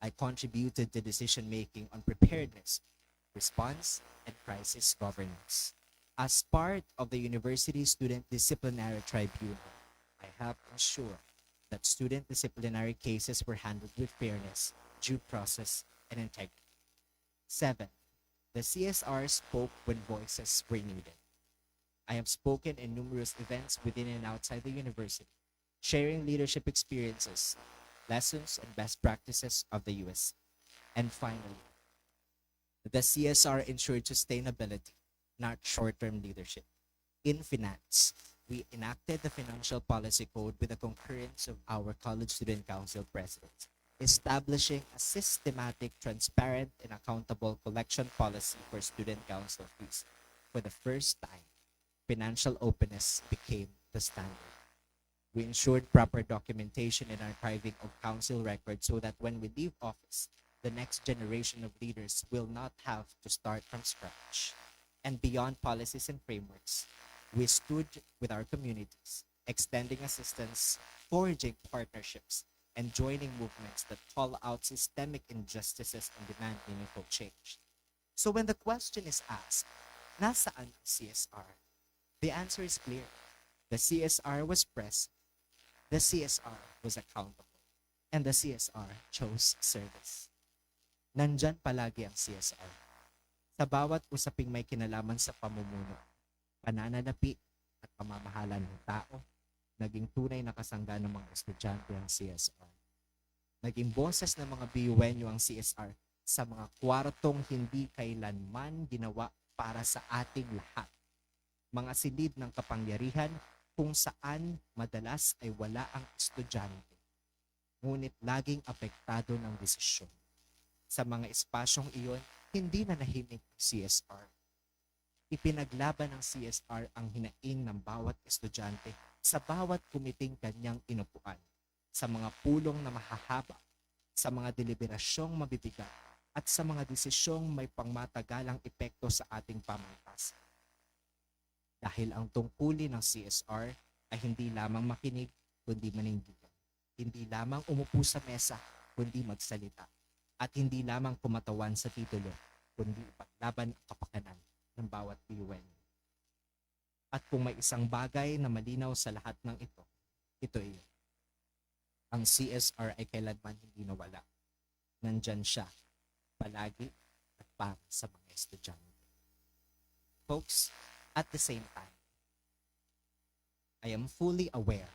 I contributed to decision-making on preparedness, response, and crisis governance. As part of the University Student Disciplinary Tribunal, I helped ensure that student disciplinary cases were handled with fairness, due process, and integrity. 7. The CSR spoke when voices were needed. I have spoken in numerous events within and outside the university, sharing leadership experiences, lessons, and best practices of the US. And finally, the CSR ensured sustainability, not short-term leadership. In finance, we enacted the Financial Policy Code with the concurrence of our College Student Council presidents, establishing a systematic, transparent, and accountable collection policy for student council fees. For the first time, financial openness became the standard. We ensured proper documentation and archiving of council records so that when we leave office, the next generation of leaders will not have to start from scratch. And beyond policies and frameworks, we stood with our communities, extending assistance, forging partnerships, and joining movements that call out systemic injustices and demand meaningful change. So when the question is asked, nasaan ang CSR? The answer is clear. The CSR was present, the CSR was accountable, and the CSR chose service. Nandyan palagi ang CSR. Sa bawat usaping may kinalaman sa pamumuno, pananalapi at pamamahala ng tao, naging tunay na kasangga ng mga estudyante ang CSR. Naging boses ng mga BUNyo ang CSR sa mga kwartong hindi kailanman ginawa para sa ating lahat. Mga silid ng kapangyarihan kung saan madalas ay wala ang estudyante, ngunit laging apektado ng desisyon. Sa mga espasyong iyon, hindi na nahimik ang CSR. Ipinaglaban ng CSR ang hinaing ng bawat estudyante sa bawat kumiting kanyang inupuan, sa mga pulong na mahahaba, sa mga deliberasyong mabibigat, at sa mga desisyong may pangmatagalang epekto sa ating pamantasan. Dahil ang tungkulin ng CSR ay hindi lamang makinig, kundi manindigan. Hindi lamang umupo sa mesa, kundi magsalita. At hindi lamang kumatawan sa titulo, kundi ipaglaban ang kapakanan ng bawat BUN. At kung may isang bagay na malinaw sa lahat ng ito, ito iyon. Ang CSR ay kailanman hindi nawala. Nandyan siya, palagi at para sa mga estudyante. Folks, at the same time, I am fully aware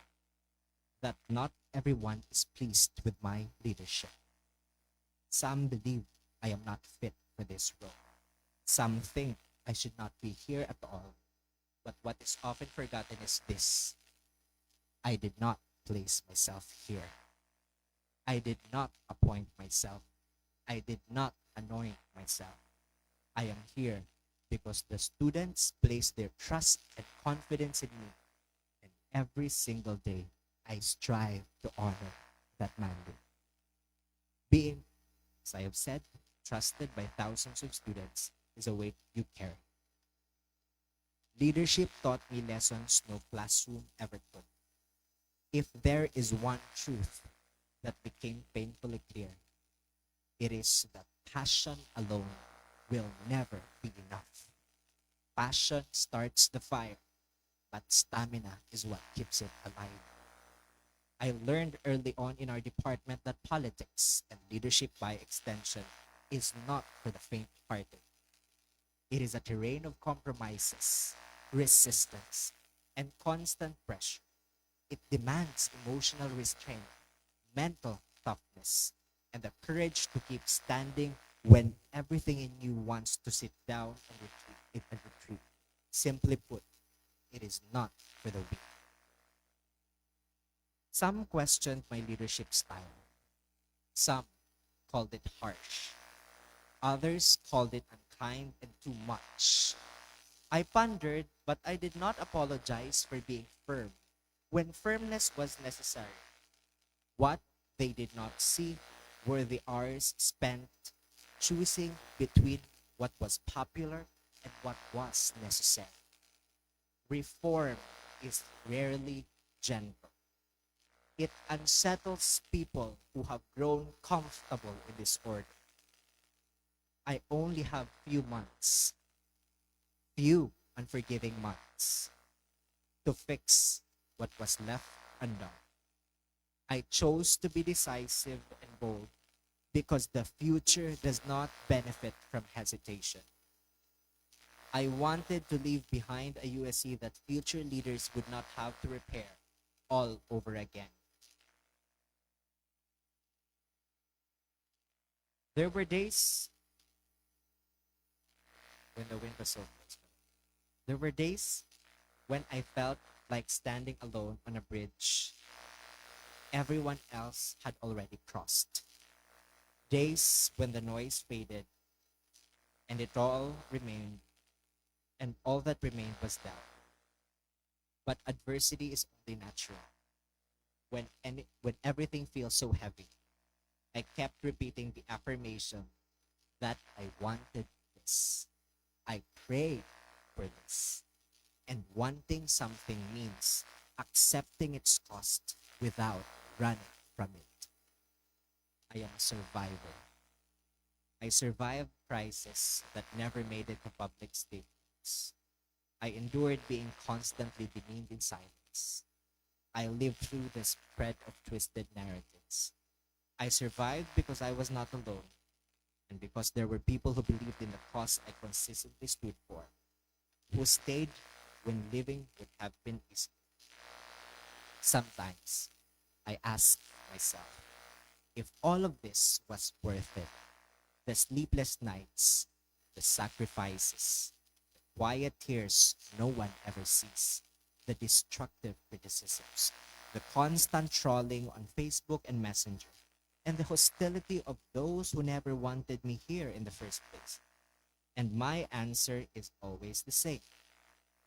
that not everyone is pleased with my leadership. Some believe I am not fit for this role. Some think I should not be here at all. But what is often forgotten is this. I did not place myself here. I did not appoint myself. I did not anoint myself. I am here because the students place their trust and confidence in me. And every single day, I strive to honor that mandate. Being, as I have said, trusted by thousands of students is a weight you carry. Leadership taught me lessons no classroom ever could. If there is one truth that became painfully clear, it is that passion alone will never be enough. Passion starts the fire, but stamina is what keeps it alive. I learned early on in our department that politics and leadership by extension is not for the faint-hearted. It is a terrain of compromises, resistance, and constant pressure. It demands emotional restraint, mental toughness, and the courage to keep standing when everything in you wants to sit down and retreat. Simply put, it is not for the weak. Some questioned my leadership style. Some called it harsh. Others called it unkind and too much. I pondered, but I did not apologize for being firm when firmness was necessary. What they did not see were the hours spent choosing between what was popular and what was necessary. Reform is rarely gentle. It unsettles people who have grown comfortable in disorder. I only have few unforgiving months, to fix what was left undone. I chose to be decisive and bold because the future does not benefit from hesitation. I wanted to leave behind a USC that future leaders would not have to repair all over again. There were days when the wind was so close. There were days when I felt like standing alone on a bridge everyone else had already crossed. Days when the noise faded and all that remained was doubt. But adversity is only natural. When everything feels so heavy, I kept repeating the affirmation that I wanted this. I prayed for this. And wanting something means accepting its cost without running from it. I am a survivor. I survived crises that never made it to public statements. I endured being constantly demeaned in silence. I lived through the spread of twisted narratives. I survived because I was not alone, and because there were people who believed in the cause I consistently stood for, who stayed when living would have been easy. Sometimes I ask myself if all of this was worth it. The sleepless nights, the sacrifices, the quiet tears no one ever sees, the destructive criticisms, the constant trolling on Facebook and Messenger, and the hostility of those who never wanted me here in the first place. And my answer is always the same.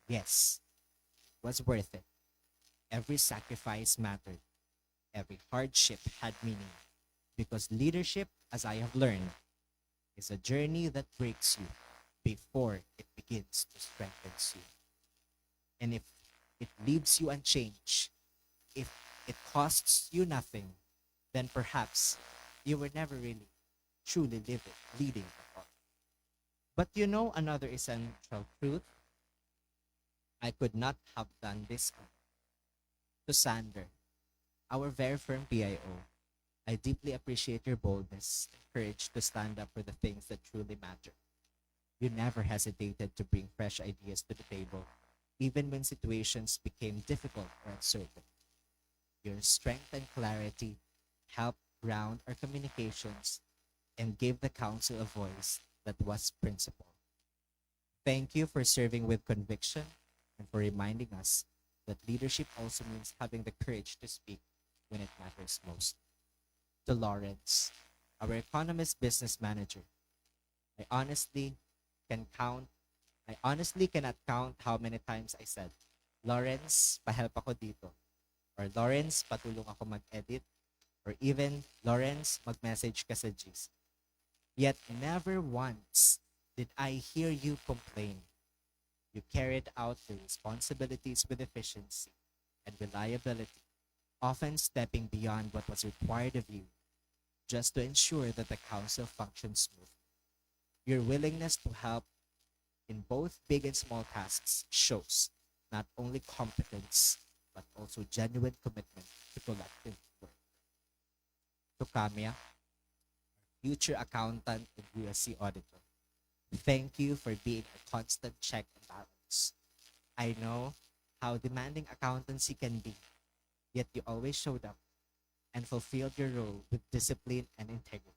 Yes, it was worth it. Every sacrifice mattered. Every hardship had meaning. Because leadership, as I have learned, is a journey that breaks you before it begins to strengthen you. And if it leaves you unchanged, if it costs you nothing, then perhaps you were never really truly leading at all. But you know another essential truth? I could not have done this to Sander, our very firm PIO. I deeply appreciate your boldness and courage to stand up for the things that truly matter. You never hesitated to bring fresh ideas to the table, even when situations became difficult or uncertain. Your strength and clarity helped ground our communications and gave the council a voice that was principled. Thank you for serving with conviction and for reminding us that leadership also means having the courage to speak when it matters most. To Lawrence, our economist business manager, I honestly cannot count how many times I said, Lawrence, pahelp ako dito. Or Lawrence, patulong ako mag-edit. Or even, Lawrence, mag-message ka sa GC. Yet never once did I hear you complain. You carried out your responsibilities with efficiency and reliability, often stepping beyond what was required of you just to ensure that the council functions smoothly. Your willingness to help in both big and small tasks shows not only competence, but also genuine commitment to collective work. To Kamia, future accountant and USC auditor, thank you for being a constant check and balance. I know how demanding accountancy can be, yet you always showed up and fulfilled your role with discipline and integrity.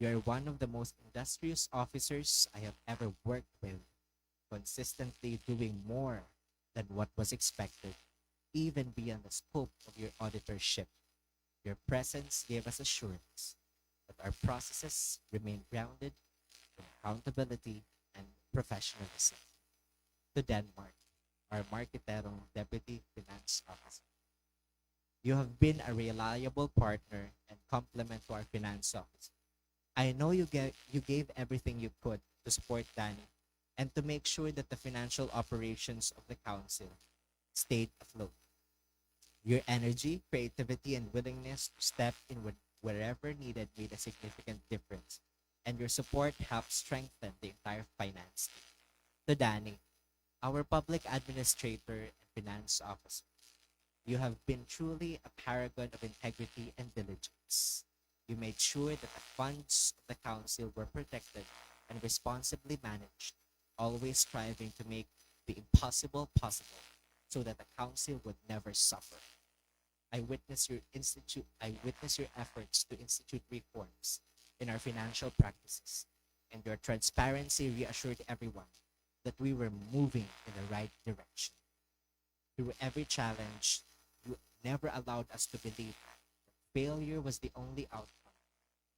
You are one of the most industrious officers I have ever worked with, consistently doing more than what was expected, even beyond the scope of your auditorship. Your presence gave us assurance that our processes remain grounded in accountability and professionalism. To Denmark, our Marketerong Deputy Finance Officer. You have been a reliable partner and complement to our finance officer. I know you gave everything you could to support Danny and to make sure that the financial operations of the council stayed afloat. Your energy, creativity, and willingness to step in wherever needed made a significant difference, and your support helped strengthen the entire finance team. To Danny, our public administrator and finance officer, you have been truly a paragon of integrity and diligence. You made sure that the funds of the council were protected and responsibly managed, always striving to make the impossible possible so that the council would never suffer. I witness your efforts to institute reforms in our financial practices, and your transparency reassured everyone that we were moving in the right direction. Through every challenge, you never allowed us to believe that failure was the only outcome.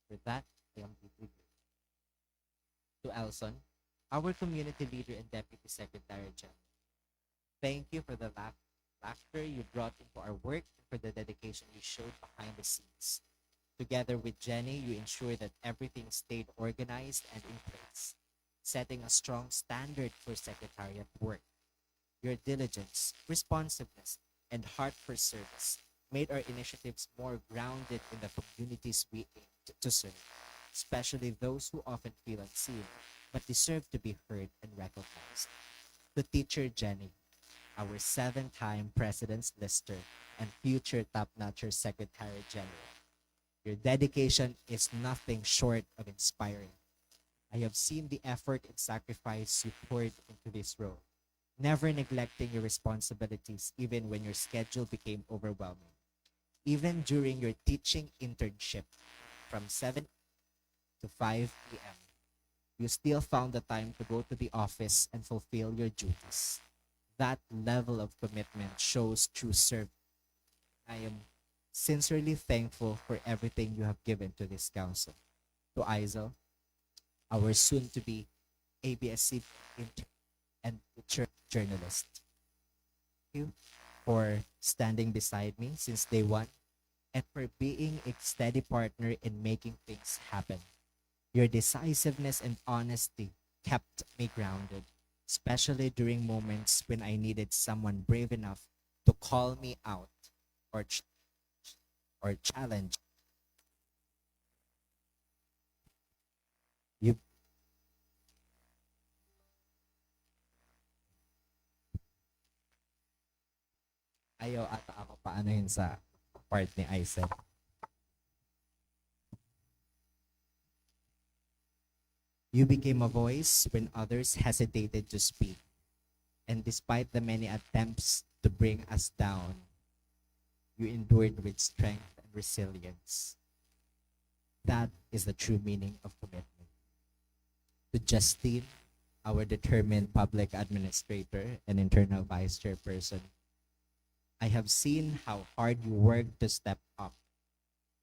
For that, I am deeply grateful. To Elson, our community leader and Deputy Secretary General, thank you for the laughter you brought into our work and for the dedication you showed behind the scenes. Together with Jenny, you ensured that everything stayed organized and in place, setting a strong standard for secretariat work. Your diligence, responsiveness, and heart for service made our initiatives more grounded in the communities we aimed to serve, especially those who often feel unseen but deserve to be heard and recognized. To Teacher Jenny, our seven-time President's Lister and future top-notcher Secretary General, your dedication is nothing short of inspiring. I have seen the effort and sacrifice you poured into this role, never neglecting your responsibilities even when your schedule became overwhelming. Even during your teaching internship from 7 to 5 p.m., you still found the time to go to the office and fulfill your duties. That level of commitment shows true service. I am sincerely thankful for everything you have given to this council. To Isel, our soon-to-be ABS-C intern and future journalist. Thank you for standing beside me since day one and for being a steady partner in making things happen. Your decisiveness and honesty kept me grounded, especially during moments when I needed someone brave enough to call me out or challenge. You ayaw ata ako paanohin sa part ni Isaac. You became a voice when others hesitated to speak. And despite the many attempts to bring us down, you endured with strength and resilience. That is the true meaning of commitment. To Justine, our determined public administrator and internal vice chairperson, I have seen how hard you work to step up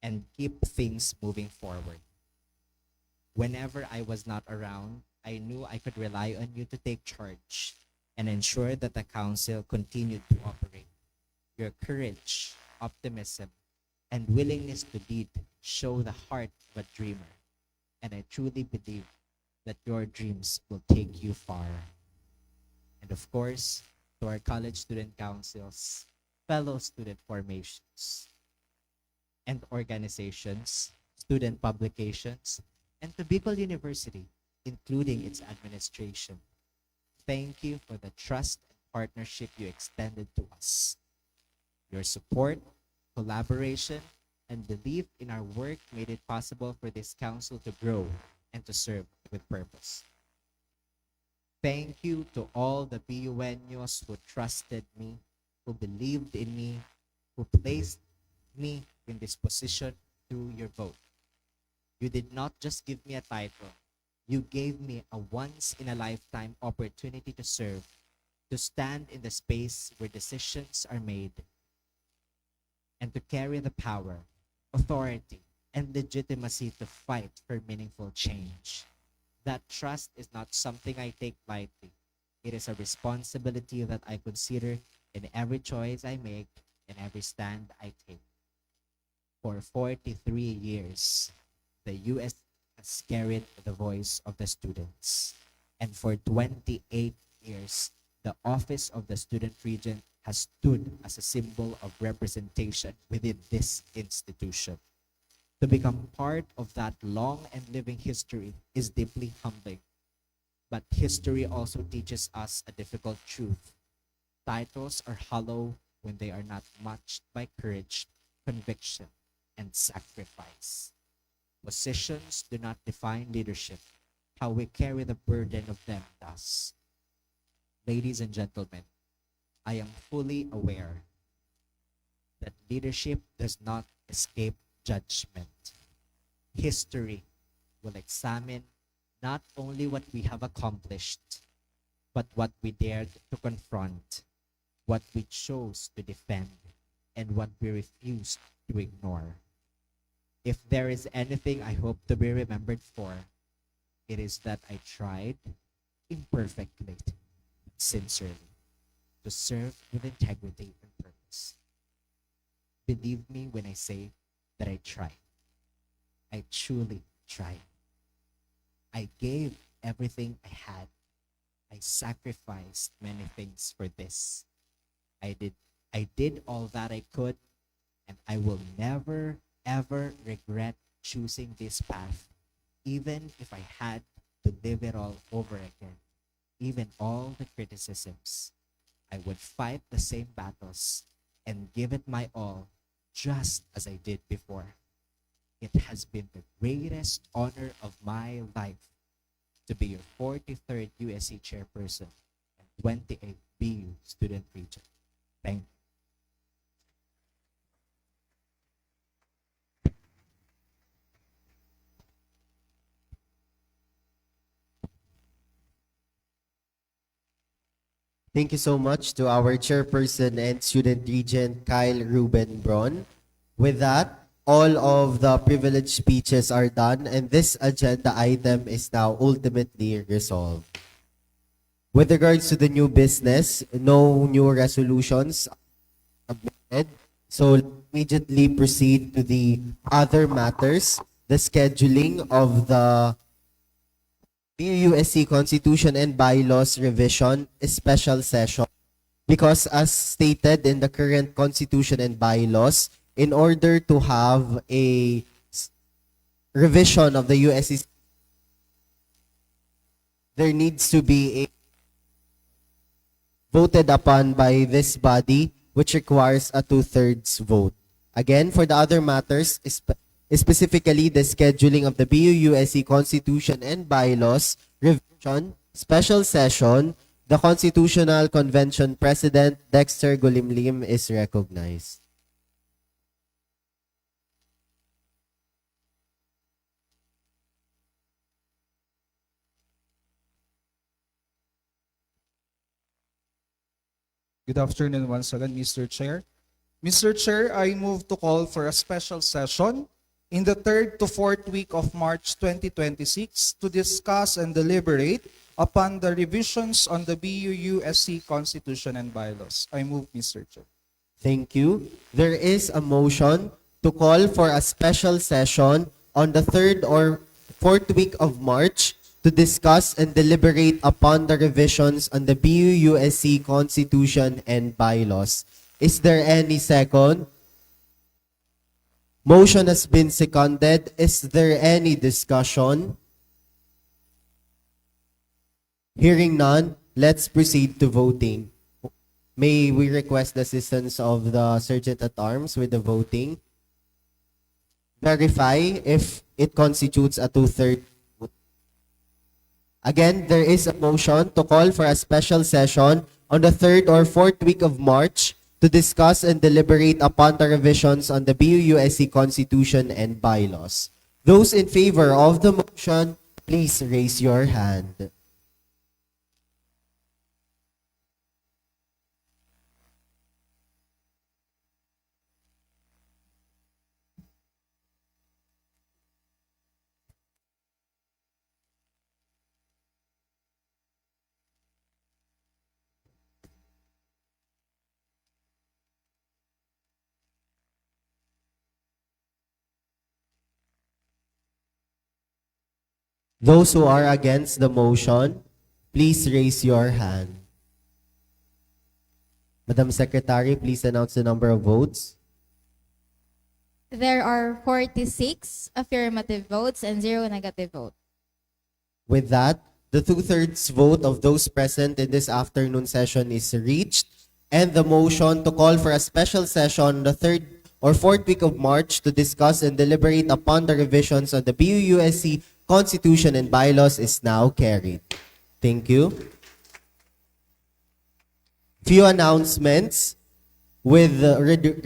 and keep things moving forward. Whenever I was not around, I knew I could rely on you to take charge and ensure that the council continued to operate. Your courage, optimism, and willingness to lead show the heart of a dreamer and I truly believe that your dreams will take you far. And of course, to our college student councils, fellow student formations, and organizations, student publications, and to Bicol University, including its administration. Thank you for the trust and partnership you extended to us. Your support, collaboration, and belief in our work made it possible for this council to grow and to serve with purpose. Thank you to all the BUenos who trusted me, who believed in me, who placed me in this position through your vote. You did not just give me a title, you gave me a once-in-a-lifetime opportunity to serve, to stand in the space where decisions are made, and to carry the power, authority, and legitimacy to fight for meaningful change. That trust is not something I take lightly. It is a responsibility that I consider in every choice I make and every stand I take. For 43 years, the U.S. has carried the voice of the students. And for 28 years, the Office of the Student Regent has stood as a symbol of representation within this institution. To become part of that long and living history is deeply humbling. But history also teaches us a difficult truth. Titles are hollow when they are not matched by courage, conviction, and sacrifice. Positions do not define leadership. How we carry the burden of them does. Ladies and gentlemen, I am fully aware that leadership does not escape judgment. History will examine not only what we have accomplished, but what we dared to confront, what we chose to defend, and what we refused to ignore. If there is anything I hope to be remembered for, it is that I tried, imperfectly, sincerely, to serve with integrity and purpose. Believe me when I say that I tried. I truly tried. I gave everything I had. I sacrificed many things for this. I did all that I could, and I will never, ever regret choosing this path, even if I had to live it all over again. Even all the criticisms, I would fight the same battles and give it my all, just as I did before. It has been the greatest honor of my life to be your 43rd USC chairperson and 28th BU student regent. Thank you. Thank you so much to our chairperson and student regent, Kyle Ruben Braun. With that, all of the privileged speeches are done, and this agenda item is now ultimately resolved. With regards to the new business, no new resolutions are submitted. So immediately proceed to the other matters, the scheduling of the BUSC Constitution and Bylaws Revision Special Session. Because as stated in the current Constitution and Bylaws, in order to have a revision of the USC, there needs to be a voted upon by this body, which requires a 2/3 vote. Again, for the other matters, specifically the scheduling of the BUSC Constitution and Bylaws Revision Special Session, the Constitutional Convention President Dexter Gulimlim is recognized. Good afternoon once again, Mr. Chair. Mr. Chair, I move to call for a special session in the 3rd to 4th week of March 2026 to discuss and deliberate upon the revisions on the BUUSC Constitution and Bylaws. I move, Mr. Chair. Thank you. There is a motion to call for a special session on the 3rd fourth week of March to discuss and deliberate upon the revisions on the BUUSC Constitution and bylaws. Is there any second? Motion has been seconded. Is there any discussion? Hearing none, let's proceed to voting. May we request the assistance of the Sergeant at Arms with the voting? Verify if it constitutes a two-thirds. Again, there is a motion to call for a special session on the third or fourth week of March to discuss and deliberate upon the revisions on the BUUSC Constitution and bylaws. Those in favor of the motion, please raise your hand. Those who are against the motion, please raise your hand. Madam Secretary, please announce the number of votes. There are 46 affirmative votes and 0 negative votes. With that, the two-thirds vote of those present in this afternoon session is reached, and the motion to call for a special session the third or fourth week of March to discuss and deliberate upon the revisions of the BUUSC Constitution and bylaws is now carried. Thank you. Few announcements with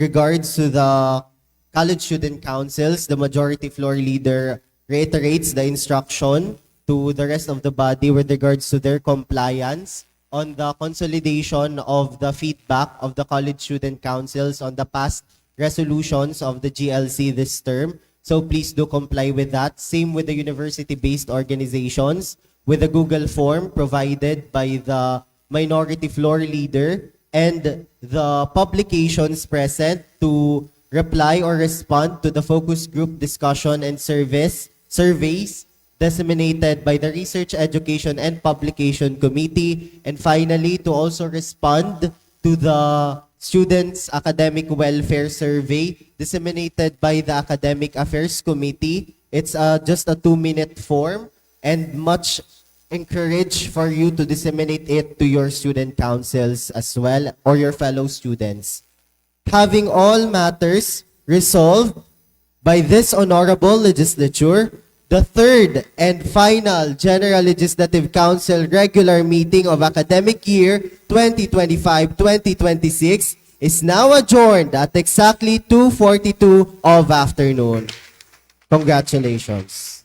regards to the College Student Councils. The Majority Floor Leader reiterates the instruction to the rest of the body with regards to their compliance on the consolidation of the feedback of the College Student Councils on the past resolutions of the GLC this term. So please do comply with that. Same with the university-based organizations with the Google form provided by the Minority Floor Leader and the publications present to reply or respond to the focus group discussion and surveys disseminated by the Research, Education, and Publication Committee. And finally, to also respond to the Students' Academic Welfare Survey disseminated by the Academic Affairs Committee. It's just a 2-minute form and much encouraged for you to disseminate it to your student councils as well or your fellow students. Having all matters resolved by this honorable legislature, the third and final General Legislative Council regular meeting of academic year 2025-2026 is now adjourned at exactly 2:42 of afternoon. Congratulations.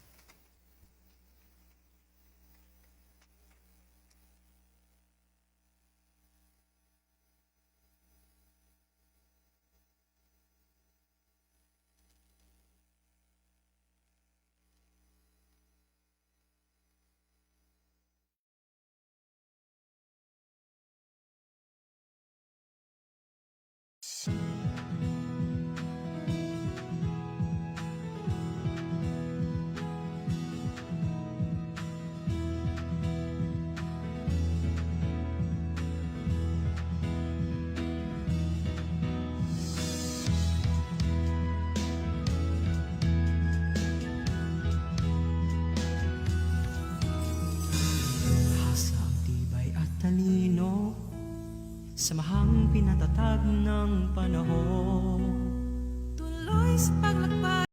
Talino, samahang pinatatag ng panahon. Tuloy sa paglakbay